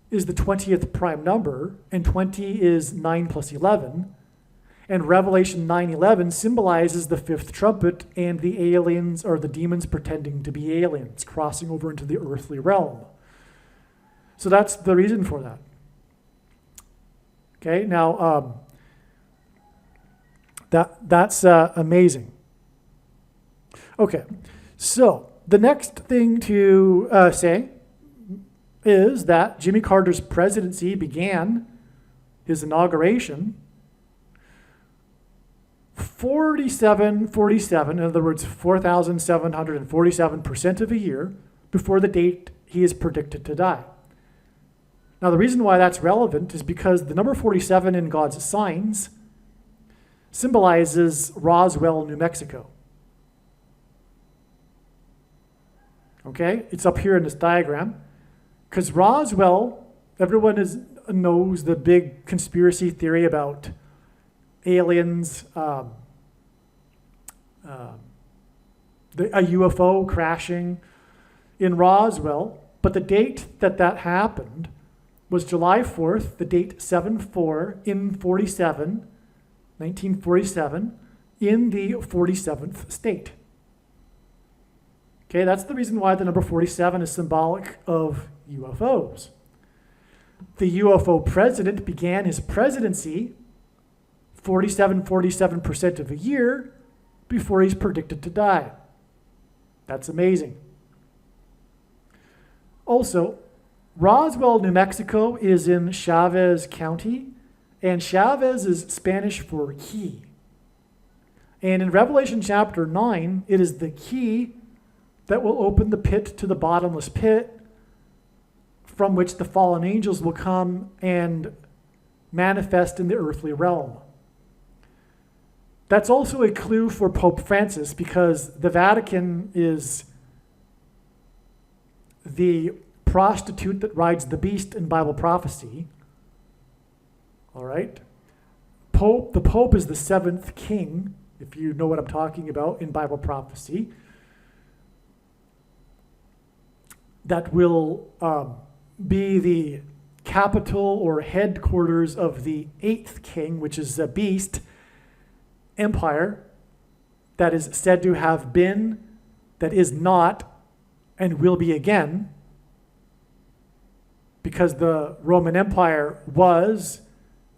is the 20th prime number, and 20 is 9 plus 11, and Revelation 9:11 symbolizes the fifth trumpet and the aliens, or the demons pretending to be aliens, crossing over into the earthly realm. So that's the reason for that. Okay, now that's amazing. Okay, so the next thing to say is that Jimmy Carter's presidency began, his inauguration, 47, in other words, 4,747% of a year before the date he is predicted to die. Now, the reason why that's relevant is because the number 47 in God's signs symbolizes Roswell, New Mexico. Okay, it's up here in this diagram. Because Roswell, everyone knows the big conspiracy theory about aliens, a UFO crashing in Roswell. But the date that happened was July 4th, the date 7/4 in 1947, in the 47th state. Okay, that's the reason why the number 47 is symbolic of UFOs. The UFO president began his presidency 47% of a year before he's predicted to die. That's amazing. Also, Roswell, New Mexico is in Chavez County, and Chavez is Spanish for key. And in Revelation chapter 9, it is the key that will open the pit to the bottomless pit, from which the fallen angels will come and manifest in the earthly realm. That's also a clue for Pope Francis, because the Vatican is the prostitute that rides the beast in Bible prophecy. All right? The Pope is the seventh king, if you know what I'm talking about, in Bible prophecy, that will be the capital or headquarters of the eighth king, which is a beast empire that is said to have been, that is not, and will be again, because the Roman Empire was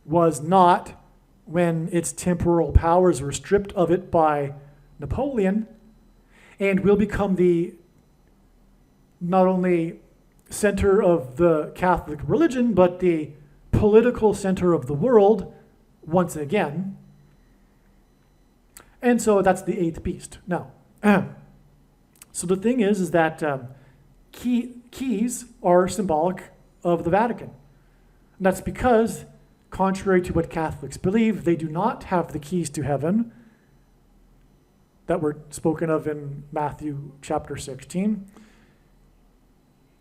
not, when its temporal powers were stripped of it by Napoleon, and will become the not only center of the Catholic religion, but the political center of the world once again. And so that's the eighth beast. Now, so the thing is that keys are symbolic of the Vatican. And that's because contrary to what Catholics believe, they do not have the keys to heaven that were spoken of in Matthew chapter 16.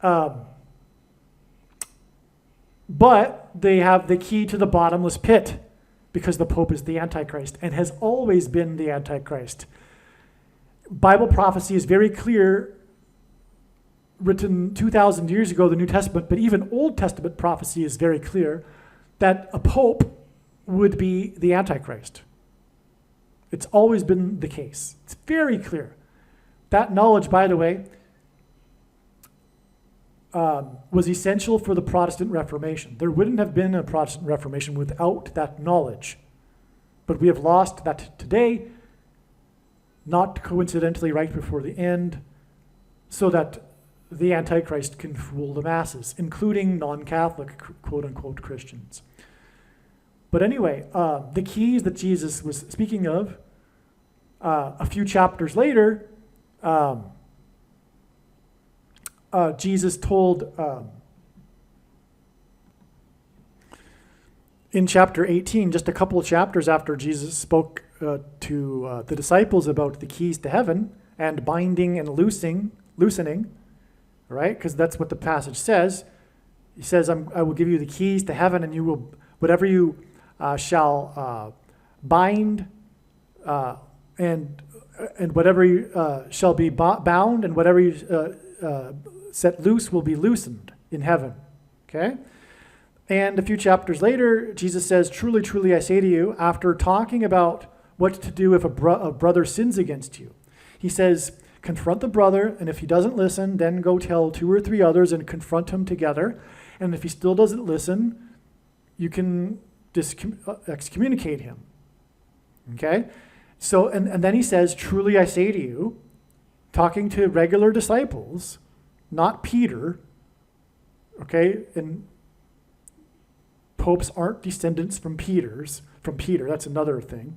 But they have the key to the bottomless pit because the Pope is the Antichrist and has always been the Antichrist. Bible prophecy is very clear, written 2,000 years ago, the New Testament, but even Old Testament prophecy is very clear that a Pope would be the Antichrist. It's always been the case. It's very clear. That knowledge, by the way, was essential for the Protestant Reformation. There wouldn't have been a Protestant Reformation without that knowledge. But we have lost that today, not coincidentally right before the end, so that the Antichrist can fool the masses, including non-Catholic, quote-unquote, Christians. But anyway, the keys that Jesus was speaking of, a few chapters later, Jesus told in chapter 18, just a couple of chapters after Jesus spoke to the disciples about the keys to heaven and binding and loosening, right? Because that's what the passage says. He says, I will give you the keys to heaven, and you will, whatever you shall bind, and whatever you shall be bound, and whatever you set loose will be loosened in heaven. Okay? And a few chapters later, Jesus says, truly, truly, I say to you, after talking about what to do if a brother sins against you, he says, confront the brother, and if he doesn't listen, then go tell 2 or 3 others and confront him together. And if he still doesn't listen, you can excommunicate him. Okay? So, and then he says, truly I say to you, talking to regular disciples, not Peter, okay? And popes aren't descendants from Peter, that's another thing.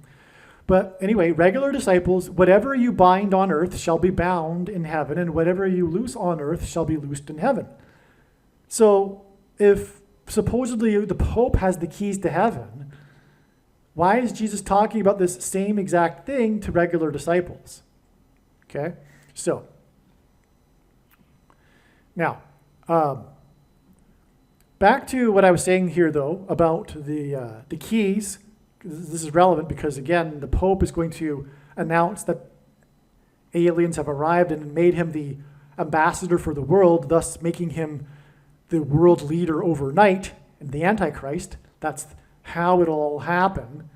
But anyway, regular disciples, whatever you bind on earth shall be bound in heaven, and whatever you loose on earth shall be loosed in heaven. So if supposedly the Pope has the keys to heaven, why is Jesus talking about this same exact thing to regular disciples? Okay, so now back to what I was saying here, though, about the keys. This is relevant because, again, the Pope is going to announce that aliens have arrived and made him the ambassador for the world, thus making him the world leader overnight and the Antichrist. That's how it'll all happen.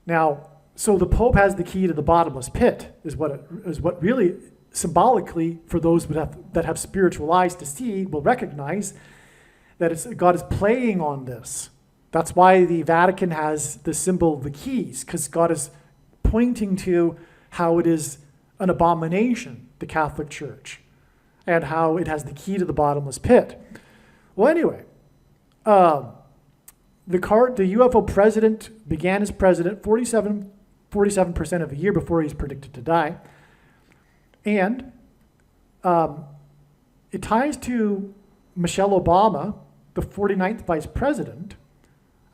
Now, so the Pope has the key to the bottomless pit, is what really symbolically, for those that have spiritual eyes to see, will recognize that God is playing on this. That's why the Vatican has the symbol of the keys, because God is pointing to how it is an abomination, the Catholic Church, and how it has the key to the bottomless pit. Well, anyway, the UFO president began as president 47% of a year before he's predicted to die. And it ties to Michelle Obama, the 49th vice president,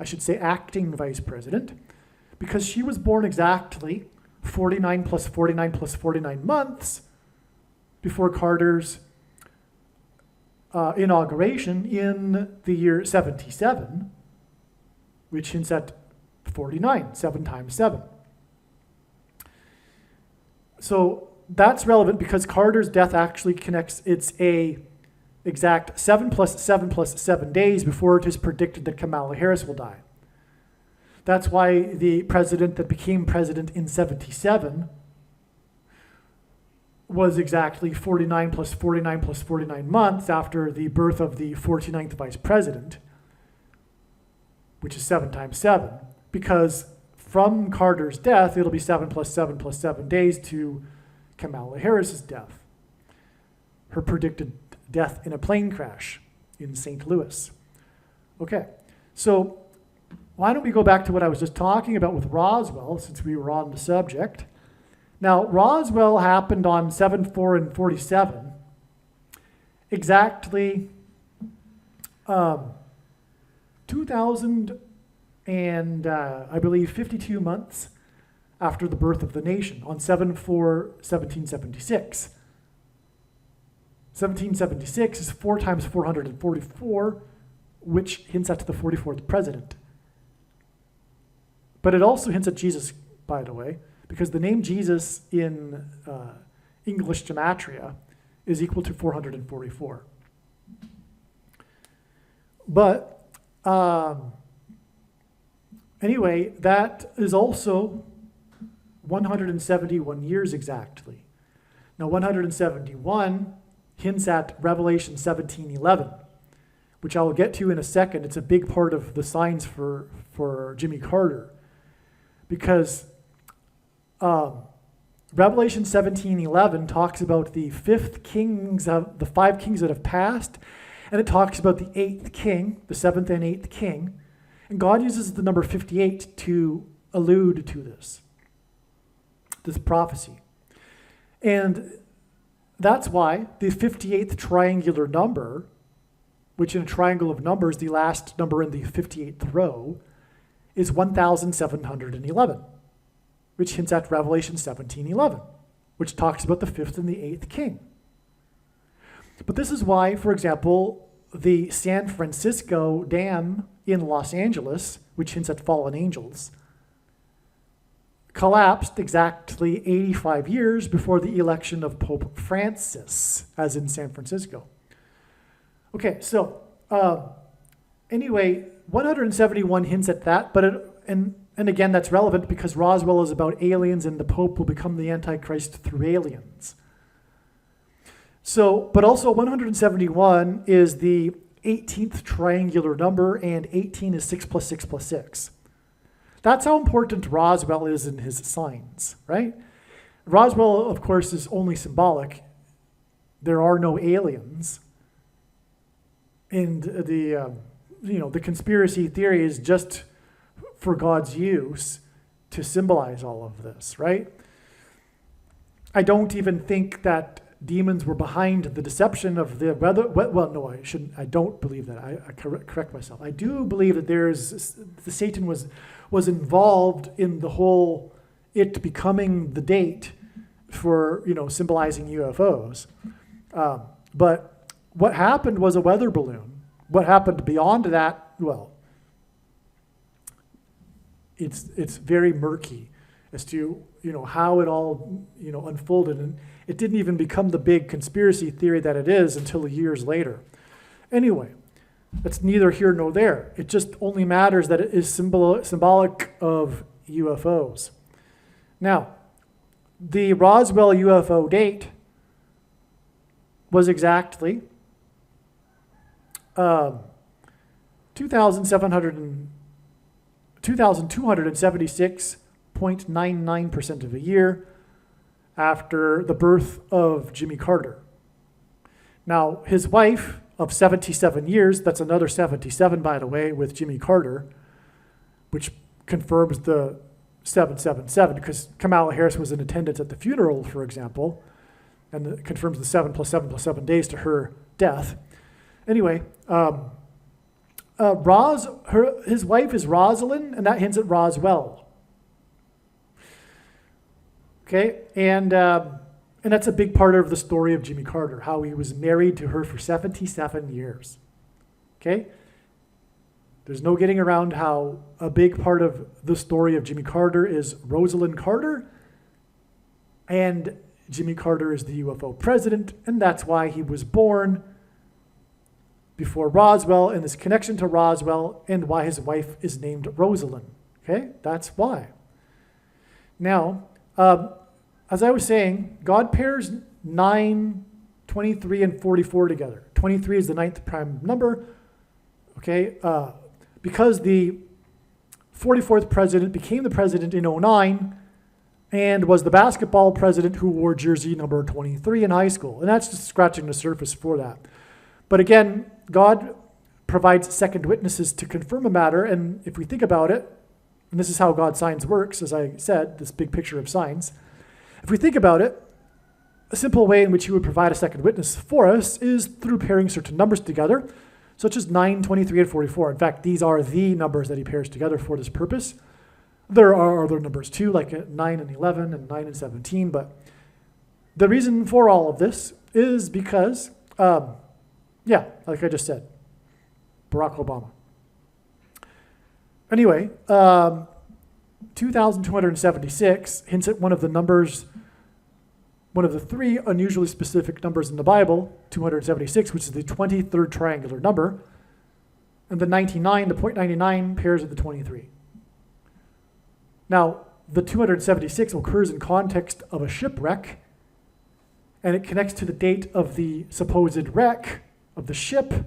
I should say acting vice president, because she was born exactly 49 plus 49 plus 49 months before Carter's inauguration in the year 77, which hints at 49, 7 times 7. So that's relevant because Carter's death actually connects, it's a exact 7 plus 7 plus 7 days before it is predicted that Kamala Harris will die. That's why the president that became president in 77 was exactly 49 plus 49 plus 49 months after the birth of the 49th vice president, which is 7 times 7, because from Carter's death, it'll be 7 plus 7 plus 7 days to Kamala Harris's death. Her predicted death in a plane crash in St. Louis. Okay, so why don't we go back to what I was just talking about with Roswell, since we were on the subject. Now, Roswell happened on 7/4 and 47, exactly 2,000 and I believe 52 months after the birth of the nation on 7/4/1776. 1776 is 4 times 444, which hints at the 44th president. But it also hints at Jesus, by the way, because the name Jesus in English gematria is equal to 444. But anyway, that is also 171 years exactly. Now 171 hints at Revelation 17:11, which I will get to in a second. It's a big part of the signs for Jimmy Carter, because Revelation 17:11 talks about the 5 kings that have passed, and it talks about the 8th king, the 7th and 8th king, and God uses the number 58 to allude to this prophecy. And that's why the 58th triangular number, which in a triangle of numbers, the last number in the 58th row, is 1711, which hints at Revelation 17:11, which talks about the 5th and the 8th king. But this is why, for example, the San Francisco Dam in Los Angeles, which hints at fallen angels, collapsed exactly 85 years before the election of Pope Francis, as in San Francisco. Okay, so anyway, 171 hints at that, but and again, that's relevant because Roswell is about aliens and the Pope will become the Antichrist through aliens. So, but also 171 is the 18th triangular number, and 18 is 6 plus 6 plus 6. That's how important Roswell is in his signs, right? Roswell, of course, is only symbolic. There are no aliens. And the conspiracy theory is just for God's use to symbolize all of this, right? I don't even think that demons were behind the deception of the weather. Well, no, I shouldn't. I don't believe that. I correct myself. I do believe that the Satan was involved in the whole it becoming the date for symbolizing UFOs. But what happened was a weather balloon. What happened beyond that? Well, it's very murky as to how it all unfolded, and it didn't even become the big conspiracy theory that it is until years later. Anyway, that's neither here nor there. It just only matters that it is symbolic of UFOs. Now, the Roswell UFO date was exactly 2,276.99% of a year after the birth of Jimmy Carter. Now, his wife of 77 years, that's another 77, by the way, with Jimmy Carter, which confirms the 777, because Kamala Harris was in attendance at the funeral, for example, and it confirms the 7 plus 7 plus 7 days to her death. Anyway, his wife is Rosalind, and that hints at Roswell. Okay, and that's a big part of the story of Jimmy Carter, how he was married to her for 77 years. Okay, there's no getting around how a big part of the story of Jimmy Carter is Rosalind Carter, and Jimmy Carter is the UFO president, and that's why he was born before Roswell, and this connection to Roswell, and why his wife is named Rosalind. Okay, that's why. Now, as I was saying, God pairs 9, 23, and 44 together. 23 is the 9th prime number, okay? Because the 44th president became the president in 2009 and was the basketball president who wore jersey number 23 in high school. And that's just scratching the surface for that. But again, God provides second witnesses to confirm a matter, and if we think about it, and this is how God's signs works, as I said, this big picture of signs. If we think about it, a simple way in which he would provide a second witness for us is through pairing certain numbers together. such as 9, 23, and 44. In fact, these are the numbers that he pairs together for this purpose. There are other numbers too, like 9 and 11 and 9 and 17, but the reason for all of this is because, like I just said, Barack Obama. Anyway, 2,276 hints at one of the numbers, one of the three unusually specific numbers in the Bible, 276, which is the 23rd triangular number, and the 99, the .99 pairs with the 23. Now, the 276 occurs in context of a shipwreck, and it connects to the date of the supposed wreck of the ship,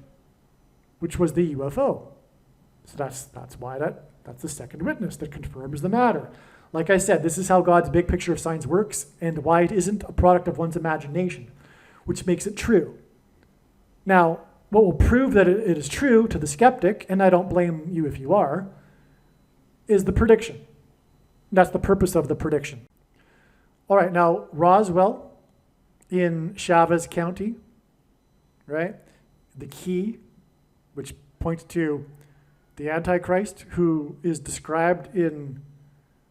which was the UFO. So that's why that's the second witness that confirms the matter. Like I said, this is how God's big picture of science works and why it isn't a product of one's imagination, which makes it true. Now, what will prove that it is true to the skeptic, and I don't blame you if you are, is the prediction. That's the purpose of the prediction. All right, now Roswell in Chavez County, right? The key, which points to the Antichrist, who is described in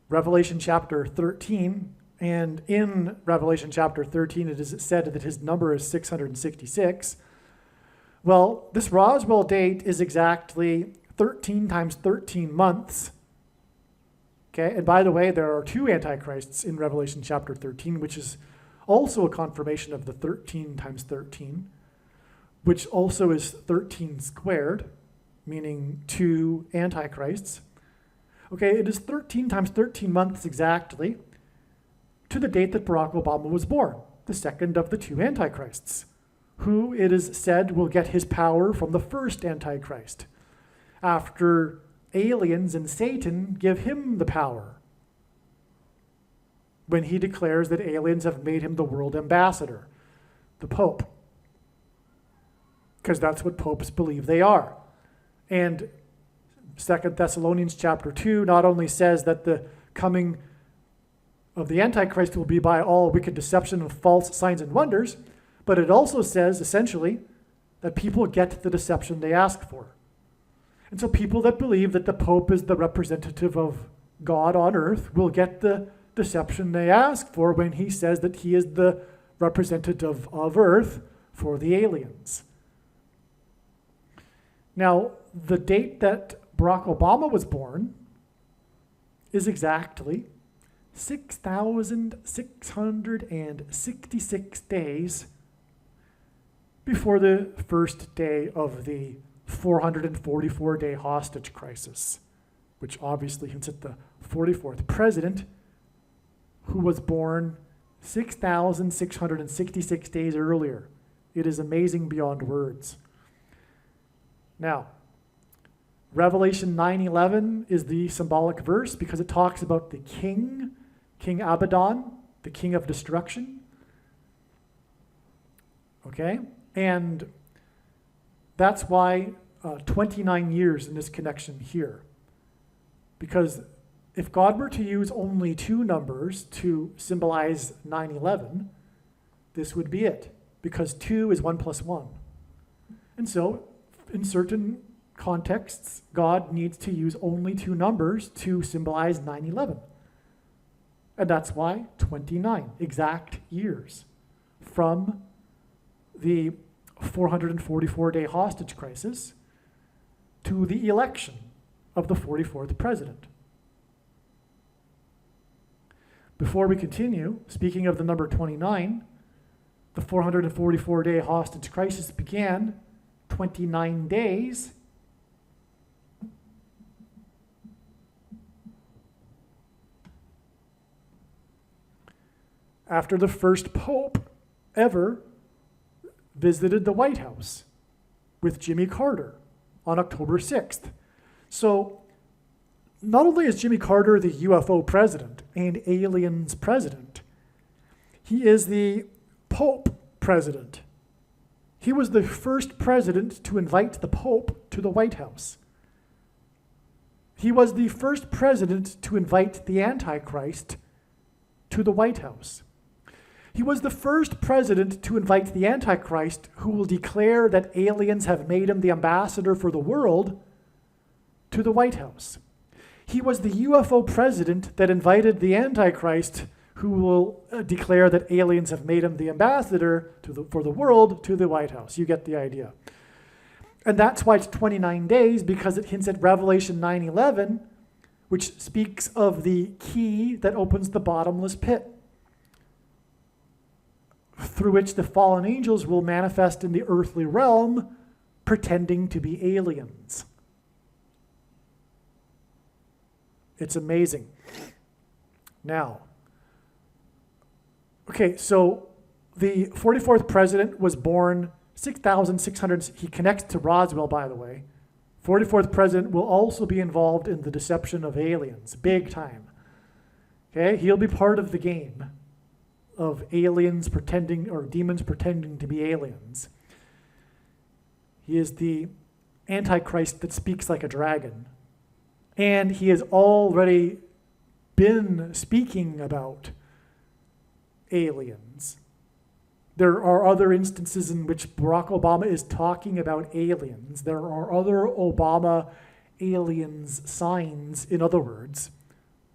Revelation chapter 13. And in Revelation chapter 13, it is said that his number is 666. Well, this Roswell date is exactly 13 times 13 months. Okay, and by the way, there are two Antichrists in Revelation chapter 13, which is also a confirmation of the 13 times 13, which also is 13 squared, meaning two Antichrists. Okay, it is 13 times 13 months exactly to the date that Barack Obama was born, the second of the two Antichrists, who it is said will get his power from the first Antichrist, after aliens and Satan give him the power, when he declares that aliens have made him the world ambassador, the Pope, because that's what popes believe they are. And 2 Thessalonians chapter 2 not only says that the coming of the Antichrist will be by all wicked deception and false signs and wonders, but it also says, essentially, that people get the deception they ask for. And so people that believe that the Pope is the representative of God on earth will get the deception they ask for when he says that he is the representative of earth for the aliens. Now, the date that Barack Obama was born is exactly 6,666 days before the first day of the 444-day hostage crisis, which obviously hints at the 44th president, who was born 6,666 days earlier. It is amazing beyond words. Now, Revelation 9:11 is the symbolic verse because it talks about the king, King Abaddon, the king of destruction. Okay? And that's why 29 years in this connection here. Because if God were to use only two numbers to symbolize 9/11, this would be it. Because 2 is 1 plus 1. And so, in certain contexts, God needs to use only two numbers to symbolize 9/11. And that's why 29 exact years from the 444-day hostage crisis to the election of the 44th president. Before we continue, speaking of the number 29, the 444-day hostage crisis began 29 days after the first pope ever visited the White House with Jimmy Carter on October 6th. So not only is Jimmy Carter the UFO president and aliens president, he is the Pope president. He was the first president to invite the Pope to the White House. He was the first president to invite the Antichrist to the White House. He was the first president to invite the Antichrist, who will declare that aliens have made him the ambassador for the world, to the White House. He was the UFO president that invited the Antichrist, who will declare that aliens have made him the ambassador for the world, to the White House. You get the idea. And that's why it's 29 days, because it hints at Revelation 9:11, which speaks of the key that opens the bottomless pit, through which the fallen angels will manifest in the earthly realm, pretending to be aliens. It's amazing. Now, okay, so the 44th president was born 6,600. He connects to Roswell, by the way. 44th president will also be involved in the deception of aliens, big time. Okay, he'll be part of the game of aliens pretending, or demons pretending to be aliens. He is the Antichrist that speaks like a dragon. And he has already been speaking about aliens. There are other instances in which Barack Obama is talking about aliens. There are other Obama aliens signs, in other words.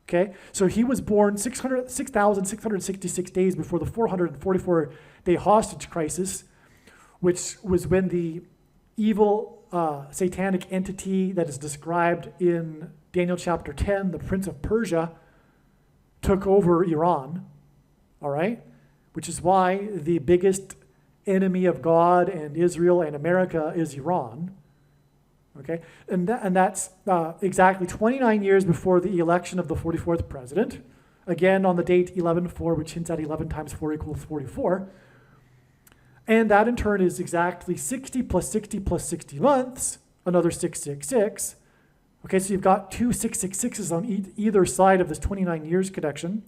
Okay, so he was born 6,666 days before the 444-day hostage crisis, which was when the evil satanic entity that is described in Daniel chapter 10, the Prince of Persia, took over Iran, all right? Which is why the biggest enemy of God and Israel and America is Iran, okay? And that's exactly 29 years before the election of the 44th president, again on the date 11/4, which hints at 11 times 4 equals 44. And that in turn is exactly 60 plus 60 plus 60 months, another 666. Okay, so you've got two 666s on either side of this 29 years connection,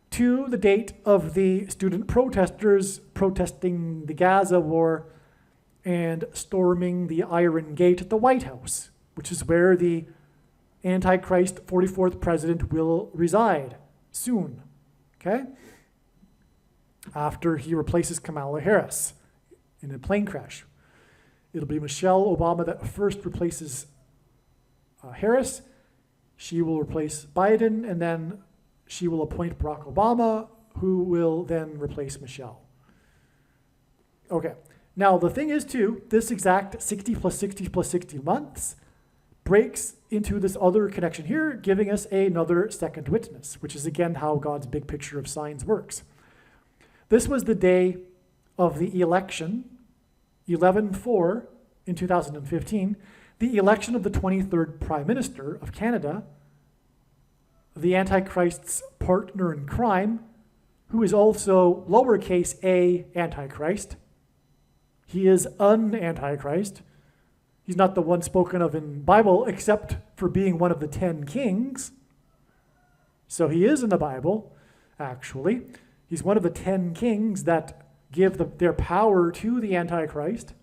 to the date of the student protesters protesting the Gaza war and storming the Iron Gate at the White House, which is where the Antichrist 44th president will reside soon, okay? After he replaces Kamala Harris in a plane crash. It'll be Michelle Obama that first replaces Harris. She will replace Biden, and then she will appoint Barack Obama, who will then replace Michelle. Okay, now the thing is too, this exact 60 plus 60 plus 60 months breaks into this other connection here, giving us another second witness, which is again how God's big picture of signs works. This was the day of the election, 11/4 in 2015, the election of the 23rd Prime Minister of Canada, the Antichrist's partner in crime, who is also lowercase a Antichrist. He is an Antichrist. He's not the one spoken of in the Bible, except for being one of the 10 kings. So he is in the Bible, actually. He's one of the 10 kings that give their power to the Antichrist.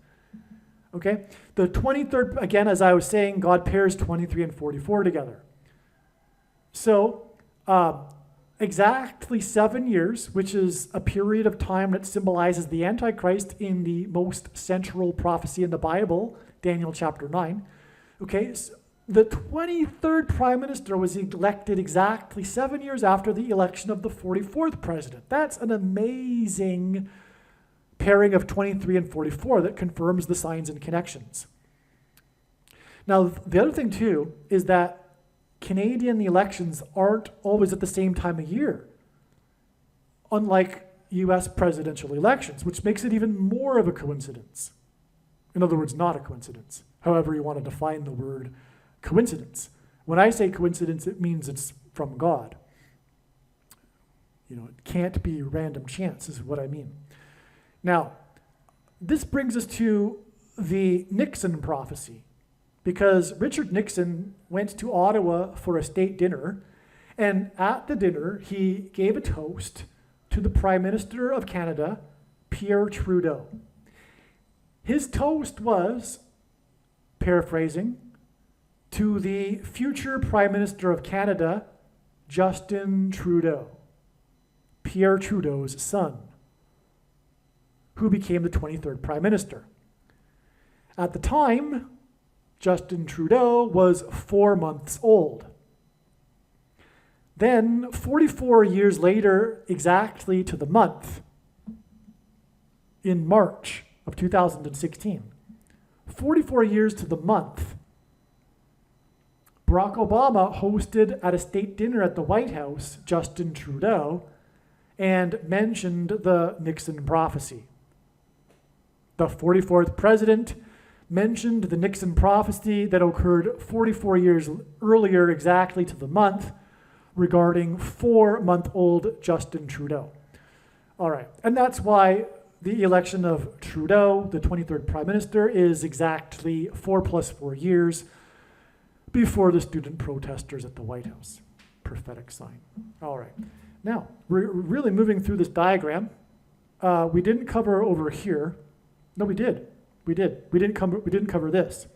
Okay? The 23rd, again, as I was saying, God pairs 23 and 44 together. So, exactly 7 years, which is a period of time that symbolizes the Antichrist in the most central prophecy in the Bible, Daniel chapter 9. Okay, so the 23rd Prime Minister was elected exactly 7 years after the election of the 44th president. That's an amazing pairing of 23 and 44 that confirms the signs and connections. Now, the other thing too is that Canadian elections aren't always at the same time of year, unlike US presidential elections, which makes it even more of a coincidence. In other words, not a coincidence, however you want to define the word coincidence. When I say coincidence, it means it's from God. You know, it can't be random chance is what I mean. Now, this brings us to the Nixon prophecy, because Richard Nixon went to Ottawa for a state dinner, and at the dinner, he gave a toast to the Prime Minister of Canada, Pierre Trudeau. His toast was, paraphrasing, to the future Prime Minister of Canada, Justin Trudeau. Pierre Trudeau's son, who became the 23rd Prime Minister. At the time, Justin Trudeau was 4 months old. Then, 44 years later, exactly to the month, in March of 2016, 44 years to the month, Barack Obama hosted at a state dinner at the White House Justin Trudeau and mentioned the Nixon prophecy. The 44th president mentioned the Nixon prophecy that occurred 44 years earlier, exactly to the month, regarding 4-month-old Justin Trudeau. All right, and that's why the election of Trudeau, the 23rd Prime Minister, is exactly 4 + 4 years before the student protesters at the White House. Prophetic sign. All right, now, we're really moving through this diagram. We didn't cover over here. No, we did. We didn't cover this.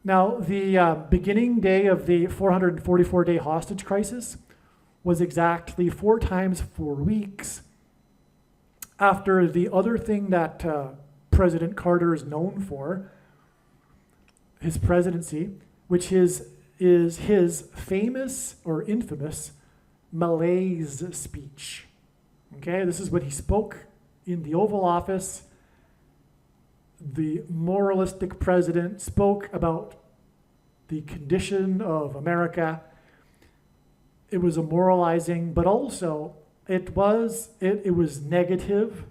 Now, the beginning day of the 444-day hostage crisis was exactly 4 times 4 weeks after the other thing that President Carter is known for, his presidency, which is his famous or infamous malaise speech. Okay, this is when he spoke in the Oval Office. The moralistic president spoke about the condition of America. It was a moralizing, but also it was negative.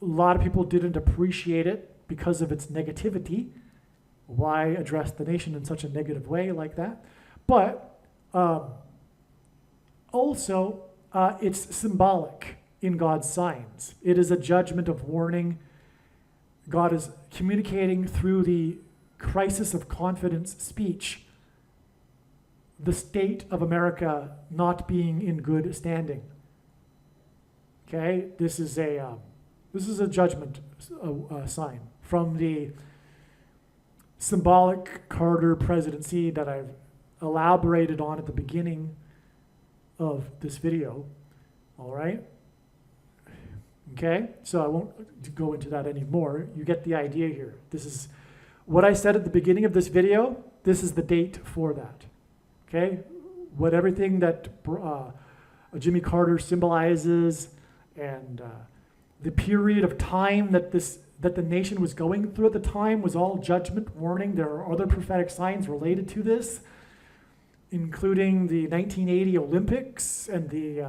A lot of people didn't appreciate it because of its negativity. Why address the nation in such a negative way like that? But also, it's symbolic in God's signs. It is a judgment of warning. God is communicating through the crisis of confidence speech the state of America not being in good standing. Okay, this is a judgment sign from the symbolic Carter presidency that I've elaborated on at the beginning of this video. All right. Okay, so I won't go into that anymore. You get the idea here. This is what I said at the beginning of this video. This is the date for that. Okay, what everything that Jimmy Carter symbolizes and the period of time that the nation was going through at the time was all judgment, warning. There are other prophetic signs related to this, including the 1980 Olympics and the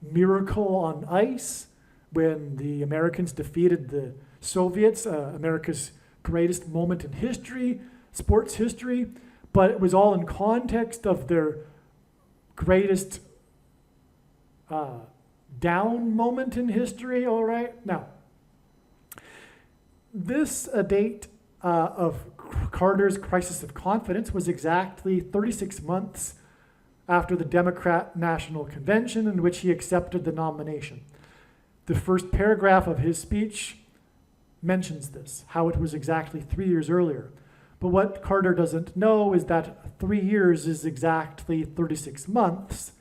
miracle on ice when the Americans defeated the Soviets, America's greatest moment in history, sports history, but it was all in context of their greatest down moment in history, all right? Now, this date of Carter's crisis of confidence was exactly 36 months after the Democrat National Convention in which he accepted the nomination. The first paragraph of his speech mentions this, how it was exactly 3 years earlier. But what Carter doesn't know is that 3 years is exactly 36 months,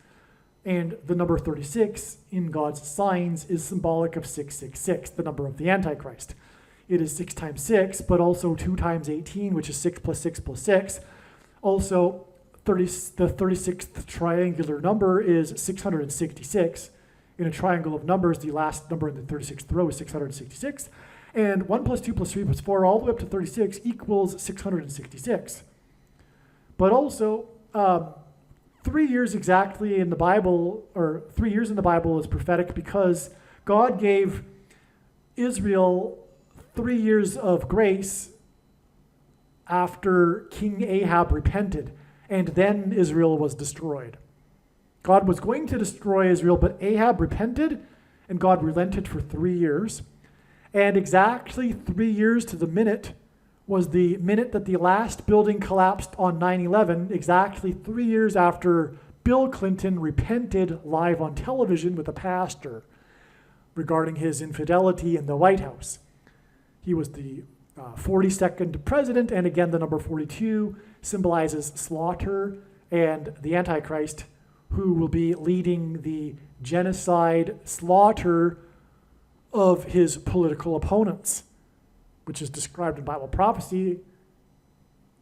and the number 36 in God's signs is symbolic of 666, the number of the Antichrist. It is 6 times 6, but also 2 times 18, which is 6 + 6 + 6. Also, the 36th triangular number is 666. In a triangle of numbers, the last number in the 36th row is 666. And 1 + 2 + 3 + 4, all the way up to 36, equals 666. But also, 3 years exactly in the Bible, or 3 years in the Bible is prophetic because God gave Israel 3 years of grace after King Ahab repented, and then Israel was destroyed. God was going to destroy Israel, but Ahab repented, and God relented for 3 years. And exactly 3 years to the minute was the minute that the last building collapsed on 9/11, exactly 3 years after Bill Clinton repented live on television with a pastor regarding his infidelity in the White House. He was the 42nd president, and again, the number 42 symbolizes slaughter and the Antichrist, who will be leading the genocide slaughter of his political opponents, which is described in Bible prophecy,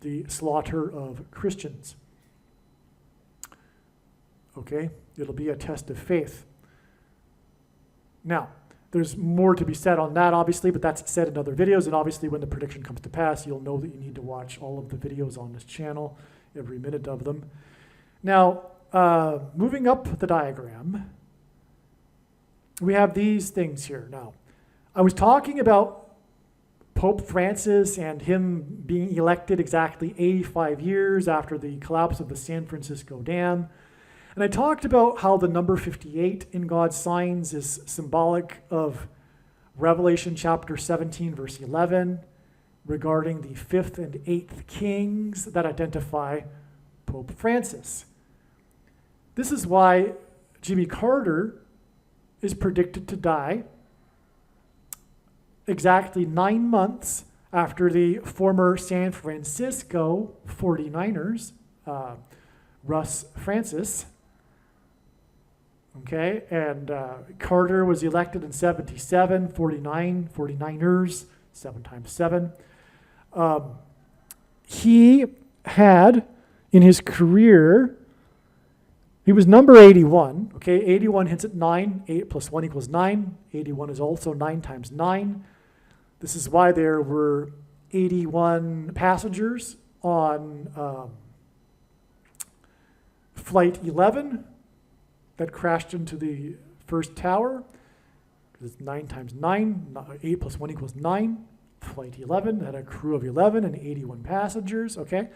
the slaughter of Christians. Okay, it'll be a test of faith. Now, there's more to be said on that, obviously, but that's said in other videos, and obviously when the prediction comes to pass, you'll know that you need to watch all of the videos on this channel, every minute of them. Now, moving up the diagram, we have these things here. Now, I was talking about Pope Francis and him being elected exactly 85 years after the collapse of the San Francisco Dam. And I talked about how the number 58 in God's signs is symbolic of Revelation chapter 17, verse 11, regarding the 5th and 8th kings that identify Pope Francis. This is why Jimmy Carter is predicted to die exactly 9 months after the former San Francisco 49ers, Russ Francis. Okay, and Carter was elected in 77, 49ers, 7 times 7. He had, in his career, he was number 81. Okay, 81 hits at 9. 8 plus 1 equals 9. 81 is also 9 times 9. This is why there were 81 passengers on Flight 11 that crashed into the first tower. It's 9 times 9. 8 plus 1 equals 9. Flight 11 had a crew of 11 and 81 passengers. Okay.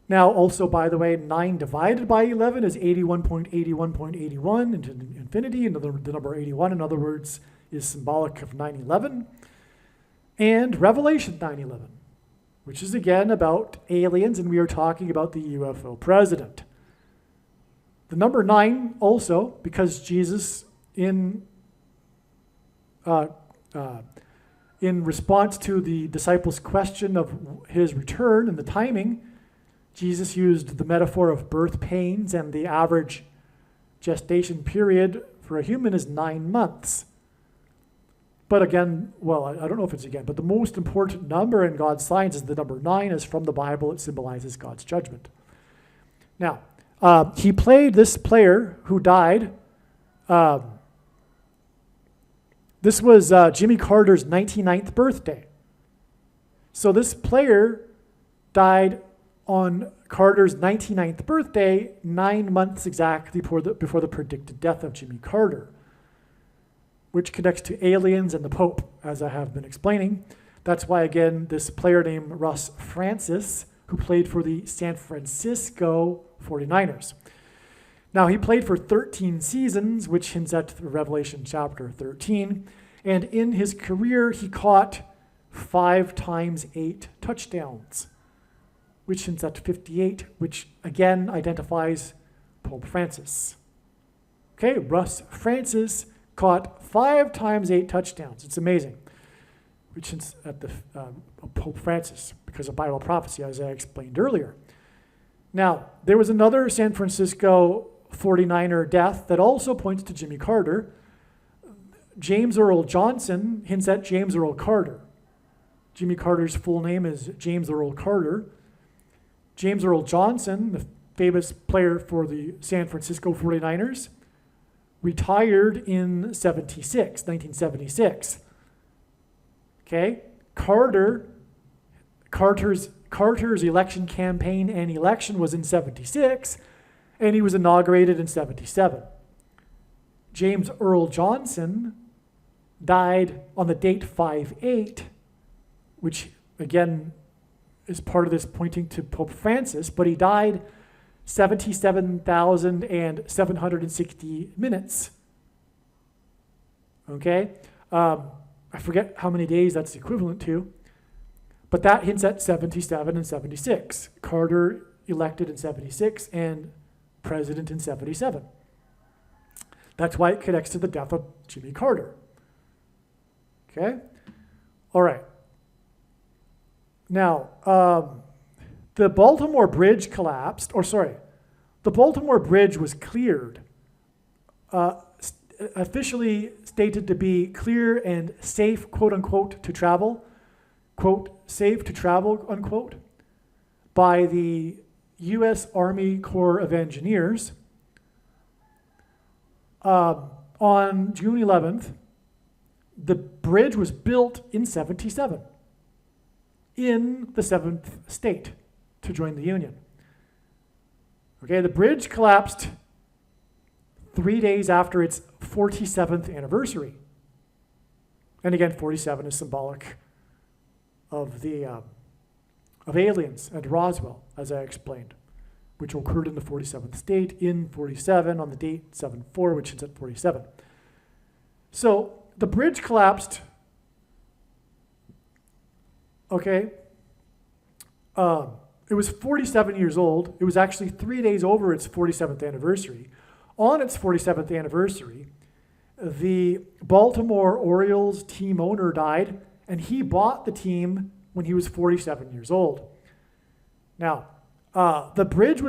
Now, also, by the way, 9 divided by 11 is 81.81.81 into infinity. And the number 81, in other words, is symbolic of 9/11. And Revelation 9/11, which is again about aliens, and we are talking about the UFO president. The number 9 also, because Jesus, in response to the disciples' question of his return and the timing, Jesus used the metaphor of birth pains, and the average gestation period for a human is 9 months. But again, well, I don't know if it's again, but the most important number in God's signs is the number 9, is from the Bible. It symbolizes God's judgment. Now, he played this player who died. This was Jimmy Carter's 99th birthday. So this player died on Carter's 99th birthday, 9 months exactly before the predicted death of Jimmy Carter, which connects to aliens and the Pope, as I have been explaining. That's why, again, this player named Russ Francis, who played for the San Francisco 49ers. Now, he played for 13 seasons, which hints at Revelation chapter 13. And in his career, he caught 5 times 8 touchdowns, which hints at 58, which again identifies Pope Francis. Okay, Russ Francis caught 5 times 8 touchdowns. It's amazing, which hints at the Pope Francis because of Bible prophecy, as I explained earlier. Now, there was another San Francisco 49er death that also points to Jimmy Carter. James Earl Johnson hints at James Earl Carter. Jimmy Carter's full name is James Earl Carter. James Earl Johnson, the famous player for the San Francisco 49ers, retired in 1976. Okay? Carter's election campaign and election was in 76, and he was inaugurated in 77. James Earl Johnson died on the date 5/8, which again is part of this pointing to Pope Francis, but he died 77,760 minutes. Okay? I forget how many days that's equivalent to, but that hints at 77 and 76. Carter elected in 76 and president in 77. That's why it connects to the death of Jimmy Carter. Okay? All right. Now, the Baltimore Bridge collapsed, The Baltimore Bridge was cleared, officially stated to be clear and safe, quote unquote, to travel, quote, safe to travel, unquote, by the U.S. Army Corps of Engineers on June 11th. The bridge was built in 77 in the 7th state to join the Union. Okay, the bridge collapsed 3 days after its 47th anniversary. And again, 47 is symbolic of the of aliens and Roswell, as I explained, which occurred in the 47th state in 47 on the date 7/4, which is at 47. So the bridge collapsed. Okay. It was 47 years old. It was actually 3 days over its 47th anniversary. On its 47th anniversary, the Baltimore Orioles team owner died, and he bought the team when he was 47 years old. Now, the bridge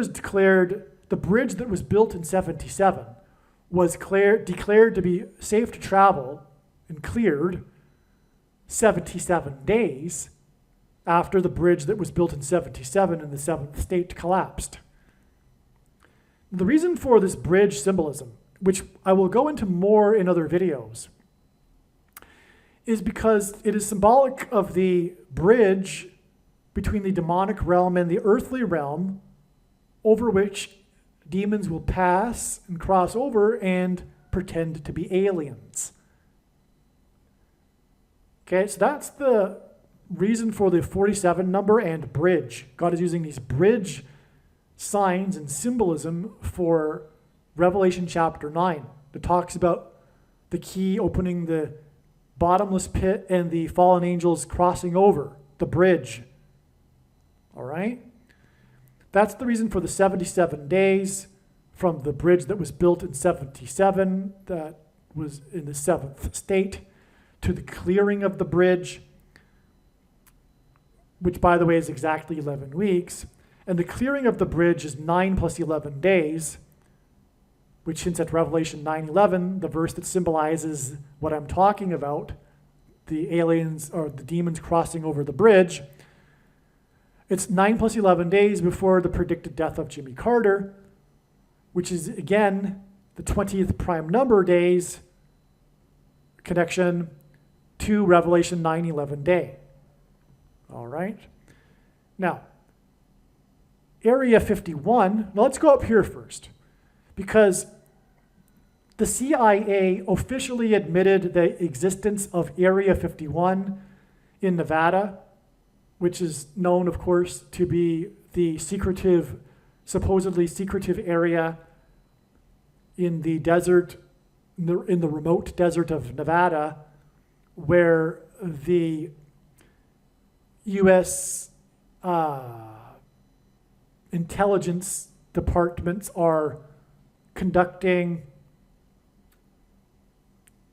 that was built in 77 was declared to be safe to travel and cleared 77 days after the bridge that was built in 77 in the 7th state collapsed. The reason for this bridge symbolism, which I will go into more in other videos, is because it is symbolic of the bridge between the demonic realm and the earthly realm, over which demons will pass and cross over and pretend to be aliens. Okay, so that's the reason for the 47 number and bridge. God is using these bridge signs and symbolism for Revelation chapter 9 that talks about the key opening the bottomless pit and the fallen angels crossing over the bridge. All right? That's the reason for the 77 days from the bridge that was built in 77, that was in the 7th state, to the clearing of the bridge, which, by the way, is exactly 11 weeks. And the clearing of the bridge is 9 plus 11 days, which hints at Revelation 9:11, the verse that symbolizes what I'm talking about, the aliens or the demons crossing over the bridge. It's 9 plus 11 days before the predicted death of Jimmy Carter, which is, again, the 20th prime number days connection to Revelation 9:11 day. All right. Now, Area 51, now let's go up here first, because the CIA officially admitted the existence of Area 51 in Nevada, which is known, of course, to be the supposedly secretive area in the desert, in the remote desert of Nevada, where the U.S. Intelligence departments are conducting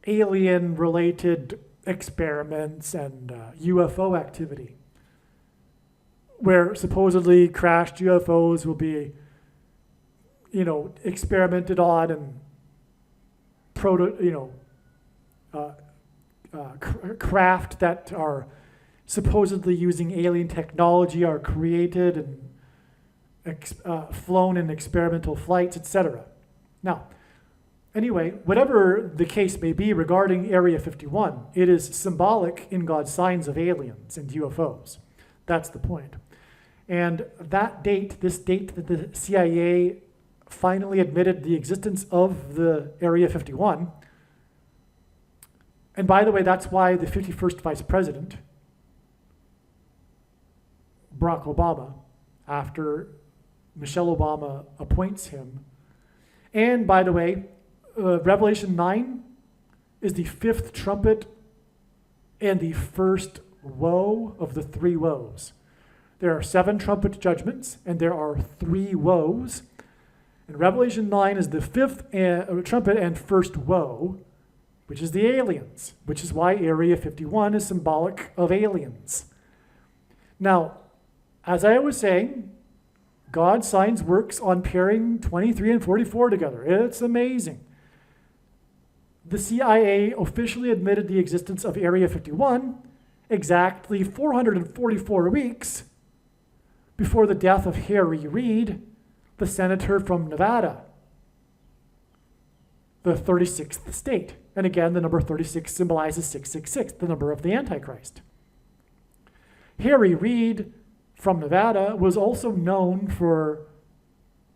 alien-related experiments and UFO activity, where supposedly crashed UFOs will be, experimented on and craft that are supposedly using alien technology are created and flown in experimental flights, etc. Now, anyway, whatever the case may be regarding Area 51, it is symbolic in God's signs of aliens and UFOs. That's the point. And that date, this date that the CIA finally admitted the existence of the Area 51, and by the way, that's why the 51st Vice President, Barack Obama, after Michelle Obama appoints him. And by the way, Revelation 9 is the 5th trumpet and the first woe of the 3 woes. There are 7 trumpet judgments, and there are 3 woes. And Revelation 9 is the 5th trumpet and first woe, which is the aliens, which is why Area 51 is symbolic of aliens. Now, as I was saying, God signs works on pairing 23 and 44 together. It's amazing. The CIA officially admitted the existence of Area 51 exactly 444 weeks before the death of Harry Reid, the senator from Nevada, the 36th state. And again, the number 36 symbolizes 666, the number of the Antichrist. Harry Reid from Nevada was also known for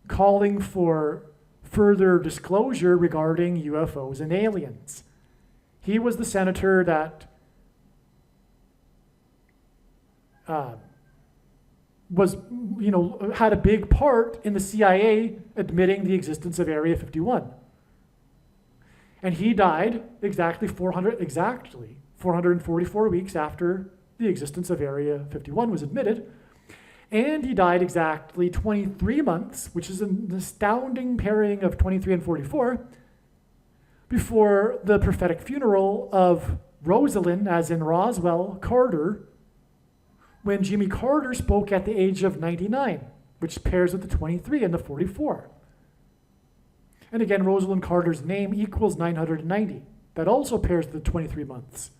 calling for further disclosure regarding UFOs and aliens. He was the senator that had a big part in the CIA admitting the existence of Area 51. And he died exactly 444 weeks after the existence of Area 51 was admitted. And he died exactly 23 months, which is an astounding pairing of 23 and 44, before the prophetic funeral of Rosalind, as in Roswell, Carter, when Jimmy Carter spoke at the age of 99, which pairs with the 23 and the 44. And again, Rosalind Carter's name equals 990. That also pairs with the 23 months.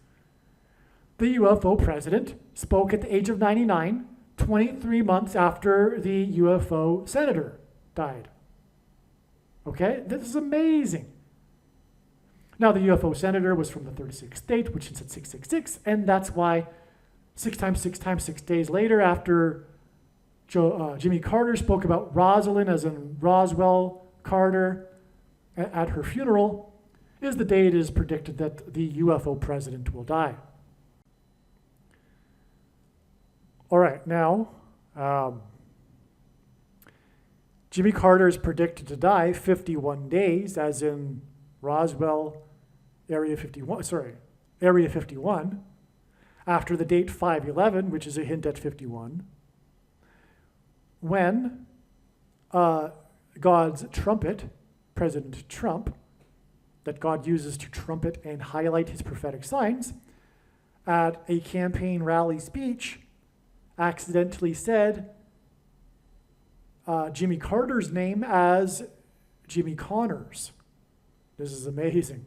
The UFO president spoke at the age of 99, 23 months after the UFO senator died. Okay, this is amazing. Now, the UFO senator was from the 36th state, which is at 666, and that's why 6 times 6 days later, after Jimmy Carter spoke about Rosalind, as in Roswell Carter, at her funeral, is the day it is predicted that the UFO president will die. All right, now, Jimmy Carter is predicted to die 51 days, as in Roswell, Area 51, after the date 5/11, which is a hint at 51, when God's trumpet, President Trump, that God uses to trumpet and highlight his prophetic signs, at a campaign rally speech, accidentally said Jimmy Carter's name as Jimmy Connors. This is amazing.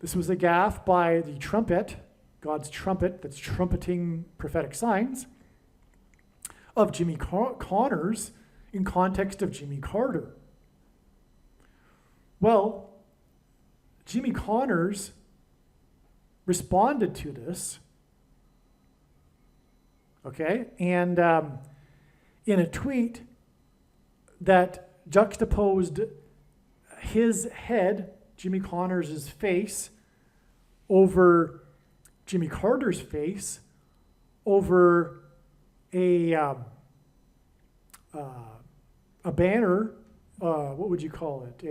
This was a gaffe by the trumpet, God's trumpet that's trumpeting prophetic signs, of Jimmy Connors in context of Jimmy Carter. Well, Jimmy Connors responded to this, okay, and in a tweet that juxtaposed his head, Jimmy Connors' face, over Jimmy Carter's face, over a banner, what would you call it?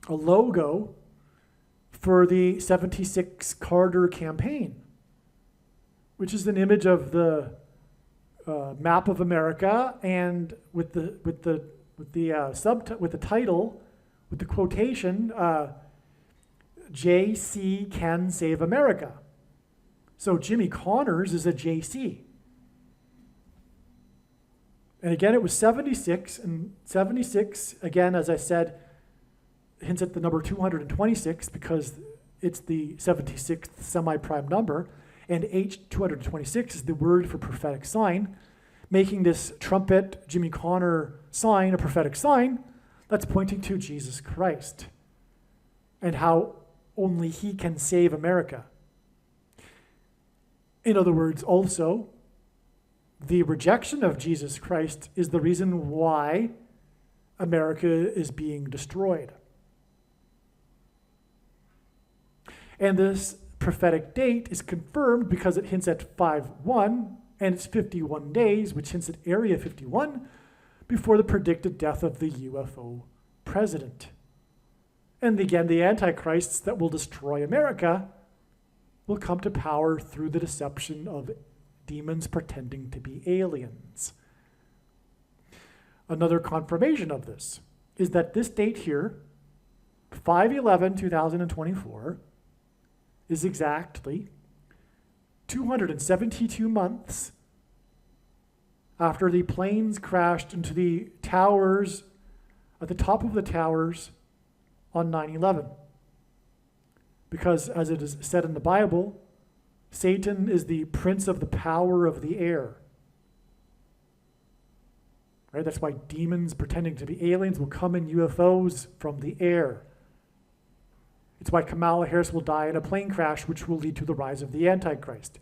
A logo for the 76 Carter campaign, which is an image of the map of America, and with the title, with the quotation, JC can save America. So Jimmy Connors is a JC. And again, it was 76, and 76, again, as I said, hints at the number 226 because it's the 76th semi-prime number, and H226 is the word for prophetic sign, making this trumpet Jimmy Connor sign a prophetic sign that's pointing to Jesus Christ and how only he can save America. In other words, also, the rejection of Jesus Christ is the reason why America is being destroyed. And this prophetic date is confirmed because it hints at 5/1, and it's 51 days, which hints at Area 51, before the predicted death of the UFO president. And again, the antichrists that will destroy America will come to power through the deception of demons pretending to be aliens. Another confirmation of this is that this date here, 5/11/2024, is exactly 272 months after the planes crashed into the towers, at the top of the towers on 9/11. Because as it is said in the Bible, Satan is the prince of the power of the air. Right? That's why demons pretending to be aliens will come in UFOs from the air. It's why Kamala Harris will die in a plane crash, which will lead to the rise of the Antichrist,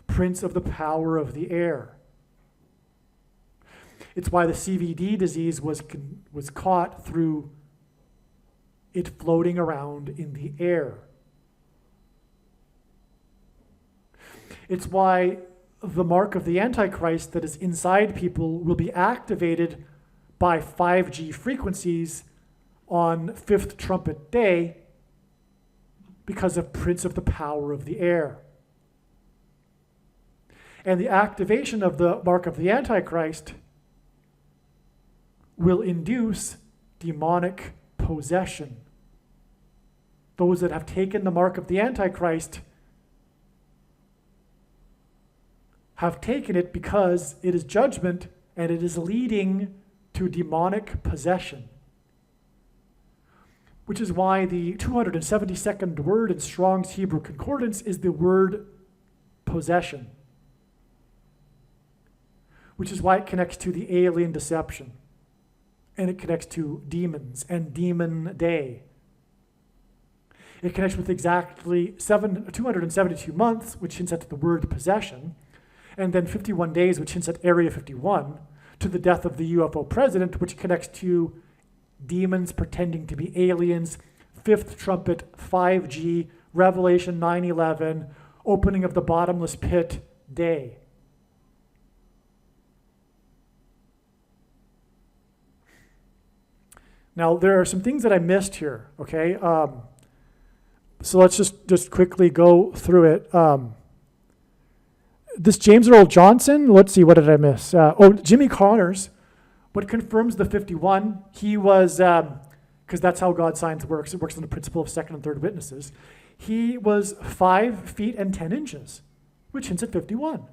prince of the power of the air. It's why the CVD disease was caught through it floating around in the air. It's why the mark of the Antichrist that is inside people will be activated by 5G frequencies on fifth trumpet day because of prince of the power of the air. And the activation of the mark of the Antichrist will induce demonic possession. Those that have taken the mark of the Antichrist have taken it because it is judgment and it is leading to demonic possession. Which is why the 272nd word in Strong's Hebrew Concordance is the word possession. Which is why it connects to the alien deception. And it connects to demons and demon day. It connects with exactly 272 months, which hints at the word possession, and then 51 days, which hints at Area 51, to the death of the UFO president, which connects to demons pretending to be aliens, fifth trumpet, 5G, Revelation 9/11, opening of the bottomless pit day. Now, there are some things that I missed here, okay? So let's just quickly go through it. This James Earl Johnson, let's see, what did I miss? Jimmy Connors, what confirms the 51, he was, because that's how God's science works. It works on the principle of second and third witnesses. He was 5 feet and 10 inches, which hints at 51.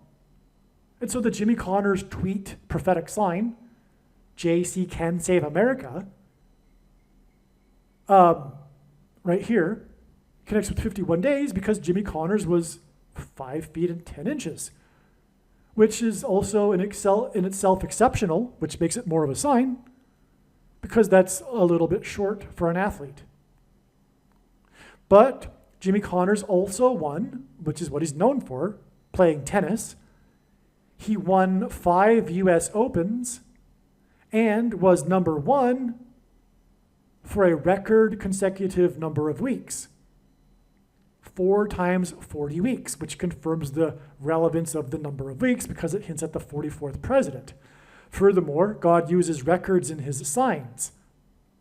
And so the Jimmy Connors tweet prophetic sign, JC can save America, right here, connects with 51 days because Jimmy Connors was 5 feet and 10 inches, which is also in itself exceptional, which makes it more of a sign, because that's a little bit short for an athlete. But Jimmy Connors also won, which is what he's known for, playing tennis. He won 5 US Opens and was number 1 for a record consecutive number of weeks. 4 times 40 weeks, which confirms the relevance of the number of weeks because it hints at the 44th president. Furthermore, God uses records in his signs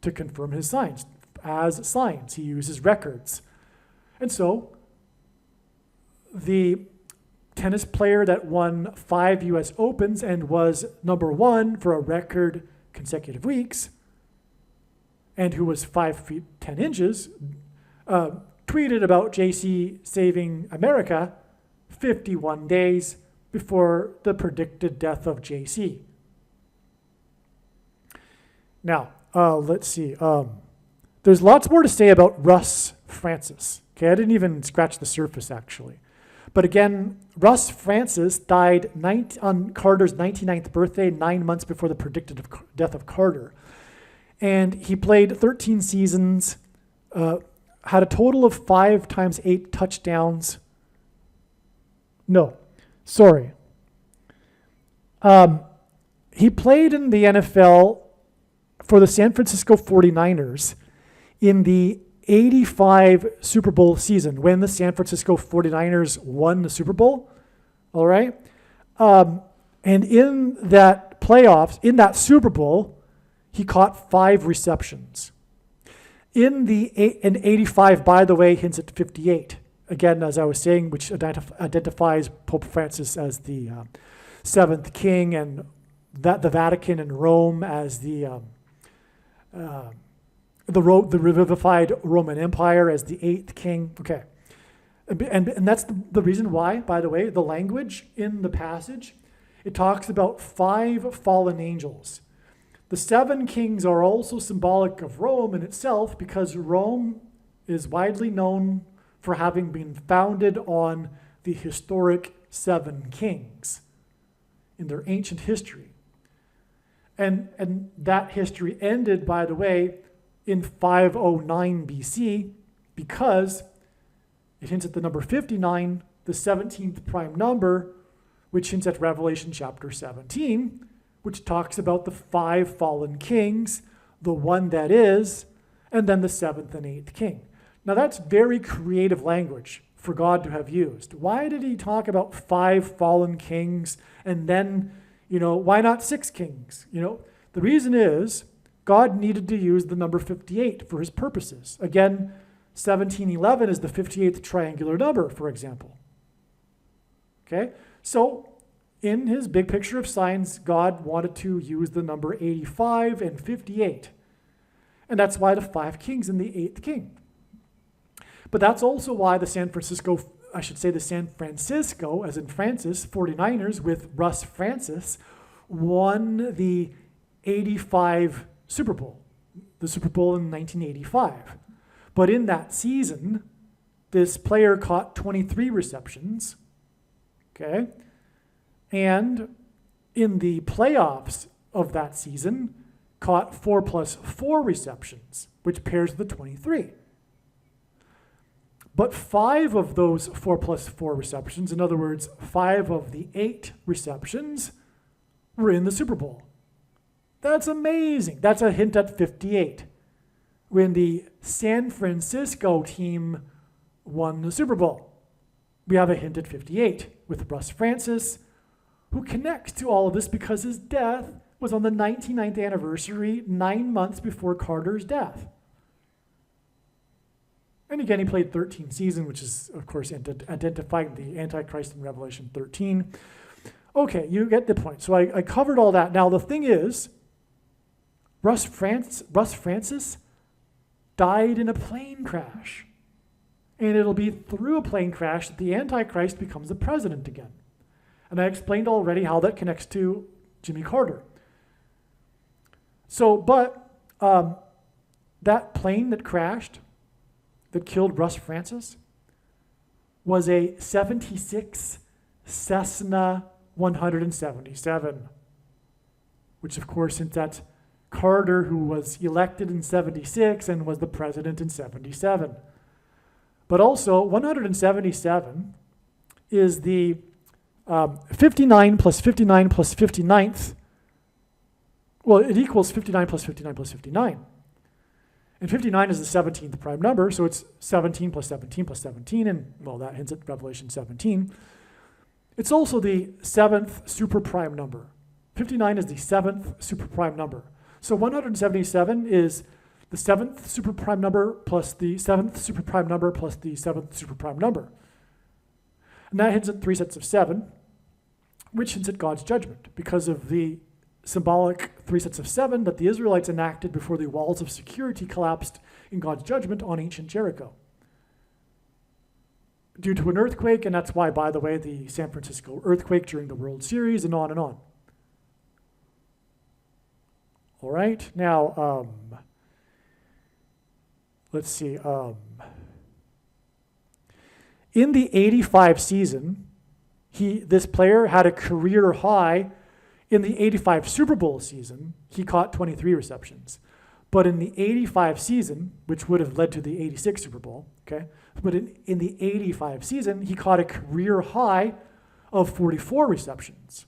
to confirm his signs. As signs, he uses records. And so, the tennis player that won 5 US Opens and was number 1 for a record consecutive weeks, and who was 5 feet 10 inches, tweeted about JC saving America 51 days before the predicted death of JC. Now, let's see. There's lots more to say about Russ Francis. Okay, I didn't even scratch the surface, actually. But again, Russ Francis died on Carter's 99th birthday, 9 months before the predicted death of Carter. And he played 13 seasons, had a total of 5 times 8 touchdowns. No, sorry. He played in the NFL for the San Francisco 49ers in the 85 Super Bowl season when the San Francisco 49ers won the Super Bowl. All right. And in that playoffs, in that Super Bowl, he caught 5 receptions. In 85, by the way, hints at 58. Again, as I was saying, which identifies Pope Francis as the 7th king and the Vatican and Rome as the revivified Roman Empire as the 8th king. Okay. And that's the reason why, by the way, the language in the passage, it talks about 5 fallen angels. The 7 kings are also symbolic of Rome in itself, because Rome is widely known for having been founded on the historic 7 kings in their ancient history. And that history ended, by the way, in 509 BC, because it hints at the number 59, the 17th prime number, which hints at Revelation chapter 17, which talks about the 5 fallen kings, the one that is, and then the 7th and 8th king. Now that's very creative language for God to have used. Why did he talk about 5 fallen kings and then, why not 6 kings? The reason is God needed to use the number 58 for his purposes. Again, 1711 is the 58th triangular number, for example. Okay? So in his big picture of science, God wanted to use the number 85 and 58. And that's why the 5 kings and the 8th king. But that's also why the San Francisco, as in Francis, 49ers with Russ Francis, won the 85 Super Bowl, the Super Bowl in 1985. But in that season, this player caught 23 receptions, okay? And in the playoffs of that season, caught 4 plus 4 receptions, which pairs the 23. But 5 of those 4 plus 4 receptions, in other words, 5 of the 8 receptions, were in the Super Bowl. That's amazing. That's a hint at 58. When the San Francisco team won the Super Bowl, we have a hint at 58 with Russ Francis, who connects to all of this because his death was on the 99th anniversary, 9 months before Carter's death. And again, he played 13 seasons, which is, of course, identifying the Antichrist in Revelation 13. Okay, you get the point. So I covered all that. Now, the thing is, Russ Francis died in a plane crash. And it'll be through a plane crash that the Antichrist becomes the president again. And I explained already how that connects to Jimmy Carter. So, but that plane that crashed, that killed Russ Francis, was a 76 Cessna 177, which of course, since that's Carter, who was elected in 76 and was the president in 77. But also, 177 is the 59 plus 59 plus 59th. Well, it equals 59 plus 59 plus 59. And 59 is the 17th prime number, so it's 17 plus 17 plus 17, and, well, that hints at Revelation 17. It's also the 7th super prime number. 59 is the 7th super prime number. So 177 is the 7th super prime number plus the 7th super prime number plus the 7th super prime number. And that hints at 3 sets of 7, which hints at God's judgment because of the symbolic 3 sets of 7 that the Israelites enacted before the walls of security collapsed in God's judgment on ancient Jericho due to an earthquake. And that's why, by the way, the San Francisco earthquake during the World Series, and on and on. All right, now, let's see. In the 85 season, this player had a career high. In the 85 Super Bowl season, he caught 23 receptions. But in the 85 season, which would have led to the 86 Super Bowl, okay? But in the 85 season, he caught a career high of 44 receptions.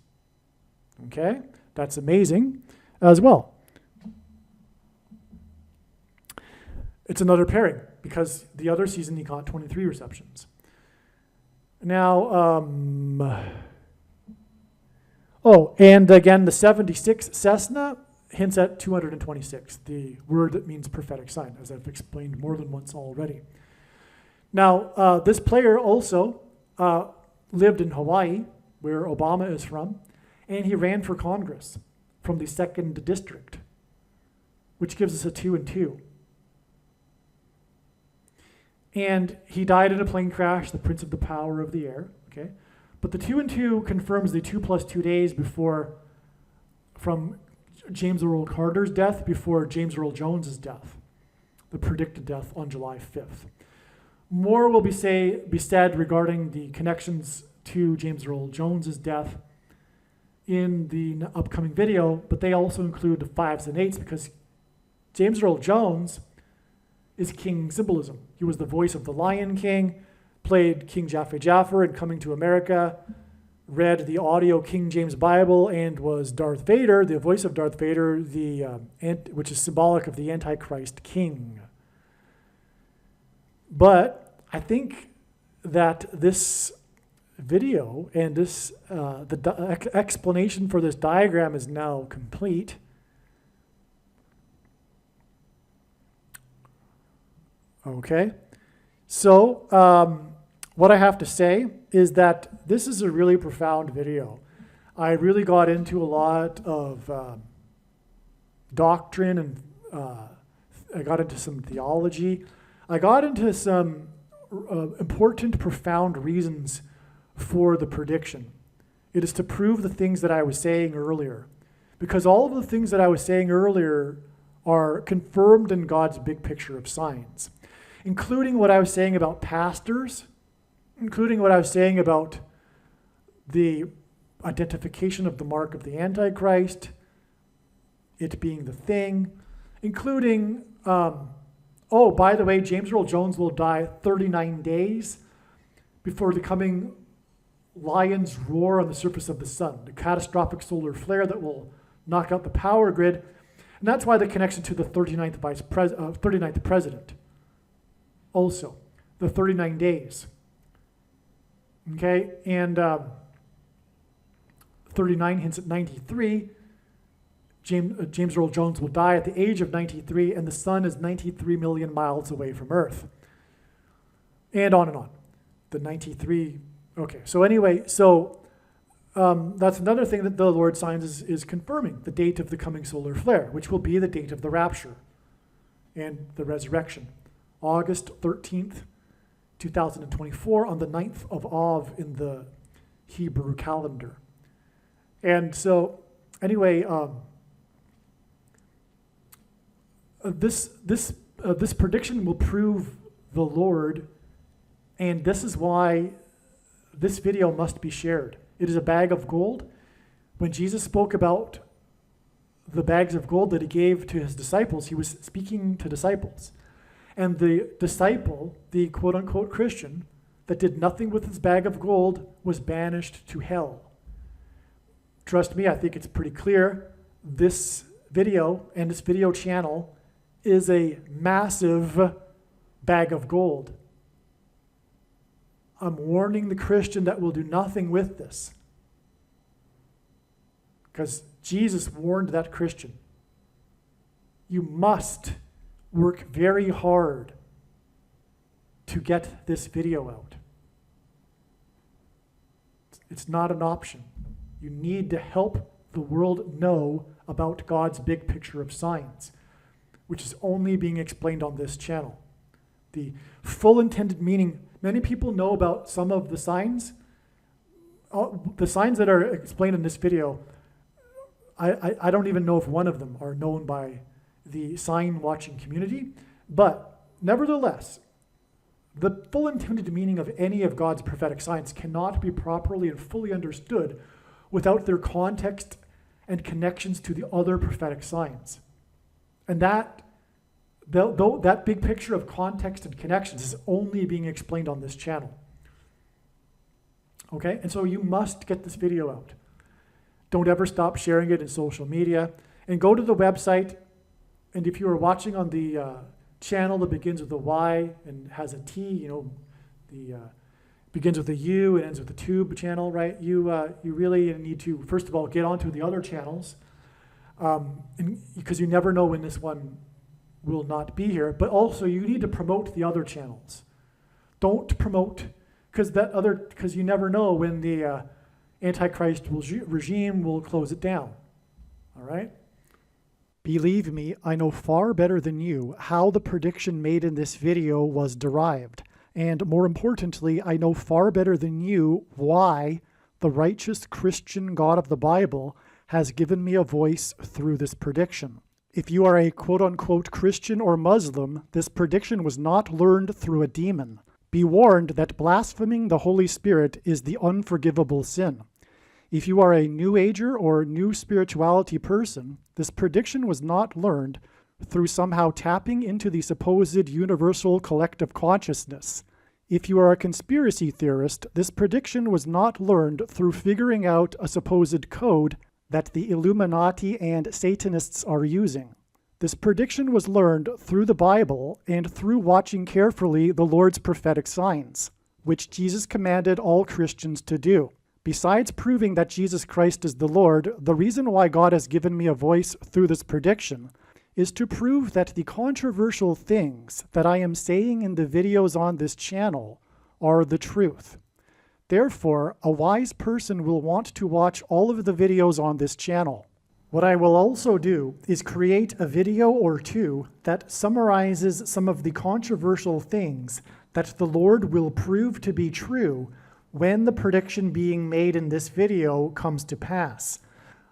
Okay? That's amazing as well. It's another pairing because the other season he caught 23 receptions. Now, and again, the 76 Cessna hints at 226, the word that means prophetic sign, as I've explained more than once already. Now, this player also lived in Hawaii, where Obama is from, and he ran for Congress from the 2nd District, which gives us a 2 and 2. And he died in a plane crash, the prince of the power of the air, okay? But the 2 and 2 confirms the 2 plus 2 days before, from James Earl Carter's death before James Earl Jones's death, the predicted death on July 5th. More will be said regarding the connections to James Earl Jones's death in the upcoming video, but they also include the 5s and 8s because James Earl Jones is king symbolism. He was the voice of the Lion King, played King Jafar in Coming to America, read the audio King James Bible, and was Darth Vader, the voice of Darth Vader, which is symbolic of the Antichrist king. But I think that this video and this the explanation for this diagram is now complete. Okay, so what I have to say is that this is a really profound video. I really got into a lot of doctrine, and I got into some theology. I got into some important, profound reasons for the prediction. It is to prove the things that I was saying earlier, because all of the things that I was saying earlier are confirmed in God's big picture of science, including what I was saying about pastors, including what I was saying about the identification of the mark of the Antichrist, it being the thing, including, oh, by the way, James Earl Jones will die 39 days before the coming lion's roar on the surface of the sun, the catastrophic solar flare that will knock out the power grid. And that's why the connection to the 39th president. Also, the 39 days. Okay, and 39 hints at 93. James Earl Jones will die at the age of 93, and the sun is 93 million miles away from Earth. And on and on. The 93, okay. So anyway, that's another thing that the Lord signs is confirming, the date of the coming solar flare, which will be the date of the rapture and the resurrection. August 13th, 2024, on the 9th of Av in the Hebrew calendar. And so, anyway, this prediction will prove the Lord, and this is why this video must be shared. It is a bag of gold. When Jesus spoke about the bags of gold that he gave to his disciples, he was speaking to disciples. And the disciple, the quote-unquote Christian, that did nothing with his bag of gold was banished to hell. Trust me, I think it's pretty clear. This video and this video channel is a massive bag of gold. I'm warning the Christian that will do nothing with this, because Jesus warned that Christian. You must work very hard to get this video out. It's not an option. You need to help the world know about God's big picture of science, which is only being explained on this channel. The full intended meaning, many people know about some of the signs. The signs that are explained in this video, I don't even know if one of them are known by the sign watching community, but nevertheless, the full intended meaning of any of God's prophetic signs cannot be properly and fully understood without their context and connections to the other prophetic signs. And that big picture of context and connections is only being explained on this channel. Okay, and so you must get this video out. Don't ever stop sharing it in social media, and go to the website. And if you are watching on the channel that begins with a Y and has a T, begins with a U and ends with a tube channel, right? You really need to, first of all, get onto the other channels, because you never know when this one will not be here. But also, you need to promote the other channels. Don't promote, because you never know when the Antichrist regime will close it down. All right? Believe me, I know far better than you how the prediction made in this video was derived. And more importantly, I know far better than you why the righteous Christian God of the Bible has given me a voice through this prediction. If you are a quote-unquote Christian or Muslim, this prediction was not learned through a demon. Be warned that blaspheming the Holy Spirit is the unforgivable sin. If you are a New Ager or New Spirituality person, this prediction was not learned through somehow tapping into the supposed universal collective consciousness. If you are a conspiracy theorist, this prediction was not learned through figuring out a supposed code that the Illuminati and Satanists are using. This prediction was learned through the Bible and through watching carefully the Lord's prophetic signs, which Jesus commanded all Christians to do. Besides proving that Jesus Christ is the Lord, the reason why God has given me a voice through this prediction is to prove that the controversial things that I am saying in the videos on this channel are the truth. Therefore, a wise person will want to watch all of the videos on this channel. What I will also do is create a video or two that summarizes some of the controversial things that the Lord will prove to be true when the prediction being made in this video comes to pass.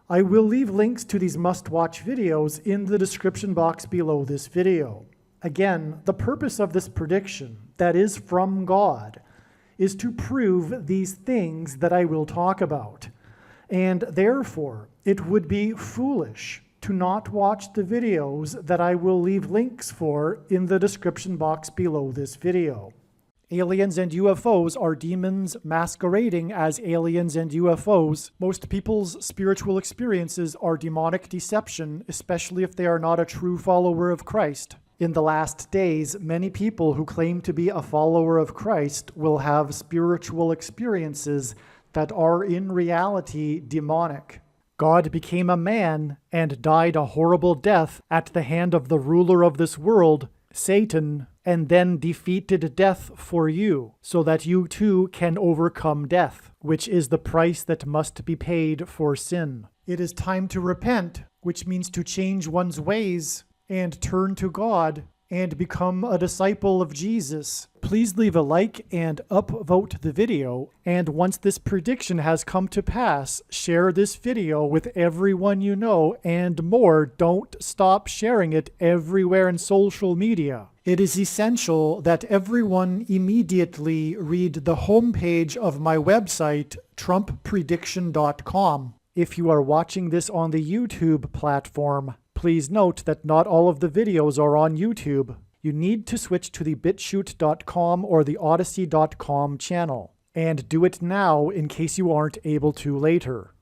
I will leave links to these must-watch videos in the description box below this video. Again, the purpose of this prediction, that is from God, is to prove these things that I will talk about. And therefore, it would be foolish to not watch the videos that I will leave links for in the description box below this video. Aliens and UFOs are demons masquerading as aliens and UFOs. Most people's spiritual experiences are demonic deception, especially if they are not a true follower of Christ. In the last days, many people who claim to be a follower of Christ will have spiritual experiences that are in reality demonic. God became a man and died a horrible death at the hand of the ruler of this world, Satan, and then defeated death for you, so that you too can overcome death, which is the price that must be paid for sin. It is time to repent, which means to change one's ways and turn to God and become a disciple of Jesus. Please leave a like and upvote the video, and once this prediction has come to pass, share this video with everyone you know, and more, don't stop sharing it everywhere in social media. It is essential that everyone immediately read the homepage of my website, TrumpPrediction.com. If you are watching this on the YouTube platform, please note that not all of the videos are on YouTube. You need to switch to the BitChute.com or the Odyssey.com channel. And do it now in case you aren't able to later.